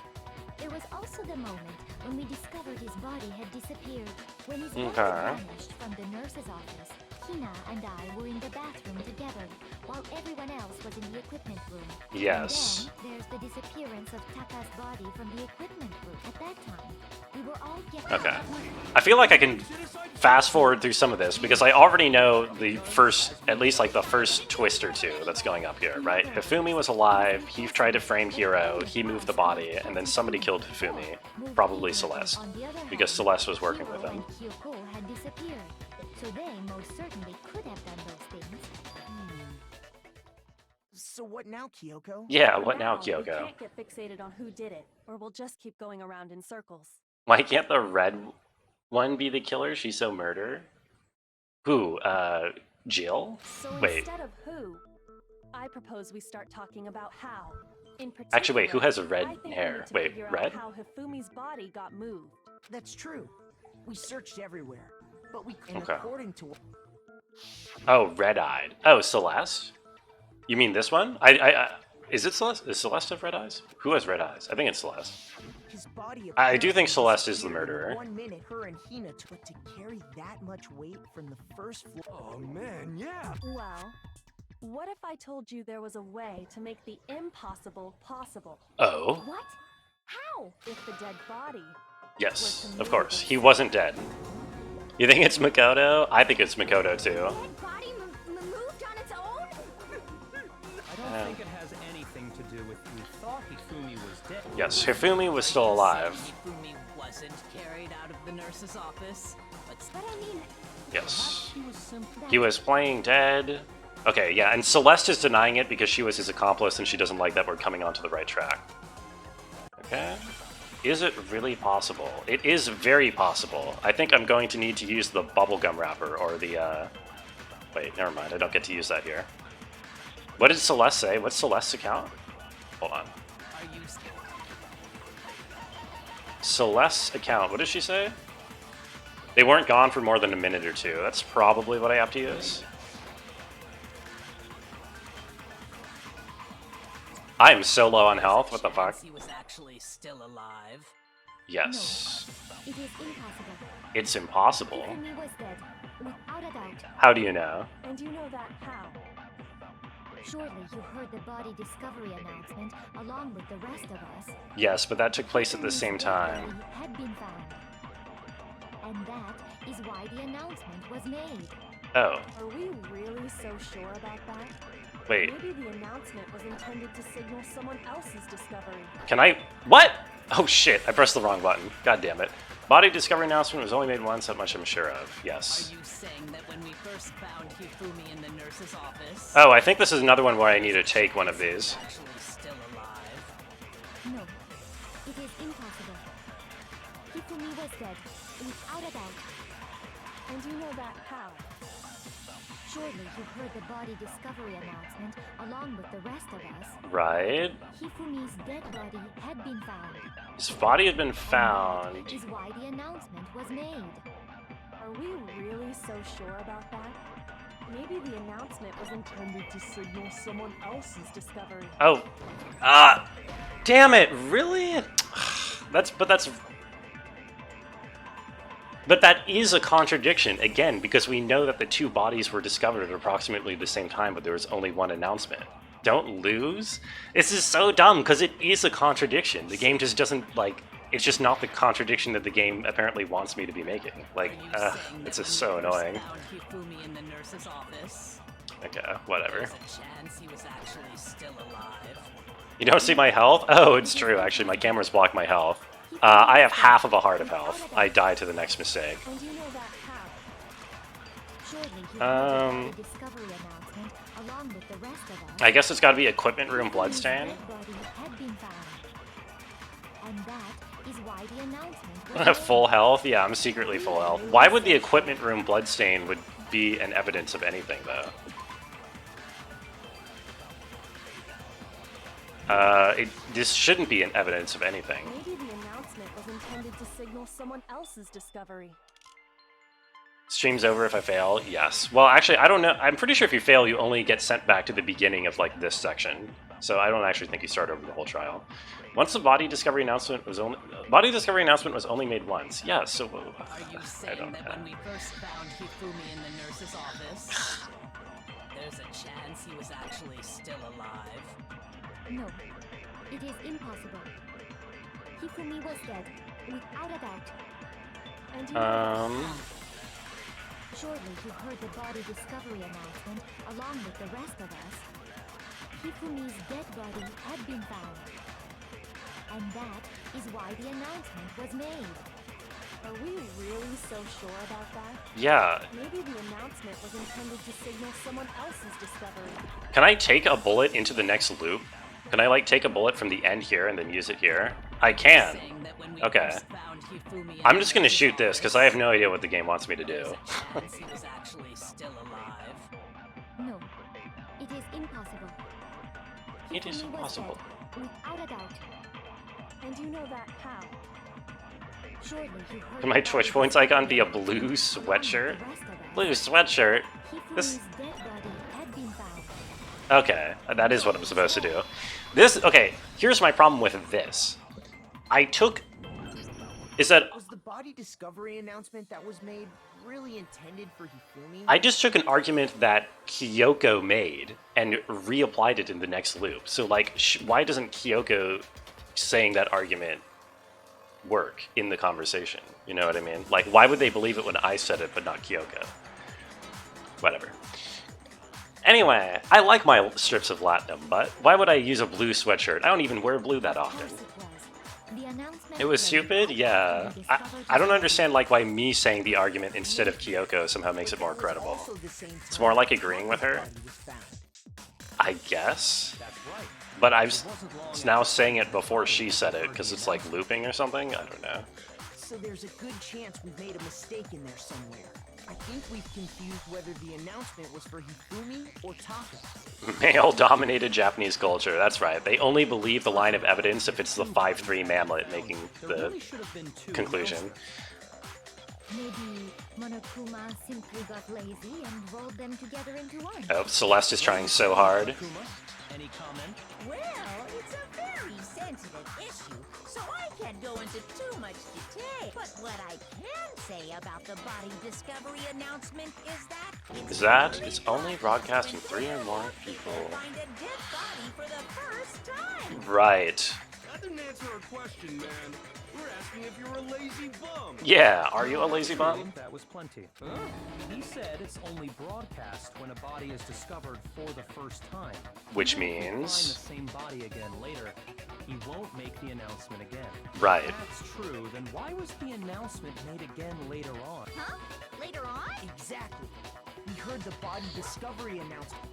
There was also the moment when we discovered his body had disappeared. When his body vanished from the nurse's office, Hina and I were in the bathroom together, while everyone else was in the equipment room. Yes. And then there's the disappearance of Taka's body from the equipment room. At that time, we were all getting... Okay. I feel like I can fast forward through some of this because I already know the first, at least like the first twist or two that's going up here, right? Hifumi was alive, he tried to frame Hiro, he moved the body, and then somebody killed Hifumi, probably Celeste, because Celeste was working with him. Kyoko had disappeared, so they most certainly could have done those things. So what now, Kyoko? Yeah, what now, We Kyoko? can't get fixated on who did it, or we'll just keep going around in circles. Why can't the red one be the killer? She's so murder. Who, Jill? So Wait. instead of who, I propose we start talking about how. In particular, Actually, wait, who has red I think we hair? need to Wait, figure out red? how Hifumi's body got moved. That's true. We searched everywhere, but we couldn't. Okay. According to Oh, red-eyed. Oh, Celeste? You mean this one? Is it Celeste? Is Celeste have red eyes? Who has red eyes? I think it's Celeste. his body. I do think apparently Celeste is the disappeared in murderer. 1 minute, her and Hina took to carry that much weight from the first floor. Oh man, yeah. Well, what if I told you there was a way to make the impossible possible? Oh, What? How? If the dead body... yes, of course. He wasn't dead. You think it's Makoto? I think it's Makoto too. Dead body moved on its own? I don't think it has anything to do with we thought Hifumi was dead. Yes, Hifumi was still alive. Hifumi wasn't carried out of the nurse's office, but I mean, Yes. he was simply... He was playing dead. Okay, yeah, and Celeste is denying it because she was his accomplice and she doesn't like that we're coming onto the right track. Okay. Is it really possible? It is very possible. I think I'm going to need to use the bubblegum wrapper or the, Wait, never mind. I don't get to use that here. What did Celeste say? What's Celeste's account? Hold on. Are you... Celeste's account. What did she say? They weren't gone for more than a minute or two. That's probably what I have to use. I am so low on health. What the fuck? He was actually still alive. Yes. it is impossible. It's impossible. Hifumi was dead, without a doubt. How do you know? And you know that how? Surely you heard the body discovery announcement along with the rest of us. Yes, but that took place at the same time. Body had been found. And that is why the announcement was made. Oh, Are we really so sure about that? wait. Maybe the announcement was intended to signal someone else's discovery. Can I... What? Oh shit, I pressed the wrong button. God damn it. Body discovery announcement was only made once, that much I'm sure of. Yes. Are you saying that when we first found Hifumi in the nurse's office... Oh, I think this is another one where I need to take one of these. actually still alive? No, it is impossible. Hifumi was dead, without a doubt. And you know that how? Surely you heard the body discovery announcement along with the rest of us. Right. Hifumi's dead body had been found. His body had been found. That is why the announcement was made. Are we really so sure about that? Maybe the announcement was intended to signal someone else's discovery. Oh. Damn it, really? That's But that is a contradiction, again, because we know that the two bodies were discovered at approximately the same time, but there was only one announcement. Don't lose? This is so dumb, because it is a contradiction. The game just doesn't, like, it's just not the contradiction that the game apparently wants me to be making. Like, it's just so annoying. Okay, whatever. You don't see my health? Oh, it's true, actually. My camera's blocked my health. I have half of a heart of health. I die to the next mistake. I guess it's gotta be equipment room bloodstain. Full health? Yeah, I'm secretly full health. Why would the equipment room bloodstain would be an evidence of anything, though? This shouldn't be an evidence of anything. Maybe the announcement was intended to signal someone else's discovery. Stream's over if I fail? Yes. Well, actually, I don't know. I'm pretty sure if you fail, you only get sent back to the beginning of, like, this section. So I don't actually think you start over the whole trial. Once the body discovery announcement was only... Body discovery announcement was only made once. Yeah, so... Are you saying that when we first found Hifumi in the nurse's office, there's a chance he was actually still alive? No, it is impossible. Hifumi was dead, without a doubt. And you Shortly, you heard the body discovery announcement, along with the rest of us. Hifumi's dead body had been found. And that is why the announcement was made. Are we really so sure about that? Yeah. Maybe the announcement was intended to signal someone else's discovery. Can I take a bullet into the next loop? Can I, like, take a bullet from the end here and then use it here? I can. Okay. I'm just gonna shoot this, because I have no idea what the game wants me to do. No, it is impossible. It is impossible. Without a doubt. And you know that how? Shortly, you heard Can my Twitch points icon be a blue sweatshirt? Blue sweatshirt? This... dead body had been found. Okay, that is what I'm supposed to do. This... Okay, here's my problem with this. I took... Is that... Was the body discovery announcement that was made really intended for Hifumi? I just took an argument that Kyoko made and reapplied it in the next loop. So, like, why doesn't Kyoko saying that argument work in the conversation? You know what I mean? Like, why would they believe it when I said it but not Kyoko? Whatever. Anyway, I like my strips of latinum, but why would I use a blue sweatshirt? I don't even wear blue that often. It was stupid? Yeah. I don't understand, like, why me saying the argument instead of Kyoko somehow makes it more credible. It's more like agreeing with her. I guess? But I'm now saying it before she said it, because it's like looping or something? I don't know. So there's a good chance we've made a mistake in there somewhere. I think we've confused whether the announcement was for Hifumi or Taka. Male-dominated Japanese culture, that's right. They only believe the line of evidence if it's the 5'3" Mamlet making the conclusion. Maybe Monokuma simply got lazy and rolled them together into one. Oh, Celeste is trying so hard. Any comment? Well, it's a very sensitive issue, so I can't go into too much detail. But what I can say about the body discovery announcement is that It's only broadcasting 3 or more people. find a dead body for the first time. Right. That didn't answer our question, man. We're asking if you're a lazy bum. Yeah, are you a lazy bum? That was plenty. He said it's only broadcast when a body is discovered for the first time. Which Even if we find the means... same body again later, he won't make the announcement again. Right. If that's true, then why was the announcement made again later on? Huh? Later on? Exactly. We heard the body discovery announcement.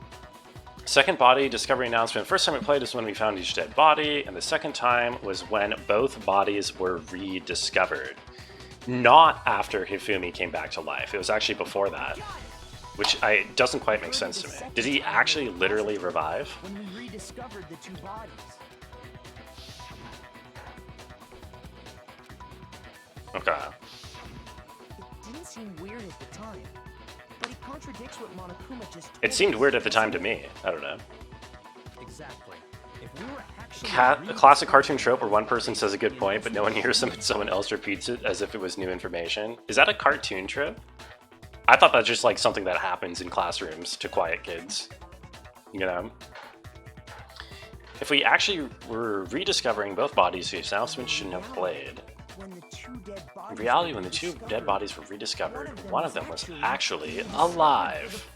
Second body discovery announcement. First time it played is when we found each dead body, and the second time was when both bodies were rediscovered. Not after Hifumi came back to life. It was actually before that. Which doesn't quite make sense to me. Did he actually literally revive? When we rediscovered the two bodies. Okay. It didn't seem weird at the time. But it contradicts what Monokuma just told It seemed us. weird at the time to me. I don't know. Exactly. If we were actually A classic cartoon trope where one person says a good point, but no one hears them and someone else repeats it as if it was new information. Is that a cartoon trope? I thought that's just like something that happens in classrooms to quiet kids. You know? If we actually were rediscovering both bodies whose announcements shouldn't have played. In reality, when the two dead bodies were rediscovered, one of them was actually alive.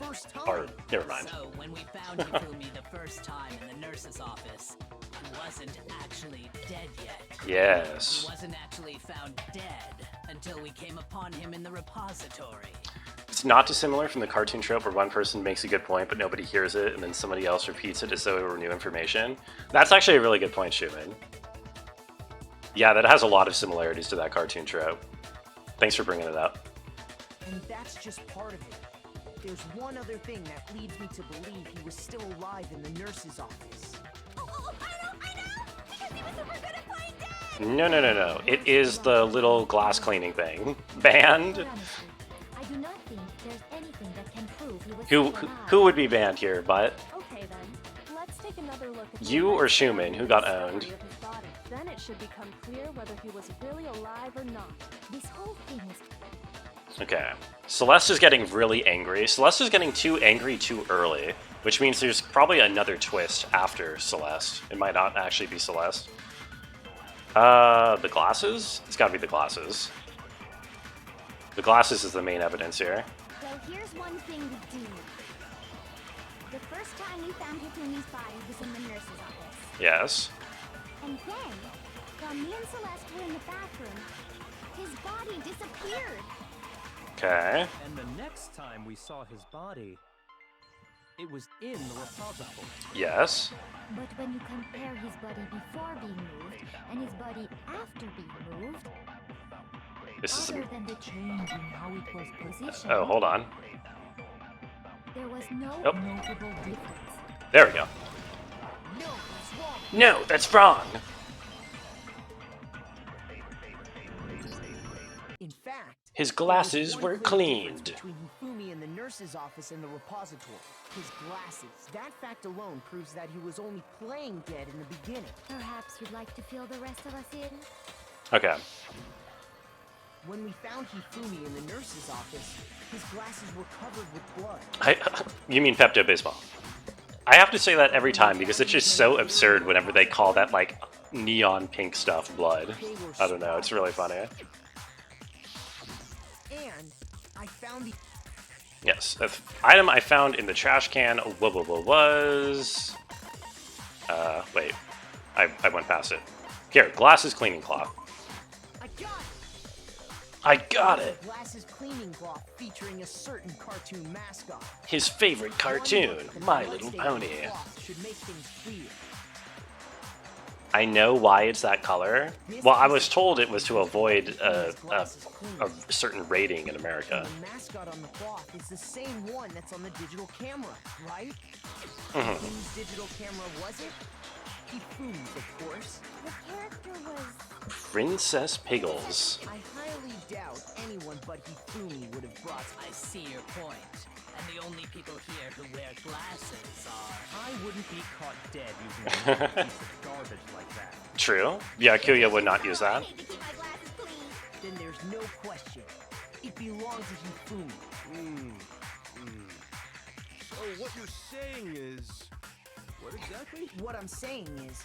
Or, never mind. So, when we found Hifumi the first time in the nurse's office, he wasn't actually dead yet. Yes. He wasn't actually found dead until we came upon him in the repository. It's not dissimilar from the cartoon trope where one person makes a good point but nobody hears it and then somebody else repeats it as though it were new information. That's actually a really good point, Schumann. Yeah, that has a lot of similarities to that cartoon trope. Thanks for bringing it up. And that's just part of it. There's one other thing that leads me to believe he was still alive in the nurse's office. Oh, I know! Because he was super good at playing dead! No. It is the little glass cleaning thing. Banned? I do not think there's anything that can prove he was Who would be banned here, but Okay then, let's take another look at you or Schumann, who got owned? Then it should become clear whether he was really alive or not. This whole thing is... Okay. Celeste is getting really angry. Celeste is getting too angry too early, which means there's probably another twist after Celeste. It might not actually be Celeste. The glasses? It's gotta be the glasses. The glasses is the main evidence here. So here's one thing we do. The first time we found Hifumi's body was in the nurse's office. Yes. And then, while me and Celeste were in the bathroom, his body disappeared. Okay. And the next time we saw his body, it was in the repository. Yes. But when you compare his body before being moved and his body after being moved, This is other than the change in how it was positioned, Oh, hold on. there was no Oh. notable difference. There we go. No, that's wrong. In fact, His there glasses was were one clear difference cleaned. between Hifumi in the nurse's office and the repository. His glasses. That fact alone proves that he was only playing dead in the beginning. Perhaps you'd like to fill the rest of us in? Okay. When we found Hifumi in the nurse's office, his glasses were covered with blood. You mean Pepto-Bismol. I have to say that every time because it's just so absurd whenever they call that, like, neon pink stuff blood. I don't know, it's really funny. And I found the... Yes, the item I found in the trash can was... wait. I went past it. Here, glasses cleaning cloth. I got it! I got it! Glasses cleaning cloth featuring a certain cartoon mascot. His favorite cartoon, My Little Pony. Should make things clear. I know why it's that color. Well, I was told it was to avoid a certain rating in America. The mascot on the cloth is the same one that's on the digital camera, right? Mhm. Whose digital camera was it? Hifumi's, of course. The character was... Princess Piggles. I highly doubt anyone but Hifumi would have brought... I see your point. And the only people here who wear glasses are... I wouldn't be caught dead using a piece of garbage like that. True. Yeah, Kuya would not use that. I need to keep my glasses clean. Then there's no question. It belongs to Hifumi. So what you're saying is... What exactly? What I'm saying is...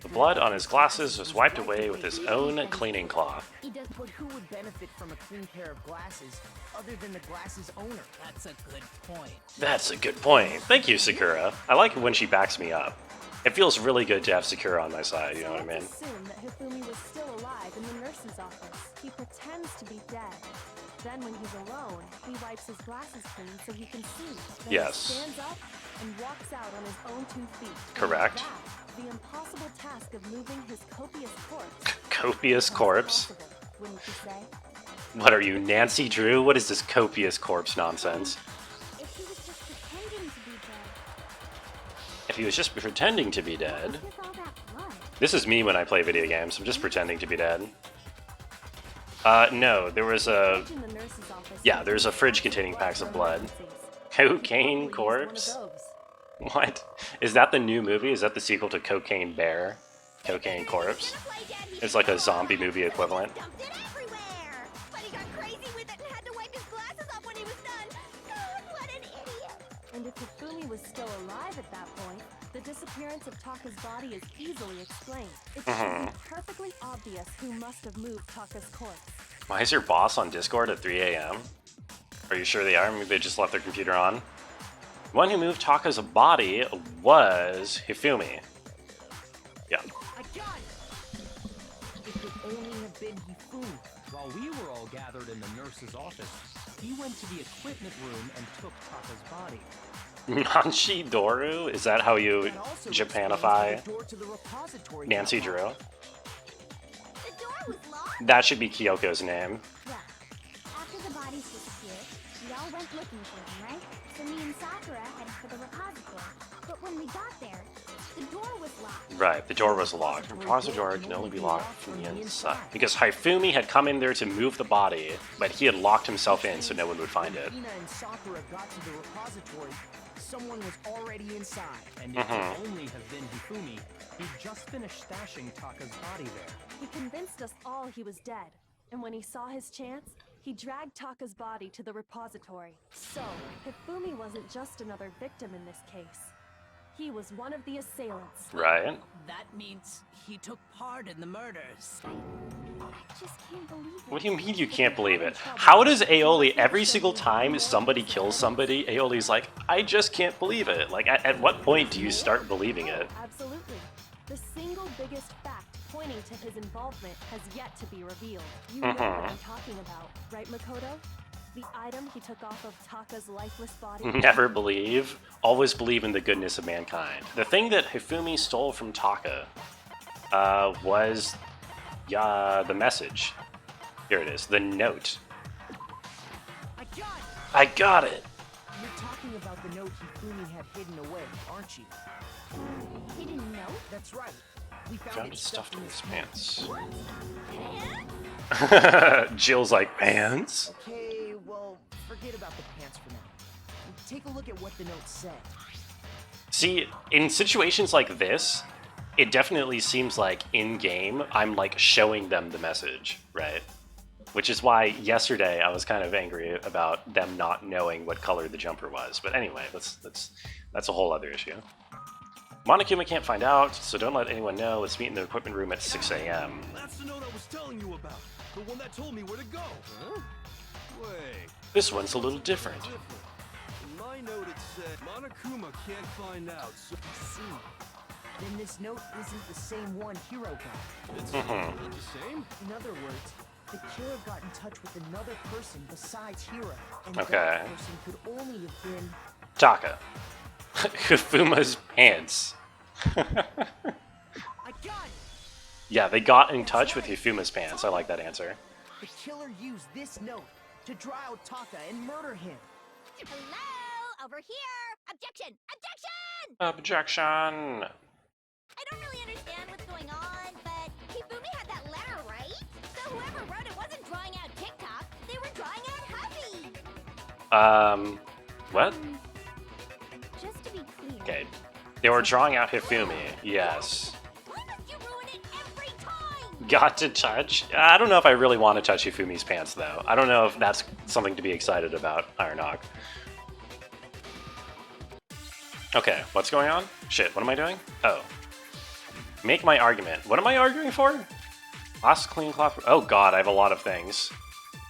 The blood on his glasses was wiped away with his own cleaning cloth. But who would benefit from a clean pair of glasses other than the glasses owner? That's a good point. That's a good point. Thank you, Sakura. I like it when she backs me up. It feels really good to have Sakura on my side, you know what I mean? Let's assume that Hifumi was still alive in the nurse's office. He pretends to be dead. Then when he's alone, he wipes his glasses clean so he can see. Then Yes. he stands up and walks out on his own 2 feet. Correct. That, the impossible task of moving his copious corpse. Copious corpse? Possible, wouldn't you say? What are you, Nancy Drew? What is this copious corpse nonsense? If he was just pretending to be dead, If he was just pretending to be dead... what's with all that blood? This is me when I play video games. I'm just pretending to be dead. No, there was a... Fridge in the nurse's office Yeah, there's a fridge containing packs of blood. Cocaine corpse? What? Is that the new movie? Is that the sequel to Cocaine Bear? Cocaine Corpse? It's like a zombie movie equivalent. Dumped it everywhere. But he got crazy with it and had to wipe his glasses off when he was done. God, what an idiot. And if Hifumi was still alive at that point, the disappearance of Taka's body is easily explained. It should be perfectly obvious who must have moved Taka's corpse. Why is your boss on Discord at 3 a.m.? Are you sure they are? Maybe they just left their computer on. The one who moved Taka's body was Hifumi. Yeah. I got it! It could only have been Hifumi. While we were all gathered in the nurse's office, he went to the equipment room and took Taka's body. Nanshi Doru? Is that how you That also Japanify explains the door to the repository Nancy got Drew? locked. The door was locked. That should be Kyoko's name. Well, after the bodies disappeared, we all went looking for them, right? So me and Sakura headed for the repository. But when we got there, the door was locked. Right, the door was locked. The repository can only be locked from the inside. Because Hifumi had come in there to move the body, but he had locked himself in so no one would find it. When Hina and Sakura got to the repository, someone was already inside. And it could only have been Hifumi. He'd just finished stashing Taka's body there. He convinced us all he was dead, and when he saw his chance, he dragged Taka's body to the repository. So, Hifumi wasn't just another victim in this case. He was one of the assailants. Right? That means he took part in the murders. I just can't believe it. What do you mean you can't believe it? How does Aoli, every single time somebody kills somebody, Aoli's like, I just can't believe it. Like, at what point do you start believing it? Absolutely. The single biggest fact pointing to his involvement has yet to be revealed. You know what I'm talking about, right, Makoto? The item he took off of Taka's lifeless body? Never believe. Always believe in the goodness of mankind. The thing that Hifumi stole from Taka was the message. Here it is, the note. I got it! I got it! You're talking about the note Hifumi had hidden away, aren't you? Hidden note? That's right. We Found it it stuffed in his pants. Pants? Jill's like, pants? Okay, well, forget about the pants for now. Take a look at what the note said. See, in situations like this, it definitely seems like in-game, I'm like showing them the message, right? Which is why yesterday I was kind of angry about them not knowing what color the jumper was. But anyway, that's a whole other issue. Monokuma can't find out, so don't let anyone know. Let's meet in the equipment room at 6 a.m. That's the note I was telling you about. The one that told me where to go. Huh? Wait. This one's a little different. In my note it said, Monokuma can't find out, so... See. Then this note isn't the same one Hiro got. It's not the same? In other words, the killer got in touch with another person besides Hiro. And Okay. that person could only have been... Taka. Hifuma's pants. I got it! Yeah, they got in touch with Hifuma's pants. I like that answer. The killer used this note to draw out Taka and murder him. Hello? Over here! Objection! Objection! Objection! I don't really understand what's going on, but Hifumi had that letter, right? So whoever wrote it wasn't drawing out TikTok, they were drawing out Huffy! What? Just to be clear. Okay. They were drawing out Hifumi, yes. Why must you ruin it every time? Got to touch? I don't know if I really want to touch Hifumi's pants, though. I don't know if that's something to be excited about, Iron Hawk. Okay, what's going on? Shit, what am I doing? Oh. Make my argument. What am I arguing for? Last clean cloth. Oh god, I have a lot of things.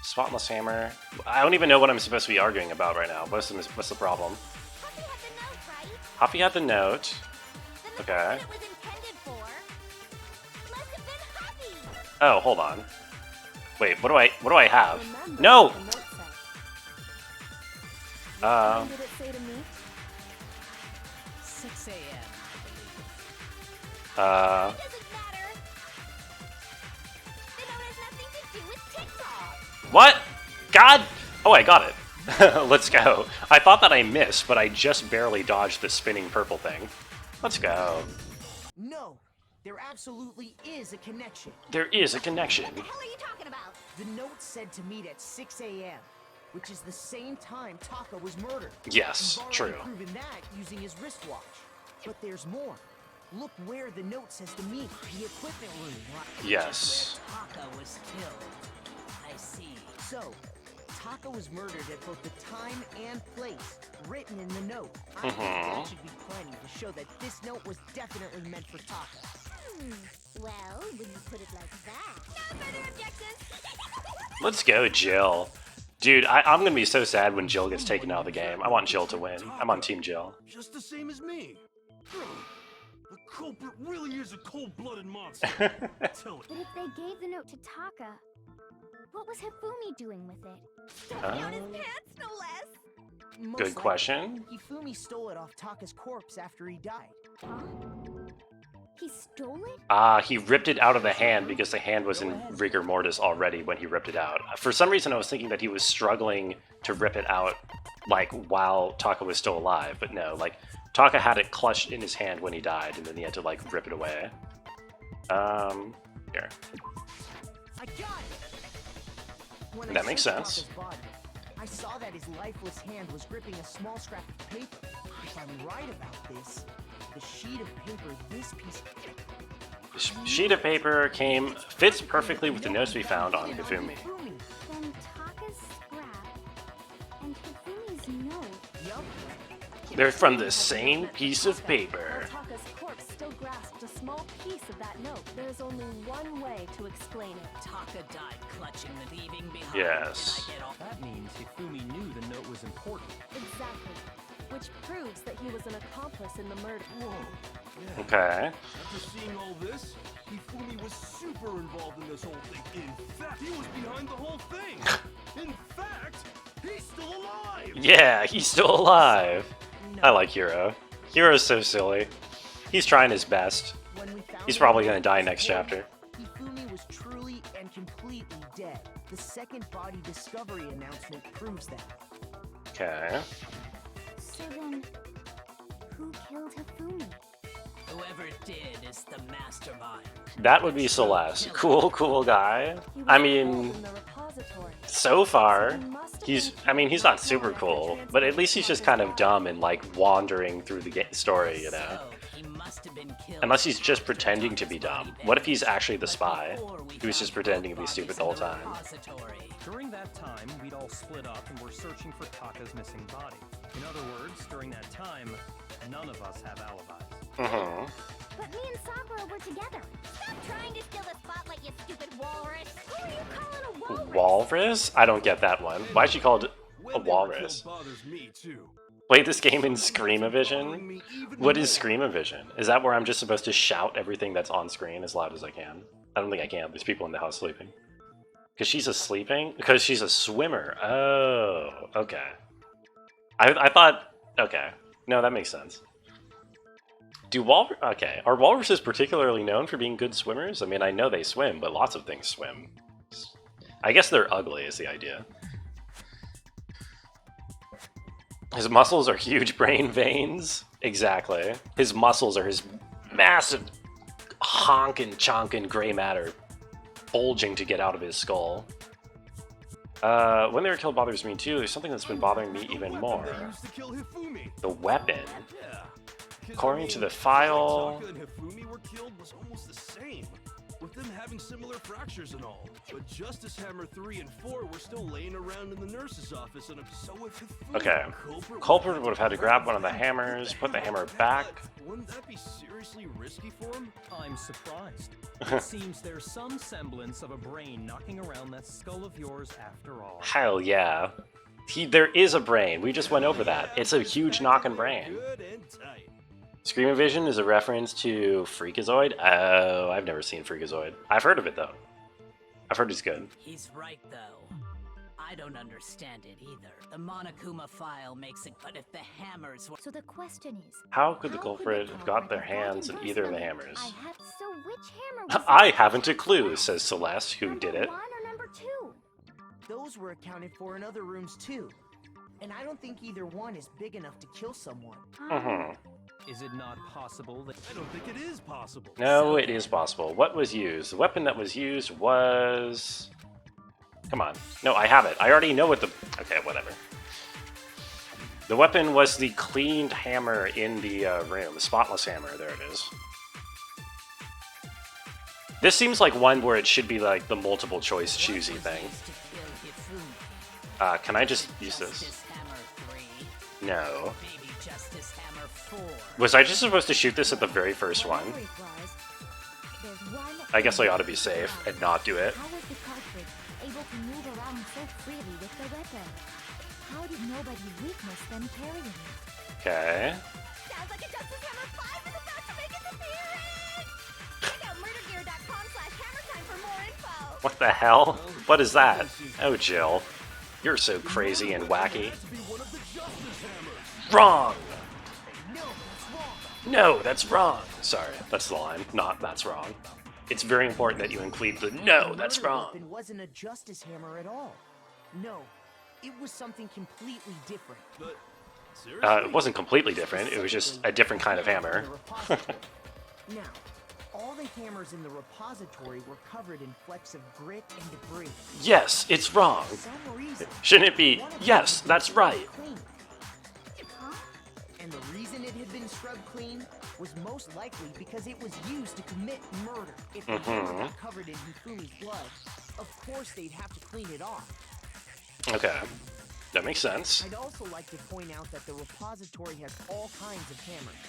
Spotless hammer. I don't even know what I'm supposed to be arguing about right now. What's the problem? Huffy had the note, right? Huffy had the note. Then the Okay. person it was intended for must have been Huffy! Oh, hold on. Wait, what do I have? Remember No! what the note said. What time did it say to meet? 6 a.m., It doesn't matter! The note has nothing to do with TikTok! What? God! Oh, I got it. Let's go. I thought that I missed, but I just barely dodged the spinning purple thing. Let's go. No, there absolutely is a connection. There is a connection. What the hell are you talking about? The note said to meet at 6 a.m. which is the same time Taka was murdered. Yes, We've true. already proven that using his wristwatch. But there's more. Look where the note says to meet, the equipment room. Yes. Taka was killed. I see. So, Taka was murdered at both the time and place, written in the note. I think that should be plenty to show that this note was definitely meant for Taka. Well, when you put it like that. No further objections. Let's go, Jill. Dude, I'm gonna be so sad when Jill gets taken out of the game. I want Jill to win. I'm on Team Jill. Just the same as me. The culprit really is a cold-blooded monster. Tell it. But if they gave the note to Taka, what was Hifumi doing with it? Stuffing on his pants, no less. Most Good likely, question. Hifumi stole it off Taka's corpse after he died. Huh? He stole it? He ripped it out of the hand because the hand was in rigor mortis already when he ripped it out. For some reason, I was thinking that he was struggling to rip it out, like, while Taka was still alive. But no, like, Taka had it clutched in his hand when he died, and then he had to, like, rip it away. Here. I got it! When That I makes searched sense. Taka's body, I saw that his lifeless hand was gripping a small scrap of paper. If I'm right about this, the sheet of paper this piece... This sheet of paper fits perfectly with the notes we found on Hifumi. Then Taka's scrap and Hifumi's note. Yup. They're from the same piece of paper. Taka's corpse still grasped a small piece of that note. There's only one way to explain it. Taka died clutching the leaving behind. Yes. And I get all That means Hifumi knew the note was important. Exactly. Which proves that he was an accomplice in the murder. Whoa. Yeah. Okay. After seeing all this, Hifumi was super involved in this whole thing. In fact, he was behind the whole thing. In fact, he's still alive. Yeah, he's still alive. I like Hiro. Hiro's so silly. He's trying his best. When we found He's the probably note gonna die in next his hand, chapter. Hifumi was truly and completely dead. The second body discovery announcement proves that. Okay. So then, who killed Hifumi? whoever did is the mastermind. That would be Celeste. Cool, cool guy. He was I killed mean, in the repository. so far, So he must have he's, been I mean, he's killed not super before cool, after but at least he's just kind of dumb and like wandering through the story, you know? So, he must have been killed Unless he's just after pretending to be Taka's dumb. body What if he's vanished. actually the But spy? before we He was just found pretending to both be stupid bodies the whole in the time. repository. During that time, we'd all split up and were searching for Taka's missing body. In other words, during that time, none of us have alibis. Mm-hmm. But me and Sakura were together. Stop trying to steal the spotlight, you stupid walrus. Who are you calling a walrus? Walrus? I don't get that one. Why'd she call it a walrus? Bothers me too. Play this game in Scream-O-Vision? What is Scream-O-Vision? Is that where I'm just supposed to shout everything that's on screen as loud as I can? I don't think I can. There's people in the house sleeping. Because she's sleeping? Because she's a swimmer. Oh, okay. I thought... Okay. No, that makes sense. Okay. Are walruses particularly known for being good swimmers? I mean, I know they swim, but lots of things swim. I guess they're ugly is the idea. His muscles are huge brain veins. Exactly. His muscles are his massive honkin' chonkin' gray matter bulging to get out of his skull. When they were killed bothers me too. There's something that's been bothering me even more. The weapon. Yeah. According to the file... Taka and Hifumi were killed was almost the same, with them having similar fractures and all. But Justice Hammer 3 and 4 were still laying around in the nurse's office, and so if Hifumi Okay. Culprit would have had to grab one of the hammers, put the hammer back. Wouldn't that be seriously risky for him? I'm surprised. It seems there's some semblance of a brain knocking around that skull of yours after all. Hell yeah. There is a brain. We just went over that. It's a huge knockin' brain. Good and tight. Scream-O-Vision is a reference to Freakazoid? Oh, I've never seen Freakazoid. I've heard of it, though. I've heard it's good. He's right, though. I don't understand it either. The Monokuma file makes it, but if the hammers were... So the question is... How could the culprit have got their hands in either of the hammers? I have... So which hammer was I it? haven't a clue, says Celeste, who did it. Number 1 or number 2? Those were accounted for in other rooms too. And I don't think either one is big enough to kill someone. Mm-hmm. Is it not possible that... I don't think it is possible. No, it is possible. What was used? The weapon that was used was... Come on. No, I have it. I already know what the... Okay, whatever. The weapon was the cleaned hammer in the room. The spotless hammer. There it is. This seems like one where it should be like the multiple choice choosy thing. Can I just use this? No. Was I just supposed to shoot this at the very first one? I guess I ought to be safe and not do it. How was the culprit able to move around so freely with the weapon? How did nobody witness them carrying it? Okay. Sounds like a Justice Hammer 5 is about to make its appearance! Check out murdergear.com/hammertime for more info! What the hell? What is that? Oh, Jill. You're so crazy and wacky. Wrong! No, that's wrong. Sorry, that's the line. Not that's wrong. It's very important that you include the no, that's wrong. It wasn't a justice hammer at all. No, it was something completely different. But seriously? It wasn't completely different. It was just a different kind of hammer. Now, all the hammers in the repository were covered in flecks of grit and debris. Yes, it's wrong. For some reason, Shouldn't it be, yes, that's right. clean. And the reason it had been scrubbed clean was most likely because it was used to commit murder. If the hammer got covered in Hifumi's blood, of course they'd have to clean it off. Okay, that makes sense. I'd also like to point out that the repository has all kinds of hammers.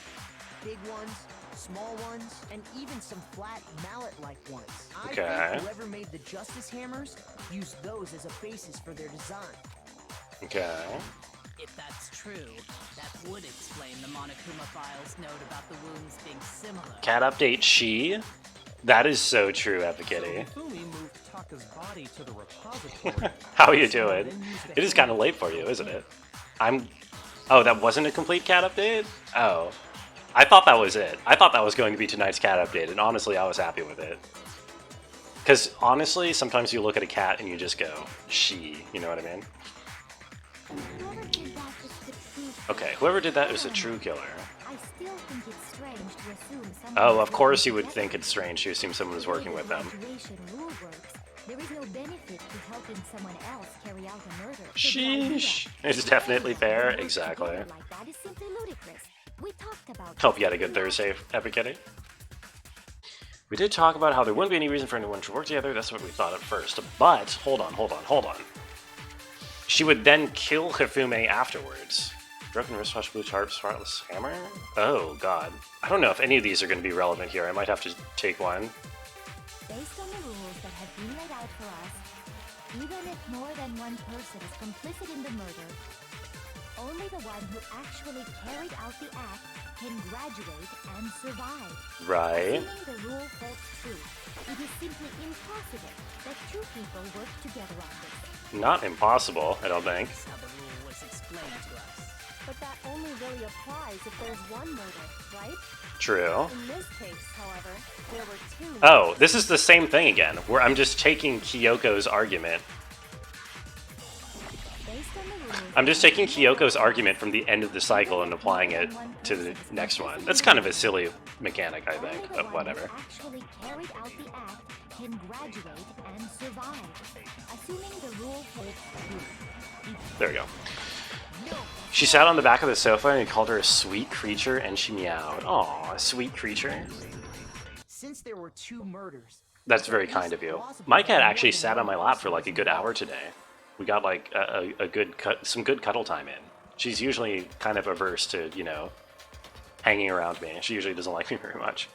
Big ones, small ones, and even some flat mallet-like ones. Okay. I think whoever made the Justice Hammers used those as a basis for their design. Okay. If that's true, that would explain the Monokuma Files note about the wounds being similar. Cat update she? That is so true, Epikitty. Hifumi moved Taka's body to the repository. How are you doing? It is kind of late for you, isn't it? Oh, that wasn't a complete cat update? Oh. I thought that was it. I thought that was going to be tonight's cat update, and honestly, I was happy with it. Because, honestly, sometimes you look at a cat and you just go, she, you know what I mean? Okay, whoever did that was a true killer. I still think it's strange to assume someone Oh, of course you would think it's strange to assume someone was working with them. graduation rule works. There is no benefit to helping someone else carry out a murder. So the idea Sheesh. It's definitely fair, that exactly. like that is simply ludicrous. We talked about Hope you had a good Thursday, Epikitty. We did talk about how there wouldn't be any reason for anyone to work together. That's what we thought at first. But, hold on. She would then kill Hifumi afterwards. Broken wristwatch, blue tarp, spotless hammer? Oh, God. I don't know if any of these are going to be relevant here. I might have to take one. Based on the rules that have been laid out for us, even if more than one person is complicit in the murder, only the one who actually carried out the act can graduate and survive. Right. Assuming the rule holds true, it is simply impossible that two people work together on this. Not impossible, I don't think. That's how the rule was explained to us. But that only really applies if there's one murder, right? True. In this case, however, there were two. Oh, this is the same thing again, where I'm just taking Kyoko's argument. Based on the rules, I'm just taking Kyoko's argument from the end of the cycle and applying it to the next one. That's kind of a silly mechanic, I only think, the but one whatever. who actually carried out the act can graduate and survive. Assuming the rule holds true. There we go. She sat on the back of the sofa and he called her a sweet creature and she meowed. Aw, a sweet creature. Since there were two murders, That's very kind of you. My cat actually sat on my lap for like a good hour today. We got like a good some good cuddle time in. She's usually kind of averse to, you know, hanging around me. She usually doesn't like me very much.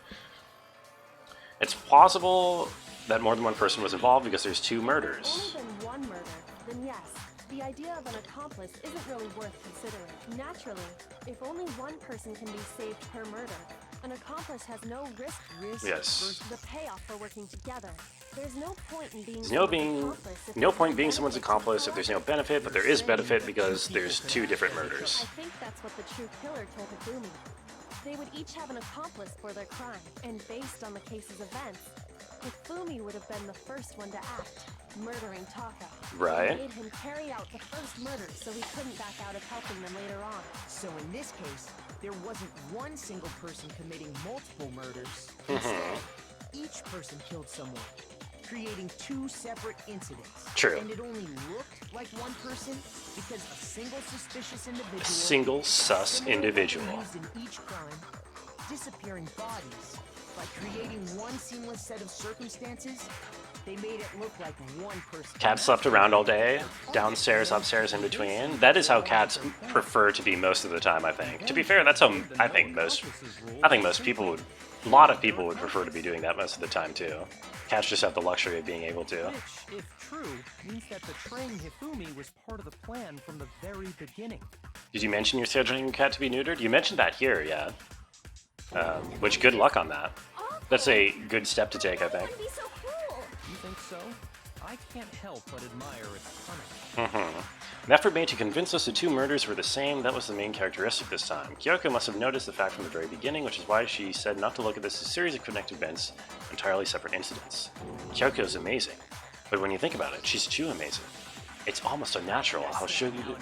It's possible that more than one person was involved because there's two murders. Only been one murder, then yes. The idea of an accomplice isn't really worth considering. Naturally, if only one person can be saved per murder, an accomplice has no risk Yes. versus the payoff for working together. There's no point in being There's no point being someone's accomplice if there's no benefit, but there is benefit because there's two different murders. I think that's what the true killer told Hifumi. They would each have an accomplice for their crime, and based on the case's events, Hifumi would have been the first one to act, murdering Taka. Right. It made him carry out the first murder, so he couldn't back out of helping them later on. so in this case, there wasn't one single person committing multiple murders. Instead, each person killed someone. creating two separate incidents. True. And it only looked like one person because a single suspicious individual... Single sus individual. ...used in each crime, disappearing bodies. By creating one seamless set of circumstances, they made it look like one person. Cats slept around all day, downstairs, upstairs, in between. That is how cats prefer to be most of the time, I think. To be fair, that's how I think most people would, a lot of people would prefer to be doing that most of the time too. Cats just have the luxury of being able to. Which, if true, means that betraying Hifumi was part of the plan from the very beginning. Did you mention you're scheduling your cat to be neutered? You mentioned that here, yeah. Which, good luck on that. That's a good step to take, I think. You think so? I can't help but admire its punishment. An effort made to convince us the two murders were the same, that was the main characteristic this time. Kyoko must have noticed the fact from the very beginning, which is why she said not to look at this as a series of connected events, entirely separate incidents. Kyoko's amazing, but when you think about it, she's too amazing. It's almost unnatural how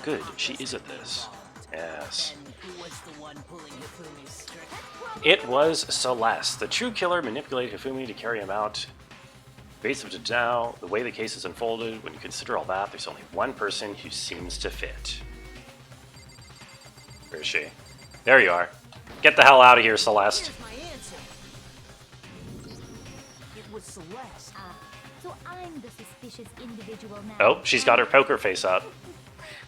good she is at this. Yes. Who was the one pulling Hifumi's string? It was Celeste. The true killer manipulated Hifumi to carry him out. Based on now, the way the case is unfolded, when you consider all that, there's only one person who seems to fit. Where is she? There you are. Get the hell out of here, Celeste. Here's my answer. It was Celeste. So I'm the suspicious individual now. Oh, she's got her poker face up.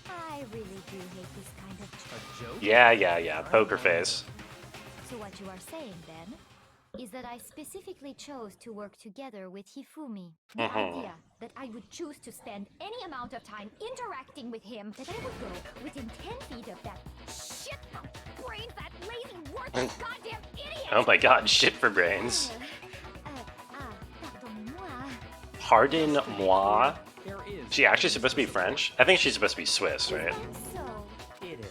I really do hate this kind of... A joke? Yeah, poker face. So what you are saying, then, is that I specifically chose to work together with Hifumi. The idea that I would choose to spend any amount of time interacting with him, that I would go within 10 feet of that shit for brains, that lazy, worthless goddamn idiot! Oh my god, shit for brains. Pardon-moi. Pardon-moi? There is. She actually supposed to be French? I think she's supposed to be Swiss, right? So, It is.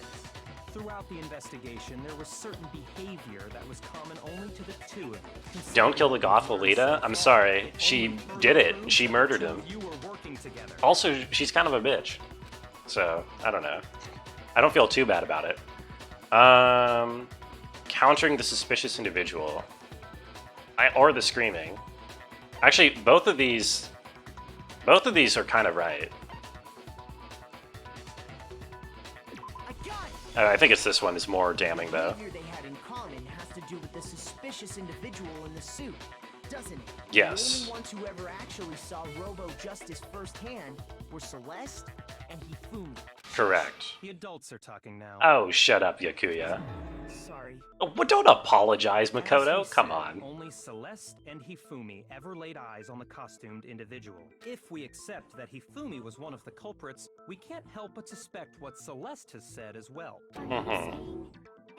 Throughout the investigation, there was certain behavior that was common only to the two of you. Don't kill the goth Lolita? I'm sorry. She did it. She murdered him. You were working together. Also, she's kind of a bitch. So, I don't know. I don't feel too bad about it. Countering the suspicious individual. Or the screaming. Actually, both of these are kind of right. I think it's this one is more damning, though. The behavior they had in common has to do with the suspicious individual in the suit, doesn't it? Yes. The only ones who ever actually saw Robo-Justice firsthand were Celeste and Hifumi. Correct. The adults are talking now. Oh, shut up, Yakuya. Sorry. Oh, well, don't apologize, As he Makoto. said, Come on. Only Celeste and Hifumi ever laid eyes on the costumed individual. If we accept that Hifumi was one of the culprits, we can't help but suspect what Celeste has said as well.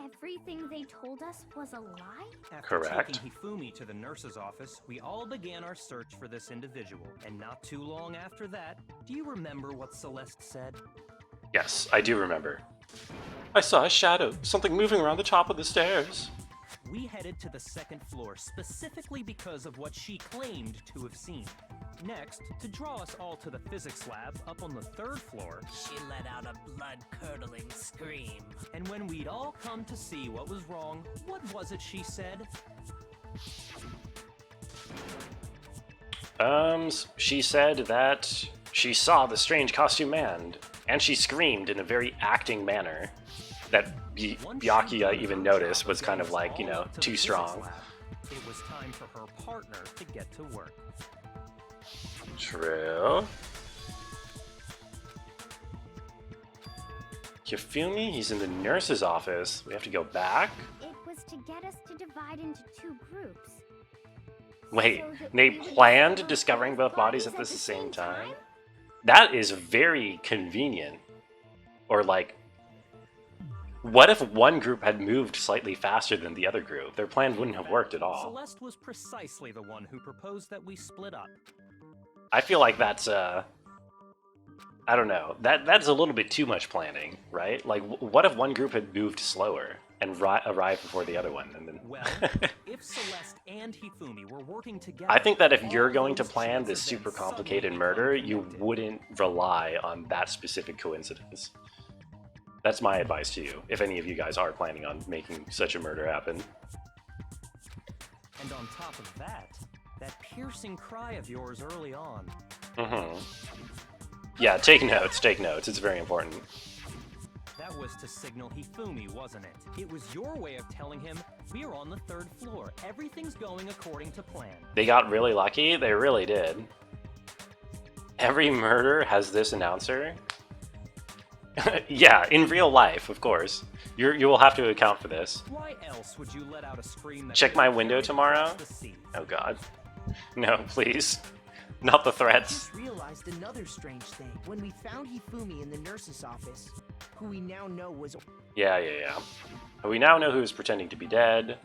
everything they told us was a lie? After Correct. taking Hifumi to the nurse's office, we all began our search for this individual. And not too long after that, do you remember what Celeste said? Yes, I do remember. I saw a shadow, something moving around the top of the stairs. We headed to the second floor specifically because of what she claimed to have seen. Next, to draw us all to the physics lab up on the third floor, She let out a blood-curdling scream. and when we'd all come to see what was wrong, what was it she said? She said that she saw the strange costume man, and she screamed in a very acting manner that Byakuya even noticed was kind of like, you know, too strong. It was time for her partner to get to work. True. Hifumi, he's in the nurse's office. We have to go back? It was to get us to divide into two groups. Wait, So that they we would planned discover discovering both bodies at the the same time? That is very convenient. Or like, what if one group had moved slightly faster than the other group? Their plan wouldn't have worked at all. Celeste was precisely the one who proposed that we split up. I feel like that's, I don't know. That's a little bit too much planning, right? Like, what if one group had moved slower and arrived before the other one? And then... Well, if Celeste and Hifumi were working together... I think that if you're all going to those plan this chances super then complicated suddenly murder, become you connected. wouldn't rely on that specific coincidence. That's my advice to you, if any of you guys are planning on making such a murder happen. And on top of that, That piercing cry of yours early on. Mm-hmm. Yeah, take notes, take notes. It's very important. That was to signal Hifumi, wasn't it? It was your way of telling him, we're on the 3rd floor. Everything's going according to plan. They got really lucky. They really did. Every murder has this announcer. Yeah, in real life, of course. You will have to account for this. Why else would you let out a scream that Check my window tomorrow? Oh god. No, please. Not the I threats. just realized another strange thing. When we found Hifumi in the nurse's office, who we now know was... Yeah. We now know who's pretending to be dead.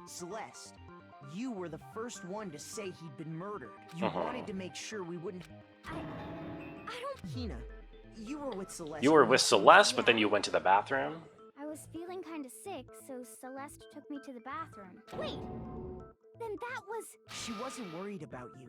Celeste, you were the first one to say he'd been murdered. You wanted to make sure we wouldn't... I don't... Hina, you were with Celeste. You were with Celeste, but then you went to the bathroom? I was feeling kind of sick, so Celeste took me to the bathroom. Wait! Then that was... She wasn't worried about you.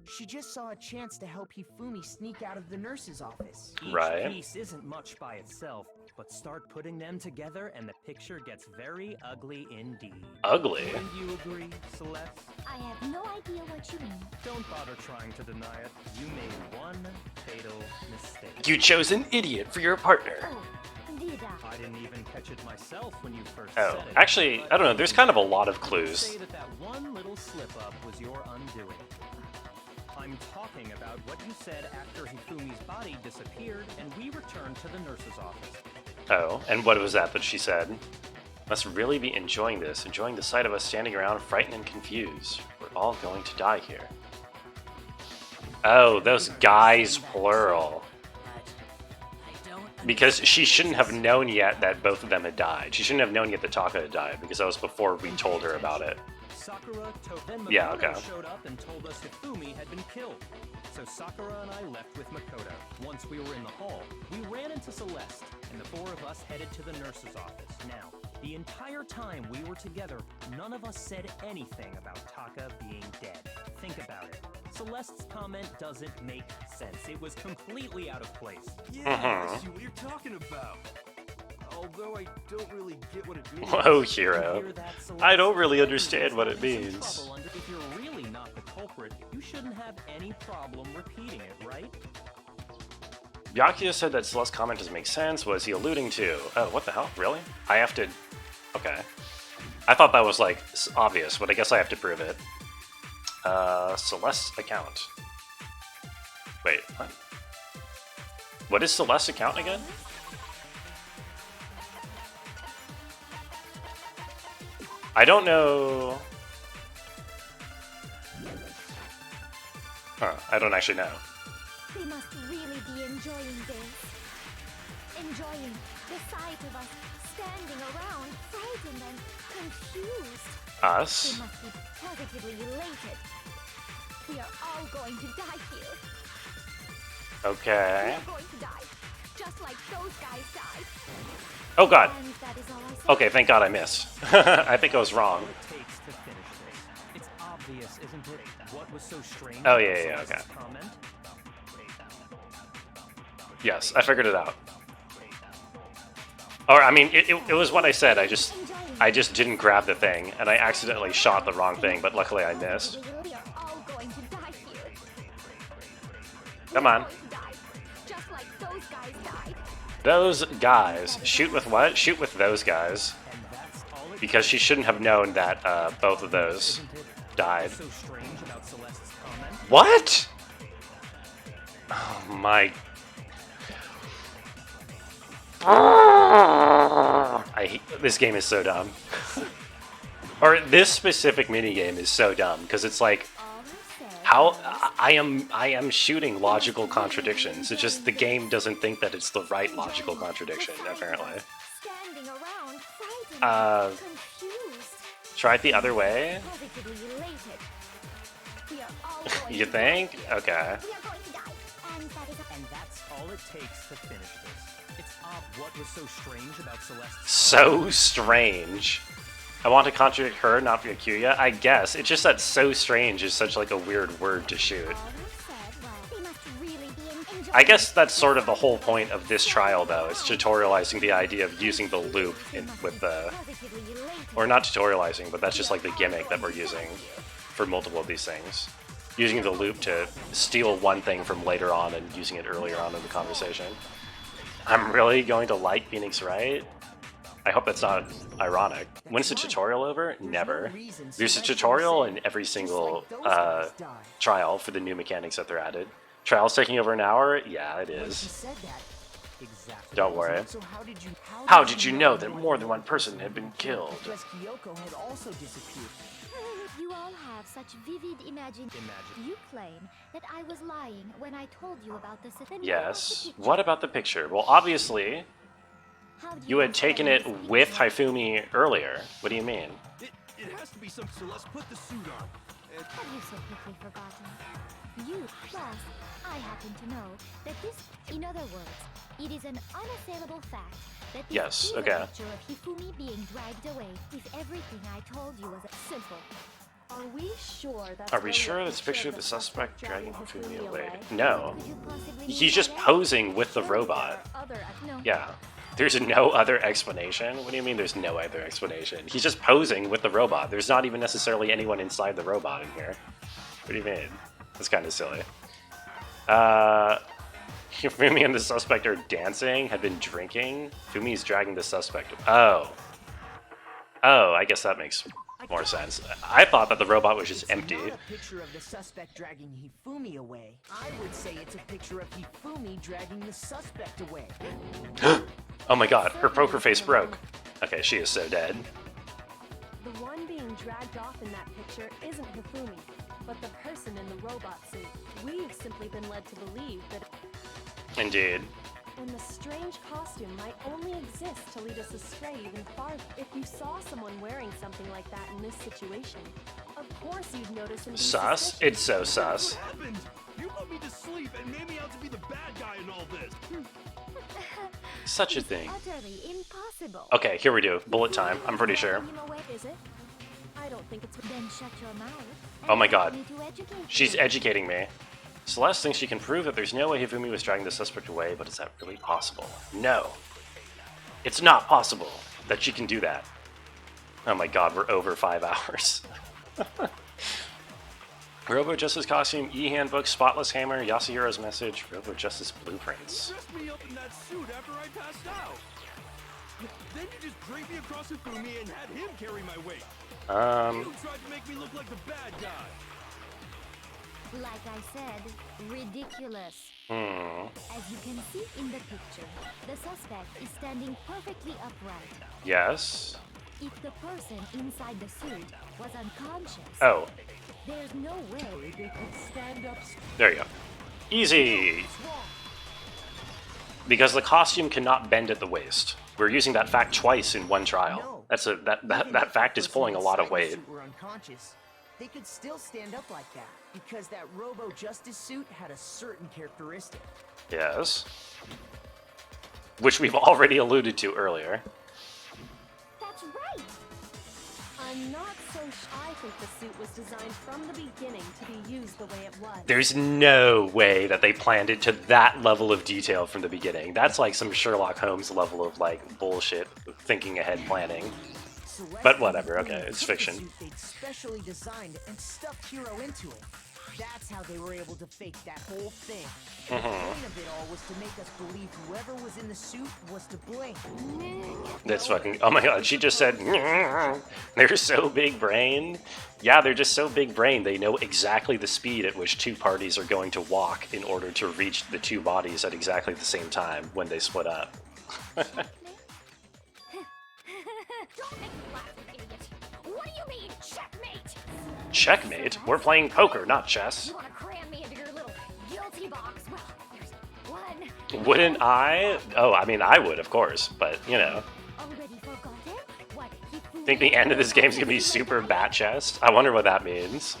She just saw a chance to help Hifumi sneak out of the nurse's office. Right. Each piece isn't much by itself, but start putting them together and the picture gets very ugly indeed. Ugly? Wouldn't you agree, Celeste? I have no idea what you mean. Don't bother trying to deny it. You made one fatal mistake. You chose an idiot for your partner. Oh, did I? I didn't even catch it myself when you first Oh, said it. actually, I don't know, there's kind of a lot of clues. Say that one little slip-up was your undoing. I'm talking about what you said after Hifumi's body disappeared and we returned to the nurse's office. Oh, and what was that she said? Must really be enjoying this, enjoying the sight of us standing around frightened and confused. We're all going to die here. Oh, those guys, plural. Because she shouldn't have known yet that both of them had died. She shouldn't have known yet that Taka had died, because that was before we told her about it. Sakura, then Makoto Yeah, okay. showed up and told us Hifumi had been killed. So Sakura and I left with Makoto. Once we were in the hall, we ran into Celeste, and the 4 of us headed to the nurse's office. Now, the entire time we were together, none of us said anything about Taka being dead. Think about it. Celeste's comment doesn't make sense. It was completely out of place. Yeah, I see what you're talking about. Although I don't really get what it means. Whoa, hero. I don't really understand what it means. If you're really not the culprit, you shouldn't have any problem repeating it, right? Byakuya said that Celeste's comment doesn't make sense. What is he alluding to? Oh, what the hell? Really? I have to... Okay. I thought that was, like, obvious, but I guess I have to prove it. Celeste's account. Wait, what? What is Celeste's account again? I don't know... Huh, I don't actually know. They must really be enjoying this. Enjoying the sight of us standing around, frightened and confused. Us? They must be positively elated. We are all going to die here. Okay. We are going to die, just like those guys died. Oh god. And that is all I say. Okay, thank god I missed. I think I was wrong. All it takes to finish this. It's obvious, isn't it? What was so strange Oh, about yeah, Celeste's okay. comment? Yes, I figured it out. Or, I mean, it was what I said, I just didn't grab the thing, and I accidentally shot the wrong thing, but luckily I missed. We are all going to die here. Come on. We are going to die, just like those guys died. Those guys. Shoot with what? Shoot with those guys. And that's all it Because she shouldn't have known that both of those isn't it? died. So strange about Celeste's comment. What? Oh my... This game is so dumb. Or this specific minigame is so dumb, because it's like, how I am shooting logical contradictions. It's just the game doesn't think that it's the right logical contradiction, apparently. Standing around, frightened, confused, Try it the other way? positively elated. We are all going You to think? die. Okay. We are going to die. And that is And that's all it takes to finish this. It's odd what was so strange about Celeste's So strange. I want to contradict her, not Byakuya. I guess. It's just that so strange is such like a weird word to shoot. all you said was they must really be enjoying I guess that's sort of the whole point of this trial, though. It's tutorializing the idea of using the loop with the... Or not tutorializing, but that's just like the gimmick that we're using for multiple of these things. Using the loop to steal one thing from later on and using it earlier on in the conversation. I'm really going to like Phoenix Wright? I hope that's not ironic. When's the tutorial over? Never. There's a tutorial in every single trial for the new mechanics that they're added. Trial's taking over an hour? Yeah, it is. Don't worry. How did you know that more than one person had been killed? Because Kyoko had also disappeared. You all have such vivid imagination. You claim that I was lying when I told you about the system. Yes. What about the picture? Well, obviously, you had taken it with Hifumi earlier. What do you mean? It has to be some. So let's put the suit on. Have you so quickly forgotten? You, plus, I happen to know that this, in other words, it is an unassailable fact that this Yes, is okay. a picture of Hifumi being dragged away. If everything I told you was simple. Are we sure that's Are we really sure a that's a picture of the suspect dragging Hifumi Hifumi away? No. He's just posing with the robot. No. Yeah. There's no other explanation? What do you mean there's no other explanation? He's just posing with the robot. There's not even necessarily anyone inside the robot in here. What do you mean? That's kind of silly. Fumi and the suspect are dancing, had been drinking. Fumi's dragging the suspect. Oh. Oh, I guess that makes more sense. I thought that the robot was just empty. It's not a picture of the suspect dragging Hifumi away. I would say it's a picture of Hifumi dragging the suspect away. Oh my god, her poker face broke. Okay, she is so dead. The one being dragged off in that picture isn't Hifumi, but the person in the robot suit. We've simply been led to believe that... Indeed. And the strange costume might only exist to lead us astray even farther. If you saw someone wearing something like that in this situation, of course you'd notice and be Sus? suspicious. It's so sus. What happened? You put me to sleep and made me out to be the bad guy in all this. Such a thing. Utterly impossible. Okay, here we do. Bullet time, I'm pretty sure. Is it? I don't think it's... Then shut your mouth. Oh my god. I need to educate She's you. educating me. Celeste thinks she can prove that there's no way Hifumi was dragging the suspect away, but is that really possible? No. It's not possible that she can do that. Oh my god, we're over 5 hours. Robo Justice costume, e-handbook, spotless hammer, Yasuhiro's message, Robo Justice blueprints. You dressed me up in that suit after I passed out. Then you just draped me across Hifumi and had him carry my weight. You tried to make me look like the bad guy. Like I said, ridiculous. Hmm. As you can see in the picture, the suspect is standing perfectly upright. Yes. If the person inside the suit was unconscious, Oh, there's no way they could stand up. there you go. Easy! Because the costume cannot bend at the waist. We're using that fact twice in one trial. No. That's a that fact is pulling a lot of weight. Were unconscious. They could still stand up like that because that Robo Justice suit had a certain characteristic. Yes. Which we've already alluded to earlier. That's right. I'm not so I think the suit was designed from the beginning to be used the way it was. There's no way that they planned it to that level of detail from the beginning. That's like some Sherlock Holmes level of like bullshit thinking ahead planning. Celeste But whatever, and okay, Hifumi it's took the fiction. suit they'd specially designed and stuffed Hero into it. That's how they were able to fake that whole thing. The point of it all was to make us believe whoever was in the suit was to blame. That's fucking, oh my god, she just said, they're so big brained. Yeah, they're just so big brained. They know exactly the speed at which two parties are going to walk in order to reach the two bodies at exactly the same time when they split up. Don't make me laugh, you idiot. What do you mean, checkmate? Checkmate? We're playing poker, not chess. You want to cram me into your little guilty box? Well, there's one. Wouldn't I? Oh, I mean, I would, of course, but, you know. Already forgotten? What Hifumi Think the end of this game's gonna be super bat chest? I wonder what that means.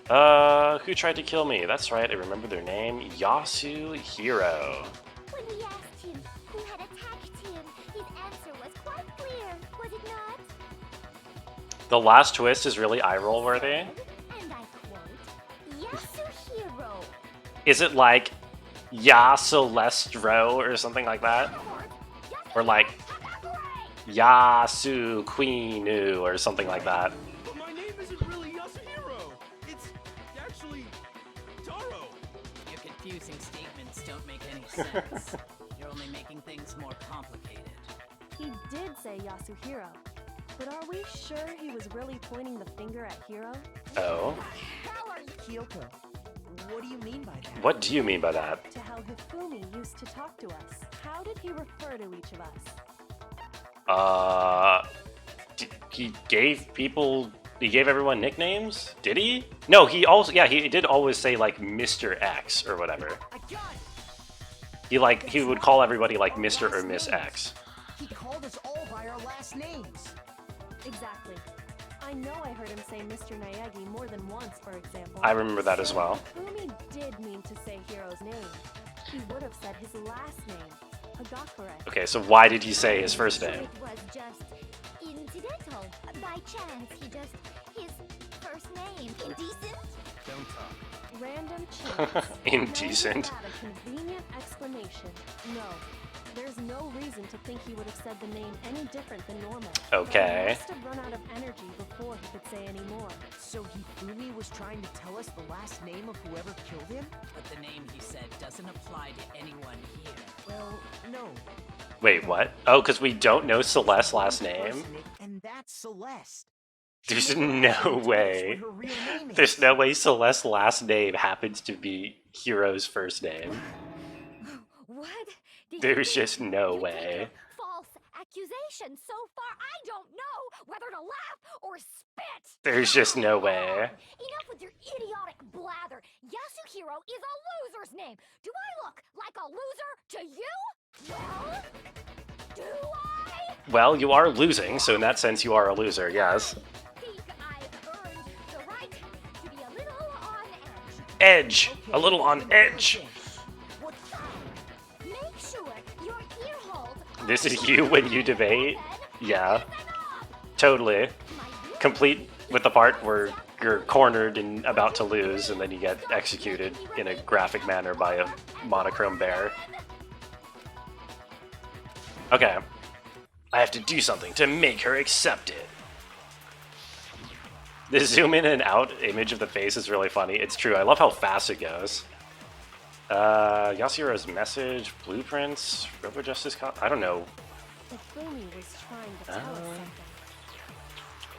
Who tried to kill me? That's right, I remember their name. Yasuhiro. When we asked him who had attacked him, his answer was quite clear, was it not? The last twist is really eye-roll worthy. And I quote, Yasuhiro. Is it like Yasolestro or something like that? Or like Yasuquinu or something like that? But my name isn't really Yasuhiro. It's actually Taro. Your confusing statements don't make any sense. You're only making things more complicated. He did say Yasuhiro, but are we sure he was really pointing the finger at Hiro? Oh. Kyoko, what do you mean by that? What do you mean by that? To how Hifumi used to talk to us. How did he refer to each of us? He gave everyone nicknames? Did he? No, he did always say like Mr. X or whatever. He would call everybody like Mr. or Miss X. He called us all by our last names. Exactly. I know I heard him say Mr. Naegi more than once, for example. I remember that as well. Hifumi did mean to say Hiro's name. He would have said his last name, Hagakure. Okay, so why did he say his first name? It was just incidental. By chance, his first name. Indecent? Don't talk. Random chance. Indecent. Not a convenient explanation. No. There's no reason to think he would have said the name any different than normal. Okay. He must have run out of energy before he could say any more. So Hifumi was trying to tell us the last name of whoever killed him? But the name he said doesn't apply to anyone here. Well, no. Wait, what? Oh, because we don't know Celeste's last name? And that's Celeste. There's no way. There's no way Celeste's last name happens to be Hiro's first name. What? There's just no way. False accusation. So far, I don't know whether to laugh or spit. There's just no way. Enough with your idiotic blather. Yasuhiro is a loser's name. Do I look like a loser to you? Well, do I? Well, you are losing, so in that sense, you are a loser, yes. I think I've earned the right to be a little on edge. Edge! A little on edge! Make sure your ear holes are This is you when you debate? Yeah. Totally. Complete with the part where you're cornered and about to lose, and then you get executed in a graphic manner by a monochrome bear. Okay. I have to do something to make her accept it. The zoom in and out image of the face is really funny. It's true. I love how fast it goes. Yasuhiro's message, blueprints, Robo Justice I don't know. Hifumi was trying to tell us something.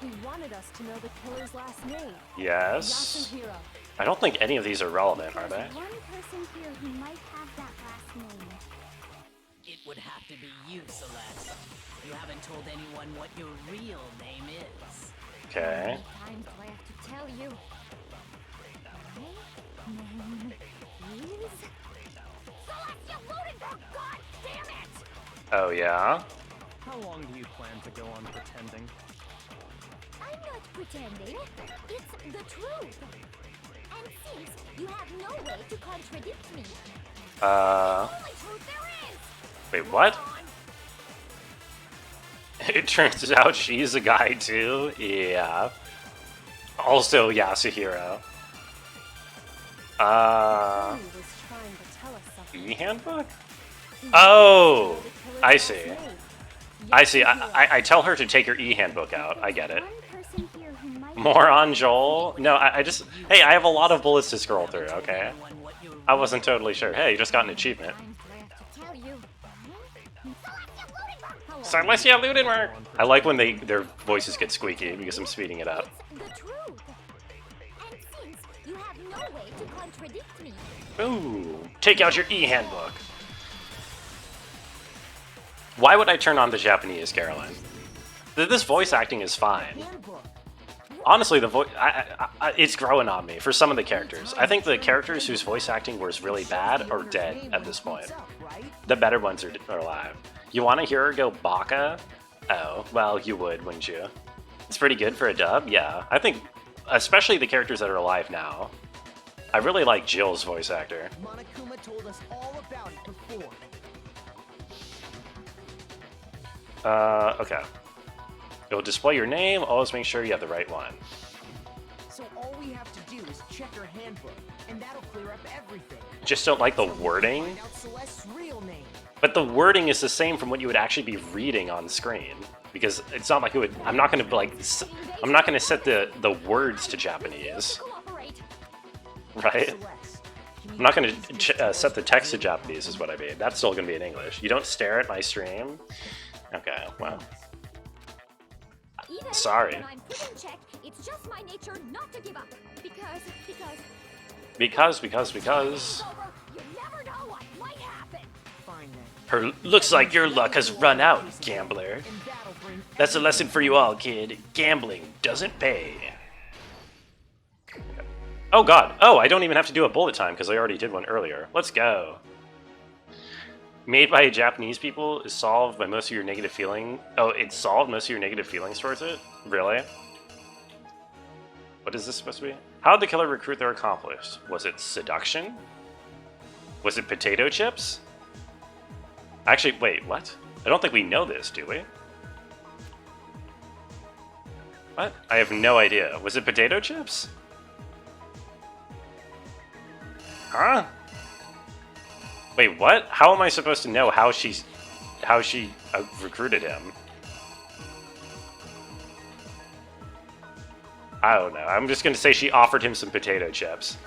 He wanted us to know the killer's last name. Yes. Yasuhiro. I don't think any of these are relevant, are they? There's one person here who might have that last name. It would have to be you, Celeste. You haven't told anyone what your real name is. Okay. How many times do I have to tell you? My name is Celestia Ludenberg, God damn it! Oh, yeah? How long do you plan to go on pretending? I'm not pretending. It's the truth. And since you have no way to contradict me, the only truth there is. Wait, what? It turns out she's a guy too? Yeah. Also Yasuhiro. Hifumi was trying to tell us something. E-handbook? Oh! I see. I see. I tell her to take her e-handbook out. I get it. One person here who might More on Joel? No, I just... Hey, I have a lot of bullets to scroll through, okay? I wasn't totally sure. Hey, you just got an achievement. times do I have to tell you? Celestia Ludenberg! I like when their voices get squeaky because I'm speeding it up. It's the truth. And since you have no way to contradict me, Ooh, take out your e-handbook. Why would I turn on the Japanese, Caroline? This voice acting is fine. Honestly, the voice, it's growing on me for some of the characters. I think the characters whose voice acting was really bad are dead at this point. The better ones are alive. You want to hear her go baka? Oh, well, you would, wouldn't you? It's pretty good for a dub, yeah. I think, especially the characters that are alive now. I really like Jill's voice actor. Monokuma told us all about it before. Okay. It'll display your name, always make sure you have the right one. So all we have to do is check her handbook, and that'll clear up everything. Just don't like the wording. Find out Celeste's real name. But the wording is the same from what you would actually be reading on screen, because it's not like it would. I'm not going to like. I'm not going to set the words to Japanese, Cooperate. right? Celeste, can I'm you not going please to set the text to Japanese, is what I mean. That's still going to be in English. You don't stare at my stream. Okay, well, Even sorry. when I'm put in check, it's just my nature not to give up. Because Because. it's over, you never know what might happen. Fine then. Her looks like your luck has run out, gambler. And that'll bring That's a lesson for you all, kid. Gambling doesn't pay. Oh god. Oh, I don't even have to do a bullet time because I already did one earlier. Let's go. Made by Japanese people is solved by most of your negative feeling. Oh, it solved most of your negative feelings towards it? Really? What is this supposed to be? How did the killer recruit their accomplice? Was it seduction? Was it potato chips? Actually, wait, what? I don't think we know this, do we? What? I have no idea. Was it potato chips? Huh? Wait, what? How am I supposed to know how she recruited him? I don't know. I'm just gonna say she offered him some potato chips.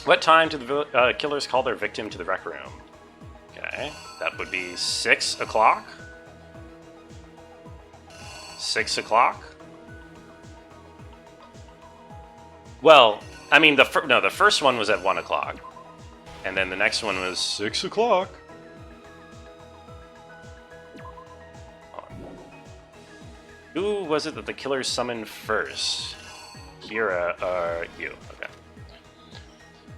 What time do the killers call their victim to the rec room? Okay, that would be 6 o'clock. 6 o'clock. Well, I mean, the first one was at 1 o'clock, and then the next one was 6 o'clock. Who was it that the killers summoned first? Kira, you. Okay.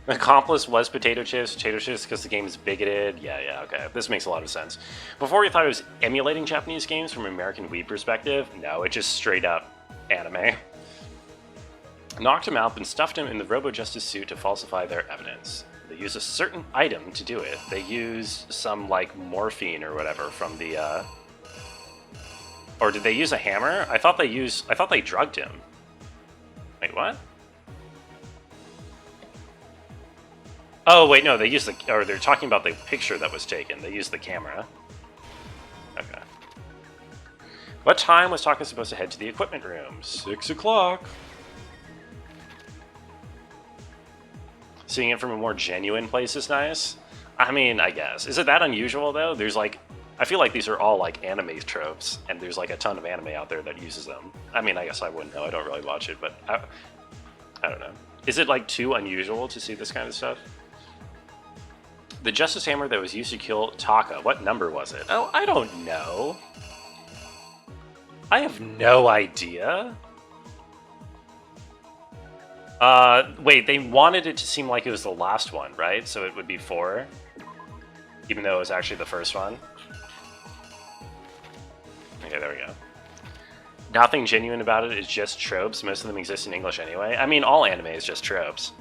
The accomplice was potato chips because the game is bigoted. Yeah, okay. This makes a lot of sense. Before we thought it was emulating Japanese games from an American Wii perspective. No, it's just straight up anime. Knocked him out and stuffed him in the Robo-Justice suit to falsify their evidence. They use a certain item to do it. They use some, like, morphine or whatever from the, Or did they use a hammer? I thought they drugged him. Wait, what? Oh, wait, no, they used or they're talking about the picture that was taken. They used the camera. Okay. What time was Taka supposed to head to the equipment room? 6 o'clock. Seeing it from a more genuine place is nice. I mean, I guess. Is it that unusual, though? There's, like... I feel like these are all, like, anime tropes, and there's, like, a ton of anime out there that uses them. I mean, I guess I wouldn't know. I don't really watch it, but... I don't know. Is it, like, too unusual to see this kind of stuff? The Justice Hammer that was used to kill Taka. What number was it? Oh, I don't know. I have no idea. Wait, they wanted it to seem like it was the last one, right? So it would be 4, even though it was actually the first one. Okay, there we go. Nothing genuine about it, it's just tropes. Most of them exist in English anyway. I mean, all anime is just tropes.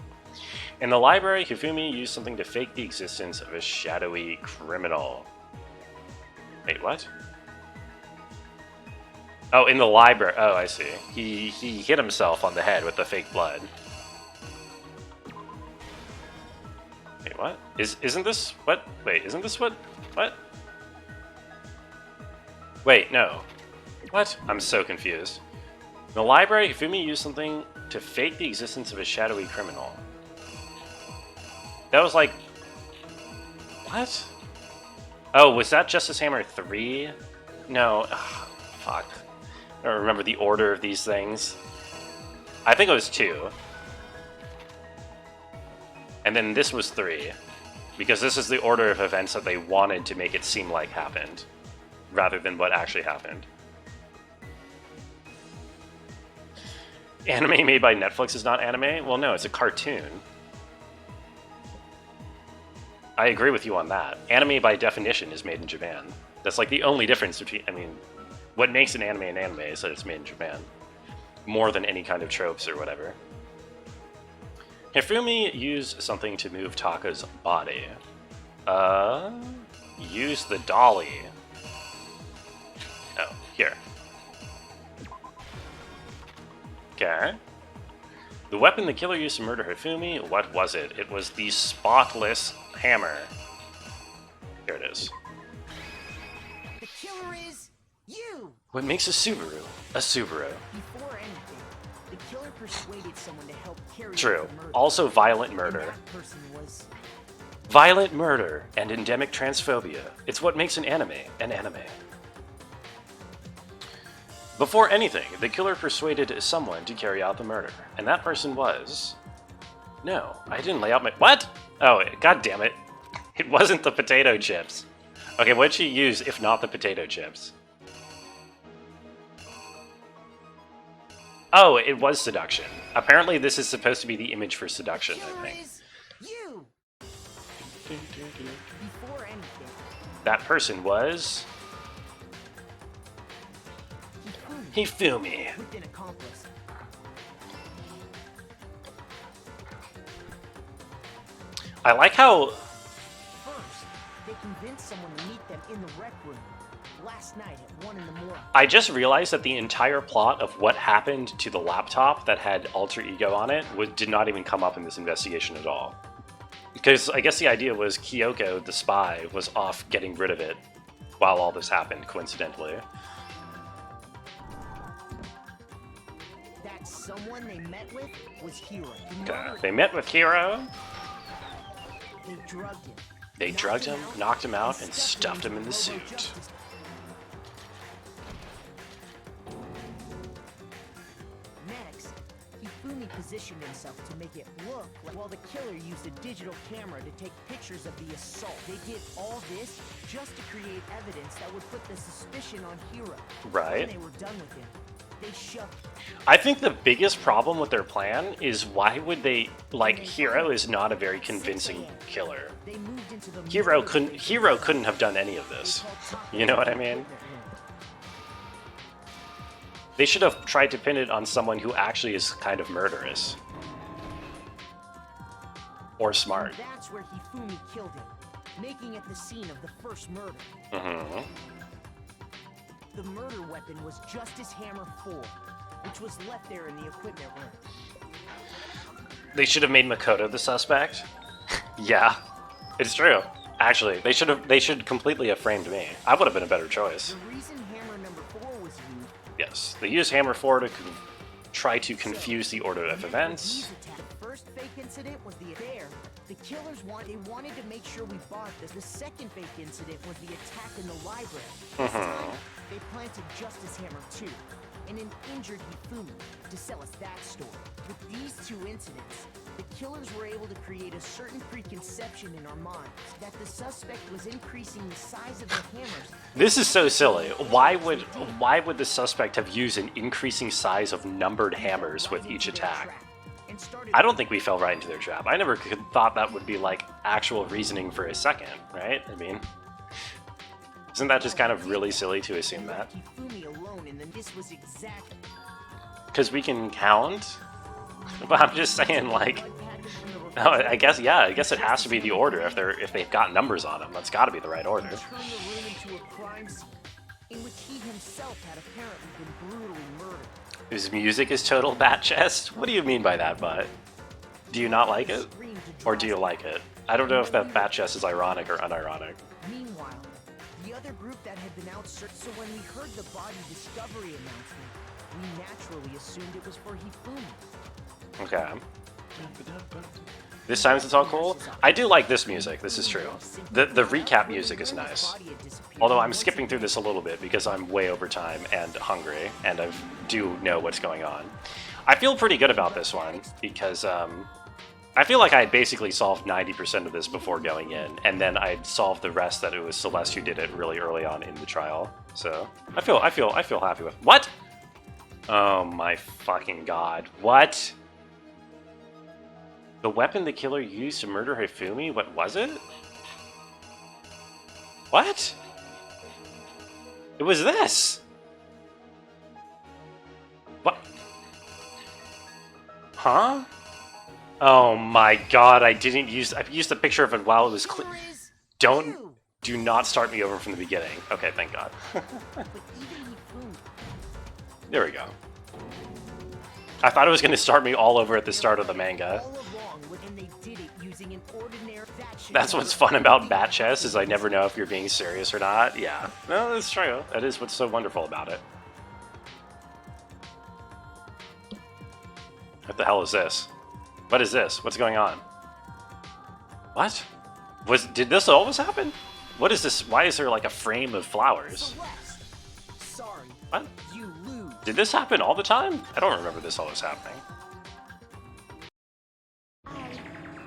In the library, Hifumi used something to fake the existence of a shadowy criminal. Wait, what? Oh, in the library. Oh, I see. He hit himself on the head with the fake blood. Wait, what? Isn't this what? Wait, isn't this what? What? Wait, no. What? I'm so confused. In the library, Hifumi used something to fake the existence of a shadowy criminal. That was like... What? Oh, was that Justice Hammer 3? No. Ugh, fuck. I don't remember the order of these things. I think it was 2. And then this was 3. Because this is the order of events that they wanted to make it seem like happened, rather than what actually happened. Anime made by Netflix is not anime? Well, no, it's a cartoon. I agree with you on that. Anime, by definition, is made in Japan. That's like the only difference between... I mean, what makes an anime is that it's made in Japan. More than any kind of tropes or whatever. Hifumi used something to move Taka's body. Use the dolly. Oh, here. Okay. The weapon the killer used to murder Hifumi, what was it? It was the spotless hammer. Here it is. The killer is you! What makes a Subaru a Subaru? Before anything, the killer persuaded someone to help carry out True. the murder. Also violent And murder. that person was... Violent murder and endemic transphobia. It's what makes an anime an anime. Before anything, the killer persuaded someone to carry out the murder, and that person was... No, I didn't lay out my... What? Oh, god damn it. It wasn't the potato chips. Okay, what'd she use if not the potato chips? Oh, it was seduction. Apparently this is supposed to be the image for seduction, I think. Is you! Before anything, That person was... Hifumi. with an accomplice. I like how... First, they convinced someone to meet them in the rec room last night at 1 in the morning. I just realized that the entire plot of what happened to the laptop that had Alter Ego on it did not even come up in this investigation at all. Because I guess the idea was Kyoko, the spy, was off getting rid of it while all this happened, coincidentally. That someone they met with was Hiro. Okay. They met with Hiro, They drugged him. they drugged him, knocked him out, and stuffed him in the suit. Next, Hifumi positioned himself to make it look like while the killer used a digital camera to take pictures of the assault. They did all this just to create evidence that would put the suspicion on Hiro. Right. When they were done with him, they shoved him. I think the biggest problem with their plan is why would they... Like, Hiro is not a very convincing killer. They moved into the Hiro couldn't have done any of this. You know what I mean? They should have tried to pin it on someone who actually is kind of murderous. Or smart. And that's where Hifumi killed him, making it the scene of the first murder. Mm-hmm. The murder weapon was Justice Hammer 4, which was left there in the equipment room. They should have made Makoto the suspect. Yeah, it's true. Actually, they should completely have framed me. I would have been a better choice. The reason Hammer number 4 was used. Yes, they used Hammer 4 to try to confuse the order of events. The first fake incident was the affair. The killers wanted to make sure we bought this. The second fake incident was the attack in the library. This time, they planted Justice Hammer 2 and an injured Hifumi to sell us that story. With these two incidents, the killers were able to create a certain preconception in our minds that the suspect was increasing the size of the hammers. This is so silly. Why would the suspect have used an increasing size of numbered hammers with each attack? I don't think we fell right into their trap. I never thought that would be like actual reasoning for a second, right? I mean, isn't that just kind of really silly to assume that? Because we can count? But I'm just saying, like, no, I guess it has to be the order if they've got numbers on them. That's got to be the right order. In which he himself had apparently been brutally murdered. His music is total bat chest? What do you mean by that, bud? Do you not like it? Or do you like it? I don't know if that bat chest is ironic or unironic. Meanwhile, the other group that had been out searched, so when we heard the body discovery announcement, we naturally assumed it was for Hifumi. Okay. This time it's all cool. I do like this music, this is true. The recap music is nice. Although I'm skipping through this a little bit because I'm way over time and hungry, and I do know what's going on. I feel pretty good about this one because I feel like I had basically solved 90% of this before going in, and then I'd solved the rest that it was Celeste who did it really early on in the trial. So I feel happy with. What? Oh my fucking god! What? The weapon the killer used to murder Hifumi? What was it? What? It was this! What? Huh? Oh my god, I used a picture of it while it was clear. Do not start me over from the beginning. Okay, thank god. There we go. I thought it was going to start me all over at the start of the manga. All along, and they did it using an ordinary. That's what's fun about bat chess, is I never know if you're being serious or not. Yeah, no, that's true. That is what's so wonderful about it. What the hell is this? What is this? What's going on? What? Did this always happen? What is this? Why is there like a frame of flowers? Celeste, sorry. What? You lose. Did this happen all the time? I don't remember this always happening.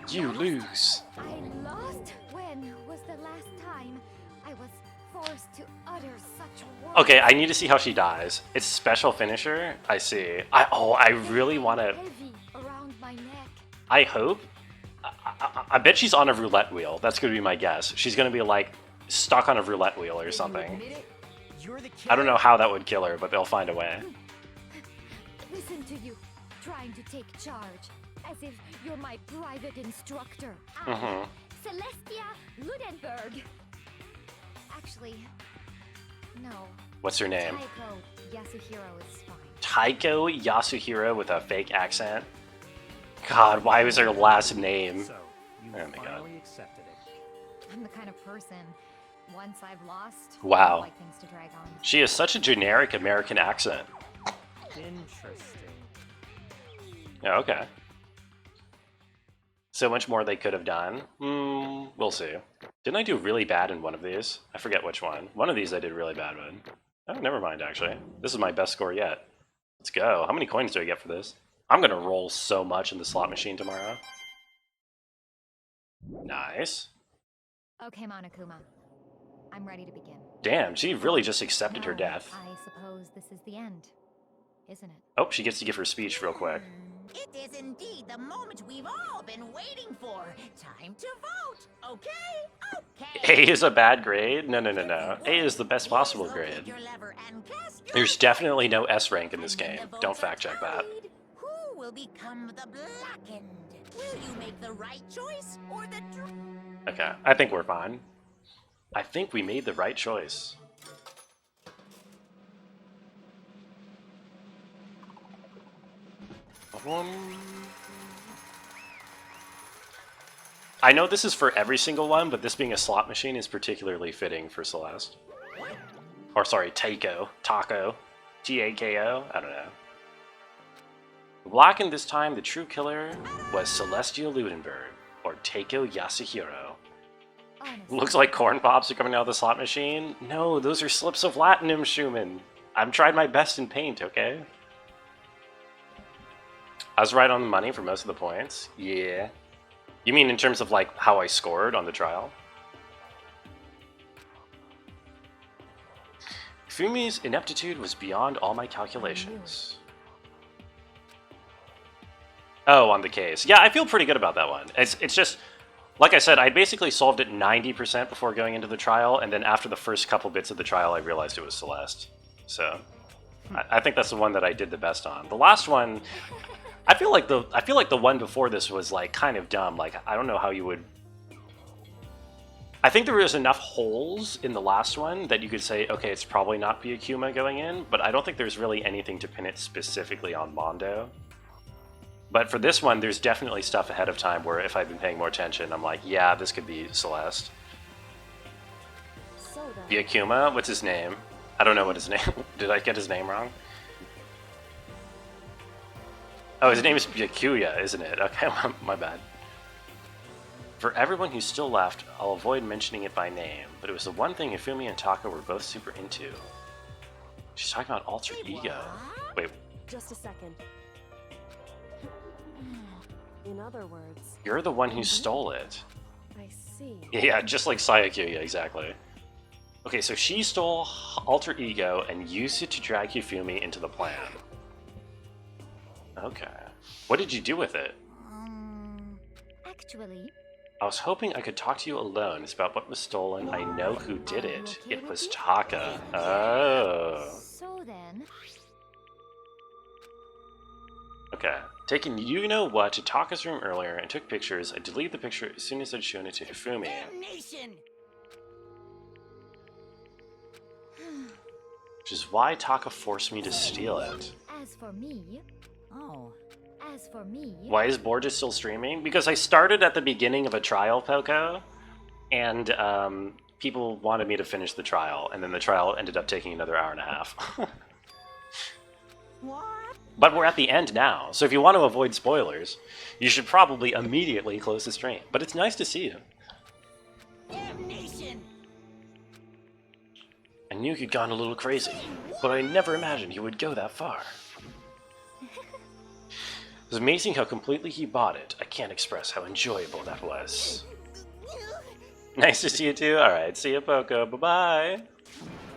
You lose. I lost? When was the last time I was forced to utter such words? Okay, I need to see how she dies. It's special finisher. I see. I really want to. Heavy around my neck. I hope. I bet she's on a roulette wheel. That's going to be my guess. She's going to be like stuck on a roulette wheel or something. I don't know how that would kill her, but they'll find a way. Listen to you, trying to take charge, as if you're my private instructor. Celestia Ludenberg. Actually, no. What's her name? Taiko Yasuhiro is fine. Taiko Yasuhiro with a fake accent. God, why was her last name? So, you Oh my God. finally accepted it. I'm the kind of person, once I've lost, Wow. I don't like things to drag on. She has such a generic American accent. Interesting. Yeah, okay. So much more they could have done. We'll see. Didn't I do really bad in one of these? I forget which one. One of these I did really bad with. Oh, never mind, actually. This is my best score yet. Let's go. How many coins do I get for this? I'm going to roll so much in the slot machine tomorrow. Nice. Okay, Monokuma. I'm ready to begin. Damn, she really just accepted her Now, death. I suppose this is the end, isn't it? Oh, she gets to give her speech real quick. It is indeed the moment we've all been waiting for. Time to vote. Okay? Okay. A is a bad grade? No, no, no, no. A is the best possible grade. Your lever and cast your There's definitely no S rank in this And when game. the Don't votes are fact check that. tallied, Who will become the blackened? Will you make the right choice or the Okay, I think we're fine. I think we made the right choice. I know this is for every single one, but this being a slot machine is particularly fitting for Celeste. Or sorry, Taco. T-A-K-O? I don't know. Blackened this time, the true killer was Celestia Ludenberg, or Taiko Yasuhiro. Honestly, Looks like corn pops are coming out of the slot machine. No, those are slips of latinum, Schumann. I've tried my best in paint, okay? I was right on the money for most of the points. Yeah. You mean in terms of like how I scored on the trial? Fumi's ineptitude was beyond all my calculations. Oh, on the case. Yeah, I feel pretty good about that one. It's just, like I said, I basically solved it 90% before going into the trial, and then after the first couple bits of the trial, I realized it was Celeste. So, I think that's the one that I did the best on. The last one, I feel like the one before this was like kind of dumb. Like, I don't know how you would. I think there was enough holes in the last one that you could say, okay, it's probably not Byakuma going in, but I don't think there's really anything to pin it specifically on Mondo. But for this one, there's definitely stuff ahead of time where if I'd been paying more attention, I'm like, yeah, this could be Celeste. So then, Byakuma? What's his name? I don't know what his name... Did I get his name wrong? Oh, his name is Byakuya, isn't it? Okay, my bad. For everyone who's still left, I'll avoid mentioning it by name, but it was the one thing Hifumi and Taka were both super into. She's talking about alter ego. Wait, just a second. In other words, you're the one who stole it. I see. Yeah, just like Sayakyo, yeah, exactly. Okay, so she stole alter ego and used it to drag Hifumi into the plan. Okay. What did you do with it? Actually, I was hoping I could talk to you alone. It's about what was stolen. I know who did it. It was Taka. Oh. so then, Okay. Taking you-know-what to Taka's room earlier and took pictures. I deleted the picture as soon as I'd shown it to Hifumi. damnation? Which is why Taka forced me to steal it. as for me, Oh. As for me, Why is Borges still streaming? Because I started at the beginning of a trial, Poco, and people wanted me to finish the trial, and then the trial ended up taking another hour and a half. What? But we're at the end now, so if you want to avoid spoilers, you should probably immediately close the stream. But it's nice to see you. Damnation! I knew he'd gone a little crazy, but I never imagined he would go that far. It was amazing how completely he bought it. I can't express how enjoyable that was. Nice to see you too. Alright, see you, Poco. Bye-bye.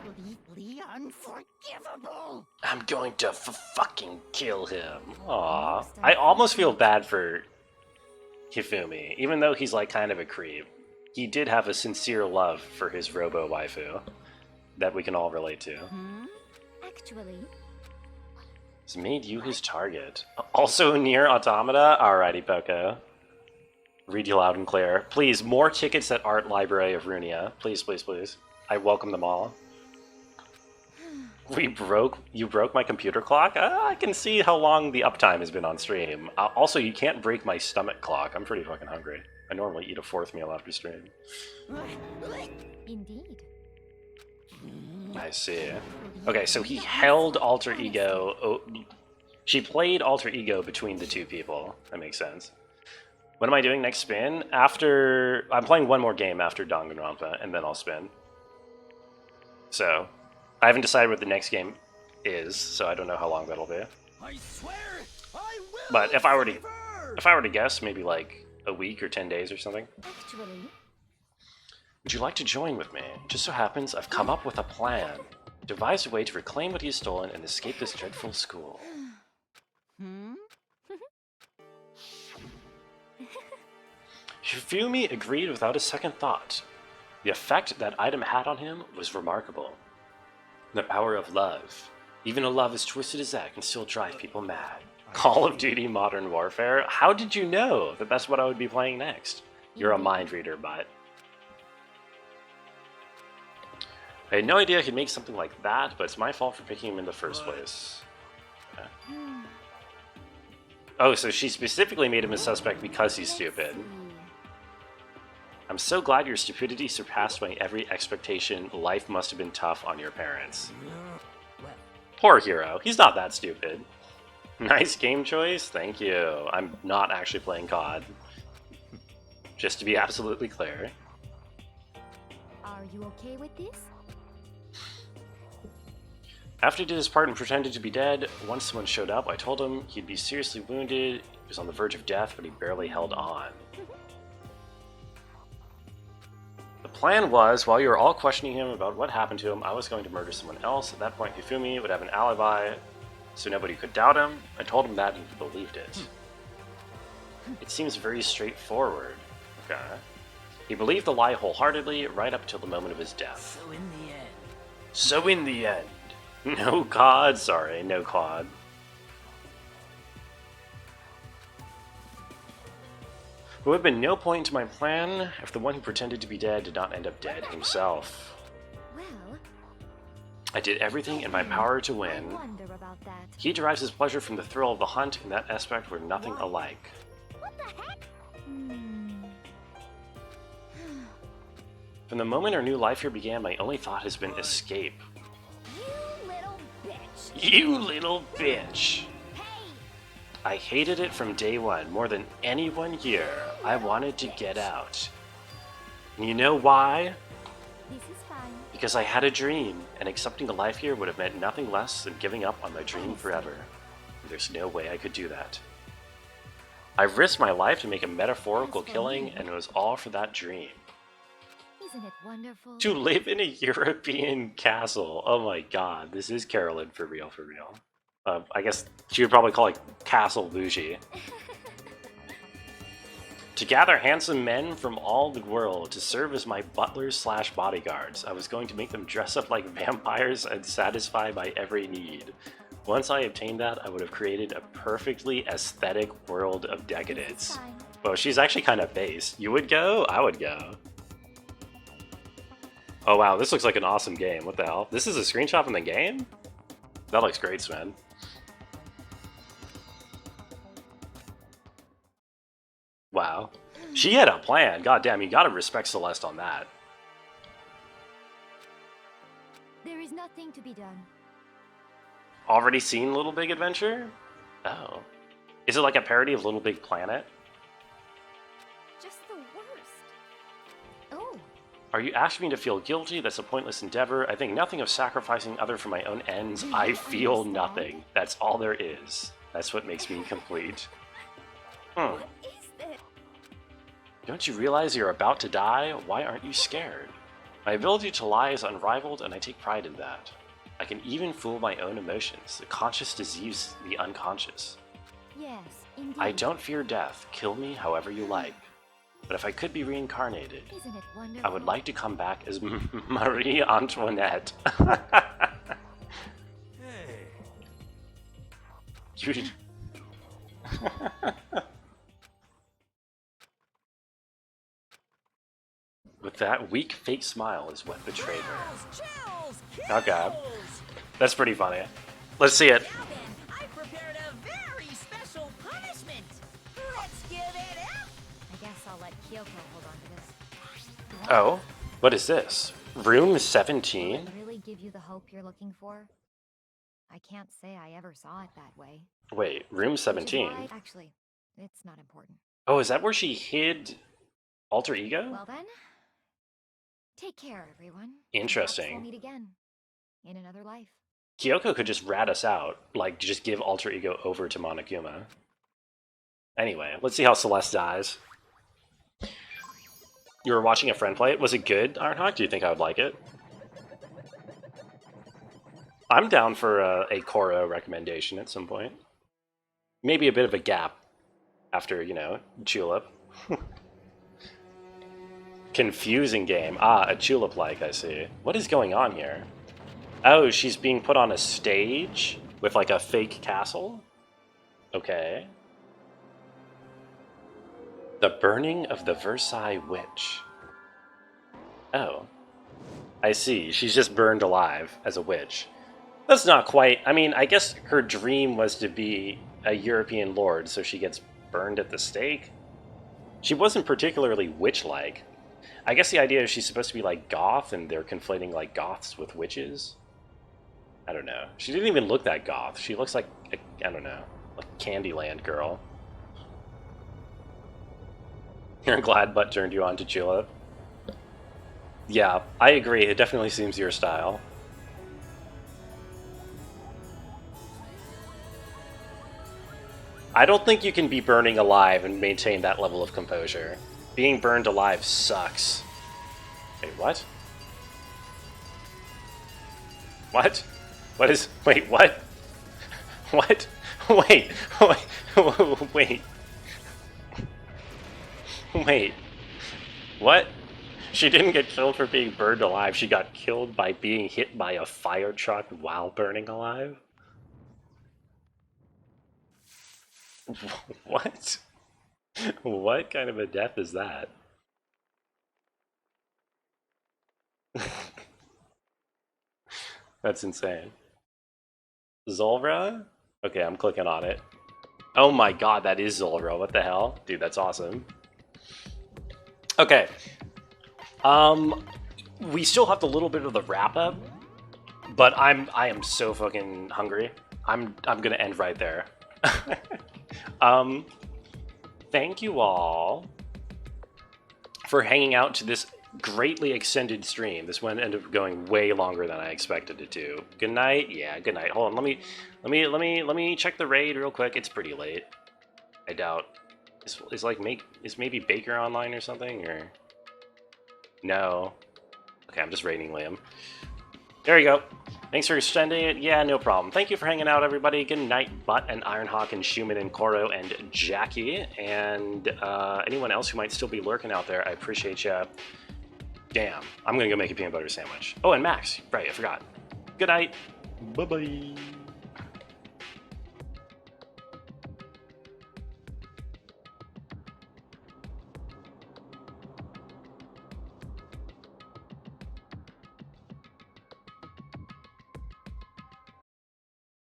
Completely unforgivable! I'm going to fucking kill him. Aww. I almost feel bad for Hifumi, even though he's like kind of a creep. He did have a sincere love for his robo-waifu that we can all relate to. actually, He's made you his target. Also near Automata? Alrighty, Poco. Read you loud and clear. Please, more tickets at Art Library of Runia. Please, please, please. I welcome them all. You broke my computer clock? I can see how long the uptime has been on stream. Also, you can't break my stomach clock. I'm pretty fucking hungry. I normally eat a 4th meal after stream. indeed. I see. Okay, so he held Alter Ego. Oh, she played Alter Ego between the two people. That makes sense. What am I doing next spin? After... I'm playing one more game after Danganronpa, and then I'll spin. So, I haven't decided what the next game is, so I don't know how long that'll be. I swear I will. But if I were to guess, maybe like a week or 10 days or something. Actually, Would you like to join with me? Just so happens I've come up with a plan. Devise a way to reclaim what he's stolen and escape this dreadful school. Hifumi agreed without a second thought. The effect that item had on him was remarkable. The power of love. Even a love as twisted as that can still drive people mad. Call of Duty Modern Warfare? How did you know that that's what I would be playing next? You're a mind reader, bot. I had no idea he'd make something like that, but it's my fault for picking him in the first place. Okay. Oh, so she specifically made him a suspect because he's stupid. I'm so glad your stupidity surpassed my every expectation. Life must have been tough on your parents. Poor hero. He's not that stupid. Nice game choice. Thank you. I'm not actually playing COD. Just to be absolutely clear. are you okay with this? After he did his part and pretended to be dead, once someone showed up, I told him he'd be seriously wounded, he was on the verge of death, but he barely held on. The plan was, while you were all questioning him about what happened to him, I was going to murder someone else. At that point, Hifumi would have an alibi, so nobody could doubt him. I told him that and he believed it. It seems very straightforward. Okay. He believed the lie wholeheartedly, right up till the moment of his death. So in the end. No COD, sorry, no COD. There would have been no point to my plan if the one who pretended to be dead did not end up dead himself. Well, I did everything in my power to win. I wonder about that. He derives his pleasure from the thrill of the hunt. In that aspect, we're nothing alike. What the heck? From the moment our new life here began, my only thought has been escape. You little bitch! You little bitch! I hated it from day one. More than anyone here, I wanted to get out. And you know why? This is fine. Because I had a dream, and accepting a life here would have meant nothing less than giving up on my dream forever. And there's no way I could do that. I risked my life to make a metaphorical killing, and it was all for that dream. Isn't it wonderful? To live in a European castle. Oh my god, this is Carolyn for real, for real. I guess she would probably call it Castle Bougie. To gather handsome men from all the world to serve as my butlers slash bodyguards. I was going to make them dress up like vampires and satisfy my every need. Once I obtained that, I would have created a perfectly aesthetic world of decadence. Well, she's actually kind of base. You would go? I would go. Oh wow, this looks like an awesome game. What the hell? This is a screenshot from the game? That looks great, Sven. Wow. She had a plan. God damn, you gotta respect Celeste on that. There is nothing to be done. Already seen Little Big Adventure? Oh. Is it like a parody of Little Big Planet? Just the worst. Oh. Are you asking me to feel guilty? That's a pointless endeavor. I think nothing of sacrificing other for my own ends. I feel nothing. That's all there is. That's what makes me complete. What is this? Don't you realize you're about to die? Why aren't you scared? My ability to lie is unrivaled, and I take pride in that. I can even fool my own emotions. The conscious deceives the unconscious. Yes, indeed. I don't fear death. Kill me however you like. But if I could be reincarnated, Isn't it wonderful? I would like to come back as Marie Antoinette. Hey. You... With that weak fake smile is what betrayed her. Chills, Oh god. That's pretty funny. Let's see it. Now then, I prepared a very special punishment. Let's give it up. I guess I'll let Kyoko hold on to this. Oh, what is this? Room 17? Will it really give you the hope you're looking for? I can't say I ever saw it that way. Wait, room Which is 17? why- Actually, it's not important. Oh, is that where she hid Alter Ego? Well then, take care, everyone. Interesting. Perhaps we'll meet again in another life. Kyoko could just rat us out, like just give Alter Ego over to Monokuma. Anyway, let's see how Celeste dies. You were watching a friend play it. Was it good, Ironhawk? Do you think I would like it? I'm down for a Koro recommendation at some point. Maybe a bit of a gap after, you know, Julep. Confusing game. Ah, a Julep-like, I see. What is going on here? Oh, she's being put on a stage with like a fake castle? Okay. The Burning of the Versailles Witch. Oh. I see. She's just burned alive as a witch. That's not quite... I mean, I guess her dream was to be a European lord, so she gets burned at the stake? She wasn't particularly witch-like. I guess the idea is she's supposed to be like goth, and they're conflating like goths with witches? I don't know. She didn't even look that goth. She looks like, I don't know, like Candyland girl. You're glad Butt turned you on to Julep? Yeah, I agree. It definitely seems your style. I don't think you can be burning alive and maintain that level of composure. Being burned alive sucks. Wait, what? What? What is... Wait, what? What? Wait, wait, wait. Wait. What? She didn't get killed for being burned alive. She got killed by being hit by a fire truck while burning alive? What? What kind of a death is that? That's insane. Zulra? Okay, I'm clicking on it. Oh my god, that is Zulra. What the hell? Dude, that's awesome. Okay. We still have a little bit of the wrap-up, but I am so fucking hungry. I'm gonna end right there. Thank you all for hanging out to this greatly extended stream. This one ended up going way longer than I expected it to. Good night. Yeah, good night. Hold on, let me check the raid real quick. It's pretty late. I doubt. Is maybe Baker online or something, or no? Okay, I'm just raiding Liam. There you go. Thanks for extending it. Yeah, no problem. Thank you for hanging out, everybody. Good night, Butt and Ironhawk and Schumann and Koro and Jackie and anyone else who might still be lurking out there. I appreciate ya. Damn, I'm gonna go make a peanut butter sandwich. Oh, and Max. Right, I forgot. Good night. Bye-bye.